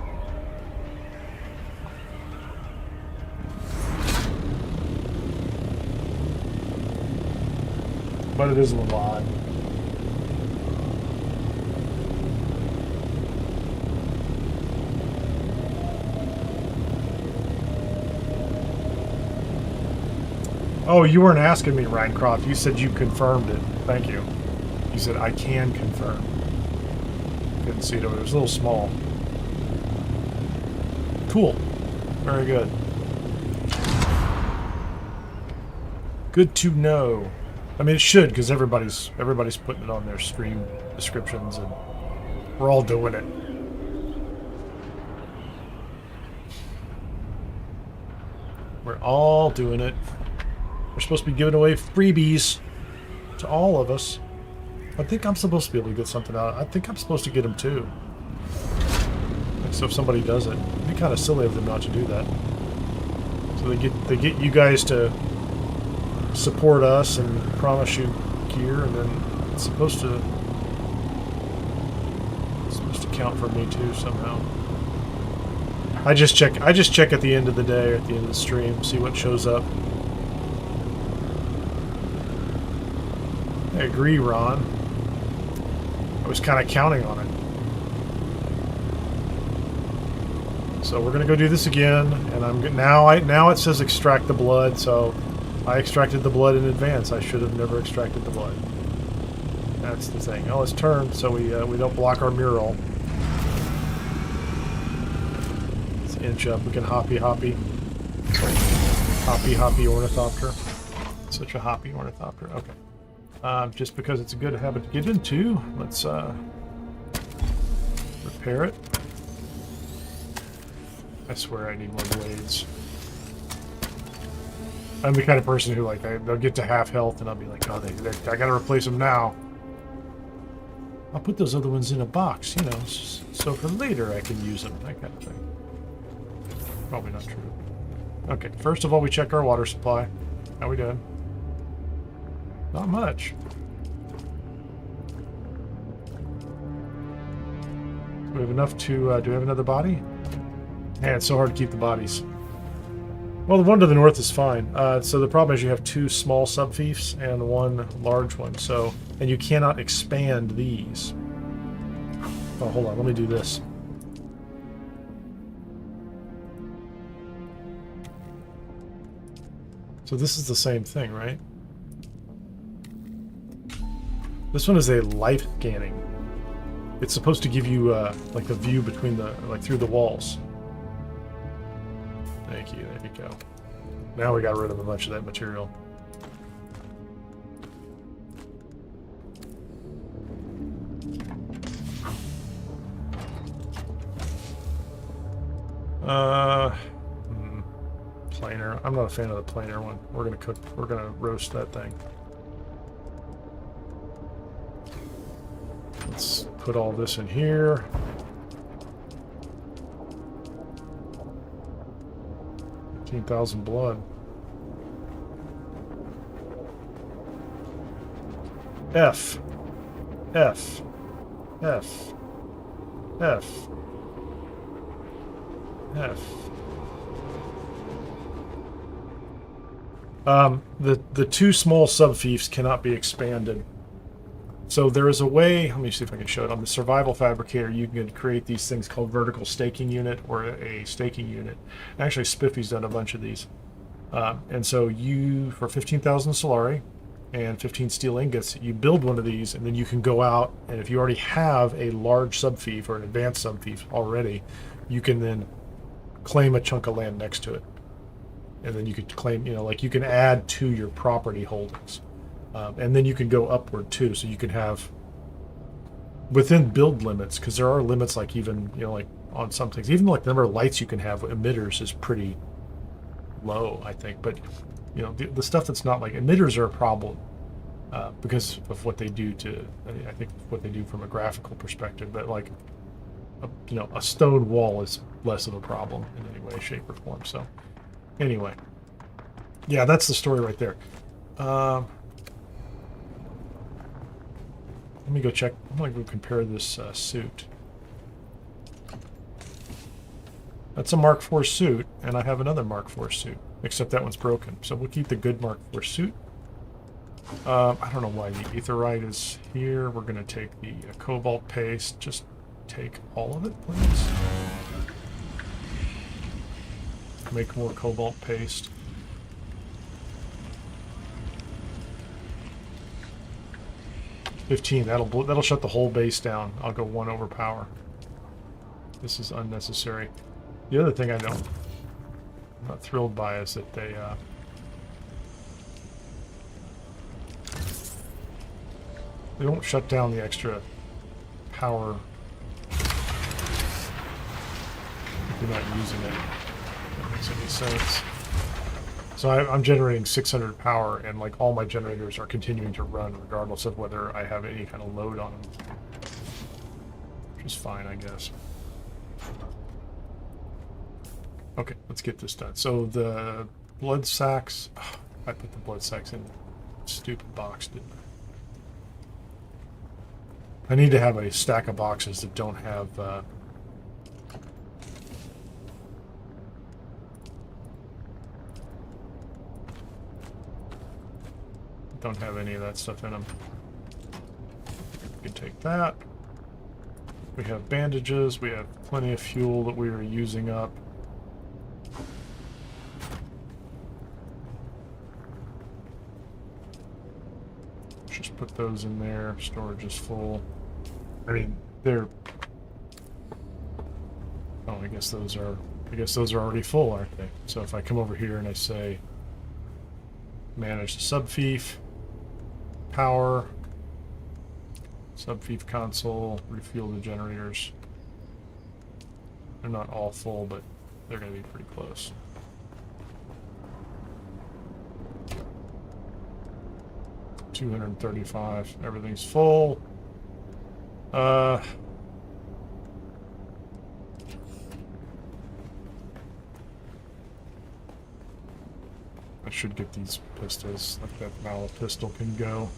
But it isn't a lot. Oh, you weren't asking me, Rhinecroft. You said you confirmed it. Thank you. You said, I can confirm. Couldn't see it. It was a little small. Cool. Very good. Good to know. I mean, it should, because everybody's putting it on their stream descriptions, and we're all doing it. We're all doing it. We're supposed to be giving away freebies to all of us. I think I'm supposed to be able to get something out. I think I'm supposed to get them too. So if somebody does it, it'd be kind of silly of them not to do that. So they get you guys to support us and promise you gear, and then it's supposed to count for me too somehow. I just check at the end of the day, or at the end of the stream, see what shows up. I agree, Ron. I was kind of counting on it. So we're gonna go do this again, and I'm now it says extract the blood, so I extracted the blood in advance. I should have never extracted the blood. That's the thing. Oh, it's turned, so we don't block our mural. Let's inch up. We can hoppy ornithopter. Such a hoppy ornithopter. Okay. Just because it's a good habit to get into, let's repair it. I swear I need more blades. I'm the kind of person who, like, they'll get to half health and I'll be like, oh, I gotta replace them now. I'll put those other ones in a box, you know, so for later I can use them, that kind of thing. Probably not true. Okay, first of all, we check our water supply. How we doing? Not much. Do we have enough to, do we have another body? Man, it's so hard to keep the bodies. Well, the one to the north is fine. So the problem is you have two small Sub-Fiefs and one large one. So, and you cannot expand these. Oh, hold on. Let me do this. So this is the same thing, right? This one is a life scanning. It's supposed to give you like the view between the, like through the walls. Thank you. There you go. Now we got rid of a bunch of that material. Planer. I'm not a fan of the planer one. We're gonna cook. We're gonna roast that thing. Let's put all this in here. $15,000 blood. F. F. F. F. F. The two small Sub-Fiefs cannot be expanded. So there is a way, let me see if I can show it. On the Survival Fabricator, you can create these things called vertical staking unit or a staking unit. Actually, Spiffy's done a bunch of these. And so you, for 15,000 Solari, and 15 steel ingots. You build one of these, and then you can go out, and if you already have a large Sub-Fief or an advanced Sub-Fief already, you can then claim a chunk of land next to it. And then you could claim, you know, like you can add to your property holdings. And then you can go upward too, so you can have within build limits, because there are limits, like even, you know, like on some things, even like the number of lights you can have, emitters is pretty low, I think. But you know, the stuff that's not like emitters are a problem because of what they do to, I think what they do from a graphical perspective. But like, you know, a stone wall is less of a problem in any way, shape, or form. So anyway, yeah, that's the story right there. Let me go check. I'm going to go compare this suit. That's a Mark IV suit, and I have another Mark IV suit, except that one's broken. So we'll keep the good Mark IV suit. I don't know why the aetherite is here. We're going to take the cobalt paste. Just take all of it, please. Make more cobalt paste. $15. That'll shut the whole base down. I'll go 1 over power. This is unnecessary. The other thing I'm not thrilled by is that they don't shut down the extra power if you're not using it. If that makes any sense. So I'm generating 600 power, and like all my generators are continuing to run regardless of whether I have any kind of load on them. Which is fine, I guess. Okay, let's get this done. So the blood sacks... Oh, I put the blood sacks in a stupid box, didn't I? I need to have a stack of boxes that don't have... don't have any of that stuff in them. We can take that. We have bandages. We have plenty of fuel that we are using up. Just put those in there. Storage is full. I mean, they're... Oh, I guess those are already full, aren't they? So if I come over here and I say manage the Sub-Fief, power, Sub-Fief console, refuel the generators. They're not all full, but they're going to be pretty close. $235. Everything's full. I should get these pistols, like that Valor pistol can go.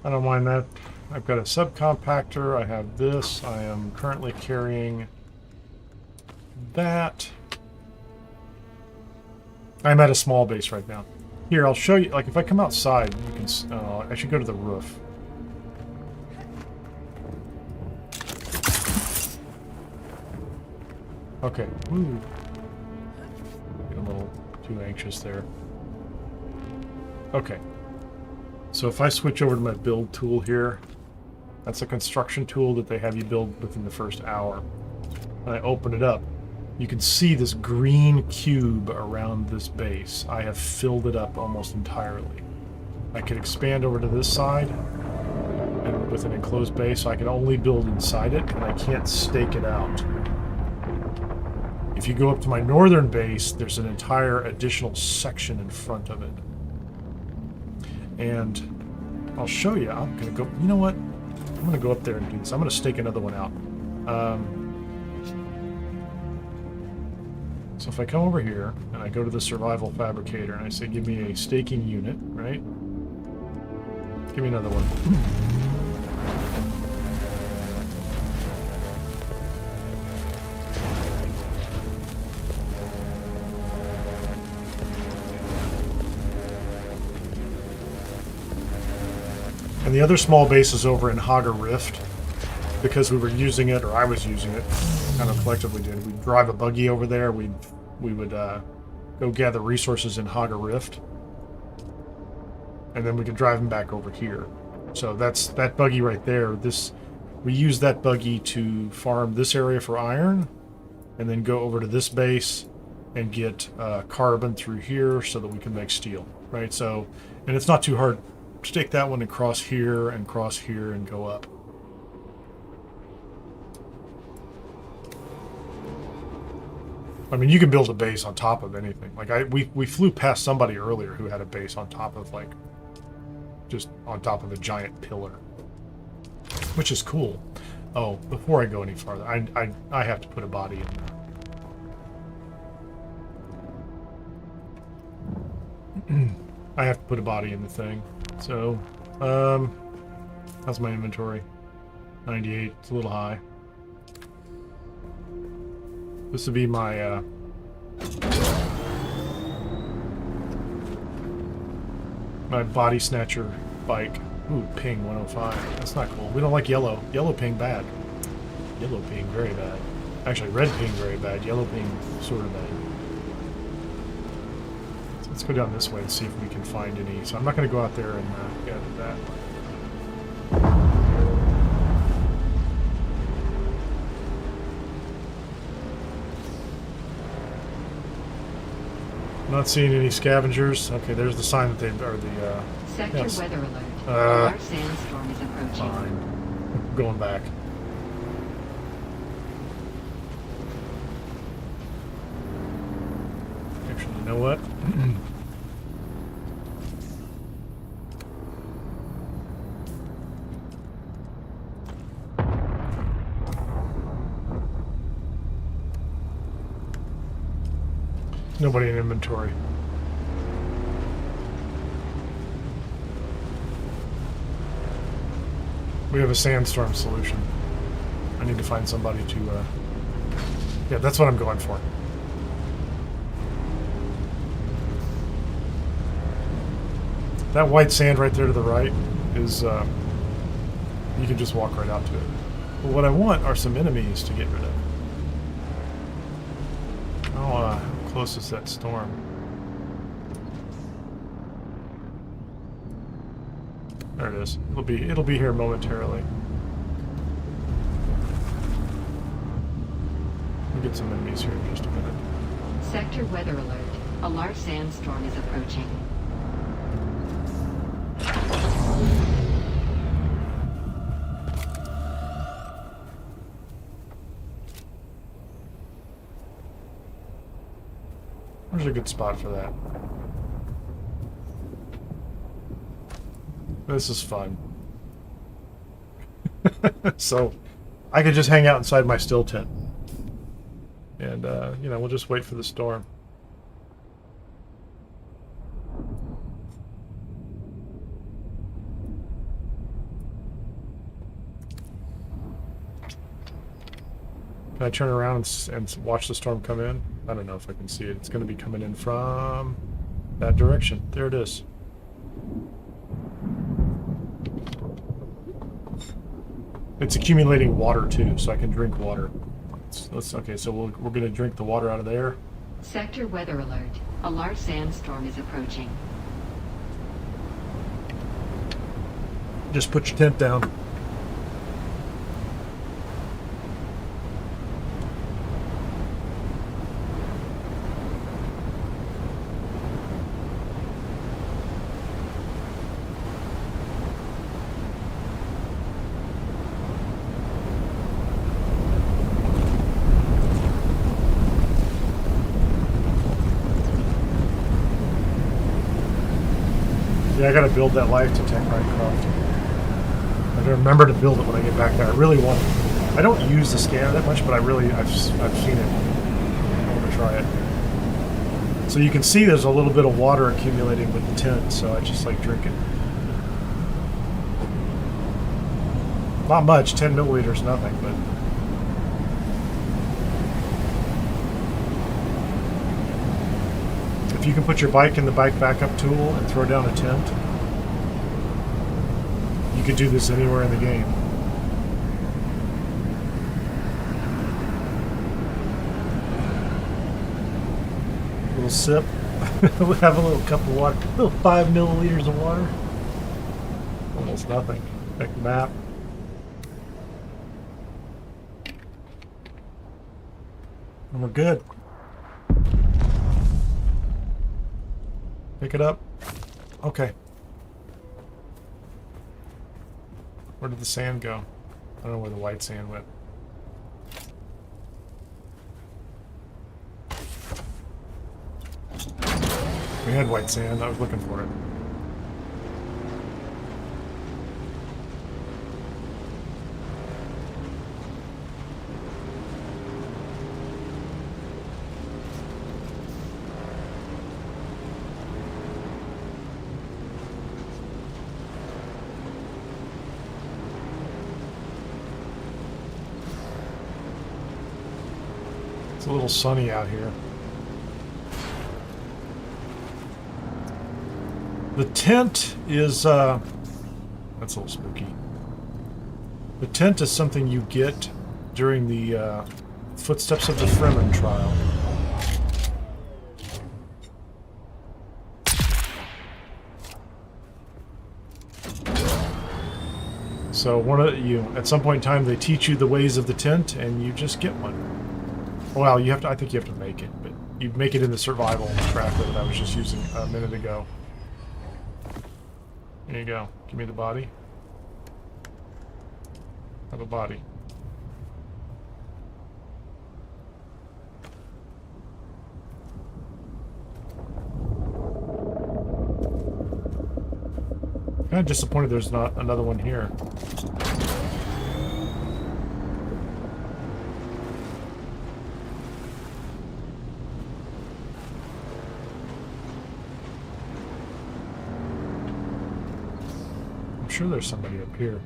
I don't mind that. I've got a subcompactor. I have this. I am currently carrying that. I'm at a small base right now. Here, I'll show you. Like, if I come outside, you can. I should go to the roof. Okay. Ooh. Get a little too anxious there. Okay. So if I switch over to my build tool here, that's a construction tool that they have you build within the first hour. When I open it up, you can see this green cube around this base. I have filled it up almost entirely. I could expand over to this side and with an enclosed base, so I can only build inside it, and I can't stake it out. If you go up to my northern base, there's an entire additional section in front of it. And I'll show you. I'm going to go... You know what? I'm going to go up there and do this. I'm going to stake another one out. So if I come over here, and I go to the survival fabricator, and I say, give me a staking unit, right? Give me another one. And the other small base is over in Haga Rift, because we were using it, or I was using it, kind of collectively did. We'd drive a buggy over there. We would go gather resources in Haga Rift, and then we could drive them back over here. So that's that buggy right there. We use that buggy to farm this area for iron, and then go over to this base and get carbon through here so that we can make steel, right? So, and it's not too hard to take that one and cross here and go up. I mean, you can build a base on top of anything. Like we flew past somebody earlier who had a base on top of just on top of a giant pillar, which is cool. Oh, before I go any farther, I have to put a body in there. I have to put a body in the thing. So, how's my inventory? 98. It's a little high. This would be my my body snatcher bike. Ooh, ping 105. That's not cool. We don't like yellow. Yellow ping bad. Yellow ping very bad. Actually, red ping very bad. Yellow ping sort of bad. So let's go down this way and see if we can find any. So I'm not going to go out there and gather that. Not seeing any scavengers. Okay, there's the sign that they are the. Sector yes. weather alert. A large sandstorm is approaching. Fine. I'm going back. Actually, you know what? Nobody in inventory. We have a sandstorm solution. I need to find somebody to... Yeah, that's what I'm going for. That white sand right there to the right is... you can just walk right out to it. But what I want are some enemies to get rid of. How close is that storm? There it is. It'll be here momentarily. We'll get some enemies here in just a minute. Sector weather alert. A large sandstorm is approaching. Where's a good spot for that? This is fun. So, I could just hang out inside my still tent. And, you know, we'll just wait for the storm. Can I turn around and watch the storm come in? I don't know if I can see it. It's going to be coming in from that direction. There it is. It's accumulating water too, so I can drink water. Okay, so we're going to drink the water out of there. Sector weather alert. A large sandstorm is approaching. Just put your tent down. Yeah, I gotta build that life to tech Minecraft. I gotta remember to build it when I get back there. I really want it. I don't use the scanner that much, but I've seen it. I want to try it. So you can see there's a little bit of water accumulating with the tent, so I just like drink it. Not much, 10 milliliters, nothing, but... If you can put your bike in the bike backup tool and throw down a tent, you You could do this anywhere in the game. Little sip. We have a little cup of water. Little 5 milliliters of water. Almost nothing. Check the map. And we're good. Pick it up. Okay. Where did the sand go? I don't know where the white sand went. We had white sand. I was looking for it. It's a little sunny out here. The tent is, that's a little spooky. The tent is something you get during the Footsteps of the Fremen trial. So at some point in time, they teach you the ways of the tent, and you just get one. Well, I think you have to make it, but you make it in the survival tracker that I was just using a minute ago. There you go. Give me the body. Have a body. Kind of disappointed there's not another one here. I'm sure there's somebody up here.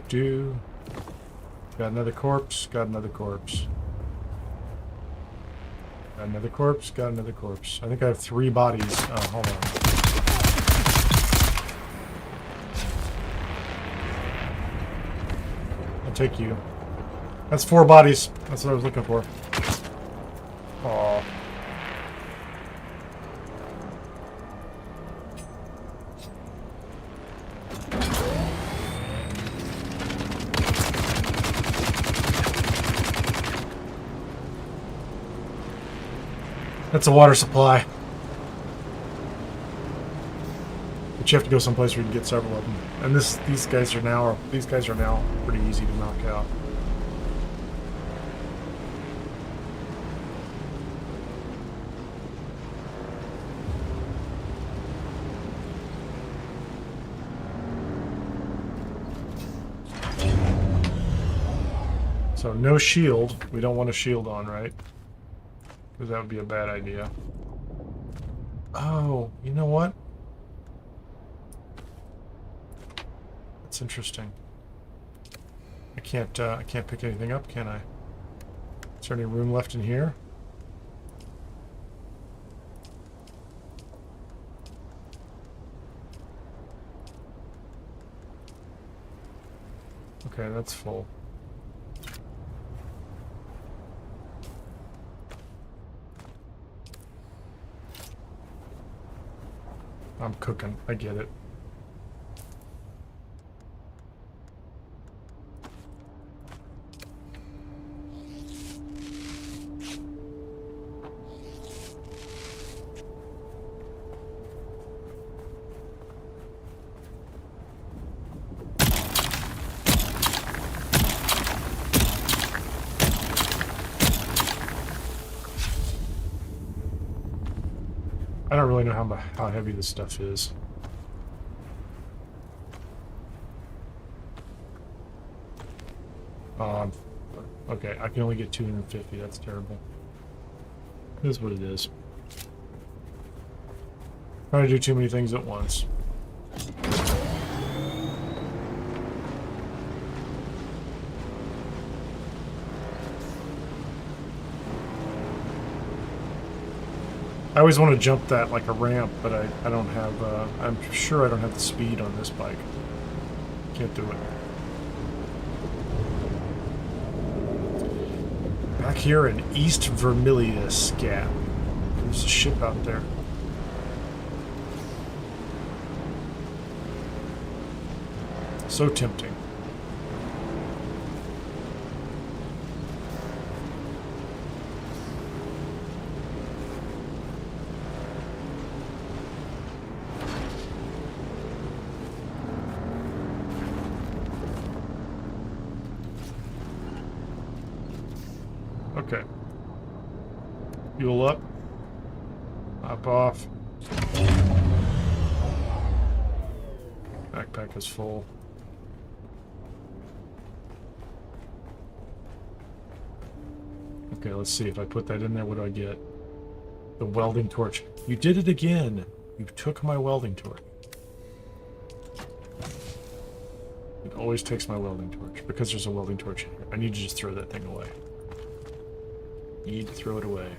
Do. Got another corpse, got another corpse. Got another corpse, got another corpse. I think I have 3 bodies. Oh, hold on. I'll take you. That's 4 bodies. That's what I was looking for. Aww. That's a water supply. But you have to go someplace where you can get several of them. And these guys are now pretty easy to knock out. So no shield. We don't want a shield on, right? Because that would be a bad idea. Oh, you know what? That's interesting. I can't pick anything up, can I? Is there any room left in here? Okay, that's full. I'm cooking. I get it. I don't really know how heavy this stuff is. Okay, I can only get 250. That's terrible. It is what it is. Trying to do too many things at once. I always want to jump that like a ramp, but I don't have, I'm sure I don't have the speed on this bike. Can't do it. Back here in East Vermilia Scat. There's a ship out there. So tempting. Okay. Fuel up. Hop off. Backpack is full. Okay, let's see. If I put that in there, what do I get? The welding torch. You did it again. You took my welding torch. It always takes my welding torch because there's a welding torch in here. I need to just throw that thing away. Need to throw it away.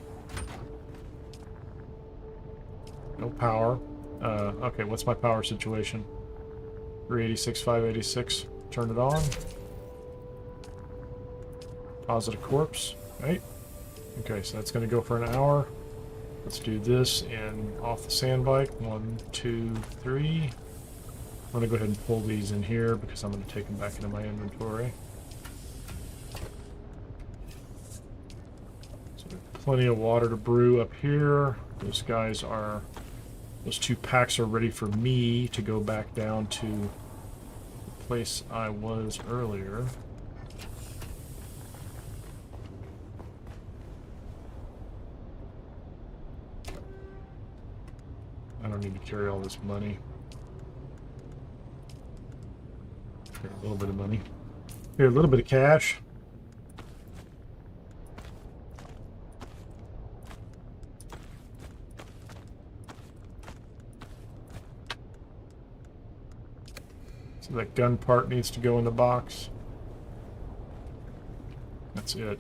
No power. Okay, what's my power situation? 386, 586. Turn it on. Deposit a corpse. Right? Okay, so that's going to go for an hour. Let's do this and off the sand bike. 1, 2, 3. I'm going to go ahead and pull these in here because I'm going to take them back into my inventory. Plenty of water to brew up here. Those guys are... Those 2 packs are ready for me to go back down to the place I was earlier. I don't need to carry all this money. Here, a little bit of money. Here, a little bit of cash. So that gun part needs to go in the box. That's it.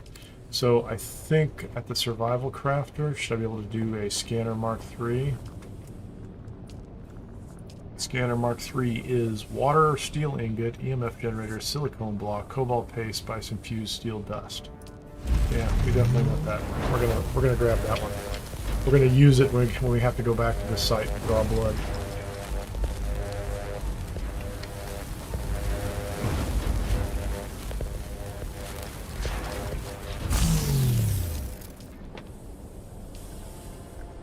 So I think at the survival crafter, should I be able to do a scanner Mark III? Scanner Mark III is water, steel ingot, EMF generator, silicone block, cobalt paste, spice infused steel dust. Yeah, we definitely want that. We're gonna grab that one. We're gonna use it when we have to go back to this site and draw blood.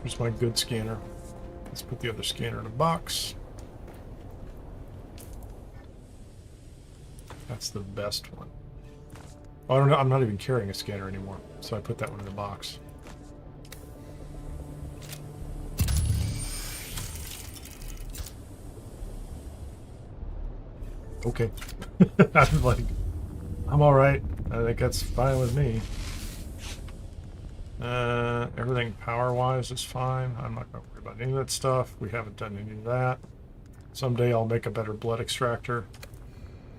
Here's my good scanner. Let's put the other scanner in a box. That's the best one. Oh, I don't know. I'm not even carrying a scanner anymore, so I put that one in the box. Okay. I'm like, I'm all right. I think that's fine with me. Everything power-wise is fine. I'm not going to worry about any of that stuff. We haven't done any of that. Someday I'll make a better blood extractor.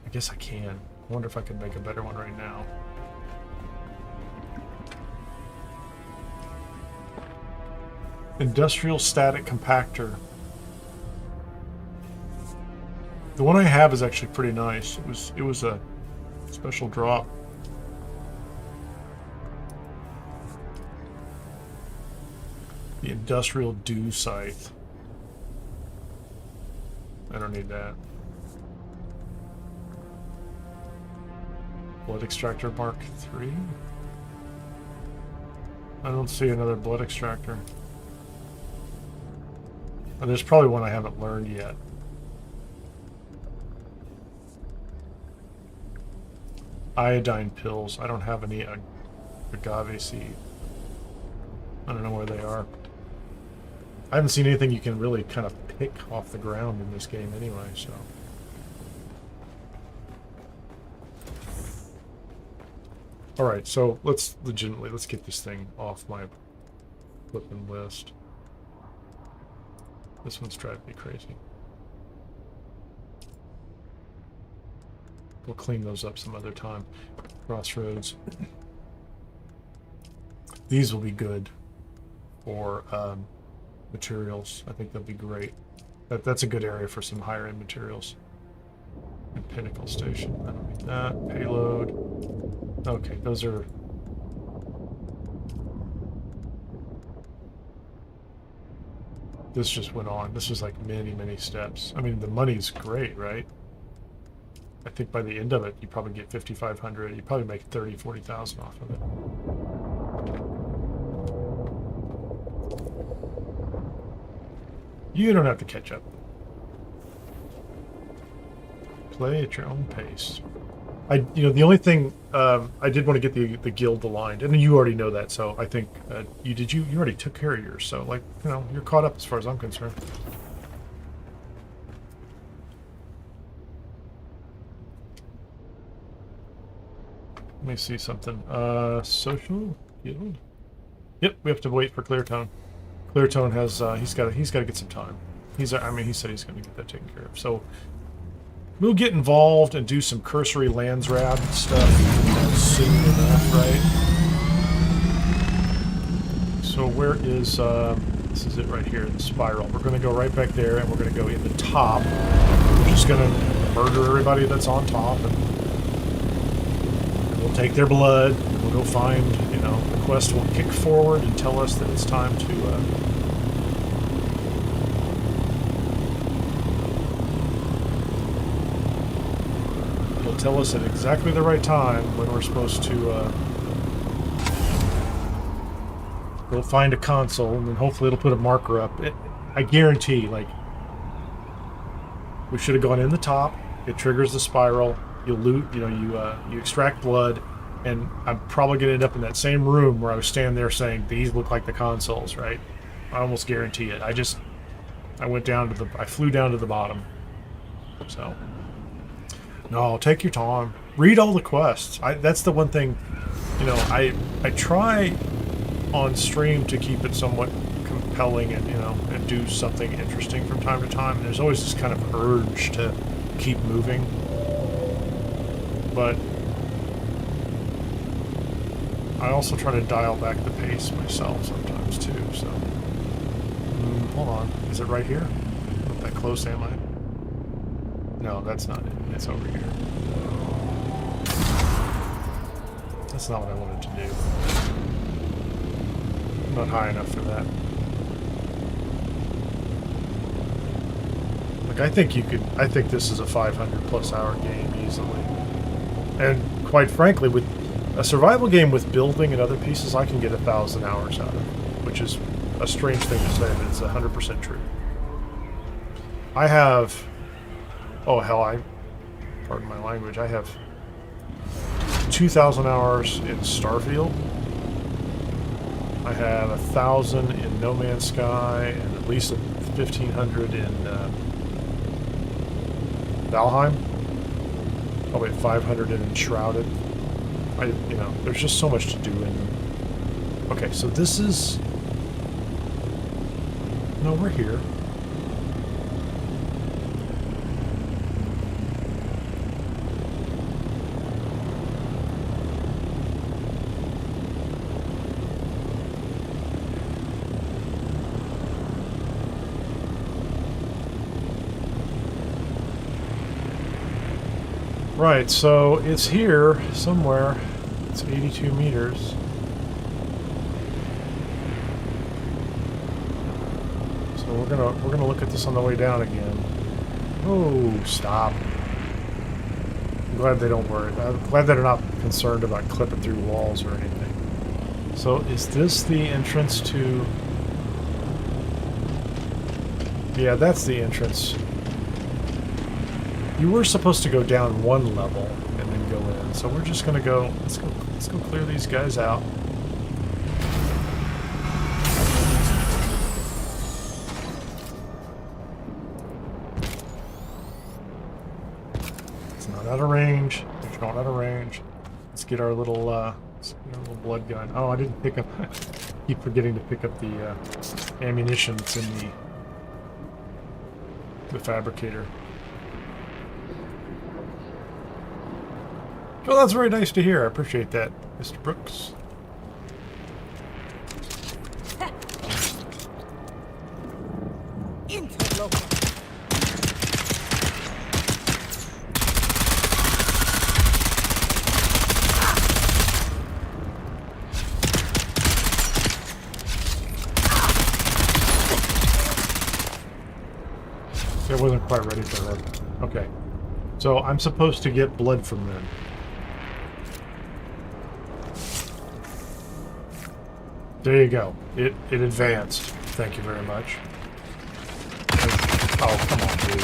I guess I can. I wonder if I could make a better one right now. Industrial static compactor. The one I have is actually pretty nice. It was a special drop. The industrial dew scythe. I don't need that. Blood extractor Mark III? I don't see another blood extractor. And there's probably one I haven't learned yet. Iodine pills. I don't have any agave seed. I don't know where they are. I haven't seen anything you can really kind of pick off the ground in this game anyway, so. Alright, so let's get this thing off my flipping list. This one's driving me crazy. We'll clean those up some other time. Crossroads. These will be good for materials. I think they'll be great. That's a good area for some higher end materials. And Pinnacle Station. I don't need that. Payload. Okay, those are... This just went on. This was like many, many steps. I mean, the money's great, right? I think by the end of it, you probably get 5,500. You probably make 30, 40,000 off of it. You don't have to catch up. Play at your own pace. The only thing I did want to get the guild aligned, and you already know that. So I think you already took care of yours. So like you're caught up as far as I'm concerned. Let me see something. Social guild. Yep, we have to wait for Cleartone. Cleartone has he's got to get some time. He said he's going to get that taken care of. So we'll get involved and do some cursory landsrab stuff soon enough, right? So where is this is it right here, the spiral. We're going to go right back there, and we're going to go in the top. We're just going to murder everybody that's on top, and we'll take their blood, and we'll go find, the quest will kick forward and tell us that it's time to, it'll tell us at exactly the right time when we're supposed to, we'll find a console, and then hopefully it'll put a marker up. I guarantee, we should have gone in the top, it triggers the spiral, you loot, you extract blood, and I'm probably going to end up in that same room where I was standing there saying, these look like the consoles, right? I almost guarantee it. I flew down to the bottom. So, no, take your time. Read all the quests. That's the one thing, I try on stream to keep it somewhat compelling and, and do something interesting from time to time. And there's always this kind of urge to keep moving. But I also try to dial back the pace myself sometimes too, so... hold on. Is it right here? Not that close, am I? No, that's not it. It's over here. That's not what I wanted to do. I'm not high enough for that. I think this is a 500+ hour game easily. And quite frankly, with a survival game with building and other pieces, I can get 1,000 hours out of it, which is a strange thing to say, but it's 100% true. I have, pardon my language, I have 2,000 hours in Starfield. I have 1,000 in No Man's Sky, and at least 1,500 in Valheim. Probably 500 in Enshrouded. There's just so much to do in them. Okay, so this is... No, we're here. Right, so it's here somewhere. It's 82 meters. So we're gonna look at this on the way down again. Oh, stop. I'm glad they don't worry. I'm glad that they're not concerned about clipping through walls or anything. So is this the entrance to... Yeah, that's the entrance. You were supposed to go down one level and then go in. So we're just gonna go, let's go clear these guys out. It's not out of range. It's not out of range. Let's get our little blood gun. Oh, I didn't pick up. Keep forgetting to pick up the ammunition that's in the fabricator. Well, that's very nice to hear. I appreciate that, Mr. Brooks. I wasn't quite ready for that. Okay. So I'm supposed to get blood from them. There you go. It advanced. Thank you very much. Oh, come on, dude.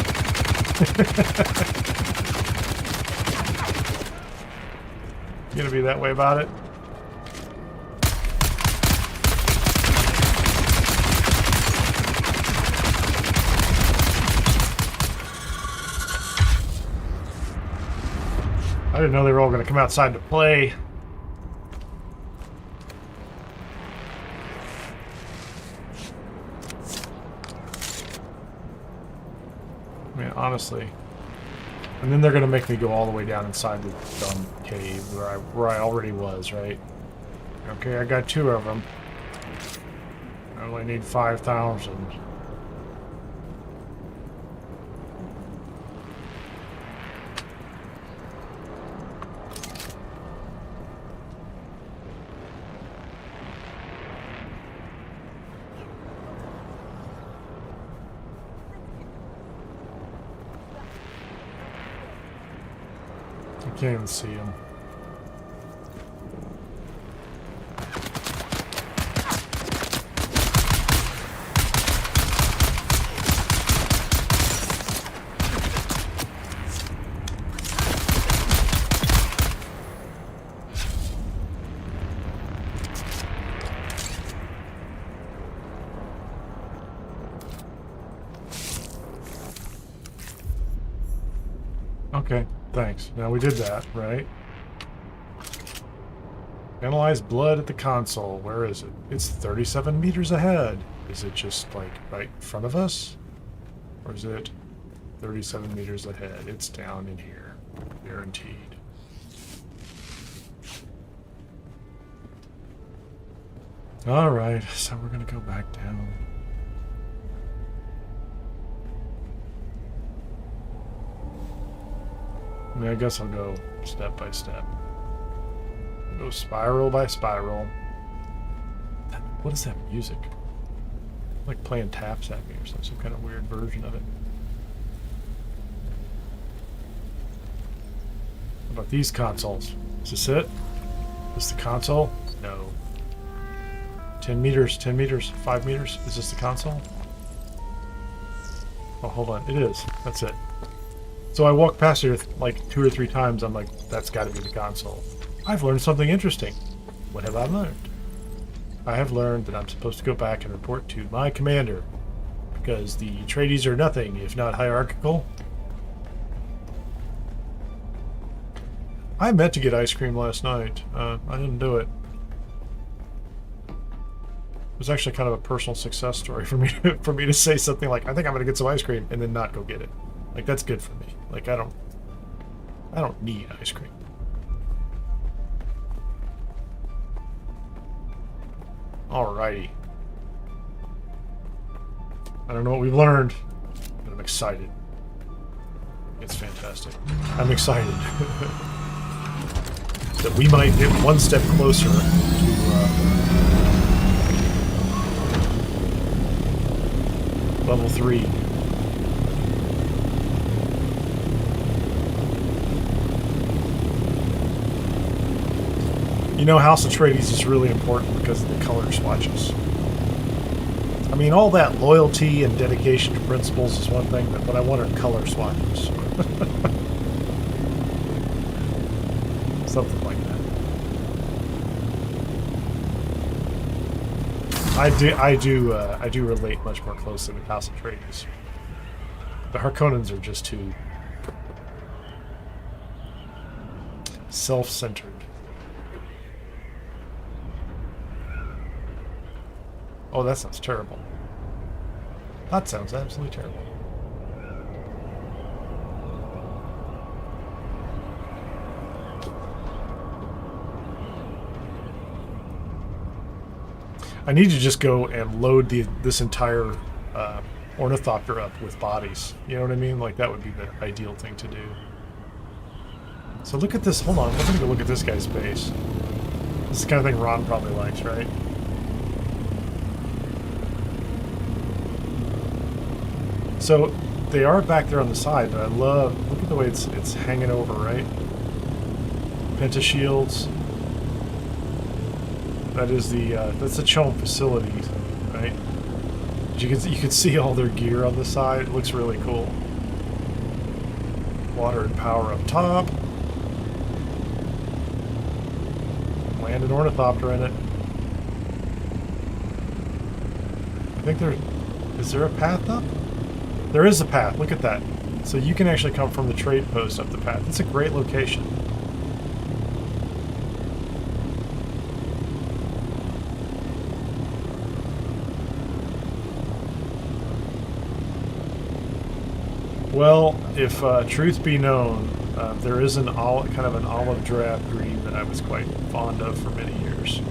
You gonna be that way about it? I didn't know they were all going to come outside to play. I mean, honestly. And then they're going to make me go all the way down inside the dumb cave where I already was, right? Okay, I got 2 of them. I only need 5,000. Can't even see him. Okay. Thanks. Now we did that, right? Analyze blood at the console. Where is it? It's 37 meters ahead. Is it just like right in front of us? Or is it 37 meters ahead? It's down in here. Guaranteed. Alright, so we're gonna go back down. I mean, I guess I'll go step by step. I'll go spiral by spiral. What is that music? Like playing taps at me or something, some kind of weird version of it. What about these consoles? Is this it? Is this the console? No. 10 meters, 10 meters, 5 meters. Is this the console? Oh, hold on. It is. That's it. So I walked past it like 2 or 3 times. I'm like, that's got to be the console. I've learned something interesting. What have I learned? I have learned that I'm supposed to go back and report to my commander, because the Atreides are nothing if not hierarchical. I meant to get ice cream last night. I didn't do it. It was actually kind of a personal success story for me to say something like, I think I'm going to get some ice cream, and then not go get it. Like, that's good for me. Like, I don't need ice cream. Alrighty. I don't know what we've learned, but I'm excited. It's fantastic. I'm excited that we might get one step closer to level 3. know, House Atreides is really important because of the color swatches. I mean, all that loyalty and dedication to principles is one thing, but what I want are color swatches. Something like that. I do relate much more closely with House Atreides. The Harkonnens are just too self-centered. Oh, that sounds terrible. That sounds absolutely terrible. I need to just go and load this entire ornithopter up with bodies. You know what I mean? Like, that would be the ideal thing to do. So look at this. Hold on. I'm going to go look at this guy's base. This is the kind of thing Ron probably likes, right? So they are back there on the side, but I love, look at the way it's hanging over, right? Pentashields. That is the that's the Chom facility, right? You can see all their gear on the side. It looks really cool. Water and power up top. Land an ornithopter in it. I think is there a path up? There is a path. Look at that. So you can actually come from the trade post up the path. It's a great location. Well, if truth be known, there is kind of an olive drab green that I was quite fond of for many years.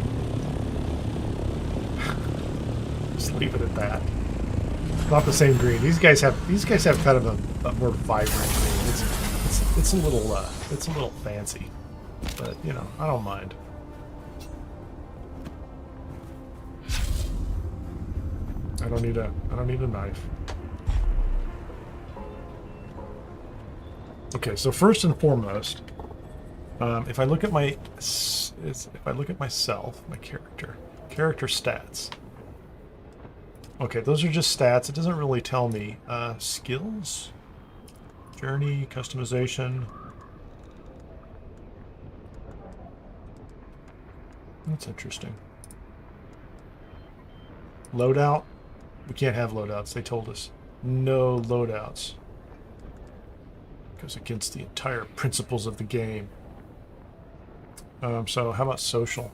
Just leave it at that. Not the same green. These guys have kind of a more vibrant green. It's a little fancy, but you know, I don't mind. I don't need a knife. Okay, so first and foremost, if I look at myself, my character stats. Okay, those are just stats. It doesn't really tell me. Skills, journey, customization. That's interesting. Loadout. We can't have loadouts. They told us no loadouts. Goes against the entire principles of the game. So how about social?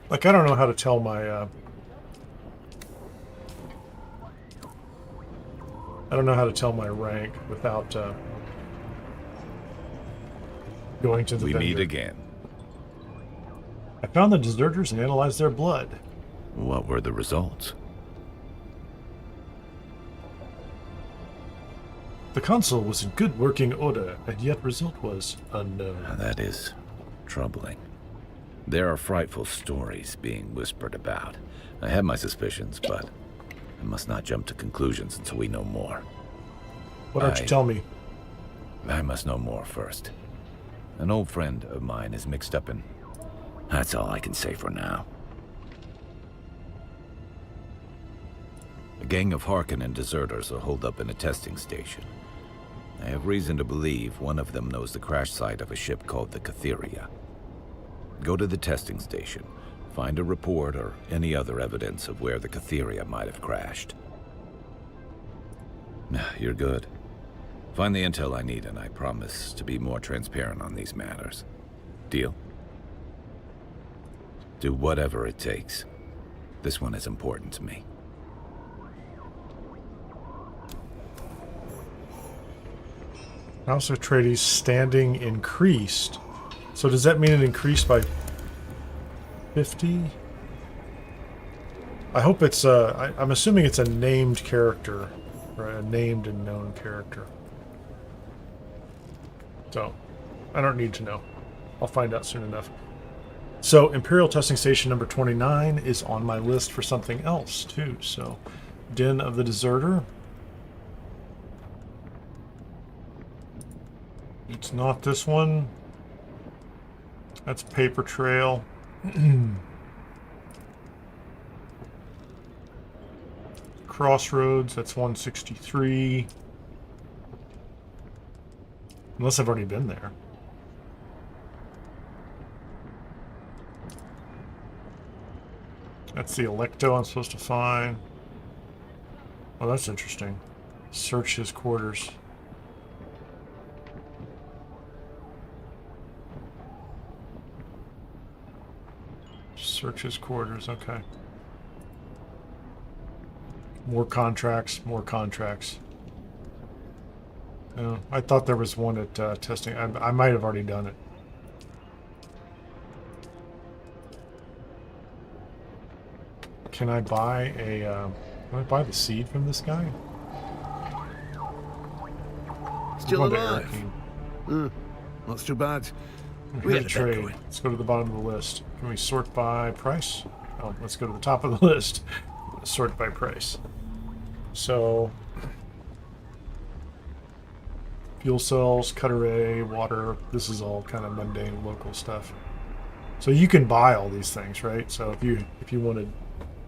Like, I don't know how to tell my I don't know how to tell my rank without going to the vendor. We meet again. I found the deserters and analyzed their blood. What were the results? The console was in good working order, and yet result was unknown. That is troubling. There are frightful stories being whispered about. I have my suspicions, but I must not jump to conclusions until we know more. Why don't you tell me? I must know more first. An old friend of mine is mixed up in... That's all I can say for now. A gang of Harkonnen deserters are holed up in a testing station. I have reason to believe one of them knows the crash site of a ship called the Kineer. Go to the testing station, find a report or any other evidence of where the Kineer might have crashed. You're good. Find the intel I need and I promise to be more transparent on these matters. Deal? Do whatever it takes. This one is important to me. House Atreides standing increased. So does that mean it increased by 50? I hope it's I'm assuming it's a named character, right? A named and known character. So I don't need to know. I'll find out soon enough. So Imperial Testing Station number 29 is on my list for something else too. So Den of the Deserter. It's not this one. That's Paper Trail. Crossroads, that's 163. Unless I've already been there. That's the Electo I'm supposed to find. Oh, that's interesting. Search his quarters. Search his quarters, okay. More contracts, more contracts. Oh, I thought there was one at testing. I might have already done it. Can I buy a? Can I buy the seed from this guy? Still alive. Not too bad. We had trade. Let's go to the bottom of the list. Can we sort by price? Oh, let's go to the top of the list. Sort by price. So, fuel cells, cut array, water. This is all kind of mundane local stuff. So you can buy all these things, right? So if you wanted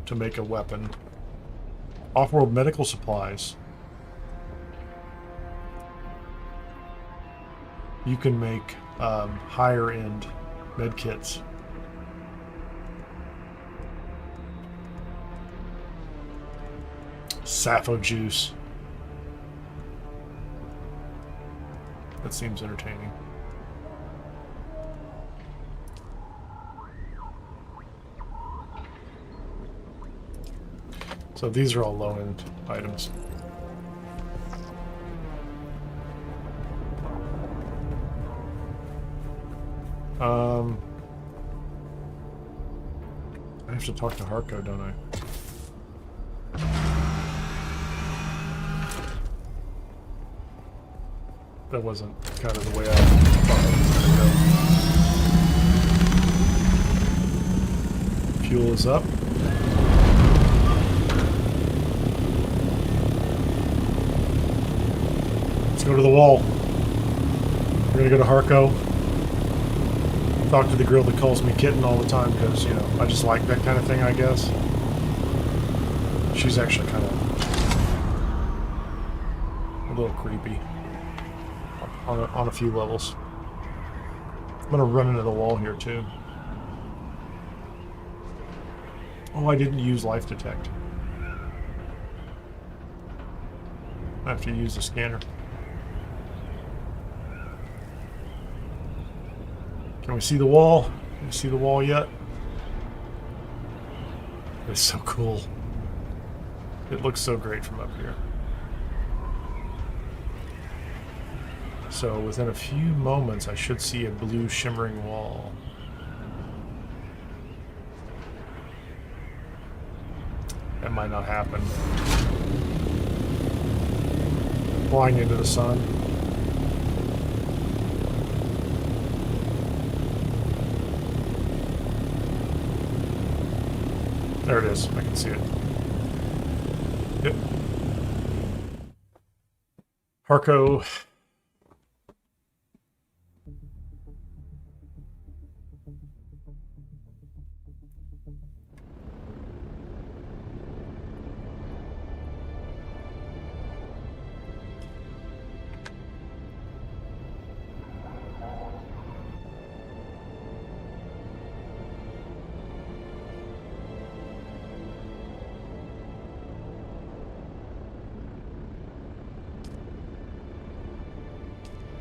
to make a weapon, off-world medical supplies. You can make higher-end med kits. Sappho juice. That seems entertaining. So these are all low-end items. I have to talk to Harko, don't I? That wasn't kind of the way I thought it was going to go. Fuel is up. Let's go to the wall. We're going to go to Harko. Talk to the girl that calls me kitten all the time because, you know, I just like that kind of thing, I guess. She's actually kind of a little creepy on a few levels. I'm going to run into the wall here, too. Oh, I didn't use life detect. I have to use the scanner. Can we see the wall? Can we see the wall yet? It's so cool. It looks so great from up here. So within a few moments, I should see a blue shimmering wall. That might not happen. Flying into the sun. There it is. I can see it. Yep. Harko.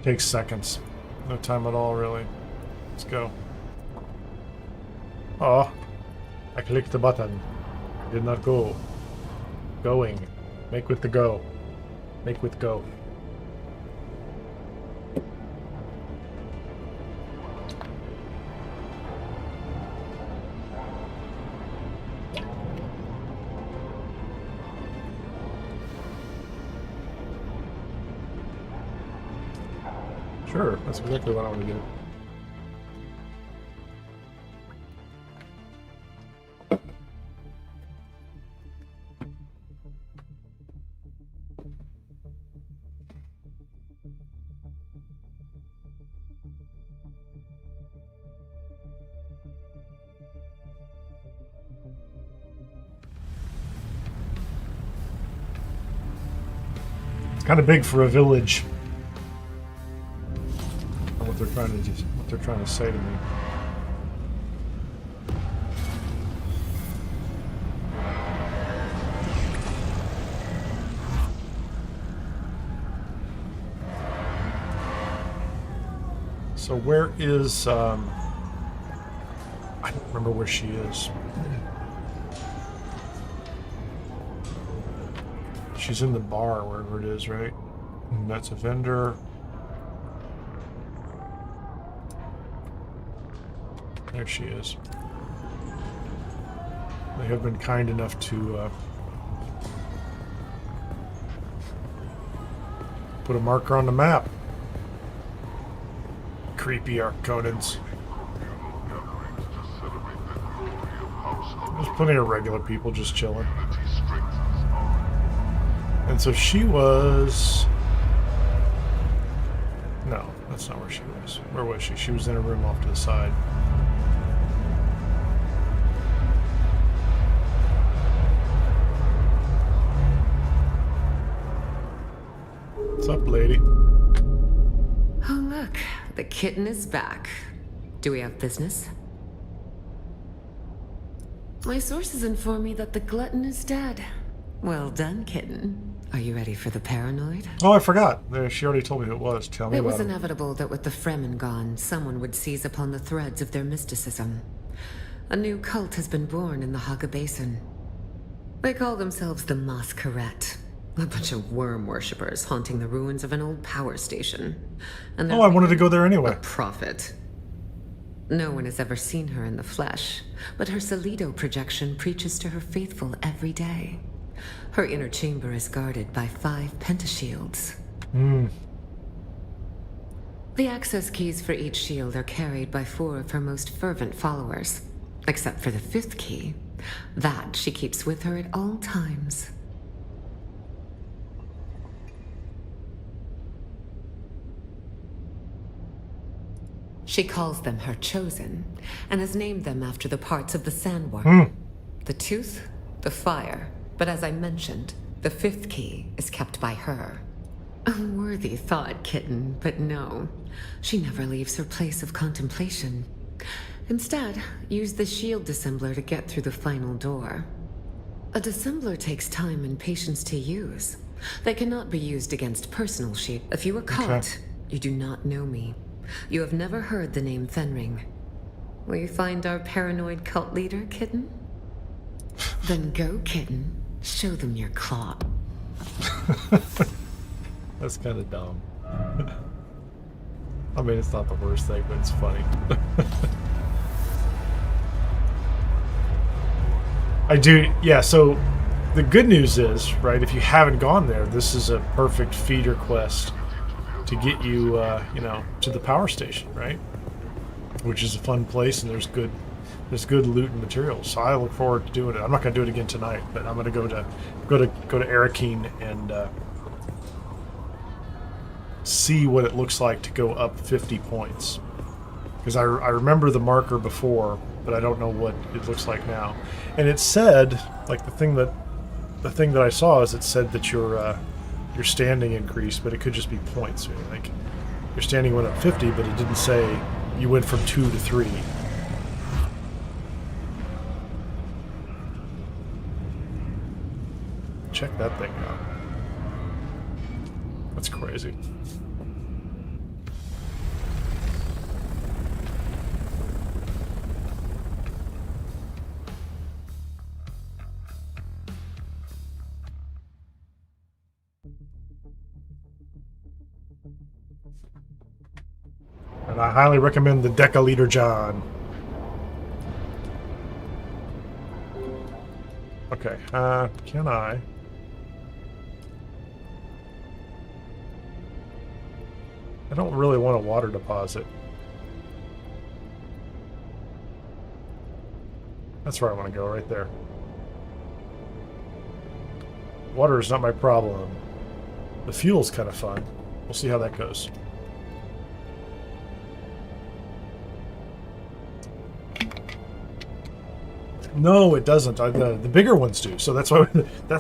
Takes seconds. No time at all, really. Let's go. Oh, I clicked the button. Did not go. Going. Make with the go. Make with go. Sure, that's exactly what I want to do. Kind of big for a village. What they're trying to say to me. So where is I don't remember where she is. She's in the bar, wherever it is, right? And that's a vendor. There she is. They have been kind enough to put a marker on the map. Creepy Harkonnens. There's plenty of regular people just chilling. And so she was... No, that's not where she was. Where was she? She was in a room off to the side. What's up, lady? Oh, look. The kitten is back. Do we have business? My sources inform me that the glutton is dead. Well done, kitten. Are you ready for the paranoid? Oh, I forgot. She already told me who it was. Tell me It about was it. inevitable that with the Fremen gone, someone would seize upon the threads of their mysticism. A new cult has been born in the Haga Basin. They call themselves the Masquerade. A bunch of worm worshippers haunting the ruins of an old power station. And Oh, I wanted to go there anyway. a prophet. No one has ever seen her in the flesh, but her Solido projection preaches to her faithful every day. Her inner chamber is guarded by 5 pentashields. The access keys for each shield are carried by 4 of her most fervent followers, except for the 5th key. That she keeps with her at all times. She calls them her chosen, and has named them after the parts of the sandworm. The tooth, the fire, but as I mentioned, the 5th key is kept by her. A worthy thought, kitten, but no. She never leaves her place of contemplation. Instead, use the shield dissembler to get through the final door. A dissembler takes time and patience to use. They cannot be used against personal shield. If you were caught, you do not know me. You have never heard the name Fenring. Will you find our paranoid cult leader, kitten? Then go, kitten. Show them your claw. That's kind of dumb. I mean, it's not the worst thing, but it's funny. I do, yeah, so the good news is, right, if you haven't gone there, this is a perfect feeder quest to get you, you know, to the power station, right? Which is a fun place, and there's good loot and materials. So I look forward to doing it. I'm not going to do it again tonight, but I'm going to go to Arrakis and see what it looks like to go up 50 points. Because I remember the marker before, but I don't know what it looks like now. And it said, like the thing that I saw is it said that your standing increased, but it could just be points. Like your standing went up 50, but it didn't say you went from 2 to 3. Check that thing out. That's crazy. And I highly recommend the Deca Leader John. Okay, can I? I don't really want a water deposit. That's where I want to go, right there. Water is not my problem. The fuel's kind of fun. We'll see how that goes. No, it doesn't. The bigger ones do. So that's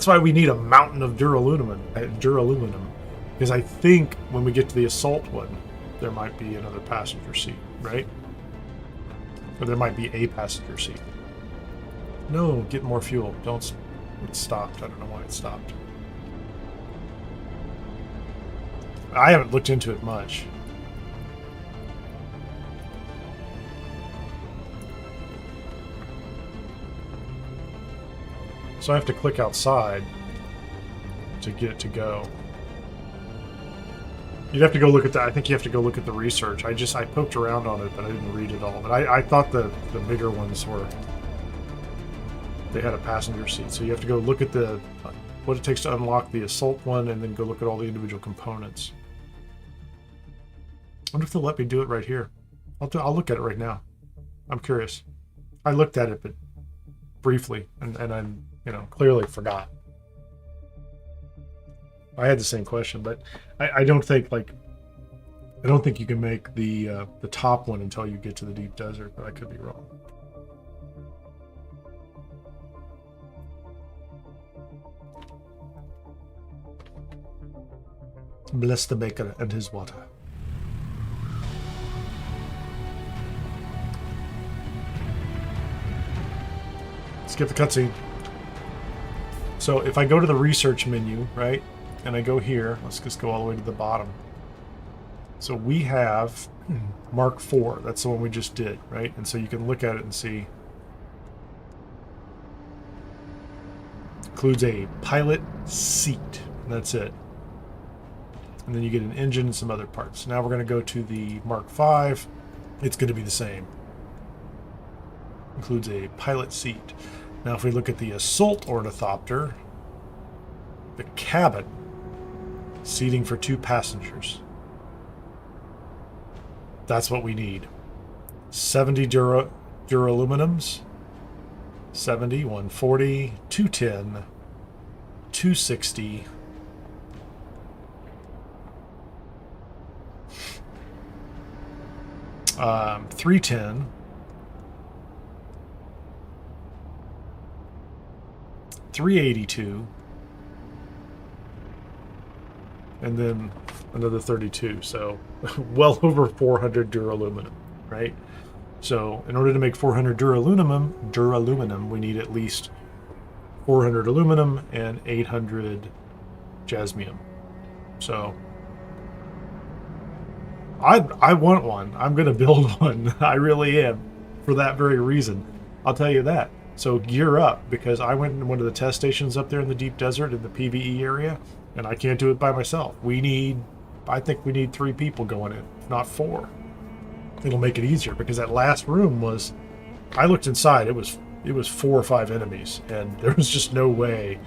why we need a mountain of Duraluminum. Because I think when we get to the assault one, there might be another passenger seat, right? Or there might be a passenger seat. No, get more fuel. Don't. It stopped. I don't know why it stopped. I haven't looked into it much. So I have to click outside to get it to go. You'd have to go look at that. I think you have to go look at the research. I poked around on it, but I didn't read it all. But I thought the bigger ones were, they had a passenger seat. So you have to go look at the what it takes to unlock the assault one, and then go look at all the individual components. I wonder if they'll let me do it right here. I'll look at it right now. I'm curious. I looked at it, but briefly, and I'm clearly forgot. I had the same question, but I don't think you can make the top one until you get to the deep desert, but I could be wrong. Bless the baker and his water. Skip the cutscene. So if I go to the research menu, right, and I go here, let's just go all the way to the bottom. So we have Mark IV. That's the one we just did, right? And so you can look at it and see. Includes a pilot seat. And that's it. And then you get an engine and some other parts. Now we're going to go to the Mark V. It's going to be the same. Includes a pilot seat. Now if we look at the assault ornithopter, the cabin, seating for 2 passengers. That's what we need. 70 Duraluminums. 70, 140, 210, 260. Um, 310. 382. And then another 32. So well over 400 duraluminum, right? So in order to make 400 duraluminum, we need at least 400 aluminum and 800 jasmium. So I want one. I'm going to build one. I really am, for that very reason. I'll tell you that. So gear up, because I went to one of the test stations up there in the deep desert in the PvE area, and I can't do it by myself. I think we need 3 people going in, if not 4. It'll make it easier, because that last room was, I looked inside, it was 4 or 5 enemies, and there was just no way,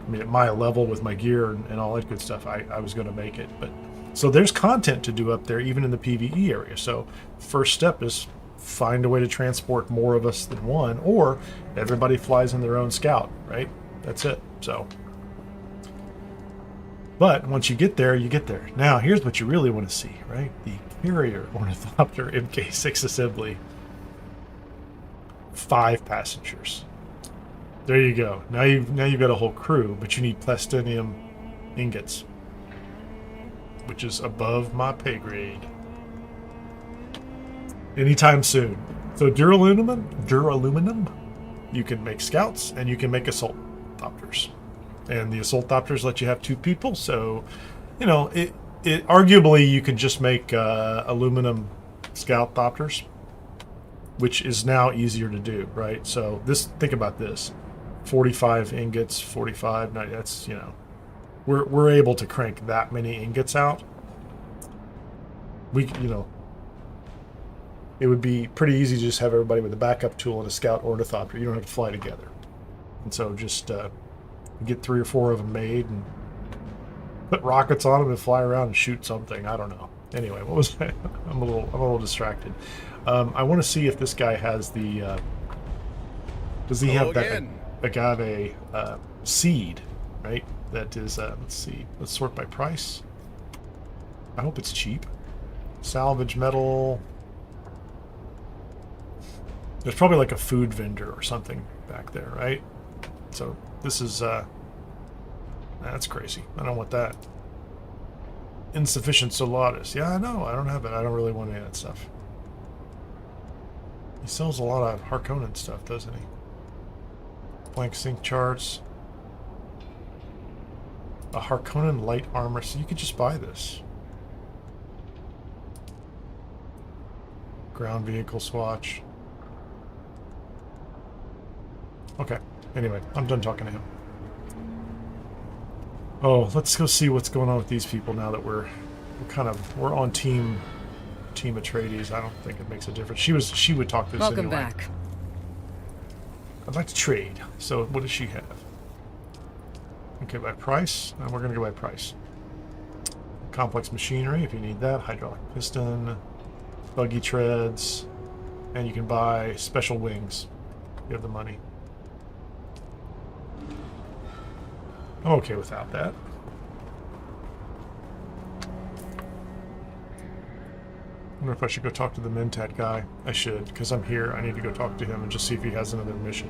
I mean, at my level with my gear and all that good stuff, I was going to make it. But so there's content to do up there, even in the PvE area. So first step is find a way to transport more of us than one, or everybody flies in their own scout, right? That's it. So, but once you get there, you get there. Now, here's what you really want to see, right? The carrier ornithopter MK6 assembly. 5 passengers. There you go. Now you've got a whole crew, but you need plastinium ingots, which is above my pay grade. Anytime soon. So Duraluminum, you can make scouts and you can make assault thopters. And the assault thopters let you have 2 people, so it arguably you could just make aluminum scout thopters, which is now easier to do, right? So think about this. 45 ingots, 45, that's, we're able to crank that many ingots out. It would be pretty easy to just have everybody with a backup tool and a scout ornithopter. You don't have to fly together. And so just get 3 or 4 of them made and put rockets on them and fly around and shoot something. I don't know. Anyway, what was that? I'm a little distracted. I want to see if this guy has the does he have that agave seed, right? That is let's see. Let's sort by price. I hope it's cheap. Salvage metal. There's probably like a food vendor or something back there, right? So this is that's crazy. I don't want that. Insufficient Solaris. Yeah, I know. I don't have it. I don't really want any of that stuff. He sells a lot of Harkonnen stuff, doesn't he? Blank sync charts. A Harkonnen light armor. So you could just buy this. Ground vehicle swatch. Okay. Anyway, I'm done talking to him. Oh, let's go see what's going on with these people now that we're on team Atreides. I don't think it makes a difference. She would talk to us Welcome anyway. back. I'd like to trade. So what does she have? Okay, by price. And we're gonna go by price. Complex machinery if you need that. Hydraulic piston, buggy treads, and you can buy special wings. You have the money. I'm okay without that. I wonder if I should go talk to the Mentat guy. I should, because I'm here. I need to go talk to him and just see if he has another mission.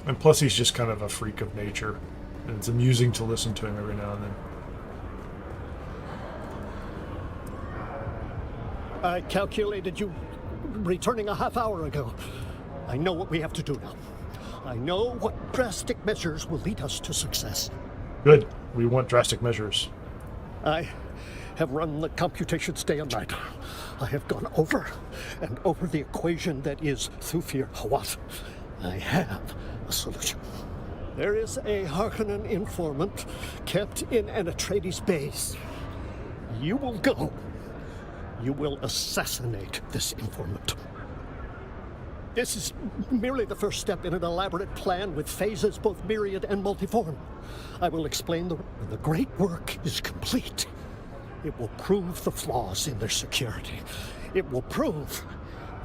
And plus, he's just kind of a freak of nature. And it's amusing to listen to him every now and then. I calculated you returning a half hour ago. I know what we have to do now. I know what drastic measures will lead us to success. Good. We want drastic measures. I have run the computations day and night. I have gone over and over the equation that is Thufir Hawat. I have a solution. There is a Harkonnen informant kept in an Atreides base. You will go. You will assassinate this informant. This is merely the first step in an elaborate plan with phases both myriad and multiform. I will explain when the great work is complete. It will prove the flaws in their security. It will prove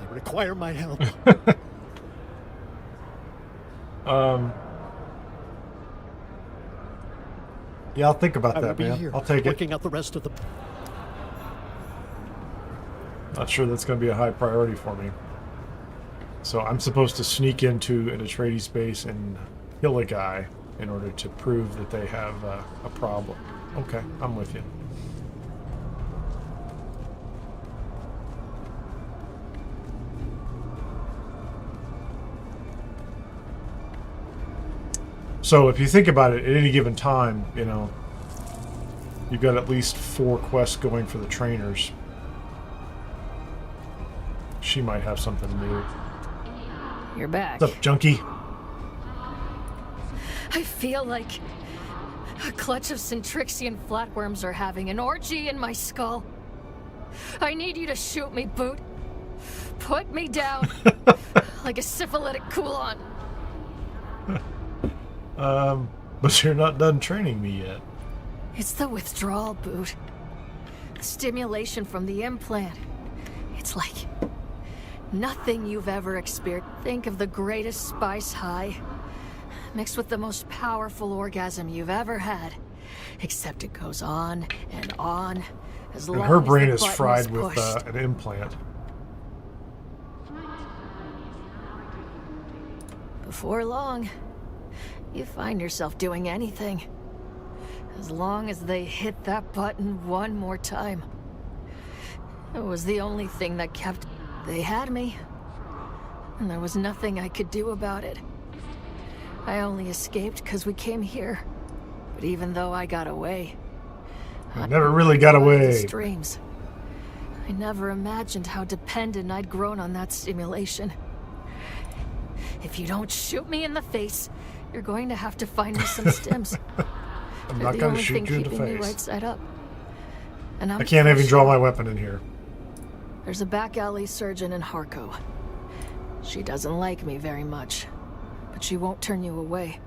they require my help. Yeah, I'll think about that, man. Here, I'll take it. working out the rest of the. Not sure that's going to be a high priority for me. So I'm supposed to sneak into an Atreides base and kill a guy in order to prove that they have a problem. Okay, I'm with you. So if you think about it, at any given time, you know, you've got at least 4 quests going for the trainers. She might have something new. You're back. What's up, junkie? I feel like a clutch of Centrixian flatworms are having an orgy in my skull. I need you to shoot me, Boot. Put me down like a syphilitic Kulon. But you're not done training me yet. It's the withdrawal, Boot. The stimulation from the implant. It's like nothing you've ever experienced. Think of the greatest spice high, mixed with the most powerful orgasm you've ever had. Except it goes on and on, as long And her brain as is the fried button with pushed. an implant. Before long, you find yourself doing anything. As long as they hit that button one more time. It was the only thing that kept... They had me. And there was nothing I could do about it. I only escaped because we came here. But even though I got away... I never really got away. Dreams. I never imagined how dependent I'd grown on that stimulation. If you don't shoot me in the face, you're going to have to find me some stims. I'm not going to shoot you in the keeping me face. right side up. And I can't even draw my weapon in here. There's a back alley surgeon in Harko. She doesn't like me very much, but she won't turn you away.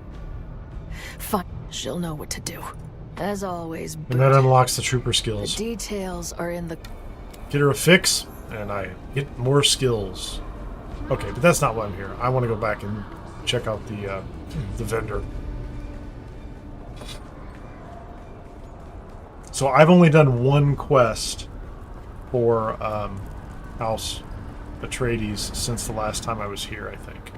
Fine, she'll know what to do. As always, And that unlocks the trooper the skills. details are in the... Get her a fix, and I get more skills. Okay, but that's not why I'm here. I want to go back and check out the vendor. So I've only done one quest for House Atreides since the last time I was here, I think.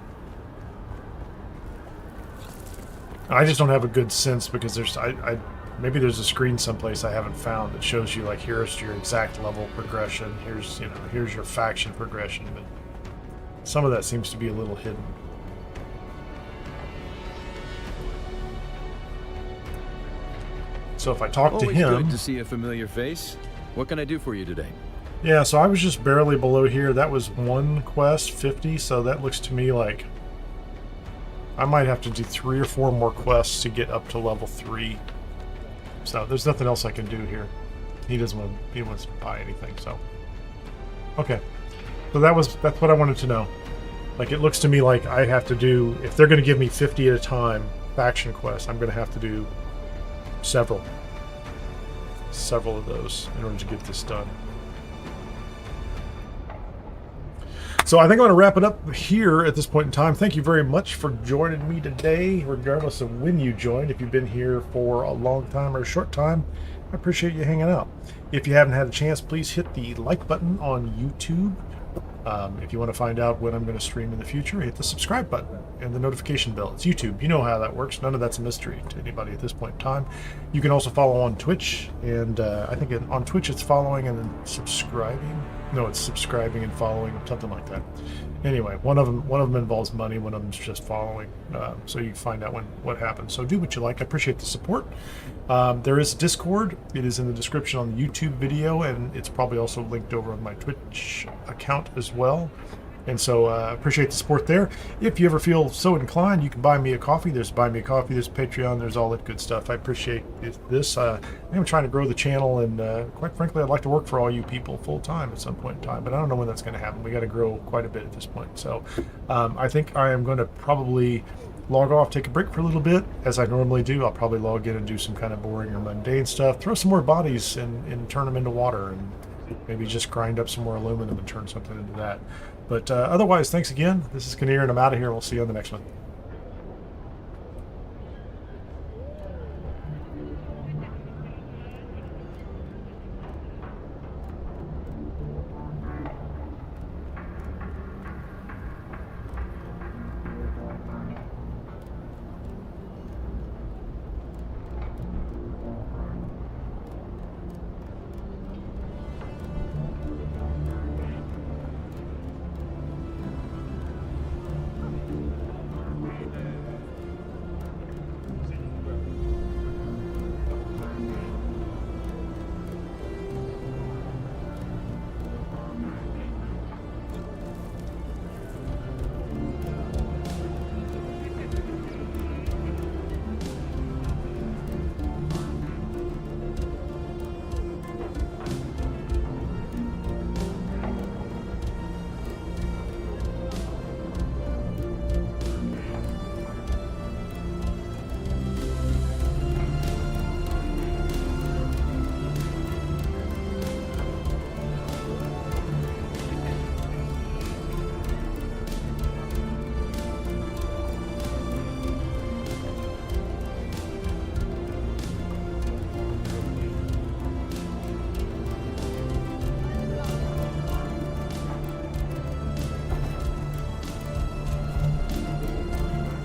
I just don't have a good sense because there's I Maybe there's a screen someplace I haven't found that shows you like here's your exact level progression. Here's here's your faction progression. But some of that seems to be a little hidden. So if I talk to him, good to see a familiar face. What can I do for you today? Yeah, so I was just barely below here. That was one quest, 50. So that looks to me like I might have to do 3 or 4 more quests to get up to level 3. So there's nothing else I can do here. He doesn't want. He wants to buy anything. So okay. So that's what I wanted to know. Like it looks to me like I have to do, if they're going to give me 50 at a time faction quests, I'm going to have to do several of those in order to get this done. So I think I'm going to wrap it up here at this point in time. Thank you very much for joining me today, regardless of when you joined. If you've been here for a long time or a short time, I appreciate you hanging out. If you haven't had a chance, please hit the like button on YouTube. If you want to find out when I'm going to stream in the future, hit the subscribe button and the notification bell. It's YouTube. You know how that works. None of that's a mystery to anybody at this point in time. You can also follow on Twitch, and I think on Twitch it's following and then subscribing. No, it's subscribing and following, something like that. Anyway, one of them involves money, one of them's just following. So you can find out what happens. So do what you like. I appreciate the support. There is Discord. It is in the description on the YouTube video, and it's probably also linked over on my Twitch account as well. And so appreciate the support there. If you ever feel so inclined, you can buy me a coffee. There's Buy Me a Coffee, there's Patreon, there's all that good stuff. I appreciate this. I'm trying to grow the channel, and quite frankly, I'd like to work for all you people full time at some point in time, but I don't know when that's going to happen. We got to grow quite a bit at this point. So I think I am going to probably log off, take a break for a little bit, as I normally do. I'll probably log in and do some kind of boring or mundane stuff, throw some more bodies and turn them into water, and maybe just grind up some more aluminum and turn something into that. But otherwise, thanks again. This is Kineer, and I'm out of here. We'll see you on the next one.